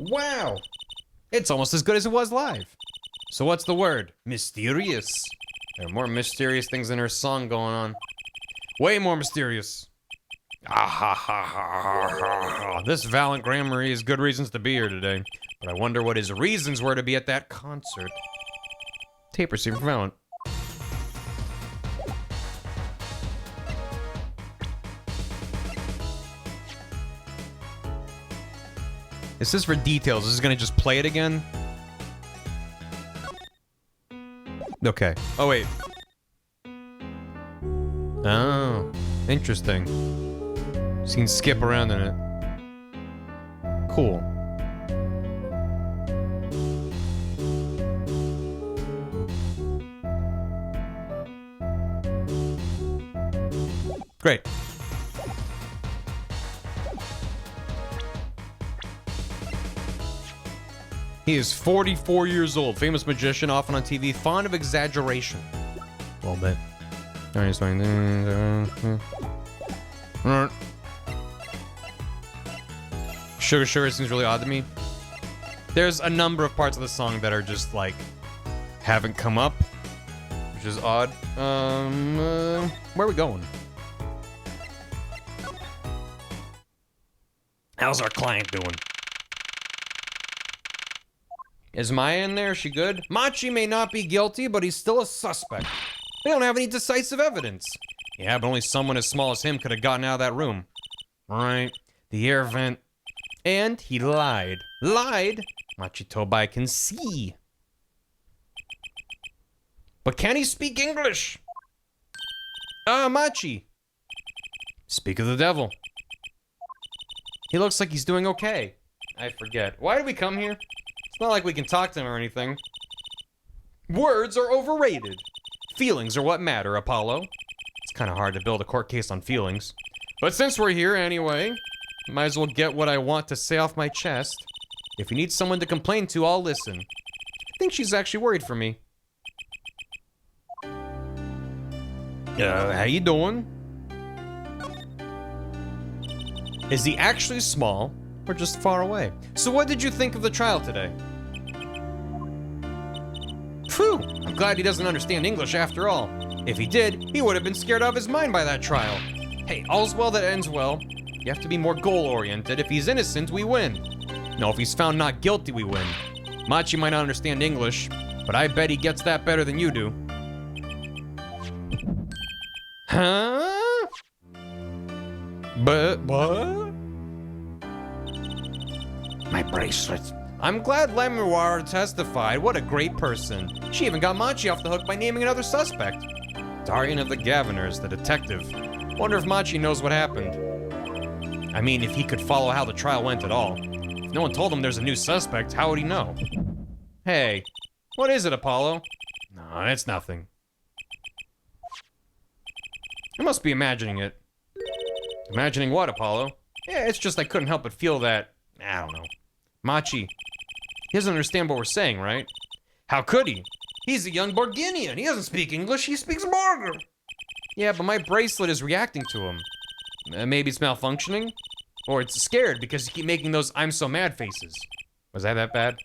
Wow! It's almost as good as it was live. So what's the word? Mysterious. There are more mysterious things in her song going on. Way more mysterious. Ah ha ha ha ha ha. This Valiant Grammary has good reasons to be here today. But I wonder what his reasons were to be at that concert. Tape receiver for Valiant. This is for details. This is gonna just play it again. Okay. Oh, wait. Oh, interesting. So you can skip around in it. Cool. Great. He is 44 years old, famous magician, often on TV, fond of exaggeration. A little bit. All right, it's fine. Sugar Sugar seems really odd to me. There's a number of parts of the song that are just like haven't come up, which is odd. Where are we going? How's our client doing? Is Maya in there? Is she good? Machi may not be guilty, but he's still a suspect. They don't have any decisive evidence. Yeah, but only someone as small as him could have gotten out of that room. Right. The air vent. And he lied. Lied? Machi Tobai can see. But can he speak English? Machi. Speak of the devil. He looks like he's doing okay. I forget. Why did we come here? It's not like we can talk to him or anything. Words are overrated. Feelings are what matter, Apollo. It's kind of hard to build a court case on feelings. But since we're here anyway, might as well get what I want to say off my chest. If you need someone to complain to, I'll listen. I think she's actually worried for me. How you doing? Is he actually small? Or just far away? So what did you think of the trial today? Phew, I'm glad he doesn't understand English after all. If he did, he would have been scared out of his mind by that trial. Hey, all's well that ends well. You have to be more goal-oriented. If he's innocent, we win. No, if he's found not guilty, we win. Machi might not understand English, but I bet he gets that better than you do. Huh? But what? My bracelet. I'm glad Lemuar testified. What a great person. She even got Machi off the hook by naming another suspect. Darian of the Gaviners, the detective. Wonder if Machi knows what happened. I mean, if he could follow how the trial went at all. If no one told him there's a new suspect, how would he know? Hey, what is it, Apollo? No, it's nothing. I must be imagining it. Imagining what, Apollo? Yeah, it's just I couldn't help but feel that, I don't know. Machi, he doesn't understand what we're saying, right? How could he? He's a young Borginian. He doesn't speak English, he speaks Borger. Yeah, but my bracelet is reacting to him. Maybe it's malfunctioning? Or it's scared because you keep making those I'm so mad faces. Was that bad?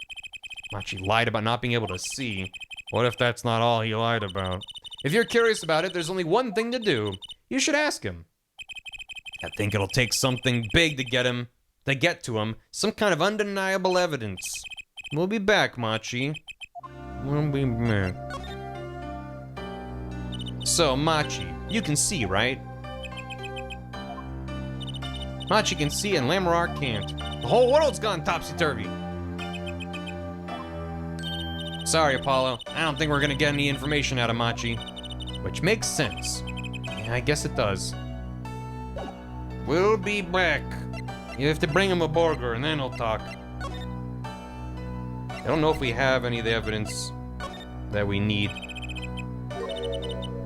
Machi lied about not being able to see. What if that's not all he lied about? If you're curious about it, there's only one thing to do. You should ask him. I think it'll take something big to get to him. Some kind of undeniable evidence. We'll be back, Machi. We'll be back. So, Machi, you can see, right? Machi can see and Lamorar can't. The whole world's gone topsy-turvy. Sorry, Apollo. I don't think we're gonna get any information out of Machi. Which makes sense. Yeah, I guess it does. We'll be back. You have to bring him a burger and then he'll talk. I don't know if we have any of the evidence that we need.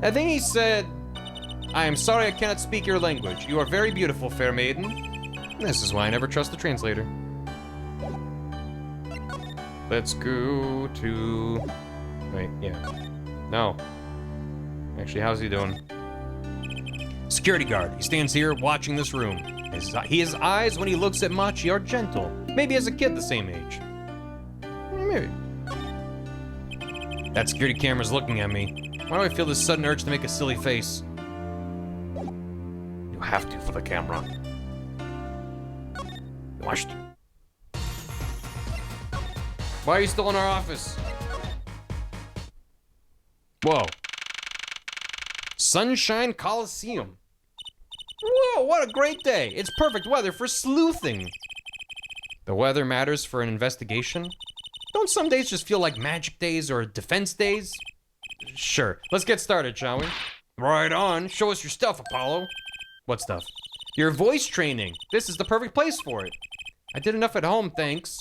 I think he said, I am sorry I cannot speak your language. You are very beautiful, fair maiden. This is why I never trust the translator. Let's go to... Wait, yeah. No. Actually, how's he doing? Security guard. He stands here watching this room. His eyes when he looks at Machi are gentle. Maybe as a kid the same age. Maybe. That security camera's looking at me. Why do I feel this sudden urge to make a silly face? You have to for the camera. Watch. Why are you still in our office? Whoa. Sunshine Coliseum. Whoa, what a great day. It's perfect weather for sleuthing. The weather matters for an investigation? Don't some days just feel like magic days or defense days? Sure, let's get started, shall we? Right on. Show us your stuff, Apollo. What stuff? Your voice training. This is the perfect place for it. I did enough at home, thanks.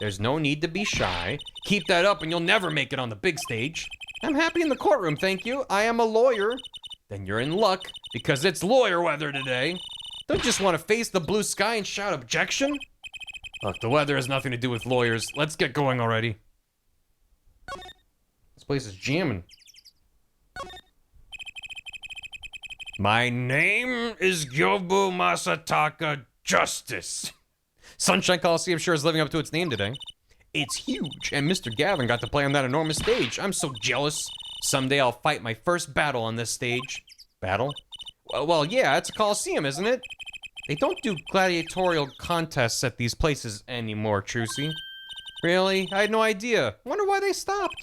There's no need to be shy. Keep that up and you'll never make it on the big stage. I'm happy in the courtroom, thank you. I am a lawyer. Then you're in luck, because it's lawyer weather today. Don't you just want to face the blue sky and shout objection? Look, the weather has nothing to do with lawyers. Let's get going already. This place is jamming. My name is Gyobu Masataka Justice. Sunshine Coliseum sure is living up to its name today. It's huge, and Mr. Gavin got to play on that enormous stage. I'm so jealous. Someday I'll fight my first battle on this stage. Battle? Well, yeah, it's a coliseum, isn't it? They don't do gladiatorial contests at these places anymore, Trucy. Really? I had no idea. Wonder why they stopped.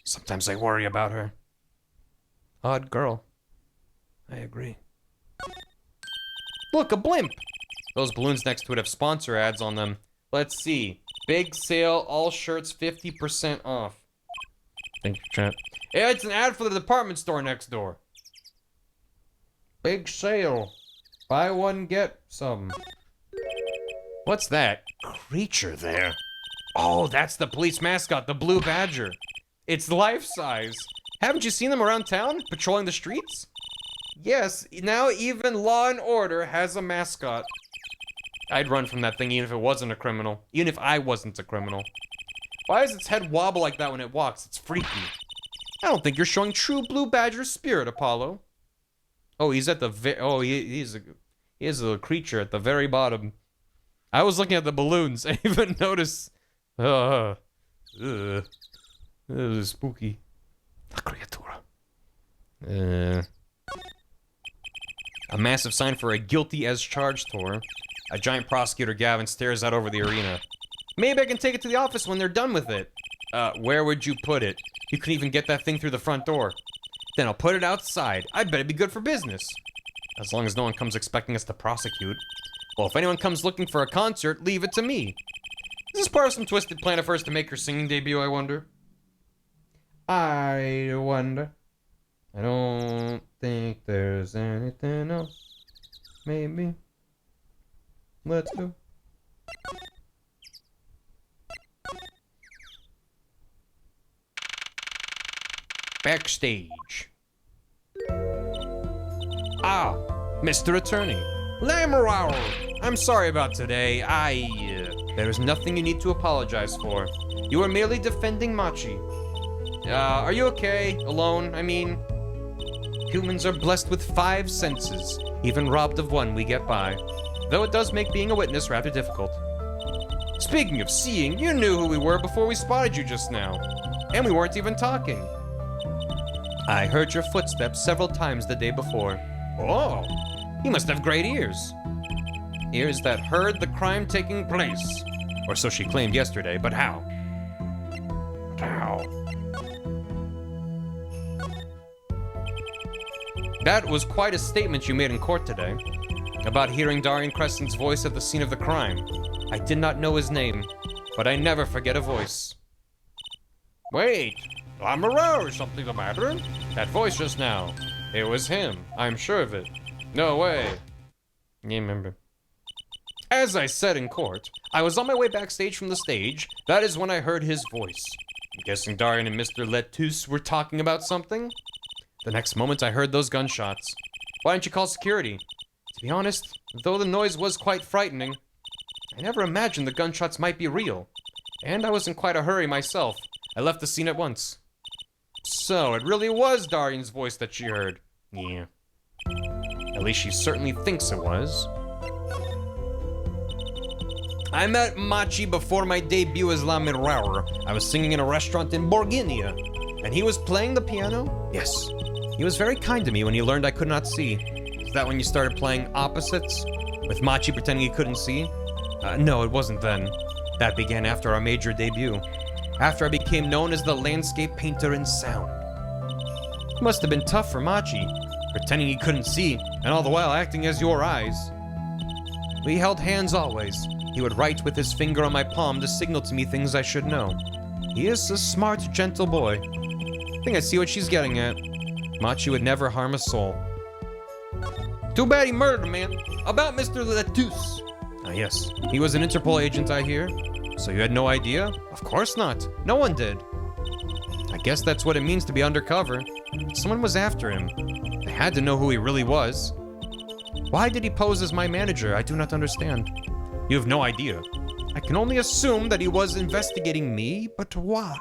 Sometimes I worry about her. Odd girl. I agree. Look, a blimp! Those balloons next to it have sponsor ads on them. Let's see. Big sale, all shirts 50% off. Thank you, chat. Yeah, it's an ad for the department store next door. Big sale. Buy one, get some. What's that creature there? Oh, that's the police mascot, the blue badger. It's life-size. Haven't you seen them around town, patrolling the streets? Yes, now even Law and Order has a mascot. I'd run from that thing even if it wasn't a criminal. Even if I wasn't a criminal. Why does its head wobble like that when it walks? It's freaky. I don't think you're showing true blue badger spirit, Apollo. Oh, he's at the he is a creature at the very bottom. I was looking at the balloons. I didn't even notice. This is spooky. La criatura. A massive sign for a guilty as charged tour. A giant prosecutor Gavin stares out over the arena. Maybe I can take it to the office when they're done with it. Where would you put it? You couldn't even get that thing through the front door. Then I'll put it outside. I bet it'd be good for business. As long as no one comes expecting us to prosecute. Well, if anyone comes looking for a concert, leave it to me. Is this part of some twisted plan of hers to make her singing debut, I wonder? I wonder. I don't think there's anything else. Maybe. Let's go. Backstage. Ah, Mr. Attorney. Lammerauer! I'm sorry about today. There is nothing you need to apologize for. You are merely defending Machi. Are you okay? Alone, I mean? Humans are blessed with 5 senses. Even robbed of one, we get by. Though it does make being a witness rather difficult. Speaking of seeing, you knew who we were before we spotted you just now. And we weren't even talking. I heard your footsteps several times the day before. Oh, you must have great ears. Ears that heard the crime taking place. Or so she claimed yesterday, but how? How? That was quite a statement you made in court today. About hearing Darian Crescent's voice at the scene of the crime. I did not know his name, but I never forget a voice. Wait, Lammerauer, is something the matter? That voice just now. It was him, I'm sure of it. No way. You remember. As I said in court, I was on my way backstage from the stage. That is when I heard his voice. I'm guessing Darian and Mr. Letus were talking about something? The next moment I heard those gunshots. Why didn't you call security? To be honest, though the noise was quite frightening, I never imagined the gunshots might be real. And I was in quite a hurry myself. I left the scene at once. So, it really was Darian's voice that she heard. Yeah. At least she certainly thinks it was. I met Machi before my debut as Lammerauer. I was singing in a restaurant in Borginia, and he was playing the piano? Yes. He was very kind to me when he learned I could not see. Is that when you started playing opposites? With Machi pretending he couldn't see? No, it wasn't then. That began after our major debut. After I became known as the landscape painter in sound. It must have been tough for Machi, pretending he couldn't see, and all the while acting as your eyes. We held hands always. He would write with his finger on my palm to signal to me things I should know. He is a smart, gentle boy. I think I see what she's getting at. Machi would never harm a soul. Too bad he murdered a man. About Mr. Letus. Ah, yes. He was an Interpol agent, I hear. So you had no idea? Of course not. No one did. I guess that's what it means to be undercover. Someone was after him. They had to know who he really was. Why did he pose as my manager? I do not understand. You have no idea. I can only assume that he was investigating me, but why?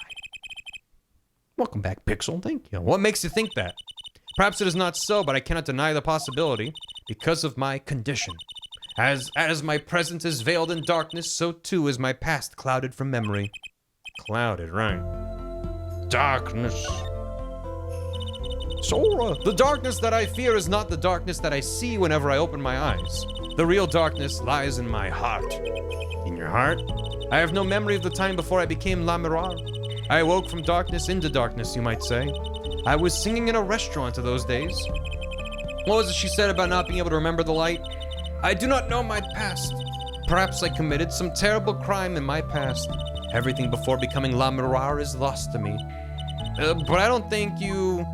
Welcome back, Pixel. Thank you. What makes you think that? Perhaps it is not so, but I cannot deny the possibility because of my condition. As my present is veiled in darkness, so too is my past clouded from memory. Clouded, right. Darkness. Sora, the darkness that I fear is not the darkness that I see whenever I open my eyes. The real darkness lies in my heart. In your heart? I have no memory of the time before I became Lammerauer. I awoke from darkness into darkness, you might say. I was singing in a restaurant of those days. What was it she said about not being able to remember the light? I do not know my past. Perhaps I committed some terrible crime in my past. Everything before becoming Lammerauer is lost to me. But I don't think you...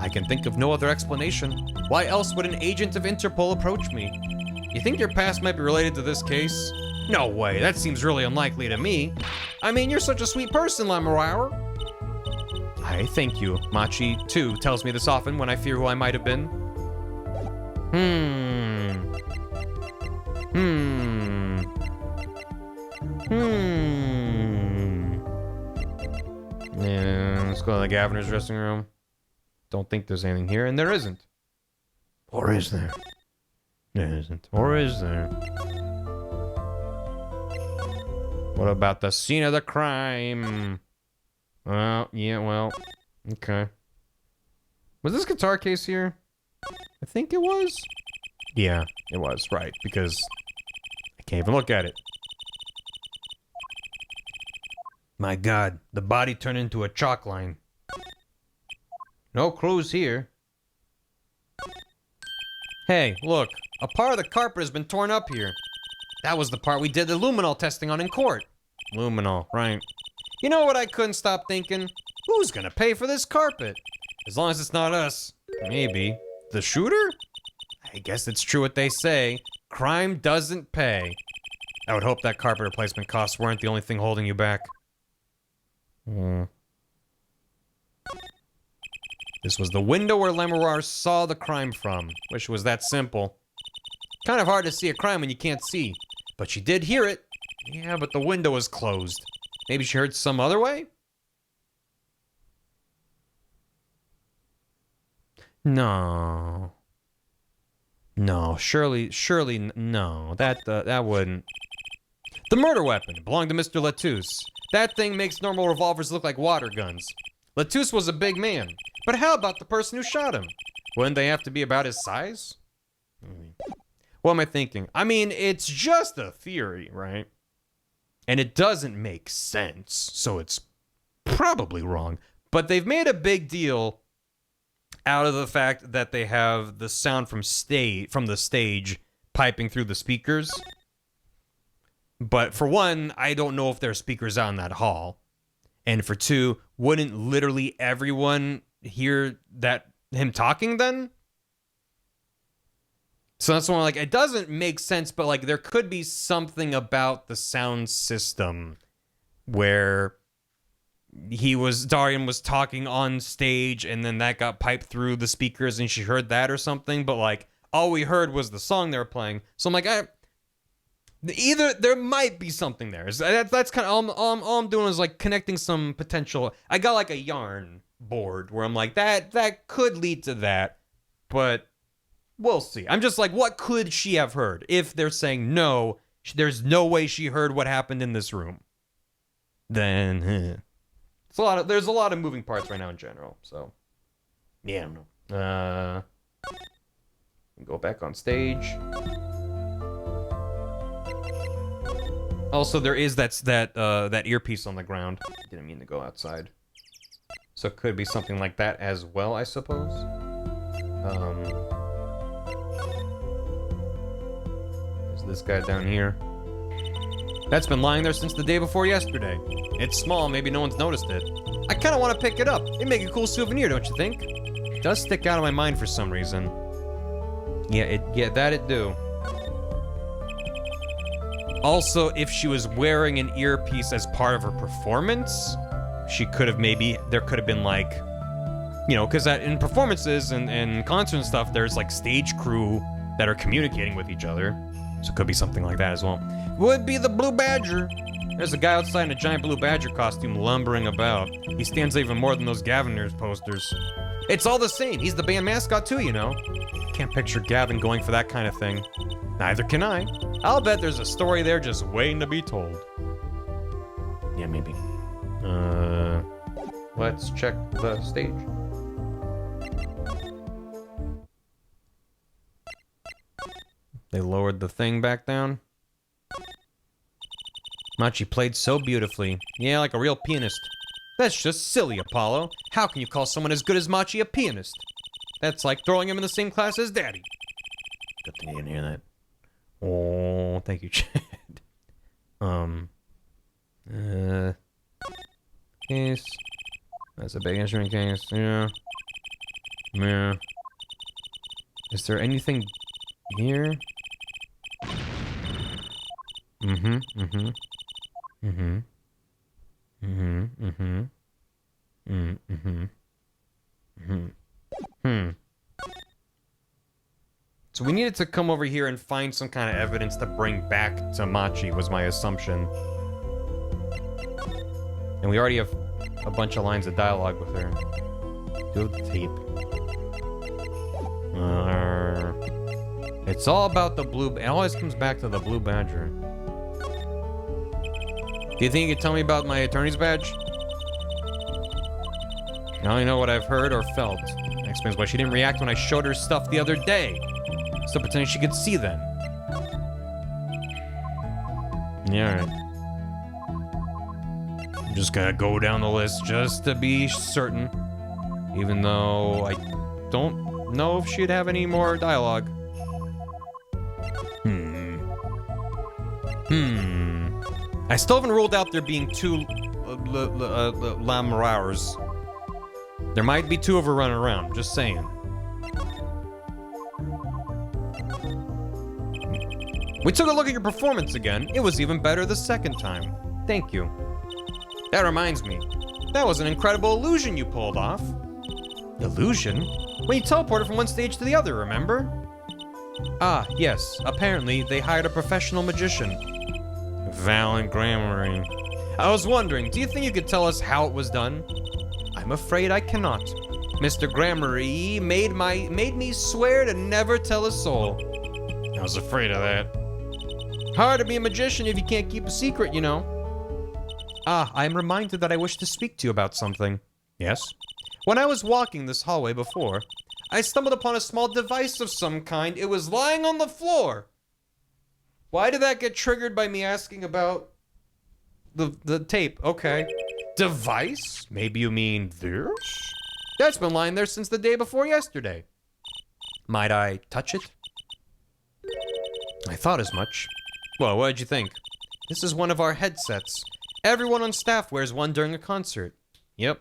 I can think of no other explanation. Why else would an agent of Interpol approach me? You think your past might be related to this case? No way, that seems really unlikely to me. I mean, you're such a sweet person, Lammerauer. I thank you. Machi, too, tells me this often when I fear who I might have been. Yeah, let's go to the governor's dressing room. Don't think there's anything here, and there isn't. Or is there? There isn't. Or is there? What about the scene of the crime? Well, yeah, well, okay. Was this guitar case here? I think it was. Yeah, it was, right, because I can't even look at it. My God, the body turned into a chalk line. No clues here. Hey, look, a part of the carpet has been torn up here. That was the part we did the luminol testing on in court. Luminol, right. You know what I couldn't stop thinking? Who's gonna pay for this carpet? As long as it's not us. Maybe. The shooter? I guess it's true what they say. Crime doesn't pay. I would hope that carpet replacement costs weren't the only thing holding you back. This was the window where Lemurar saw the crime from. Wish it was that simple. Kind of hard to see a crime when you can't see. But she did hear it. Yeah, but the window was closed. Maybe she heard some other way? No. No, surely, no. That wouldn't. The murder weapon belonged to Mr. Latouche. That thing makes normal revolvers look like water guns. Latouche was a big man. But how about the person who shot him? Wouldn't they have to be about his size? What am I thinking? I mean, it's just a theory, right? And it doesn't make sense, so it's probably wrong. But they've made a big deal out of the fact that they have the sound from the stage piping through the speakers. But for one, I don't know if there are speakers out in that hall. And for two, wouldn't literally everyone hear him talking then? So that's why, like, it doesn't make sense, but, like, there could be something about the sound system where Darian was talking on stage and then that got piped through the speakers and she heard that or something, but, like, all we heard was the song they were playing. So I'm like, either there might be something there. That's kind of all I'm doing is, like, connecting some potential. I got, like, a yarn board where I'm like, that could lead to that, but we'll see. I'm just like, what could she have heard? If they're saying no, there's no way she heard what happened in this room, then there's a lot of moving parts right now in general. So yeah, I don't know. Go back on stage. Also, there is that earpiece on the ground. Didn't mean to go outside. So it could be something like that as well, I suppose. There's this guy down here. That's been lying there since the day before yesterday. It's small, maybe no one's noticed it. I kind of want to pick it up. It'd make a cool souvenir, don't you think? It does stick out of my mind for some reason. Yeah, that it do. Also, if she was wearing an earpiece as part of her performance, there could have been like, you know, because in performances and concerts and stuff, there's like stage crew that are communicating with each other. So it could be something like that as well. Would be the Blue Badger. There's a guy outside in a giant Blue Badger costume lumbering about. He stands even more than those Gaviner's posters. It's all the same. He's the band mascot too, you know. Can't picture Gavin going for that kind of thing. Neither can I. I'll bet there's a story there just waiting to be told. Yeah, maybe. Let's check the stage. They lowered the thing back down. Machi played so beautifully. Yeah, like a real pianist. That's just silly, Apollo. How can you call someone as good as Machi a pianist? That's like throwing him in the same class as Daddy. Good thing you didn't hear that. Oh, thank you, Chad. Case. That's a big instrument case. Yeah. Yeah. Is there anything here? So we needed to come over here and find some kind of evidence to bring back to Machi, was my assumption. And we already have a bunch of lines of dialogue with her. Do the tape. It's all about the blue... It always comes back to the Blue Badger. Do you think you could tell me about my attorney's badge? I only know what I've heard or felt. That explains why she didn't react when I showed her stuff the other day. Still pretending she could see then. Yeah, alright. I'm just gonna go down the list just to be certain. Even though I don't know if she'd have any more dialogue. I still haven't ruled out there being two Lamrars. There might be two of her running around, just saying. We took a look at your performance again. It was even better the second time. Thank you. That reminds me. That was an incredible illusion you pulled off. Illusion? When you teleported from one stage to the other, remember? Ah, yes. Apparently, they hired a professional magician. Valent Grammary. I was wondering, do you think you could tell us how it was done? I'm afraid I cannot. Mr. Grammary made me swear to never tell a soul. I was afraid of that. Hard to be a magician if you can't keep a secret, you know. Ah, I am reminded that I wish to speak to you about something. Yes? When I was walking this hallway before, I stumbled upon a small device of some kind. It was lying on the floor. Why did that get triggered by me asking about the tape? Okay. Device? Maybe you mean this? That's been lying there since the day before yesterday. Might I touch it? I thought as much. Well, what did you think? This is one of our headsets. Everyone on staff wears one during a concert. Yep.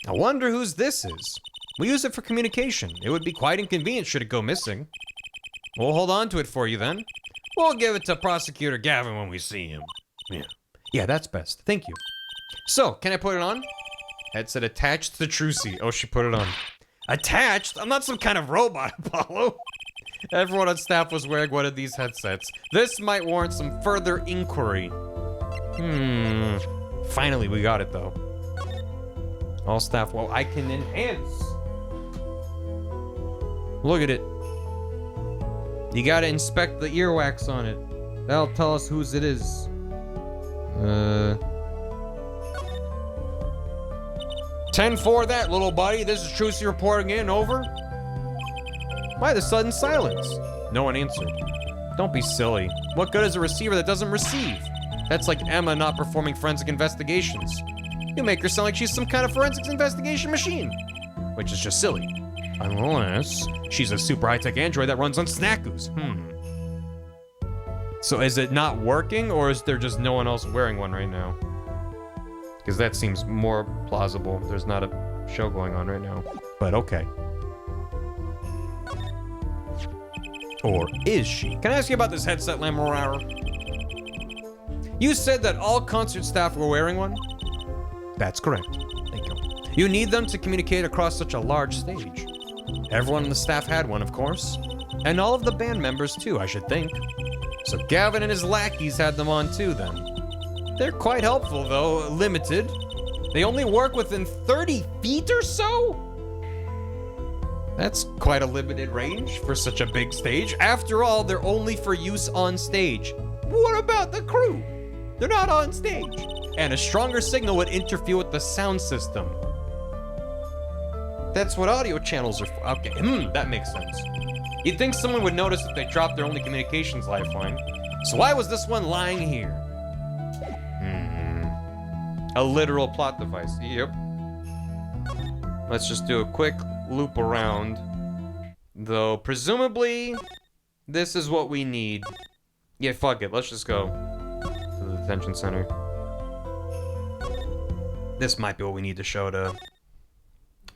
I wonder whose this is. We use it for communication. It would be quite inconvenient should it go missing. We'll hold on to it for you then. We'll give it to Prosecutor Gavin when we see him. Yeah, that's best. Thank you. So, can I put it on? Headset attached to Trucy. Oh, she put it on. Attached? I'm not some kind of robot, Apollo. Everyone on staff was wearing one of these headsets. This might warrant some further inquiry. Finally, we got it, though. All staff, well, I can enhance. Look at it. You gotta inspect the earwax on it. That'll tell us whose it is. 10-4 that, little buddy. This is Trucy reporting in, over. Why the sudden silence? No one answered. Don't be silly. What good is a receiver that doesn't receive? That's like Emma not performing forensic investigations. You make her sound like she's some kind of forensics investigation machine. Which is just silly. Unless she's a super high-tech android that runs on snackoos. So is it not working, or is there just no one else wearing one right now? Because that seems more plausible. There's not a show going on right now. But okay. Or is she? Can I ask you about this headset, Lamorar? You said that all concert staff were wearing one? That's correct. Thank you. You need them to communicate across such a large stage. Everyone on the staff had one, of course. And all of the band members, too, I should think. So Gavin and his lackeys had them on, too, then. They're quite helpful, though. Limited. They only work within 30 feet or so? That's quite a limited range for such a big stage. After all, they're only for use on stage. What about the crew? They're not on stage. And a stronger signal would interfere with the sound system. That's what audio channels are for. Okay, that makes sense. You'd think someone would notice if they dropped their only communications lifeline. So why was this one lying here? A literal plot device. Yep. Let's just do a quick loop around. Though, presumably, this is what we need. Yeah, fuck it. Let's just go to the detention center. This might be what we need to show to...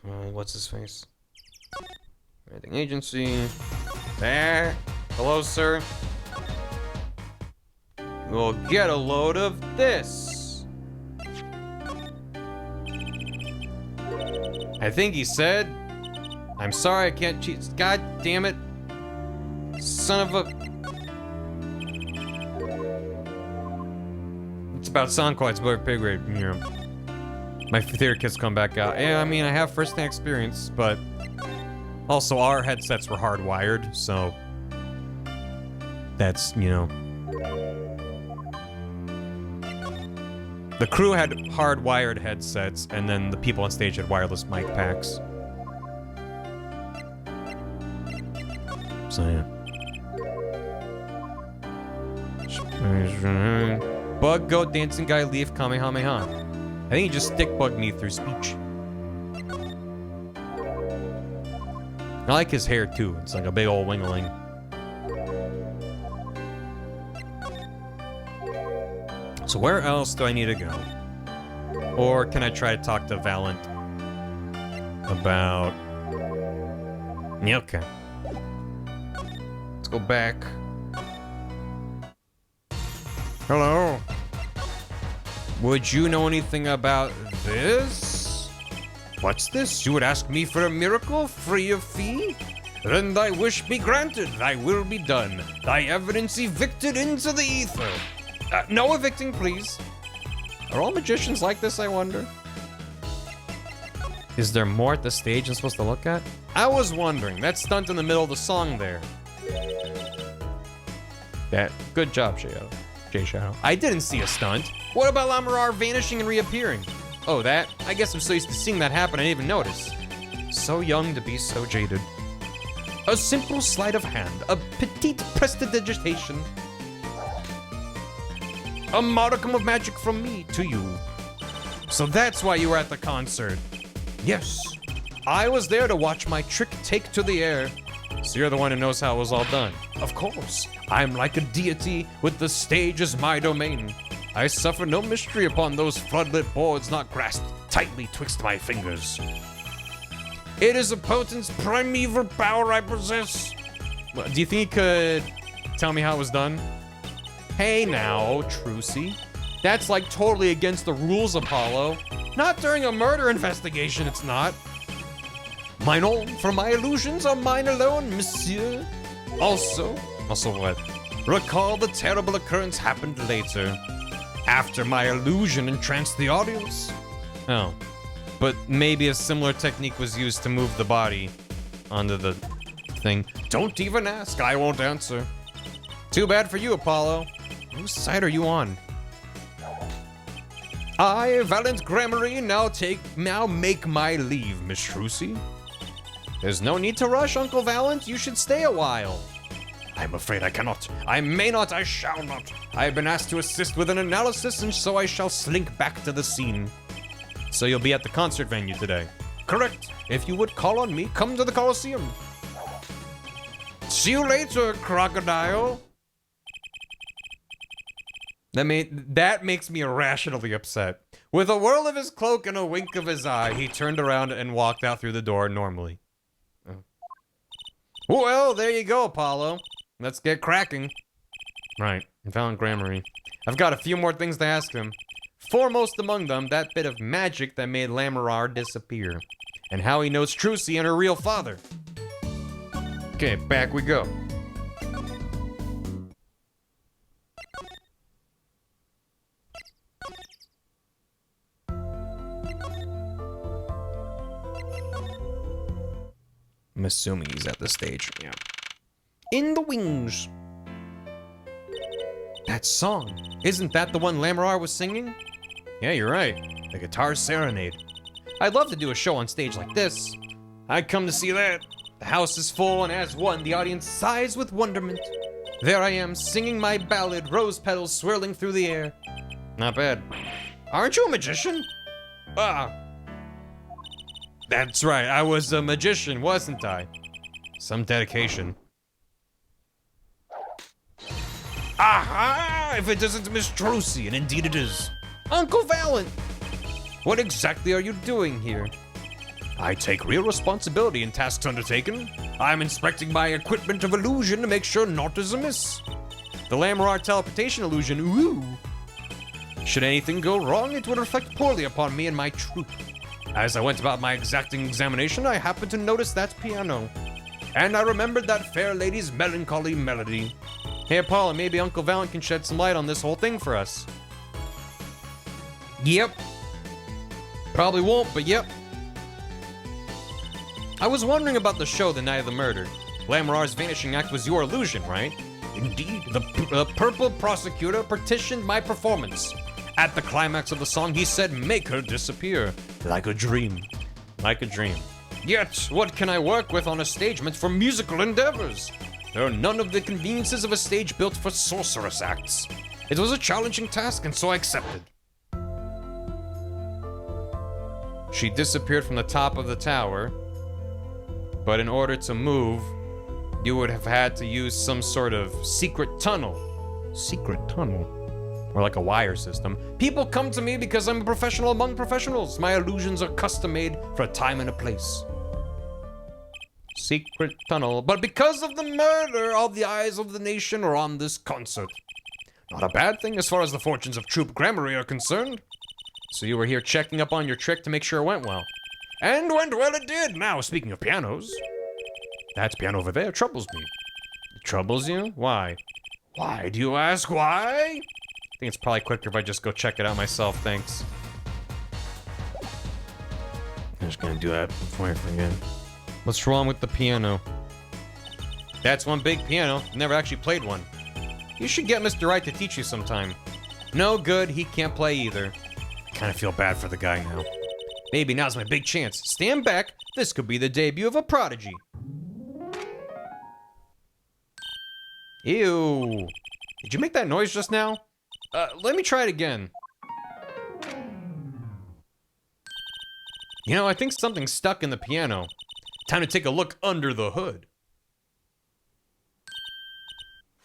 what's his face? Rating agency. There. Hello, sir. We'll get a load of this. I think he said, I'm sorry I can't cheat. God damn it. Son of a... It's about Soundquite's pig grade. My theater kids come back out. Yeah, I mean, I have first-hand experience, but also our headsets were hardwired, so that's, you know. The crew had hardwired headsets, and then the people on stage had wireless mic packs. So, yeah. Bug, goat, dancing guy, leaf, kamehameha. I think he just stick bugged me through speech. I like his hair, too. It's like a big old wingling. So where else do I need to go? Or can I try to talk to Valent about... Yeah, okay. Let's go back. Hello? Would you know anything about this? What's this? You would ask me for a miracle, free of fee? Then thy wish be granted, thy will be done. Thy evidence evicted into the ether. No evicting, please. Are all magicians like this, I wonder? Is there more at the stage I'm supposed to look at? I was wondering. That stunt in the middle of the song there. Good job, J-Shadow. I didn't see a stunt. What about Lamarar vanishing and reappearing? Oh, that? I guess I'm so used to seeing that happen I didn't even notice. So young to be so jaded. A simple sleight of hand. A petite prestidigitation. A modicum of magic from me to you. So that's why you were at the concert. Yes. I was there to watch my trick take to the air. So you're the one who knows how it was all done. Of course. I'm like a deity with the stage as my domain. I suffer no mystery upon those floodlit boards not grasped tightly twixt my fingers. It is a potence primeval power I possess. Well, do you think you could tell me how it was done? Hey now, Trucy. That's like totally against the rules, Apollo. Not during a murder investigation, it's not. Mine own, for my illusions are mine alone, monsieur. Also what? Recall the terrible occurrence happened later. After my illusion entranced the audience. Oh. But maybe a similar technique was used to move the body onto the thing. Don't even ask, I won't answer. Too bad for you, Apollo. Whose side are you on? I, Valiant Gramarye, now make my leave, Miss Trucy. There's no need to rush, Uncle Valiant. You should stay a while. I'm afraid I cannot. I may not, I shall not. I have been asked to assist with an analysis, and so I shall slink back to the scene. So you'll be at the concert venue today? Correct. If you would call on me, come to the Coliseum. See you later, crocodile. That makes me irrationally upset. With a whirl of his cloak and a wink of his eye, he turned around and walked out through the door normally. Oh. Well, there you go, Apollo. Let's get cracking. Right, Valiant Gramarye. I've got a few more things to ask him. Foremost among them, that bit of magic that made Lamarar disappear. And how he knows Trucy and her real father. Okay, back we go. I'm assuming he's at the stage. Yeah. In the wings. That song. Isn't that the one Lamarar was singing? Yeah, you're right. The Guitar Serenade. I'd love to do a show on stage like this. I'd come to see that. The house is full, and as one, the audience sighs with wonderment. There I am, singing my ballad, rose petals swirling through the air. Not bad. Aren't you a magician? Ah. That's right, I was a magician, wasn't I? Some dedication. Aha! If it isn't Miss Trucy, and indeed it is. Uncle Valiant! What exactly are you doing here? I take real responsibility in tasks undertaken. I'm inspecting my equipment of illusion to make sure naught is amiss. The Lamarar teleportation illusion, ooh. Should anything go wrong, it would reflect poorly upon me and my troupe. As I went about my exacting examination, I happened to notice that piano. And I remembered that fair lady's melancholy melody. Hey, Apollo, maybe Uncle Valiant can shed some light on this whole thing for us. Yep. Probably won't, but yep. I was wondering about the show the night of the murder. Lamarar's vanishing act was your illusion, right? Indeed, the purple prosecutor petitioned my performance. At the climax of the song, he said, "Make her disappear, like a dream." Like a dream. Yet, what can I work with on a stage meant for musical endeavors? There are none of the conveniences of a stage built for sorcerous acts. It was a challenging task, and so I accepted. She disappeared from the top of the tower, but in order to move, you would have had to use some sort of secret tunnel. Secret tunnel? Or like a wire system. People come to me because I'm a professional among professionals. My illusions are custom-made for a time and a place. Secret tunnel. But because of the murder, all the eyes of the nation are on this concert. Not a bad thing as far as the fortunes of Troop Gramarye are concerned. So you were here checking up on your trick to make sure it went well. And went well it did. Now, speaking of pianos, that piano over there troubles me. It troubles you? Why? Why, do you ask why? I think it's probably quicker if I just go check it out myself, thanks. I'm just gonna do that before I forget. What's wrong with the piano? That's one big piano. Never actually played one. You should get Mr. Wright to teach you sometime. No good, he can't play either. I kind of feel bad for the guy now. Maybe now's my big chance. Stand back, this could be the debut of a prodigy. Ew. Did you make that noise just now? Let me try it again. You know, I think something's stuck in the piano. Time to take a look under the hood.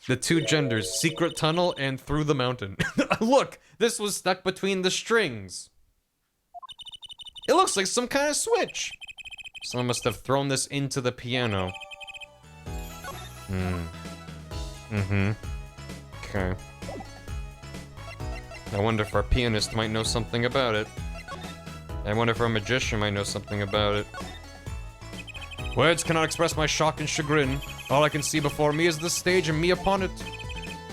The two genders, secret tunnel and through the mountain. Look, this was stuck between the strings. It looks like some kind of switch. Someone must have thrown this into the piano. Okay. I wonder if our pianist might know something about it. I wonder if our magician might know something about it. Words cannot express my shock and chagrin. All I can see before me is the stage and me upon it.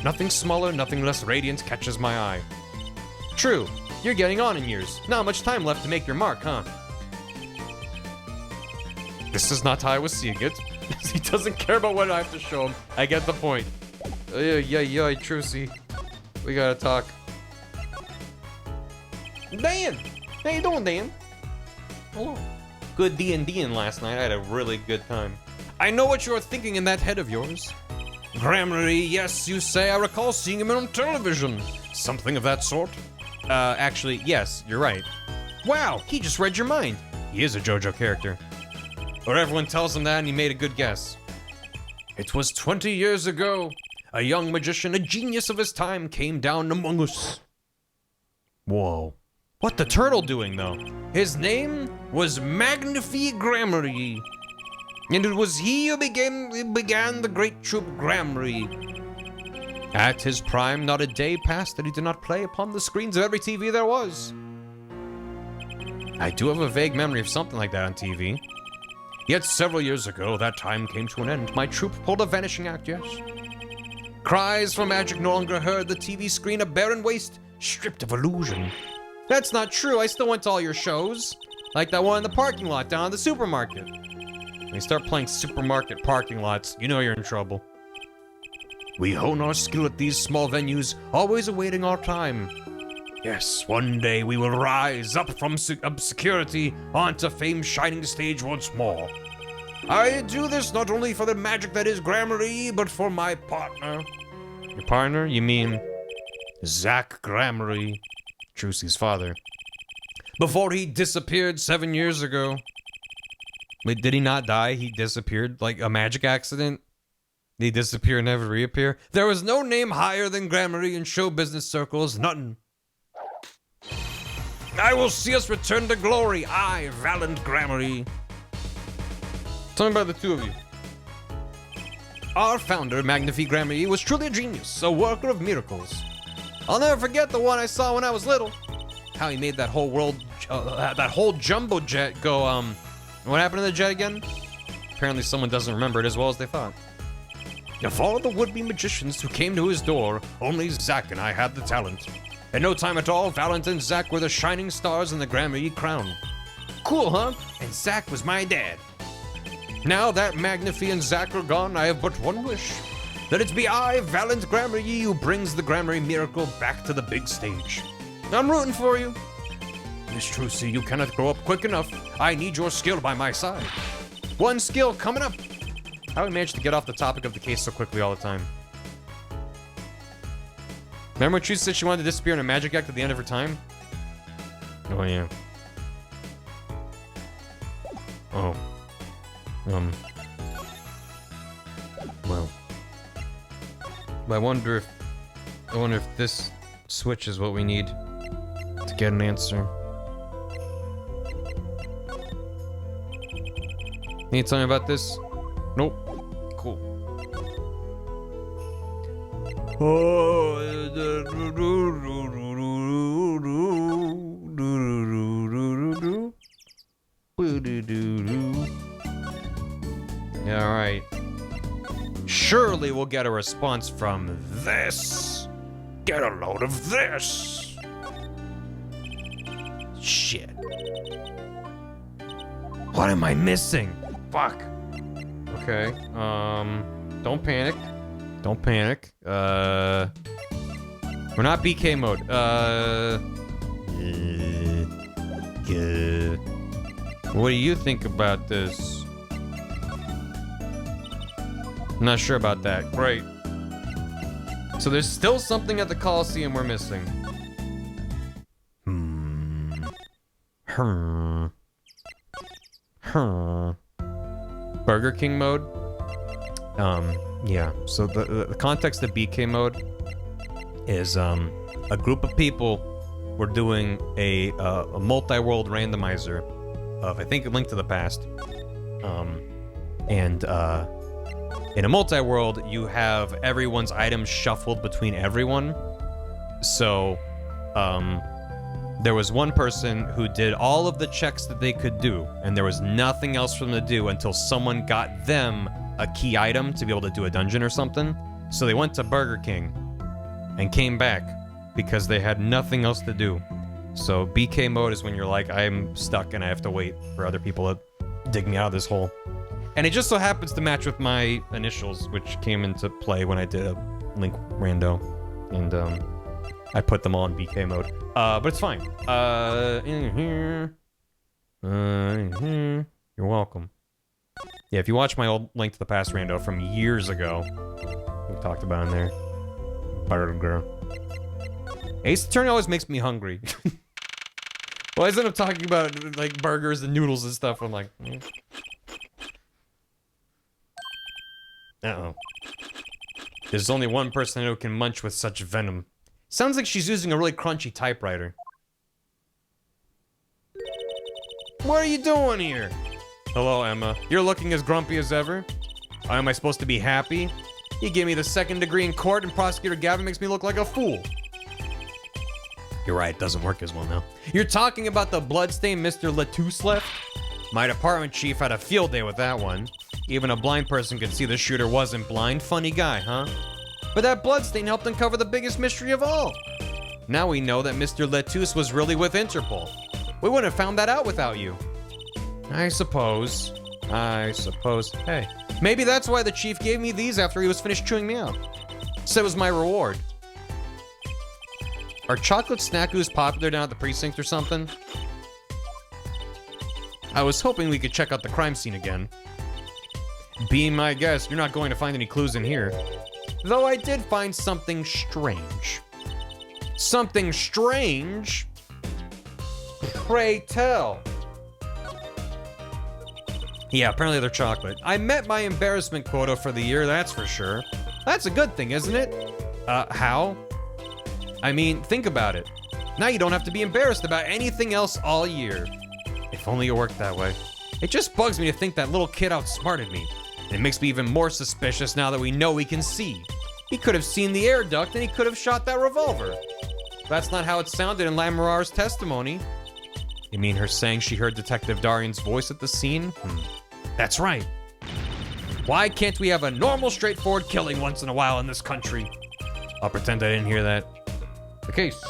Nothing smaller, nothing less radiant catches my eye. True, you're getting on in years. Not much time left to make your mark, huh? This is not how I was seeing it. He doesn't care about what I have to show him. I get the point. Yeah, Trucy. We gotta talk. Dan! How you doing, Dan? Hello. Good D&D'ing last night. I had a really good time. I know what you're thinking in that head of yours. Grammarly, yes, you say. I recall seeing him on television. Something of that sort. Actually, yes, you're right. Wow, he just read your mind. He is a JoJo character. Or everyone tells him that and he made a good guess. It was 20 years ago. A young magician, a genius of his time, came down among us. Whoa. What the turtle doing, though? His name was Magnify Grammarly. And it was he who began the great troupe Grammarly. At his prime, not a day passed that he did not play upon the screens of every TV there was. I do have a vague memory of something like that on TV. Yet several years ago, that time came to an end. My troupe pulled a vanishing act, yes. Cries for magic no longer heard, the TV screen a barren waste, stripped of illusion. That's not true, I still went to all your shows. Like that one in the parking lot down at the supermarket. When you start playing supermarket parking lots, you know you're in trouble. We hone our skill at these small venues, always awaiting our time. Yes, one day we will rise up from obscurity onto fame's shining stage once more. I do this not only for the magic that is Grammarly, but for my partner. Your partner? You mean Zach Grammarly, Trucy's father. Before he disappeared 7 years ago. Wait, did he not die? He disappeared? Like a magic accident? Did he disappear and never reappear? There was no name higher than Grammarly in show business circles, none. I will see us return to glory, I, valiant Grammarly. Tell me about the two of you. Our founder, Magnify Grammarly, was truly a genius, a worker of miracles. I'll never forget the one I saw when I was little. How he made that whole that whole jumbo jet go, what happened to the jet again? Apparently someone doesn't remember it as well as they thought. Of all the would-be magicians who came to his door, only Zach and I had the talent. In no time at all, Valent and Zach were the shining stars in the Grammarly crown. Cool, huh? And Zach was my dad. Now that Magnify and Zach are gone, I have but one wish. That it be I, Valent Grammarly, who brings the Grammarly miracle back to the big stage. I'm rooting for you. Miss Trucy, you cannot grow up quick enough. I need your skill by my side. One skill coming up. How we managed to get off the topic of the case so quickly all the time. Remember when Trucy said she wanted to disappear in a magic act at the end of her time? Oh, yeah. Oh. Well. I wonder if this switch is what we need to get an answer. Can you tell me about this? Nope. Cool. Alright. Surely we'll get a response from this. Get a load of this. Shit. What am I missing? Fuck. Okay, don't panic. Don't panic. We're not BK mode. What do you think about this? I'm not sure about that. Great. So there's still something at the Coliseum we're missing. Burger King mode? Yeah. So the context of BK mode is a group of people were doing a multi-world randomizer of, I think, A Link to the Past. In a multi-world, you have everyone's items shuffled between everyone. So, there was one person who did all of the checks that they could do, and there was nothing else for them to do until someone got them a key item to be able to do a dungeon or something. So they went to Burger King and came back because they had nothing else to do. So BK mode is when you're like, I'm stuck and I have to wait for other people to dig me out of this hole. And it just so happens to match with my initials, which came into play when I did a Link rando. And I put them all in BK mode. But it's fine. In here. You're welcome. Yeah, if you watch my old Link to the Past rando from years ago, we talked about in there. Burger. Ace Attorney always makes me hungry. Well, I end up talking about like burgers and noodles and stuff. I'm like, uh-oh. There's only one person I know who can munch with such venom. Sounds like she's using a really crunchy typewriter. What are you doing here? Hello, Emma. You're looking as grumpy as ever. Why am I supposed to be happy? You gave me the 2nd degree in court and Prosecutor Gavin makes me look like a fool. You're right, it doesn't work as well now. You're talking about the bloodstain Mr. Latouche left? My department chief had a field day with that one. Even a blind person could see the shooter wasn't blind. Funny guy, huh? But that bloodstain helped uncover the biggest mystery of all. Now we know that Mr. Latouche was really with Interpol. We wouldn't have found that out without you. I suppose. Hey, maybe that's why the chief gave me these after he was finished chewing me out. Said it was my reward. Are chocolate snackoos popular down at the precinct or something? I was hoping we could check out the crime scene again. Being my guest, you're not going to find any clues in here. Though I did find something strange. Something strange? Pray tell. Yeah, apparently they're chocolate. I met my embarrassment quota for the year, that's for sure. That's a good thing, isn't it? How? I mean, think about it. Now you don't have to be embarrassed about anything else all year. If only it worked that way. It just bugs me to think that little kid outsmarted me. And it makes me even more suspicious now that we know he can see. He could have seen the air duct and he could have shot that revolver. That's not how it sounded in Lamarar's testimony. You mean her saying she heard Detective Darian's voice at the scene? That's right. Why can't we have a normal, straightforward killing once in a while in this country? I'll pretend I didn't hear that. The case.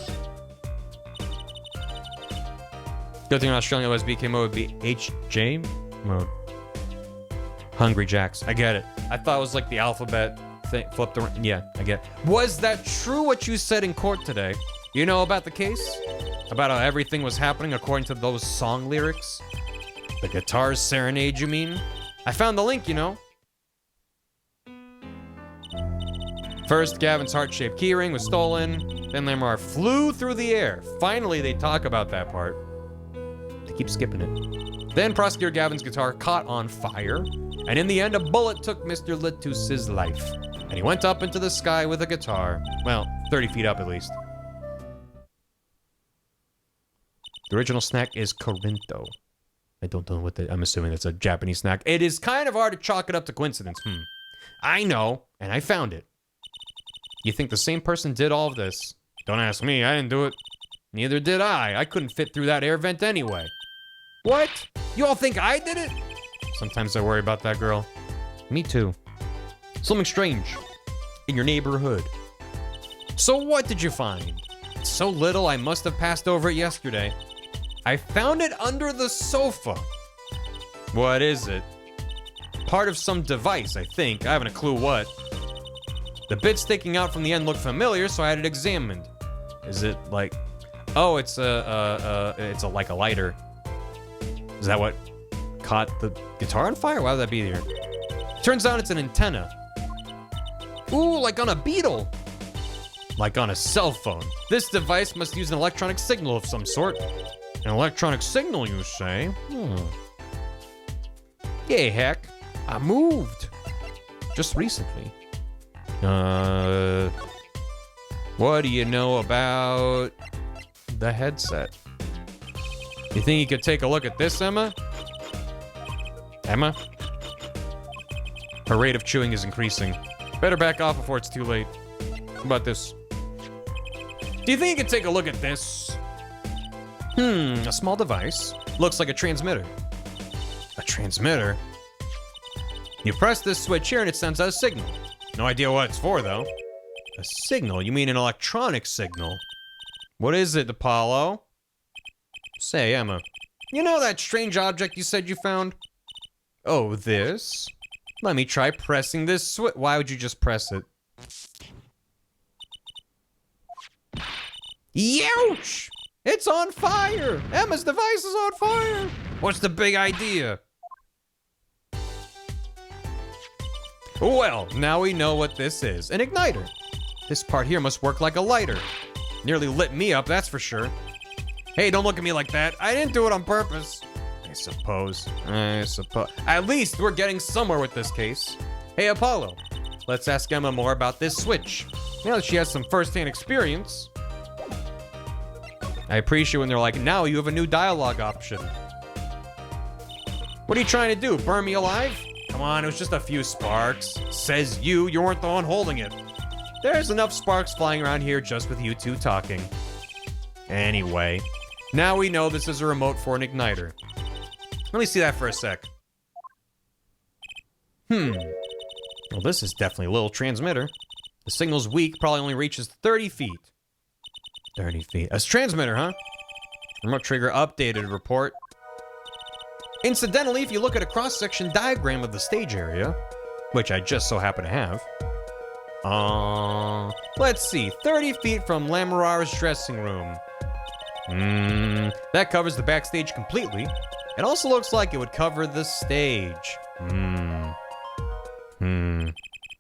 Good thing in Australia OSBK mode would be HJ mode. Hungry Jacks. I get it. I thought it was like the alphabet thing flipped around. Yeah, I get it. Was that true what you said in court today? You know about the case? About how everything was happening according to those song lyrics? The guitar's serenade, you mean? I found the link, you know. First, Gavin's heart-shaped keyring was stolen. Then Lamar flew through the air. Finally, they talk about that part. They keep skipping it. Then Prosecutor Gavin's guitar caught on fire. And in the end, a bullet took Mr. Latouche's life. And he went up into the sky with a guitar. Well, 30 feet up at least. The original snack is Corinto. I don't know what I'm assuming it's a Japanese snack. It is kind of hard to chalk it up to coincidence. I know, and I found it. You think the same person did all of this? Don't ask me, I didn't do it. Neither did I. I couldn't fit through that air vent anyway. What? You all think I did it? Sometimes I worry about that girl. Me too. Something strange in your neighborhood. So what did you find? It's so little I must have passed over it yesterday. I found it under the sofa. What is it? Part of some device, I think. I haven't a clue what. The bit sticking out from the end looked familiar, so I had it examined. Is it like... Oh, it's like a lighter. Is that what caught the guitar on fire? Why would that be there? Turns out it's an antenna. Ooh, like on a Beetle. Like on a cell phone. This device must use an electronic signal of some sort. An electronic signal, you say? Yeah, heck. I moved. Just recently. What do you know about the headset? You think you could take a look at this, Emma? Emma? Her rate of chewing is increasing. Better back off before it's too late. How about this? Do you think you could take a look at this? A small device. Looks like a transmitter. A transmitter? You press this switch here and it sends out a signal. No idea what it's for, though. A signal? You mean an electronic signal? What is it, Apollo? Say, Emma. You know that strange object you said you found? Oh, this? Let me try pressing this switch. Why would you just press it? Youch! It's on fire! Emma's device is on fire! What's the big idea? Well, now we know what this is. An igniter. This part here must work like a lighter. Nearly lit me up, that's for sure. Hey, don't look at me like that. I didn't do it on purpose. I suppose. At least we're getting somewhere with this case. Hey, Apollo, let's ask Emma more about this switch. Now that she has some first-hand experience. I appreciate when they're like, now you have a new dialogue option. What are you trying to do, burn me alive? Come on, it was just a few sparks. Says you weren't the one holding it. There's enough sparks flying around here just with you two talking. Anyway, now we know this is a remote for an igniter. Let me see that for a sec. Well, this is definitely a little transmitter. The signal's weak, probably only reaches 30 feet. 30 feet. That's transmitter, huh? Remote trigger updated report. Incidentally, if you look at a cross-section diagram of the stage area, which I just so happen to have, let's see, 30 feet from Lamorara's dressing room. That covers the backstage completely. It also looks like it would cover the stage.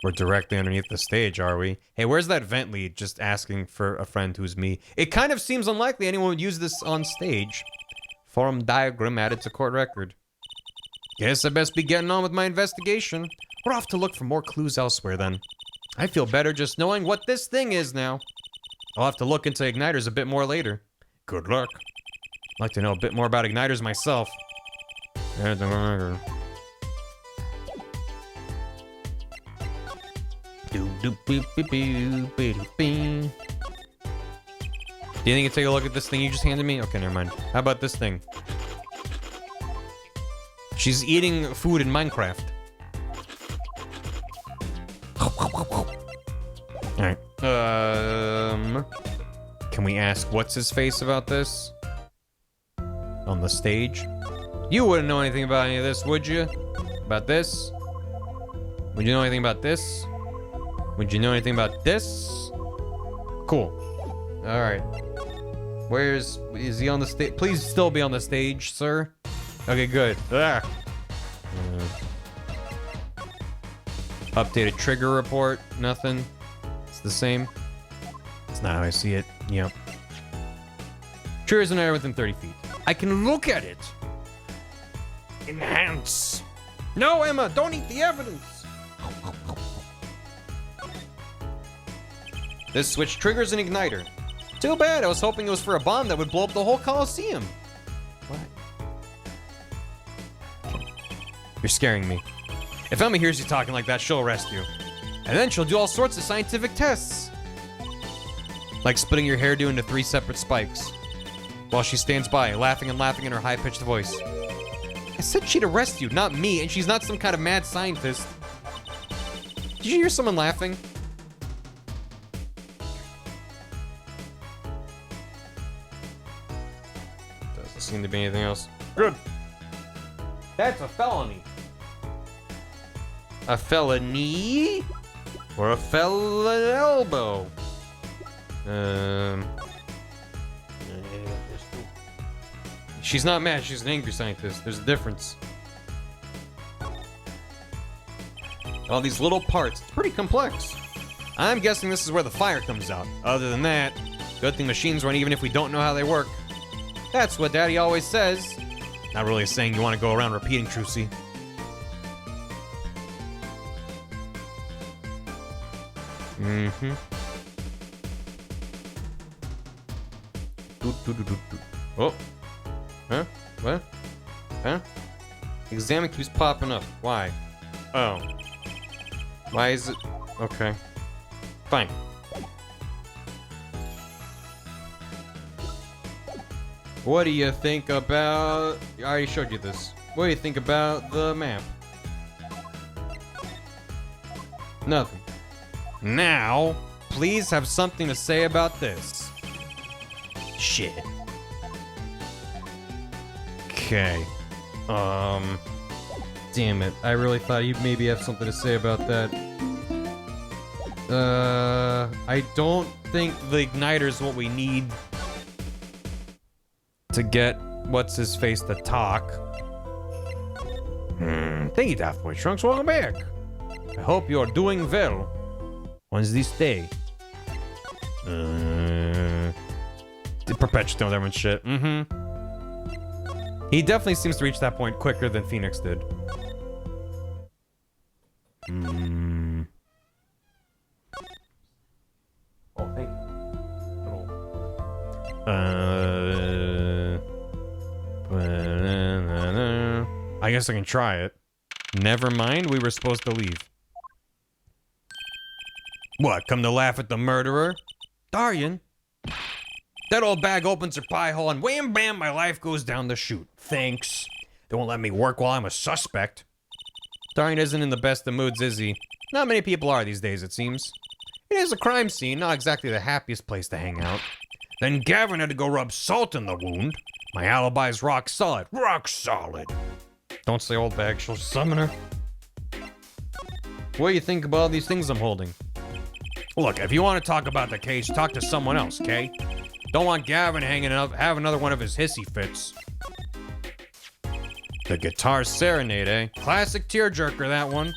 We're directly underneath the stage, are we? Hey, where's that vent lead? Just asking for a friend who's me. It kind of seems unlikely anyone would use this on stage. Forum diagram added to court record. Guess I best be getting on with my investigation. We're off to look for more clues elsewhere then. I feel better just knowing what this thing is now. I'll have to look into igniters a bit more later. Good luck. I'd like to know a bit more about igniters myself. Do you think you can take a look at this thing you just handed me? Okay, never mind. How about this thing? She's eating food in Minecraft. Alright. Can we ask what's his face about this? On the stage? You wouldn't know anything about any of this, would you? About this? Would you know anything about this? Would you know anything about this? Cool. Alright. Is he on the stage? Please still be on the stage, sir. Okay, good. Updated trigger report. Nothing. It's the same. It's not how I see it. Yep. Triggers an area within 30 feet. I can look at it. Enhance. No, Emma, don't eat the evidence. This switch triggers an igniter. Too bad, I was hoping it was for a bomb that would blow up the whole Coliseum. What? You're scaring me. If Emma hears you talking like that, she'll arrest you. And then she'll do all sorts of scientific tests. Like splitting your hairdo into 3 separate spikes. while she stands by, laughing and laughing in her high-pitched voice. I said she'd arrest you, not me, and she's not some kind of mad scientist. Did you hear someone laughing? Doesn't seem to be anything else. Good. That's a felony. A felony? Or a felon elbow? She's not mad, she's an angry scientist. There's a difference. All these little parts, it's pretty complex. I'm guessing this is where the fire comes out. Other than that, good thing machines run even if we don't know how they work. That's what Daddy always says. Not really a saying you want to go around repeating, Trucy. Mm-hmm. Oh. Huh? What? Huh? Examine keeps popping up. Why? Oh. Why is it? Okay. Fine. What do you think about... I already showed you this. What do you think about the map? Nothing. Now, please have something to say about this. Shit. Okay. Damn it. I really thought you'd maybe have something to say about that. I don't think the igniter's what we need to get what's-his-face to talk. Thank you, Daft Boy Trunks. Welcome back. I hope you're doing well on this day. The perpetual everyone's shit. He definitely seems to reach that point quicker than Phoenix did. Oh, thank you. I guess I can try it. Never mind, we were supposed to leave. What, come to laugh at the murderer? Darian? That old bag opens her pie hole and wham bam, my life goes down the chute. Thanks. They won't let me work while I'm a suspect. Darian isn't in the best of moods, is he? Not many people are these days, it seems. It is a crime scene, not exactly the happiest place to hang out. Then Gavin had to go rub salt in the wound. My alibi's rock solid. Rock solid. Don't say old bag, she'll summon her. What do you think about all these things I'm holding? Look, if you want to talk about the case, talk to someone else, okay? Don't want Gavin hanging up, have another one of his hissy fits. The guitar serenade, eh? Classic tearjerker, that one.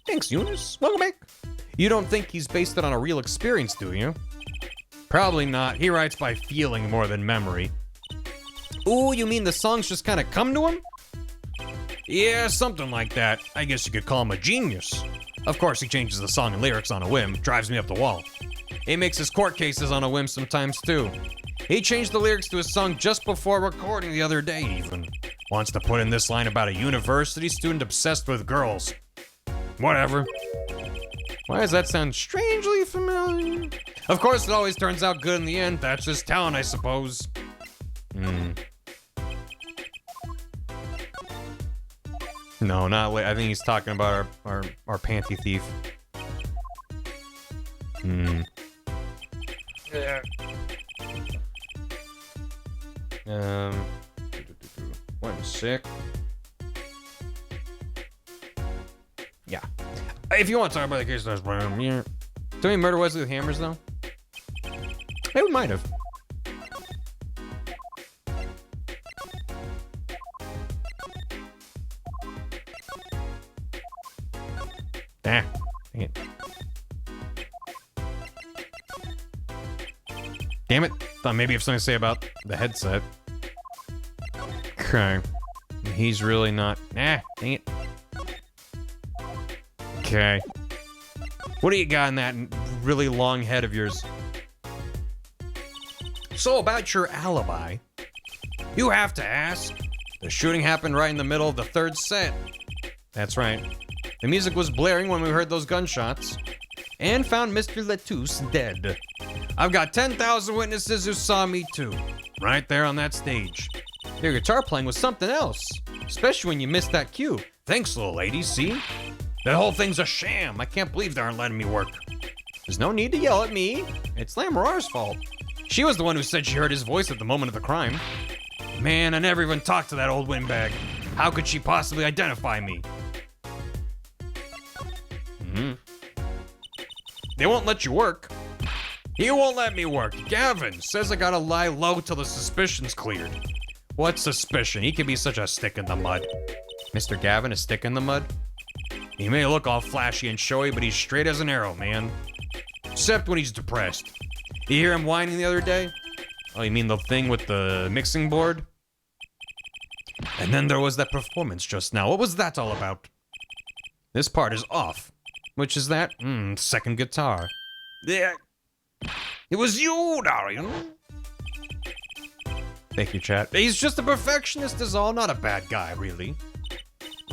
Thanks, Eunice. Welcome back. You don't think he's based it on a real experience, do you? Probably not. He writes by feeling more than memory. Ooh, you mean the songs just kind of come to him? Yeah, something like that. I guess you could call him a genius. Of course, he changes the song and lyrics on a whim. Drives me up the wall. He makes his court cases on a whim sometimes, too. He changed the lyrics to his song just before recording the other day, even. Wants to put in this line about a university student obsessed with girls. Whatever. Why does that sound strangely familiar? Of course, it always turns out good in the end. That's his talent, I suppose. No, not late. I think he's talking about our panty thief. One sec. Yeah. If you want to talk about the case, that's yeah. Do we murder Wesley with hammers though? Hey, we might have. Ah, dang it. Damn it. Thought maybe I have something to say about the headset. Okay. He's really not. Ah, dang it. Okay. What do you got in that really long head of yours? So, about your alibi. You have to ask. The shooting happened right in the middle of the third set. That's right. The music was blaring when we heard those gunshots. And found Mr. Lettuce dead. I've got 10,000 witnesses who saw me too. right there on that stage. Your guitar playing was something else, especially when you missed that cue. Thanks, little lady, see? That whole thing's a sham. I can't believe they aren't letting me work. There's no need to yell at me. It's Lamorar's fault. She was the one who said she heard his voice at the moment of the crime. Man, I never even talked to that old windbag. How could she possibly identify me? They won't let you work. He won't let me work. Gavin says I gotta lie low till the suspicion's cleared. What suspicion? He can be such a stick in the mud. Mr. Gavin, a stick in the mud? He may look all flashy and showy, but he's straight as an arrow, man. Except when he's depressed. You hear him whining the other day? Oh, you mean the thing with the mixing board? And then there was that performance just now. What was that all about? This part is off. Which is that? Second guitar. Yeah. It was you, Darian. Thank you, chat. He's just a perfectionist is all, not a bad guy, really.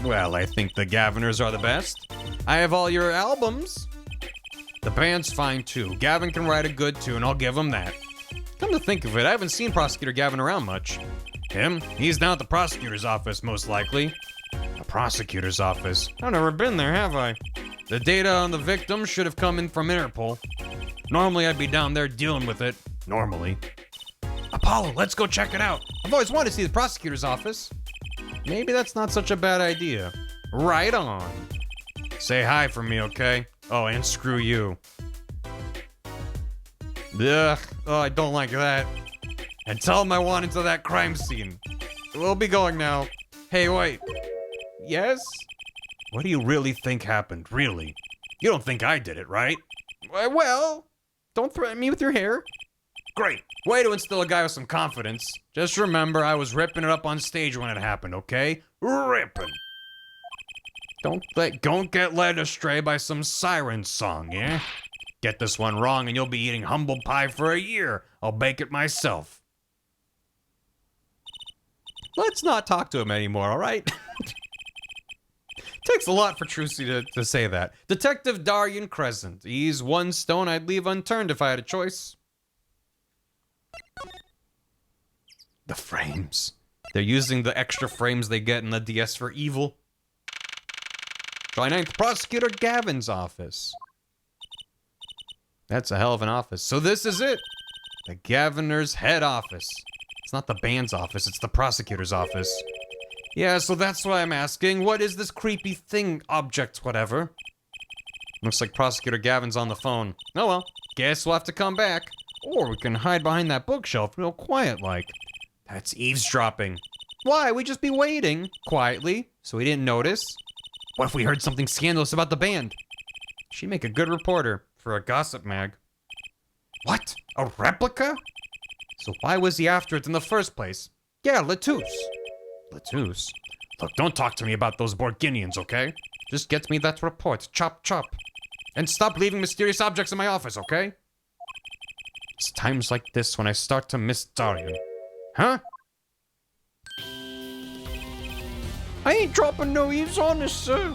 Well, I think the Gaviners are the best. I have all your albums. The band's fine, too. Gavin can write a good tune, I'll give him that. Come to think of it, I haven't seen Prosecutor Gavin around much. Him? He's down at the prosecutor's office, most likely. The prosecutor's office? I've never been there, have I? The data on the victim should have come in from Interpol. Normally, I'd be down there dealing with it. Normally. Apollo, let's go check it out. I've always wanted to see the prosecutor's office. Maybe that's not such a bad idea. Right on. Say hi for me, okay? Oh, and screw you. Ugh. Oh, I don't like that. And tell him I want into that crime scene. We'll be going now. Hey, wait. Yes? What do you really think happened, really? You don't think I did it, right? Well, don't threaten me with your hair. Great. Way to instill a guy with some confidence. Just remember, I was ripping it up on stage when it happened, okay? Ripping. Don't get led astray by some siren song, yeah? Get this one wrong and you'll be eating humble pie for a year. I'll bake it myself. Let's not talk to him anymore, all right? Takes a lot for Trucy to say that. Detective Darian Crescent. He's one stone I'd leave unturned if I had a choice. The frames. They're using the extra frames they get in the DS for evil. July 9th, Prosecutor Gavin's office. That's a hell of an office. So this is it. The Gaviner's head office. It's not the band's office, it's the prosecutor's office. Yeah, so that's why I'm asking. What is this creepy thing, object, whatever? Looks like Prosecutor Gavin's on the phone. Oh well, guess we'll have to come back. Or we can hide behind that bookshelf real quiet-like. That's eavesdropping. Why? We'd just be waiting, quietly, so we didn't notice. What if we heard something scandalous about the band? She'd make a good reporter for a gossip mag. What? A replica? So why was he after it in the first place? Yeah, Latouche. Latouche? Look, don't talk to me about those Borginians, okay? Just get me that report, chop chop. And stop leaving mysterious objects in my office, okay? It's times like this when I start to miss Darian. Huh? I ain't dropping no eaves on this, sir.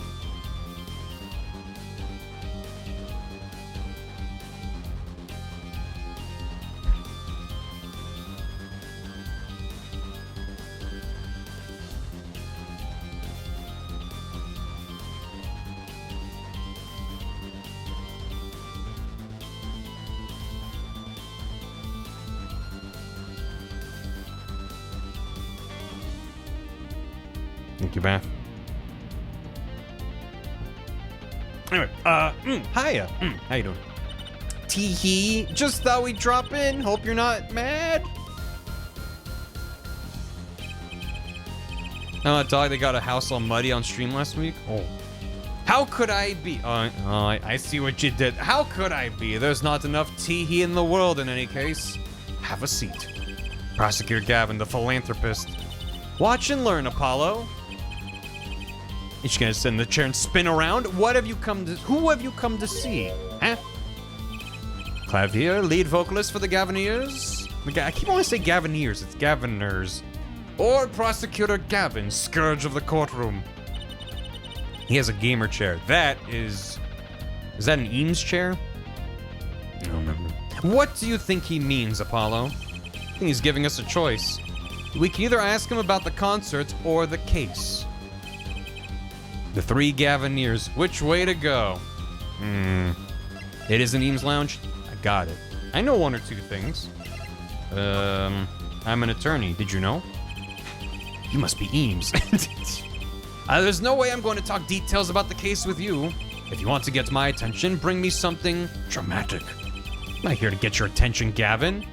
Thank you, Beth. Anyway, hiya. How you doing? Tee-hee. Just thought we'd drop in. Hope you're not mad. Dog, they got a house all muddy on stream last week. Oh. How could I be? I see what you did. How could I be? There's not enough tee-hee in the world in any case. Have a seat. Prosecutor Gavin, the philanthropist. Watch and learn, Apollo. You're just gonna sit in the chair and spin around? What have you come to... Who have you come to see? Huh? Clavier, lead vocalist for the Gavineers? I keep wanting to say Gavineers. It's Gaviners. Or Prosecutor Gavin, scourge of the courtroom. He has a gamer chair. That is... Is that an Eames chair? I don't remember. What do you think he means, Apollo? think he's giving us a choice. We can either ask him about the concert or the case. The three Gavineers. Which way to go? It is an Eames Lounge? I got it. I know one or two things. I'm an attorney. Did you know? You must be Eames. There's no way I'm going to talk details about the case with you. If you want to get my attention, bring me something dramatic. I'm not here to get your attention, Gavin.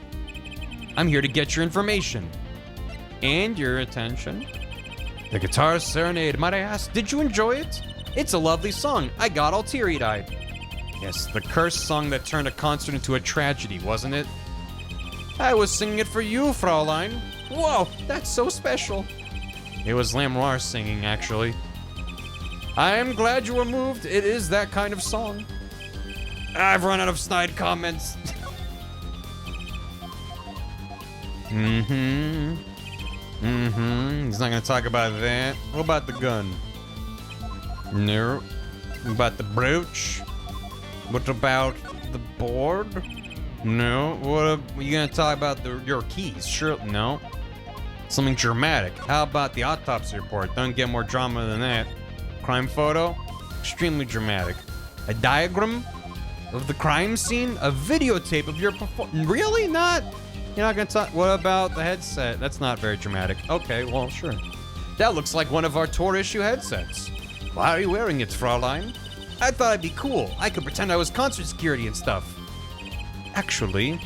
I'm here to get your information. And your attention. The Guitar Serenade, might I ask, did you enjoy it? It's a lovely song. I got all teary-eyed. Yes, the cursed song that turned a concert into a tragedy, wasn't it? I was singing it for you, Fraulein. Whoa, that's so special. It was Lamroir singing, actually. I am glad you were moved. It is that kind of song. I've run out of snide comments. He's not gonna talk about that. What about the gun? No. What about the brooch? What about the board? No. What are you gonna talk about your keys? Sure. No. Something dramatic. How about the autopsy report? Don't get more drama than that. Crime photo? Extremely dramatic. A diagram of the crime scene? A videotape of your performance? Really? Not? You're not gonna talk? What about the headset? That's not very dramatic. Okay, well, sure. That looks like one of our tour issue headsets. Why are you wearing it, Fraulein? I thought I'd be cool. I could pretend I was concert security and stuff. Actually,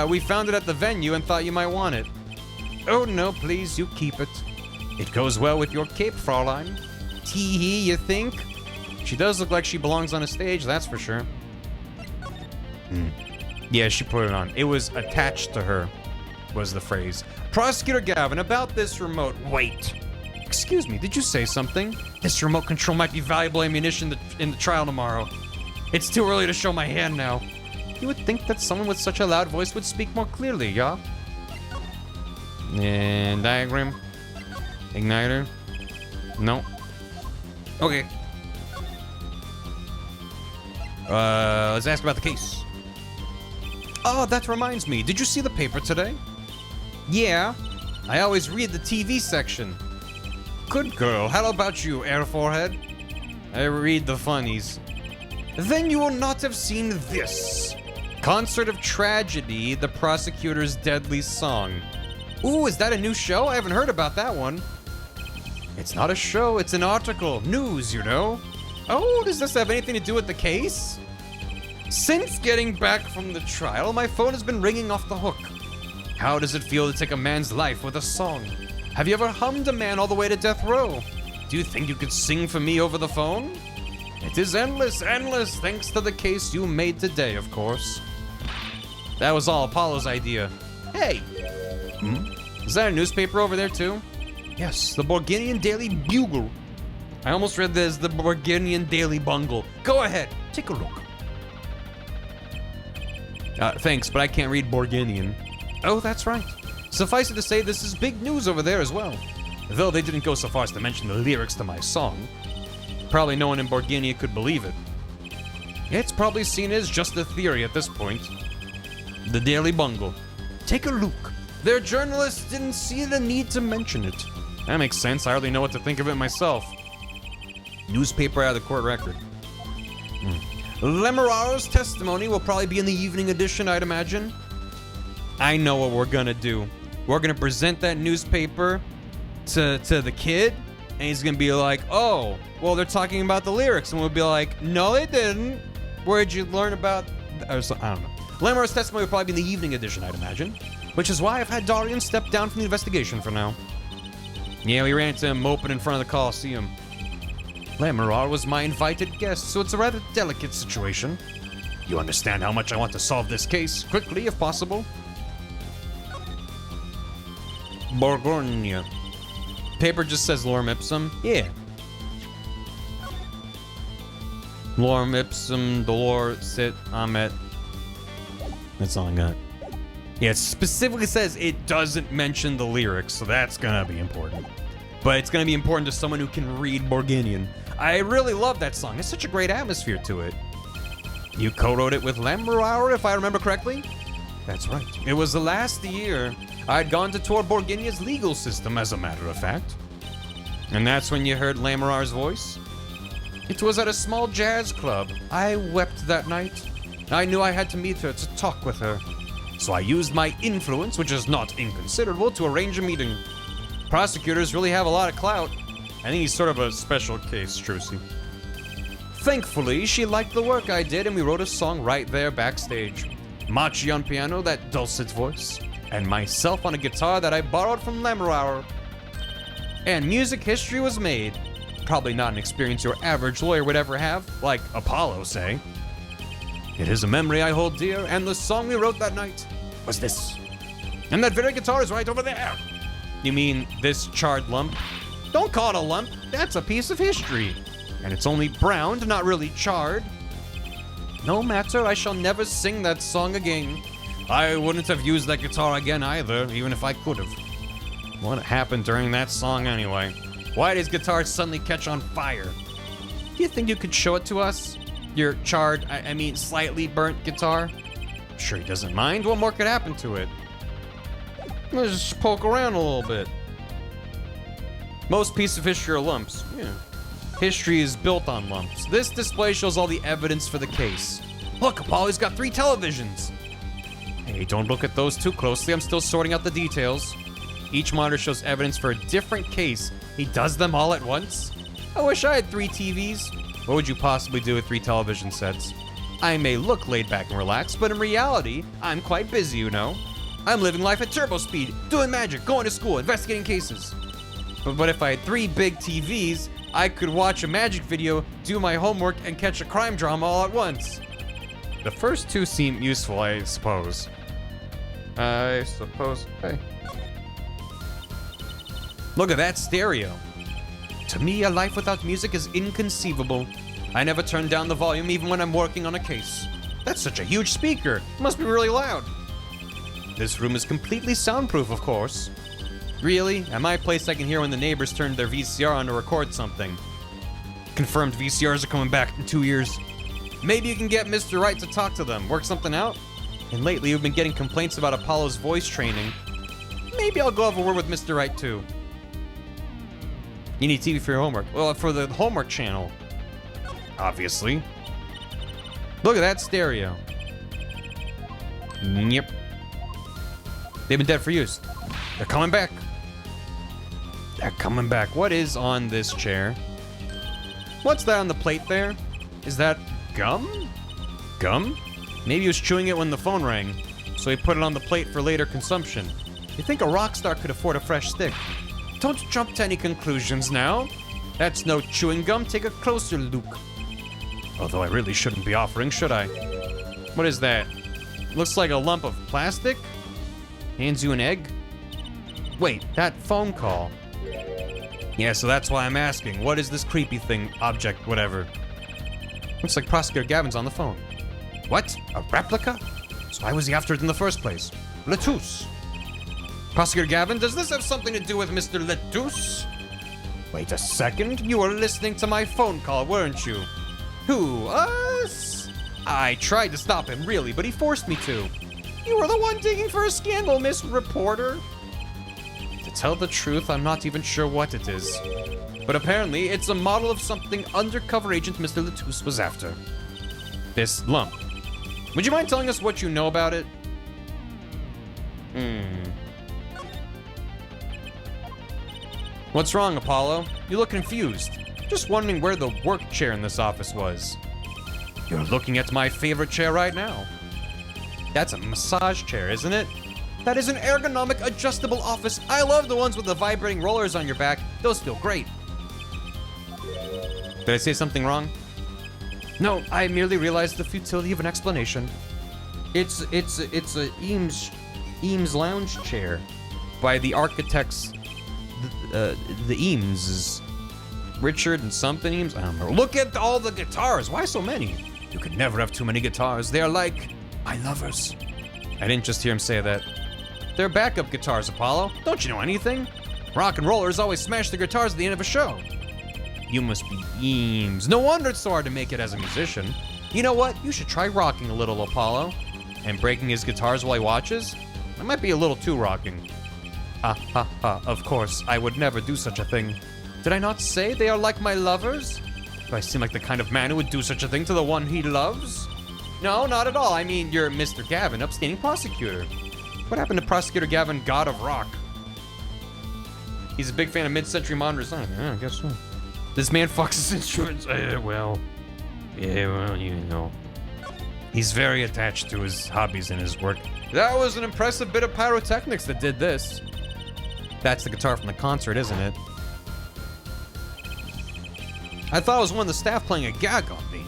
we found it at the venue and thought you might want it. Oh no, please, you keep it. It goes well with your cape, Fraulein. Tee-hee, you think? She does look like she belongs on a stage, that's for sure. Yeah, she put it on. It was attached to her, was the phrase. Prosecutor Gavin, about this remote. Wait. Excuse me, did you say something? This remote control might be valuable ammunition in the trial tomorrow. It's too early to show my hand now. You would think that someone with such a loud voice would speak more clearly, yeah? And diagram. Igniter. No. Okay. Let's ask about the case. Oh, that reminds me. Did you see the paper today? Yeah. I always read the TV section. Good girl. How about you, Air Forehead? I read the funnies. Then you will not have seen this. Concert of Tragedy, the prosecutor's deadly song. Ooh, is that a new show? I haven't heard about that one. It's not a show, it's an article. News, you know. Oh, does this have anything to do with the case? Since getting back from the trial, my phone has been ringing off the hook. How does it feel to take a man's life with a song? Have you ever hummed a man all the way to death row? Do you think you could sing for me over the phone? It is endless, endless, thanks to the case you made today, of course. That was all Apollo's idea. Hey! Is that a newspaper over there too? Yes, the Borginian Daily Bugle. I almost read this as the Borginian Daily Bungle. Go ahead, take a look. Thanks, but I can't read Borginian. Oh, that's right. Suffice it to say, this is big news over there as well. Though they didn't go so far as to mention the lyrics to my song. Probably no one in Borginia could believe it. It's probably seen as just a theory at this point. The Daily Bungle. Take a look. Their journalists didn't see the need to mention it. That makes sense. I hardly know what to think of it myself. Newspaper out of the court record. Lemuraro's testimony will probably be in the evening edition, I'd imagine. I know what we're gonna do. We're gonna present that newspaper to the kid, and he's gonna be like, oh, well, they're talking about the lyrics. And we'll be like, no, they didn't. Where'd you learn about... I don't know. Lemuraro's testimony will probably be in the evening edition, I'd imagine. Which is why I've had Darian step down from the investigation for now. Yeah, we ran into him moping in front of the Coliseum. Lemuraro was my invited guest, so it's a rather delicate situation. You understand how much I want to solve this case, quickly if possible? Borgonia. Paper just says lorem ipsum. Yeah. Lorem ipsum, dolor, sit, amet. That's all I got. Yeah, it specifically says it doesn't mention the lyrics, so that's gonna be important. But it's gonna be important to someone who can read Borginian. I really love that song. It's such a great atmosphere to it. You co-wrote it with Lemuraro, if I remember correctly? That's right. It was the last year I'd gone to tour Borginia's legal system, as a matter of fact. And that's when you heard Lamarar's voice? It was at a small jazz club. I wept that night. I knew I had to meet her to talk with her. So I used my influence, which is not inconsiderable, to arrange a meeting. Prosecutors really have a lot of clout. I think he's sort of a special case, Strucy. Thankfully, she liked the work I did, and we wrote a song right there backstage. Machi on piano, that dulcet voice, and myself on a guitar that I borrowed from Lamarar. And music history was made. Probably not an experience your average lawyer would ever have, like Apollo, say. It is a memory I hold dear, and the song we wrote that night was this. And that very guitar is right over there. You mean this charred lump? Don't call it a lump. That's a piece of history. And it's only browned, not really charred. No matter, I shall never sing that song again. I wouldn't have used that guitar again either, even if I could have. What happened during that song anyway? Why did his guitar suddenly catch on fire? Do you think you could show it to us? Your charred, I mean slightly burnt guitar? I'm sure he doesn't mind. What more could happen to it? Let's just poke around a little bit. Most pieces of history are lumps. Yeah. History is built on lumps. This display shows all the evidence for the case. Look, Apollo's got 3 televisions. Hey, don't look at those too closely. I'm still sorting out the details. Each monitor shows evidence for a different case. He does them all at once? I wish I had 3 TVs. What would you possibly do with 3 television sets? I may look laid back and relaxed, but in reality, I'm quite busy, you know. I'm living life at turbo speed, doing magic, going to school, investigating cases. But if I had 3 big TVs, I could watch a magic video, do my homework, and catch a crime drama all at once. The first 2 seem useful, I suppose. Hey. Look at that stereo. To me, a life without music is inconceivable. I never turn down the volume even when I'm working on a case. That's such a huge speaker. It must be really loud. This room is completely soundproof, of course. Really? At my place, I can hear when the neighbors turned their VCR on to record something. Confirmed VCRs are coming back in 2 years. Maybe you can get Mr. Wright to talk to them, work something out? And lately, you've been getting complaints about Apollo's voice training. Maybe I'll go have a word with Mr. Wright, too. You need TV for your homework. Well, for the homework channel. Obviously. Look at that stereo. Yep. They've been dead for years. They're coming back. They're coming back. What is on this chair? What's that on the plate there? Is that gum? Gum? Maybe he was chewing it when the phone rang, so he put it on the plate for later consumption. You think a rock star could afford a fresh stick? Don't jump to any conclusions now. That's no chewing gum. Take a closer look. Although I really shouldn't be offering, should I? What is that? Looks like a lump of plastic? Hands you an egg? Wait, that phone call. Yeah, so that's why I'm asking. What is this creepy thing, object, whatever? Looks like Prosecutor Gavin's on the phone. What? A replica? So why was he after it in the first place? Lettuce. Prosecutor Gavin, does this have something to do with Mr. Lettuce? Wait a second. You were listening to my phone call, weren't you? Who? Us? I tried to stop him, really, but he forced me to. You were the one digging for a scandal, Miss Reporter. To tell the truth, I'm not even sure what it is. But apparently, it's a model of something undercover agent Mr. Lettuce was after. This lump. Would you mind telling us what you know about it? What's wrong, Apollo? You look confused. Just wondering where the work chair in this office was. You're looking at my favorite chair right now. That's a massage chair, isn't it? That is an ergonomic, adjustable office. I love the ones with the vibrating rollers on your back. Those feel great. Did I say something wrong? No, I merely realized the futility of an explanation. It's a Eames lounge chair by the architects, the Eameses. Richard and something Eames? I don't know. Look at all the guitars. Why so many? You could never have too many guitars. They are like my lovers. I didn't just hear him say that. They're backup guitars, Apollo. Don't you know anything? Rock and rollers always smash the guitars at the end of a show. You must be Eames. No wonder it's so hard to make it as a musician. You know what? You should try rocking a little, Apollo. and breaking his guitars while he watches? That might be a little too rocking. Ha ha ha, of course, I would never do such a thing. Did I not say they are like my lovers? Do I seem like the kind of man who would do such a thing to the one he loves? No, not at all. I mean, you're Mr. Gavin, upstanding prosecutor. What happened to Prosecutor Gavin, God of Rock? He's a big fan of mid-century modern design. Yeah, I guess so. This man fucks his instruments. Well, you know. He's very attached to his hobbies and his work. That was an impressive bit of pyrotechnics that did this. That's the guitar from the concert, isn't it? I thought it was one of the staff playing a gag on me.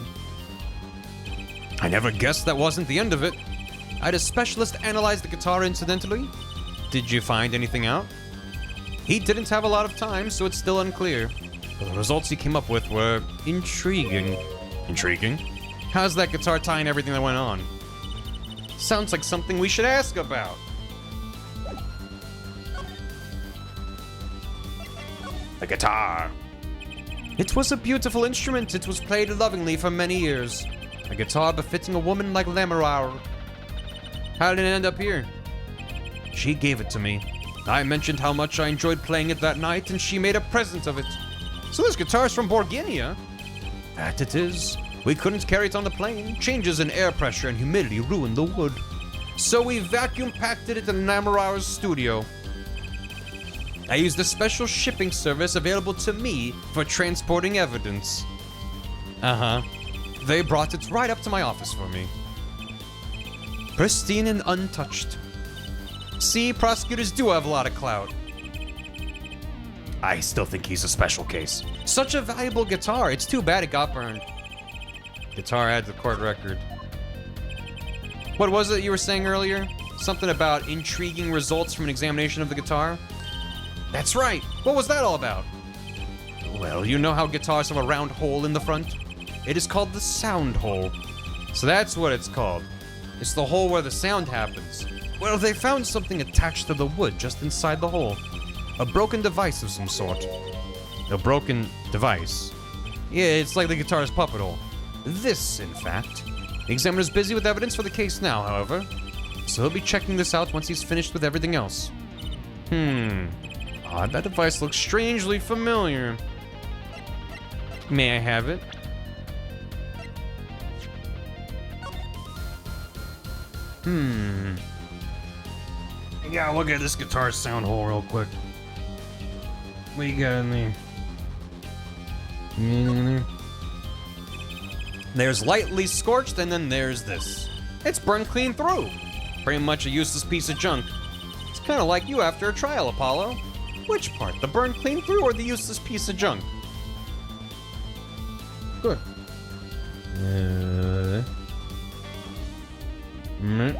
I never guessed that wasn't the end of it. I had a specialist analyze the guitar incidentally. Did you find anything out? He didn't have a lot of time, so it's still unclear. But the results he came up with were intriguing. Intriguing? How's that guitar tying everything that went on? Sounds like something we should ask about. The guitar. It was a beautiful instrument. It was played lovingly for many years. A guitar befitting a woman like Lamoureux. How did it end up here? She gave it to me. I mentioned how much I enjoyed playing it that night, and she made a present of it. So this guitar's from Borginia? That it is. We couldn't carry it on the plane. Changes in air pressure and humidity ruined the wood. So we vacuum-packed it in Lamoureux's studio. I used a special shipping service available to me for transporting evidence. Uh-huh. They brought it right up to my office for me. Pristine and untouched. See, prosecutors do have a lot of clout. I still think he's a special case. Such a valuable guitar. It's too bad it got burned. Guitar adds the court record. What was it you were saying earlier? Something about intriguing results from an examination of the guitar? That's right. What was that all about? Well, you know how guitars have a round hole in the front? It is called the sound hole. So that's what it's called. It's the hole where the sound happens. Well, they found something attached to the wood just inside the hole. A broken device of some sort. A broken device? Yeah, it's like the guitar's puppet hole. This, in fact. The examiner's busy with evidence for the case now, however. So he'll be checking this out once he's finished with everything else. Odd, that device looks strangely familiar. May I have it? Yeah, look at this guitar sound hole real quick. What you got in there? There's lightly scorched, and then there's this. It's burned clean through. Pretty much a useless piece of junk. It's kind of like you after a trial, Apollo. Which part, the burned clean through or the useless piece of junk? Good. Man,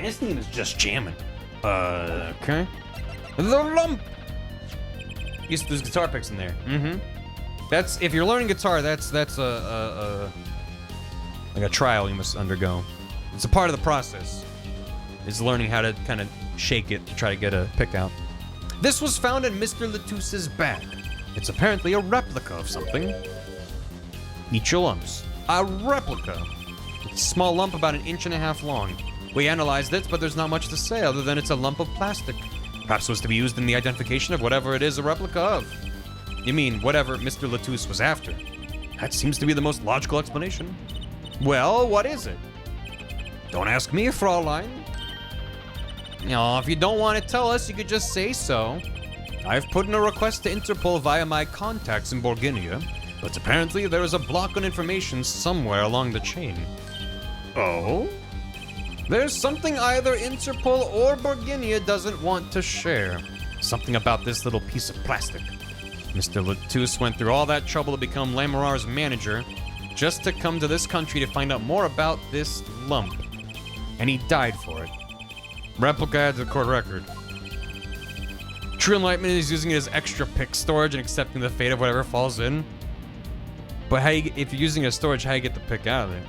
this thing is just jamming. Okay. The lump! There's guitar picks in there. That's, if you're learning guitar, that's like a trial you must undergo. It's a part of the process. Is learning how to kind of shake it to try to get a pick out. This was found in Mr. Latous's bag. It's apparently a replica of something. Eat your lumps. A replica. It's a small lump about 1.5 inches long. We analyzed it, but there's not much to say other than it's a lump of plastic. Perhaps it was to be used in the identification of whatever it is a replica of. You mean, whatever Mr. Latouche was after. That seems to be the most logical explanation. Well, what is it? Don't ask me, Fraulein. No, if you don't want to tell us, you could just say so. I've put in a request to Interpol via my contacts in Borginia, but apparently there is a block on information somewhere along the chain. Oh? There's something either Interpol or Borginia doesn't want to share. Something about this little piece of plastic. Mr. Latouche went through all that trouble to become Lamoureux's manager, just to come to this country to find out more about this lump. And he died for it. Replica adds a court record. True enlightenment is using it as extra pick storage and accepting the fate of whatever falls in. But how if you're using it as storage, how you get the pick out of there?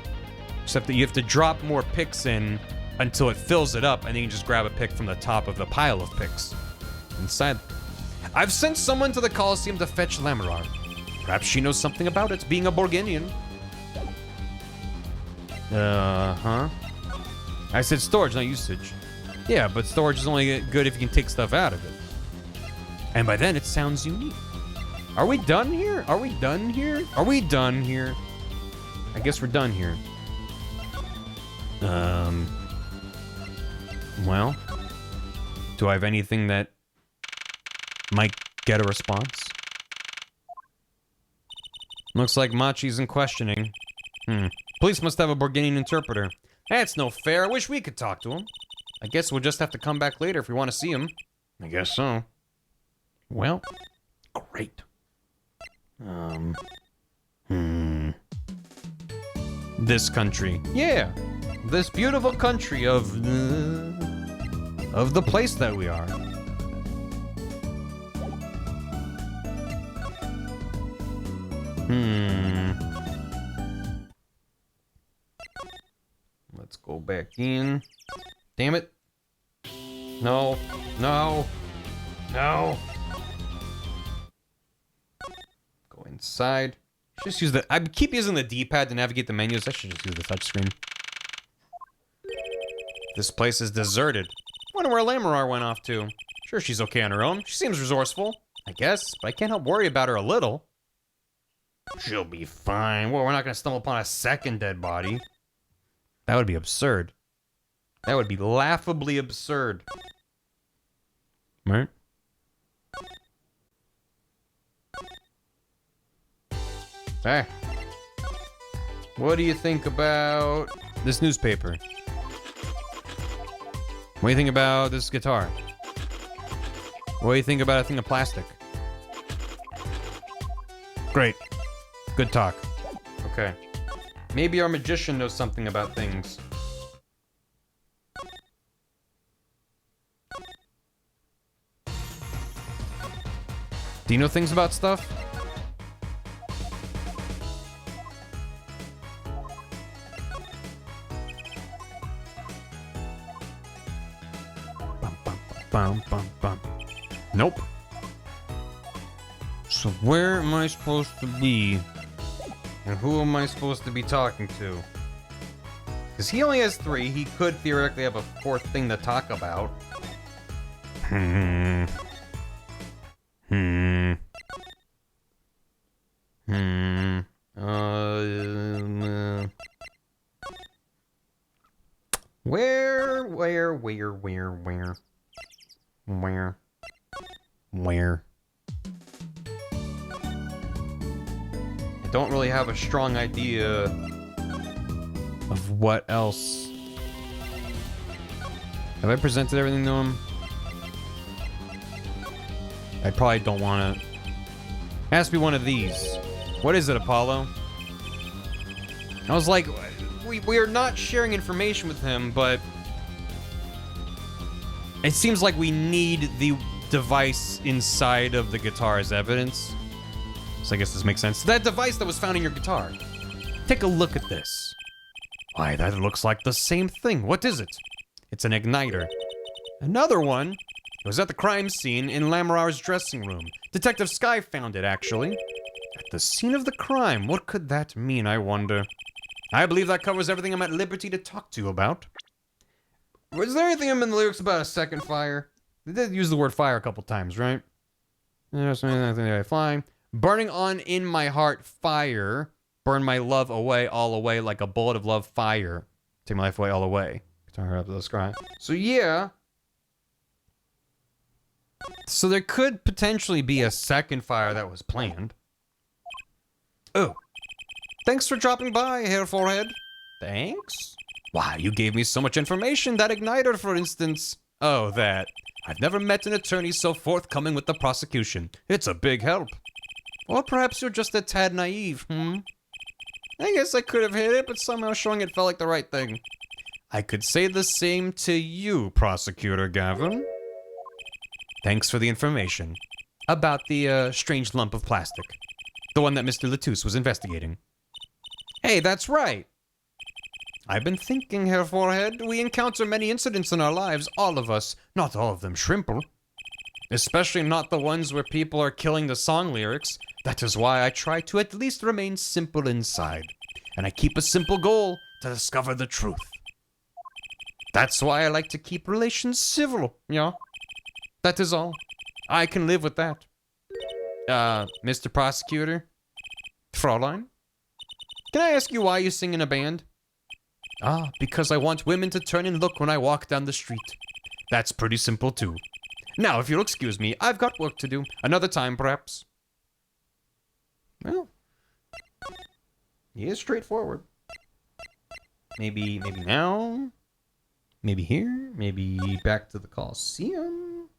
Except that you have to drop more picks in until it fills it up, and then you can just grab a pick from the top of the pile of picks. Inside. I've sent someone to the Coliseum to fetch Lamoureux. Perhaps she knows something about it, being a Borginian. Huh? I said storage, not usage. Yeah, but storage is only good if you can take stuff out of it. And by then, it sounds unique. Are we done here? Are we done here? Are we done here? I guess we're done here. Well, do I have anything that might get a response? Looks like Machi's in questioning. Police must have a Borginian interpreter. That's no fair. I wish we could talk to him. I guess we'll just have to come back later if we want to see him. I guess so. Well, great. This country. Yeah. This beautiful country of the place that we are. Let's go back in. Damn it. No. No. No. Go inside. Just use the... I keep using the D-pad to navigate the menus. I should just use the touchscreen. This place is deserted. Wonder where Lamarar went off to. Sure, she's okay on her own. She seems resourceful. I guess, but I can't help worry about her a little. She'll be fine. Well, we're not gonna stumble upon a second dead body. That would be absurd. That would be laughably absurd. Right? Hey. What do you think about this newspaper? What do you think about this guitar? What do you think about a thing of plastic? Great. Good talk. Okay. Maybe our magician knows something about things. Do you know things about stuff? Bum, bum, bum. Nope. So where am I supposed to be? And who am I supposed to be talking to? Because he only has 3. He could theoretically have a 4th thing to talk about. Where? I don't really have a strong idea of what else. Have I presented everything to him? I probably don't want to. Has to be one of these. What is it, Apollo? I was like, we are not sharing information with him, but it seems like we need the device inside of the guitar as evidence. So I guess this makes sense. That device that was found in your guitar. Take a look at this. Why, that looks like the same thing. What is it? It's an igniter. Another one. It was at the crime scene in Lamarar's dressing room. Detective Sky found it, actually. At the scene of the crime. What could that mean, I wonder? I believe that covers everything I'm at liberty to talk to you about. Was there anything in the lyrics about a second fire? They did use the word fire a couple times, right? There's something flying. Burning on in my heart, fire. Burn my love away, all away, like a bullet of love, fire. Take my life away, all away. Turn her up to the sky. So yeah. So there could potentially be a second fire that was planned. Oh. Thanks for dropping by, Hair Forehead. Thanks? Wow, you gave me so much information. That igniter, for instance. Oh, that. I've never met an attorney so forthcoming with the prosecution. It's a big help. Or perhaps you're just a tad naive, I guess I could have hit it, but somehow showing it felt like the right thing. I could say the same to you, Prosecutor Gavin. Thanks for the information. About the, strange lump of plastic. The one that Mr. Latouche was investigating. Hey, that's right. I've been thinking, Hair Forehead, we encounter many incidents in our lives, all of us, not all of them shrimple. Especially not the ones where people are killing the song lyrics. That is why I try to at least remain simple inside. And I keep a simple goal, to discover the truth. That's why I like to keep relations civil, yeah? That is all. I can live with that. Mr. Prosecutor? Fraulein? Can I ask you why you sing in a band? Ah, because I want women to turn and look when I walk down the street. That's pretty simple, too. Now, if you'll excuse me, I've got work to do. Another time, perhaps. Well, he is straightforward. Maybe now? Maybe here? Maybe back to the Coliseum?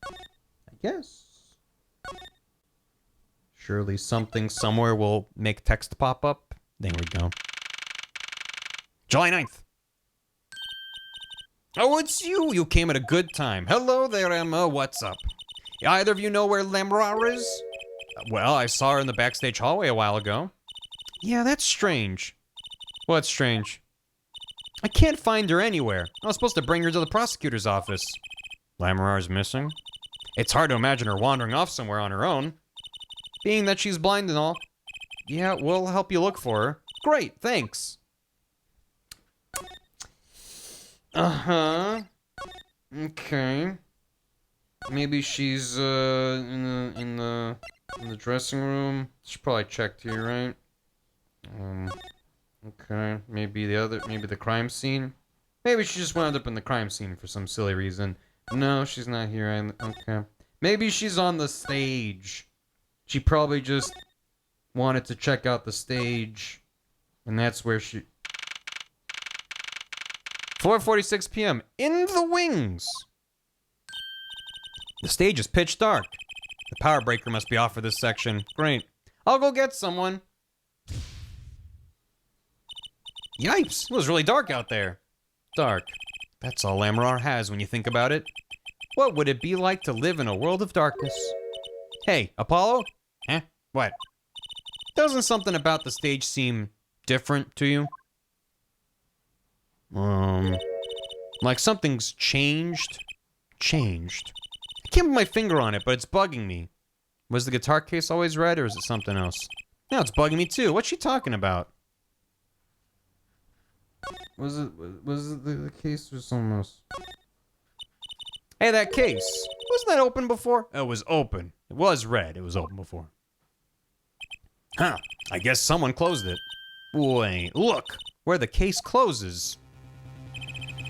I guess. Surely something somewhere will make text pop up. There we go. July 9th. Oh, it's you! You came at a good time. Hello there, Emma. What's up? Either of you know where Lemrar is? Well, I saw her in the backstage hallway a while ago. Yeah, that's strange. What's strange? I can't find her anywhere. I was supposed to bring her to the prosecutor's office. Lemrar's missing? It's hard to imagine her wandering off somewhere on her own. Being that she's blind and all. Yeah, we'll help you look for her. Great, thanks. Uh-huh. Okay. Maybe she's in the dressing room. She probably checked here, right? Okay. Maybe the crime scene. Maybe she just wound up in the crime scene for some silly reason. No, she's not here. Okay. Maybe she's on the stage. She probably just wanted to check out the stage. And that's where she... 4:46 p.m. In the wings! The stage is pitch dark. The power breaker must be off for this section. Great. I'll go get someone. Yipes! It was really dark out there. Dark. That's all Lamrar has when you think about it. What would it be like to live in a world of darkness? Hey, Apollo? Huh? What? Doesn't something about the stage seem different to you? Like something's changed? Changed. I can't put my finger on it, but it's bugging me. Was the guitar case always red, or is it something else? No, it's bugging me too. What's she talking about? Was it the case or something else? Hey, that case. Wasn't that open before? It was open. It was red. It was open before. Huh. I guess someone closed it. Wait, look. Where the case closes.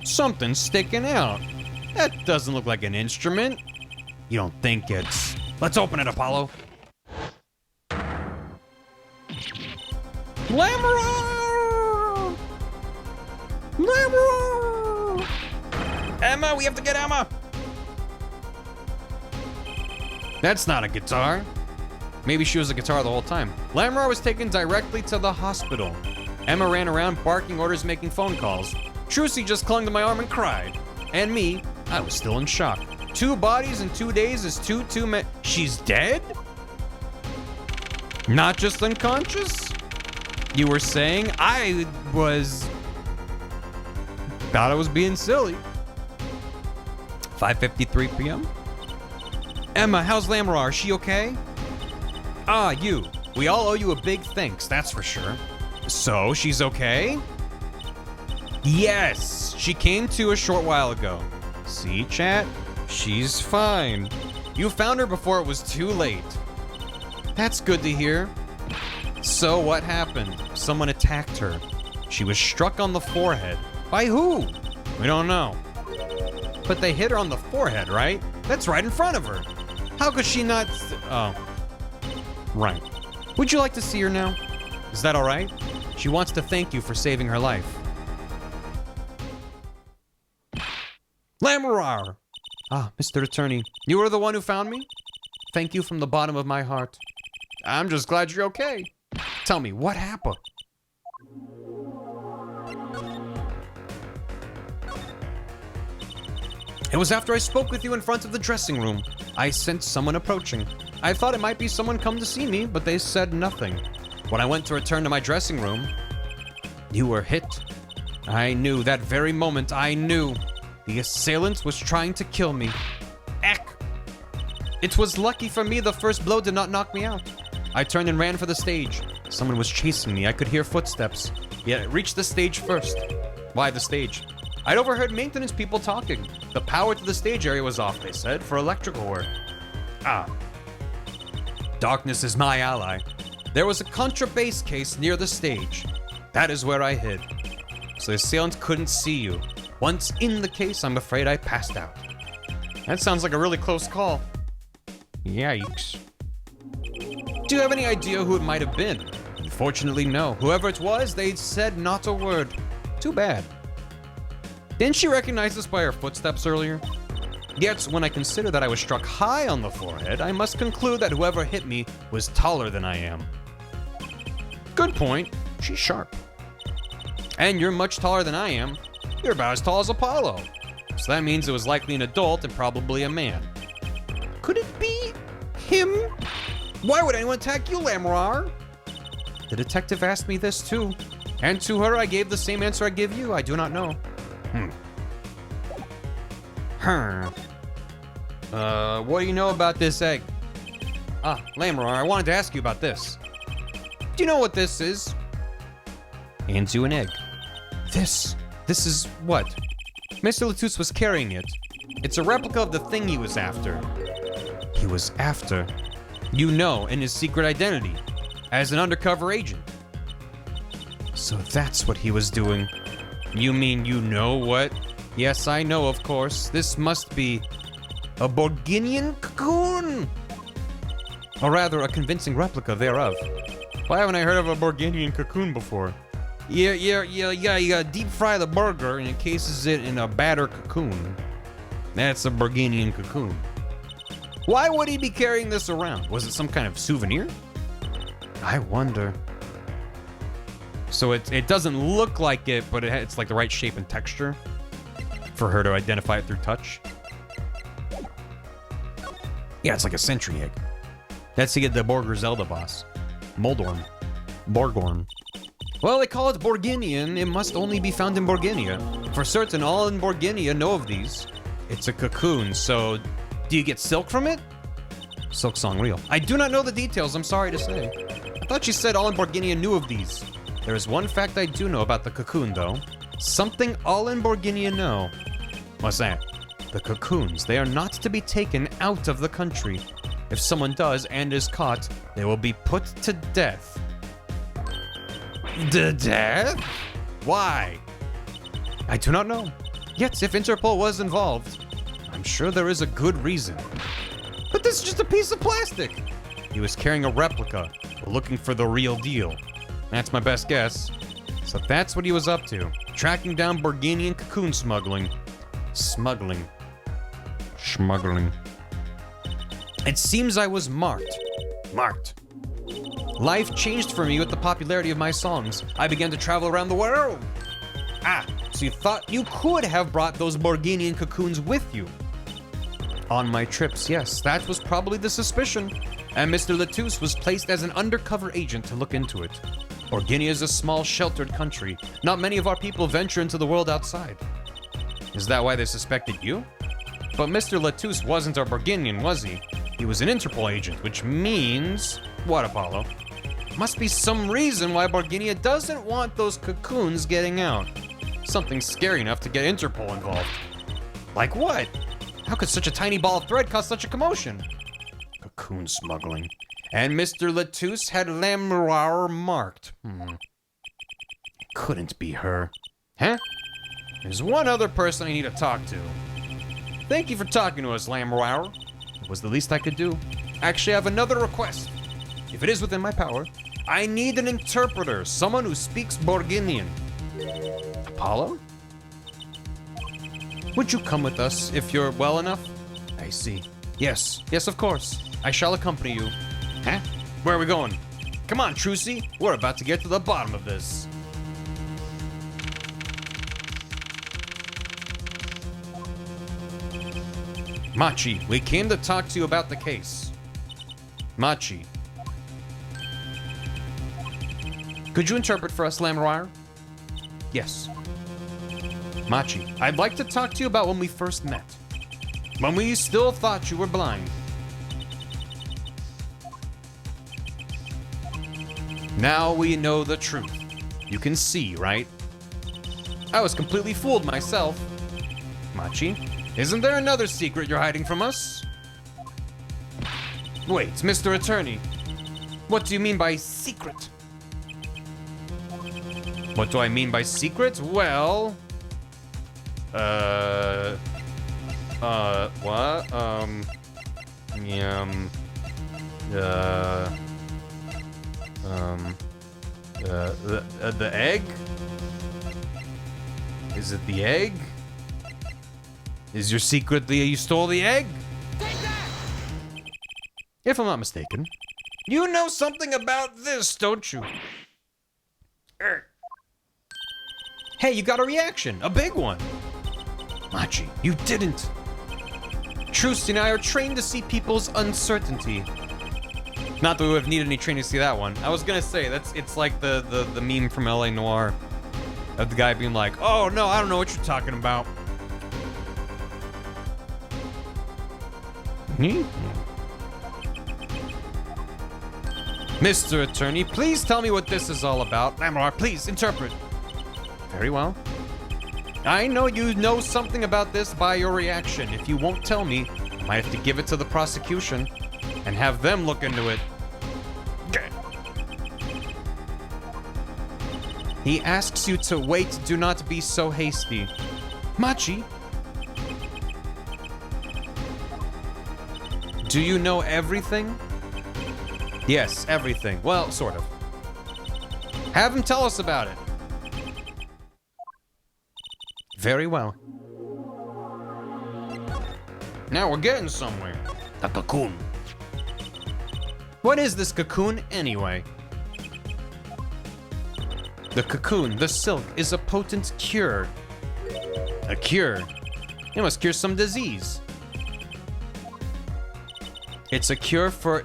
Something's sticking out. That doesn't look like an instrument. You don't think it's... Let's open it, Apollo. Lamrar! Lamrar! Emma, we have to get Emma! That's not a guitar. Maybe she was a guitar the whole time. Lamrar was taken directly to the hospital. Emma ran around barking orders, making phone calls. Trucy just clung to my arm and cried. And me, I was still in shock. 2 bodies in 2 days is too many. She's dead? Not just unconscious? You were saying? I thought I was being silly. 5:53 p.m. Emma, how's Lamrar? Is she okay? Ah, you. We all owe you a big thanks, that's for sure. So, she's okay? Yes, she came to a short while ago. See, chat? She's fine. You found her before it was too late. That's good to hear. So what happened? Someone attacked her. She was struck on the forehead. By who? We don't know. But they hit her on the forehead, right? That's right in front of her. How could she not... Oh. Right. Would you like to see her now? Is that all right? She wants to thank you for saving her life. Lamrar! Ah, Mr. Attorney, you were the one who found me? Thank you from the bottom of my heart. I'm just glad you're okay. Tell me, what happened? It was after I spoke with you in front of the dressing room. I sensed someone approaching. I thought it might be someone come to see me, but they said nothing. When I went to return to my dressing room, you were hit. I knew that very moment, I knew. The assailant was trying to kill me. Eck! It was lucky for me the first blow did not knock me out. I turned and ran for the stage. Someone was chasing me. I could hear footsteps. yet it reached the stage first. Why the stage? I'd overheard maintenance people talking. The power to the stage area was off, they said, for electrical work. Ah. Darkness is my ally. There was a contrabass case near the stage. That is where I hid. So the assailant couldn't see you. Once in the case, I'm afraid I passed out. That sounds like a really close call. Yikes. Do you have any idea who it might have been? Unfortunately, no. Whoever it was, they said not a word. Too bad. Didn't she recognize us by her footsteps earlier? Yet, when I consider that I was struck high on the forehead, I must conclude that whoever hit me was taller than I am. Good point. She's sharp. And you're much taller than I am. You're about as tall as Apollo. So that means it was likely an adult and probably a man. Could it be him? Why would anyone attack you, Lamrar? The detective asked me this too. And to her, I gave the same answer I give you. I do not know. What do you know about this egg? Ah, Lamrar, I wanted to ask you about this. Do you know what this is? Hands you an egg. This is what? Mr. Latouche was carrying it. It's a replica of the thing he was after. He was after? You know, in his secret identity. As an undercover agent. So that's what he was doing. You mean you know what? Yes, I know, of course. This must be a Borginian cocoon! Or rather, a convincing replica thereof. Why haven't I heard of a Borginian cocoon before? Yeah, you gotta deep fry the burger and encases it in a batter cocoon. That's a Borginian cocoon. Why would he be carrying this around? Was it some kind of souvenir? I wonder. So it doesn't look like it, but it's like the right shape and texture for her to identify it through touch. Yeah, it's like a sentry egg. That's to get the Borger Zelda boss. Moldorm. Borgorn. Well, they call it Borginian. It must only be found in Borginia. For certain, all in Borginia know of these. It's a cocoon, so do you get silk from it? Silk song real. I do not know the details, I'm sorry to say. I thought you said all in Borginia knew of these. There is one fact I do know about the cocoon, though. Something all in Borginia know. What's that? The cocoons. They are not to be taken out of the country. If someone does and is caught, they will be put to death. Death? Why? I do not know. Yet, if Interpol was involved, I'm sure there is a good reason. But this is just a piece of plastic. He was carrying a replica, looking for the real deal. That's my best guess. So that's what he was up to. Tracking down Borginian cocoon smuggling. Smuggling. It seems I was marked. Life changed for me with the popularity of my songs. I began to travel around the world. Ah, so you thought you could have brought those Borginian cocoons with you? On my trips, yes, that was probably the suspicion. And Mr. Latouche was placed as an undercover agent to look into it. Borginia is a small, sheltered country. Not many of our people venture into the world outside. Is that why they suspected you? But Mr. Latouche wasn't a Borginian, was he? He was an Interpol agent, which means... What, Apollo? Must be some reason why Borginia doesn't want those cocoons getting out. Something scary enough to get Interpol involved. Like what? How could such a tiny ball of thread cause such a commotion? Cocoon smuggling. And Mr. Latouche had Lamrar marked. Couldn't be her. Huh? There's one other person I need to talk to. Thank you for talking to us, Lamrar. It was the least I could do. Actually, I have another request. If it is within my power, I need an interpreter, someone who speaks Borginian. Apollo? Would you come with us if you're well enough? I see. Yes, of course. I shall accompany you. Huh? Where are we going? Come on, Trucy. We're about to get to the bottom of this. Machi, we came to talk to you about the case. Machi. Could you interpret for us, Lamrar? Yes. Machi, I'd like to talk to you about when we first met. When we still thought you were blind. Now we know the truth. You can see, right? I was completely fooled myself. Machi, isn't there another secret you're hiding from us? Wait, Mr. Attorney. What do you mean by secret? What do I mean by secret? Well... what? The egg? Is it the egg? Is your secret that you stole the egg? If I'm not mistaken. You know something about this, don't you? Hey, you got a reaction, a big one. Machi, you didn't. Truce and I are trained to see people's uncertainty. Not that we would have needed any training to see that one. I was gonna say, it's like the meme from LA Noire of the guy being like, oh no, I don't know what you're talking about. Mr. Attorney, please tell me what this is all about. Lamar, please interpret. Very well. I know you know something about this by your reaction. If you won't tell me, I might have to give it to the prosecution and have them look into it. He asks you to wait, do not be so hasty. Machi? Do you know everything? Yes, everything. Well, sort of. Have him tell us about it. Very well. Now we're getting somewhere. The cocoon. What is this cocoon anyway? The cocoon, the silk, is a potent cure. A cure? It must cure some disease. It's a cure for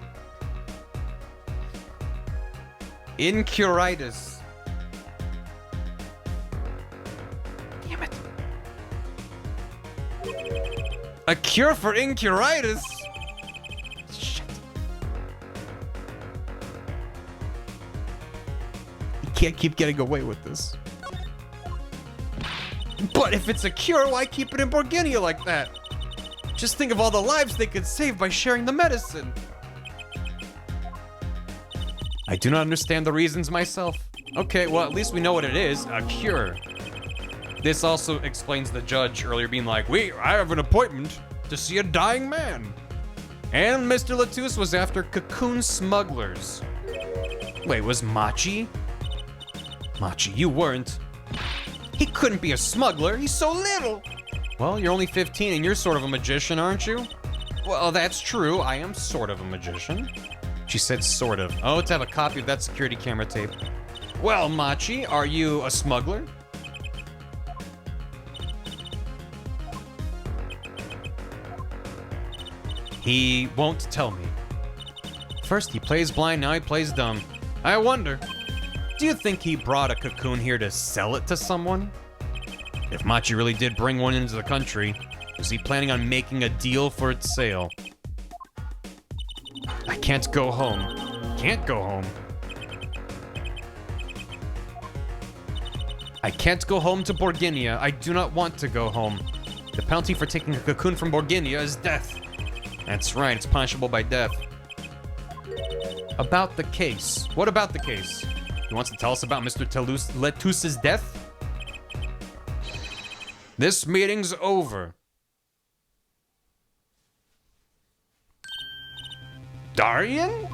incuritis. Damn it. A cure for incuritis? Shit. You can't keep getting away with this. But if it's a cure, why keep it in Borginia like that? Just think of all the lives they could save by sharing the medicine. I do not understand the reasons myself. Okay, well, at least we know what it is, a cure. This also explains the judge earlier being like, I have an appointment to see a dying man. And Mr. Latouche was after cocoon smugglers. Wait, was Machi? Machi, you weren't. He couldn't be a smuggler, he's so little. Well, you're only 15 and you're sort of a magician, aren't you? Well, that's true, I am sort of a magician. She said sort of. Oh, to have a copy of that security camera tape. Well, Machi, are you a smuggler? He won't tell me. First he plays blind, now he plays dumb. I wonder, do you think he brought a cocoon here to sell it to someone? If Machi really did bring one into the country, was he planning on making a deal for its sale? I can't go home. Can't go home. I can't go home to Borginia. I do not want to go home. The penalty for taking a cocoon from Borginia is death. That's right, it's punishable by death. About the case. What about the case? He wants to tell us about Mr. Latouche's death? This meeting's over. Darian?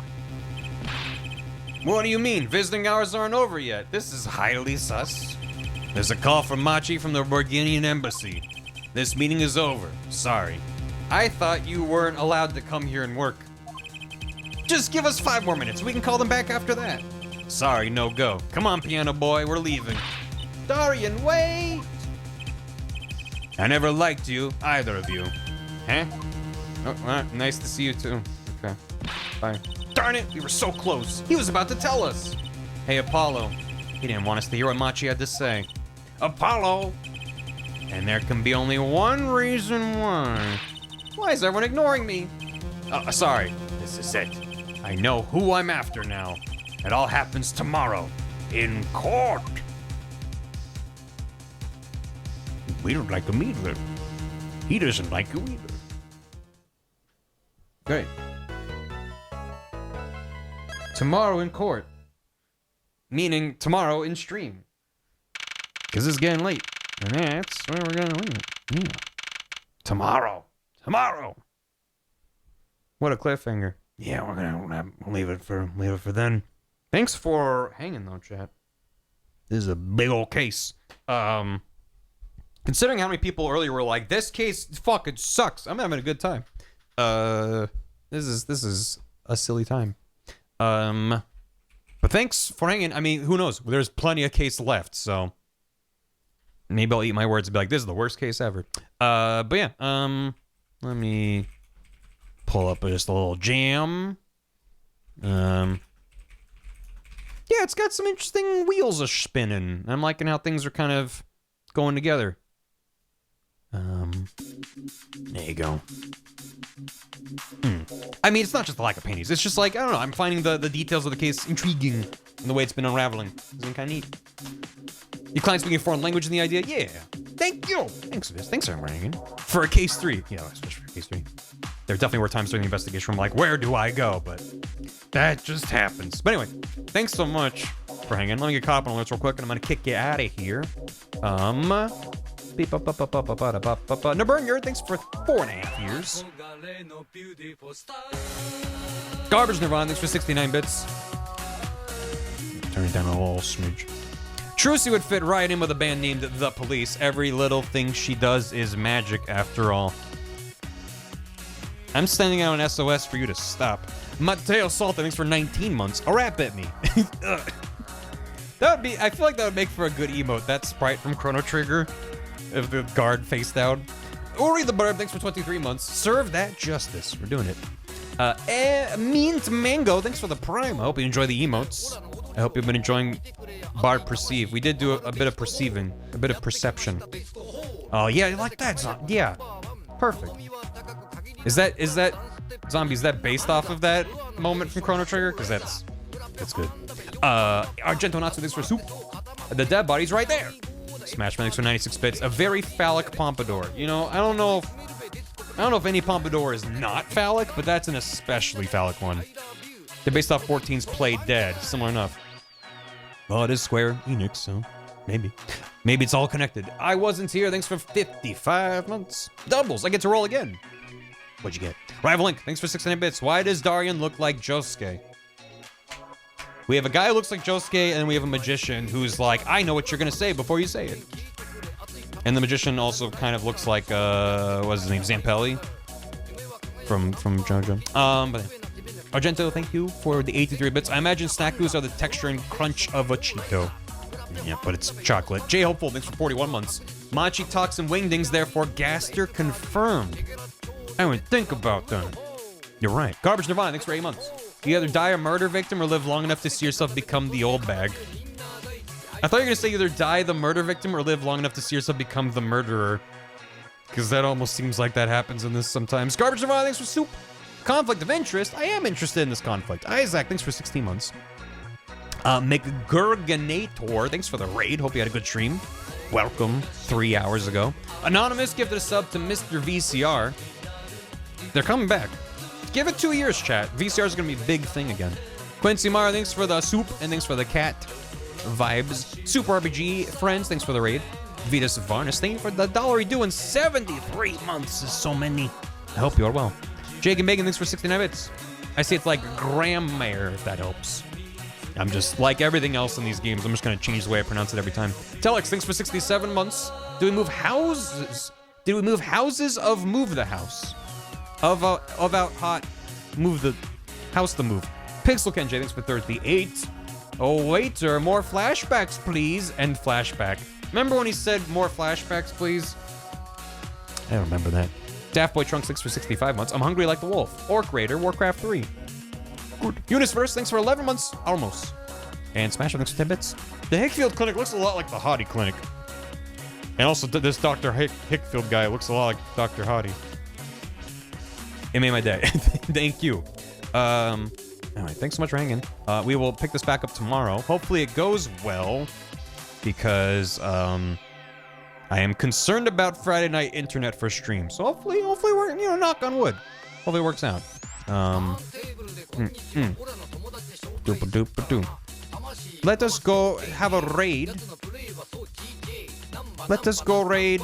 What do you mean? Visiting hours aren't over yet. This is highly sus. There's a call from Machi from the Borginian embassy. This meeting is over. Sorry. I thought you weren't allowed to come here and work. Just give us 5 more minutes. We can call them back after that. Sorry, no go. Come on, piano boy, we're leaving. Darian, wait! I never liked you, either of you. Huh? Oh, nice to see you too. Okay, bye. Darn it, we were so close. He was about to tell us. Hey, Apollo. He didn't want us to hear what Machi had to say. Apollo! And there can be only one reason why. Why is everyone ignoring me? Sorry, this is it. I know who I'm after now. It all happens tomorrow. in court. We don't like him either. He doesn't like you either. Great. Tomorrow in court. Meaning tomorrow in stream. Because it's getting late. And that's where we're gonna leave it. Yeah. Tomorrow. Tomorrow. What a cliffhanger. Yeah, we're gonna leave it for then. Thanks for hanging though, chat. This is a big old case. Considering how many people earlier were like, this case fucking sucks. I'm having a good time. This is a silly time. But thanks for hanging. I mean, who knows? There's plenty of case left, so maybe I'll eat my words and be like, this is the worst case ever. But yeah, let me pull up just a little jam. Yeah, it's got some interesting wheels a spinning. I'm liking how things are kind of going together. There you go. I mean, it's not just the lack of paintings. It's just like, I don't know, I'm finding the details of the case intriguing in the way it's been unraveling. It's been kind of neat. Your client speaking a foreign language in the idea? Yeah. Thank you. Thanks for this. Thanks for bringing for a case 3. Yeah, especially for case 3. There definitely were times during the investigation where I'm like, where do I go? But that just happens. But anyway, thanks so much for hanging. Let me get caught up on alerts real quick, and I'm gonna kick you out of here. Naburn, thanks for 4.5 years. Garbage Nirvana, thanks for 69 bits. Turn it down a little smidge. Trucy would fit right in with a band named The Police. Every little thing she does is magic after all. I'm sending out an SOS for you to stop. Mateo Salta, thanks for 19 months. A rap at me. That would be, I feel like that would make for a good emote. That sprite from Chrono Trigger. If the guard face down. Ori the Bird, thanks for 23 months. Serve that justice. We're doing it. Mint Mango, thanks for the prime. I hope you enjoy the emotes. I hope you've been enjoying Bard Perceive. We did do a bit of perceiving, a bit of perception. Oh yeah, you like that? Yeah, perfect. Is that Zombie? Is that based off of that moment from Chrono Trigger? Because that's good. Argento Natsu, thanks for soup. The dead body's right there. Smash Medics for 96 bits. A very phallic pompadour. You know, I don't know if any pompadour is not phallic, but that's an especially phallic one. They're based off 14's Play Dead. Similar enough. Well, it is Square Enix, so maybe. Maybe it's all connected. I wasn't here. Thanks for 55 months. Doubles. I get to roll again. What'd you get? Rival Link. Thanks for 69 bits. Why does Darian look like Josuke? We have a guy who looks like Josuke, and we have a magician who's like, I know what you're gonna say before you say it. And the magician also kind of looks like, what's his name, Zampelli? From JoJo. But Argento, thank you for the 83 bits. I imagine snackus are the texture and crunch of a Cheeto. Yeah, but it's chocolate. Jay Hopeful, thanks for 41 months. Machi talks and wingdings, therefore Gaster confirmed. I would think about that. You're right. Garbage Nirvana, thanks for 8 months. You either die a murder victim or live long enough to see yourself become the old bag. I thought you were gonna say either die the murder victim or live long enough to see yourself become the murderer. Because that almost seems like that happens in this sometimes. Garbage Nirvana, thanks for soup. Conflict of interest. I am interested in this conflict. Isaac, thanks for 16 months. McGurganator, thanks for the raid. Hope you had a good stream. Welcome 3 hours ago. Anonymous gifted a sub to Mr. VCR. They're coming back. Give it 2 years, chat. VCR is going to be a big thing again. Quincy Mara, thanks for the soup, and thanks for the cat vibes. Super RPG friends, thanks for the raid. Vitas Varnus, thank you for the $1 doing 73 months. Is so many. I hope you are well. Jake and Megan, thanks for 69 bits. I see it's like Grandmere, if that helps. I'm just, like everything else in these games, I'm just going to change the way I pronounce it every time. Telex, thanks for 67 months. Did we move houses? Did we move houses of Move the House? Of out hot, move the house to move. Pixel Ken J, thanks for 38. Oh, waiter, more flashbacks, please. And flashback. Remember when he said more flashbacks, please? I don't remember that. Daft Boy Trunks, thanks for 65 months. I'm hungry like the wolf. Orc Raider, Warcraft 3. Good. Universe, thanks for 11 months. Almost. And Smash, thanks for 10 bits. The Hickfield Clinic looks a lot like the Hottie Clinic. And also, this Dr. Hickfield guy looks a lot like Dr. Hottie. It made my day. Thank you. All right, thanks so much for hanging. We will pick this back up tomorrow. Hopefully it goes well, because I am concerned about Friday night internet for stream. So hopefully we're, you know, knock on wood. Hopefully it works out. Let us go have a raid. Let us go raid.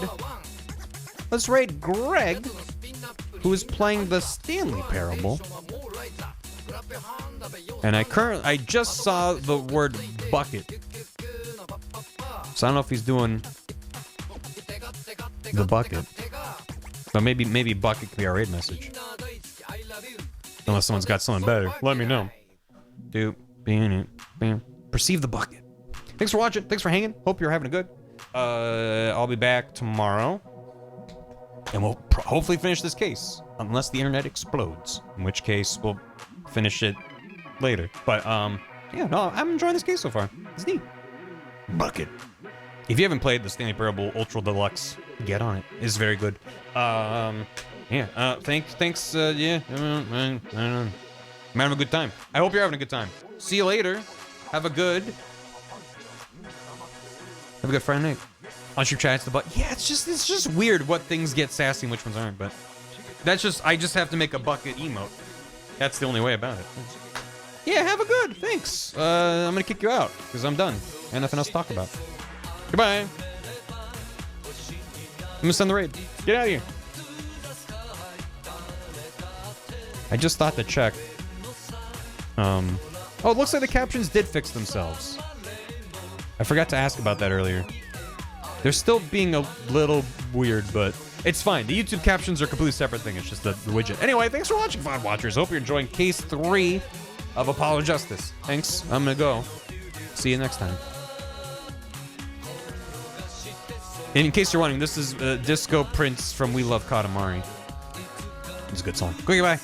Let's raid Greg, who is playing the Stanley Parable. And I just saw the word bucket. So I don't know if he's doing the bucket. But maybe bucket could be our raid message. Unless someone's got something better. Let me know. Perceive the bucket. Thanks for watching. Thanks for hanging. Hope you're having a good. I'll be back tomorrow. And we'll hopefully finish this case. Unless the internet explodes. In which case, we'll finish it later. But, yeah, no, I'm enjoying this case so far. It's neat. Bucket. If you haven't played the Stanley Parable Ultra Deluxe, get on it. It's very good. Yeah, thanks, yeah. I'm having a good time. I hope you're having a good time. See you later. Have a good Friday night. Unless your chat's the butt. Yeah, it's just weird what things get sassy and which ones aren't, but I just have to make a bucket emote. That's the only way about it. Yeah, have a good. Thanks. I'm gonna kick you out because I'm done. And nothing else to talk about. Goodbye. I'm gonna send the raid. Get out of here. I just thought to check. Oh, it looks like the captions did fix themselves. I forgot to ask about that earlier. They're still being a little weird, but it's fine. The YouTube captions are a completely separate thing. It's just the widget. Anyway, thanks for watching, VOD watchers. Hope you're enjoying Case 3 of Apollo Justice. Thanks. I'm gonna go. See you next time. And in case you're wondering, this is Disco Prince from We Love Katamari. It's a good song. Goodbye.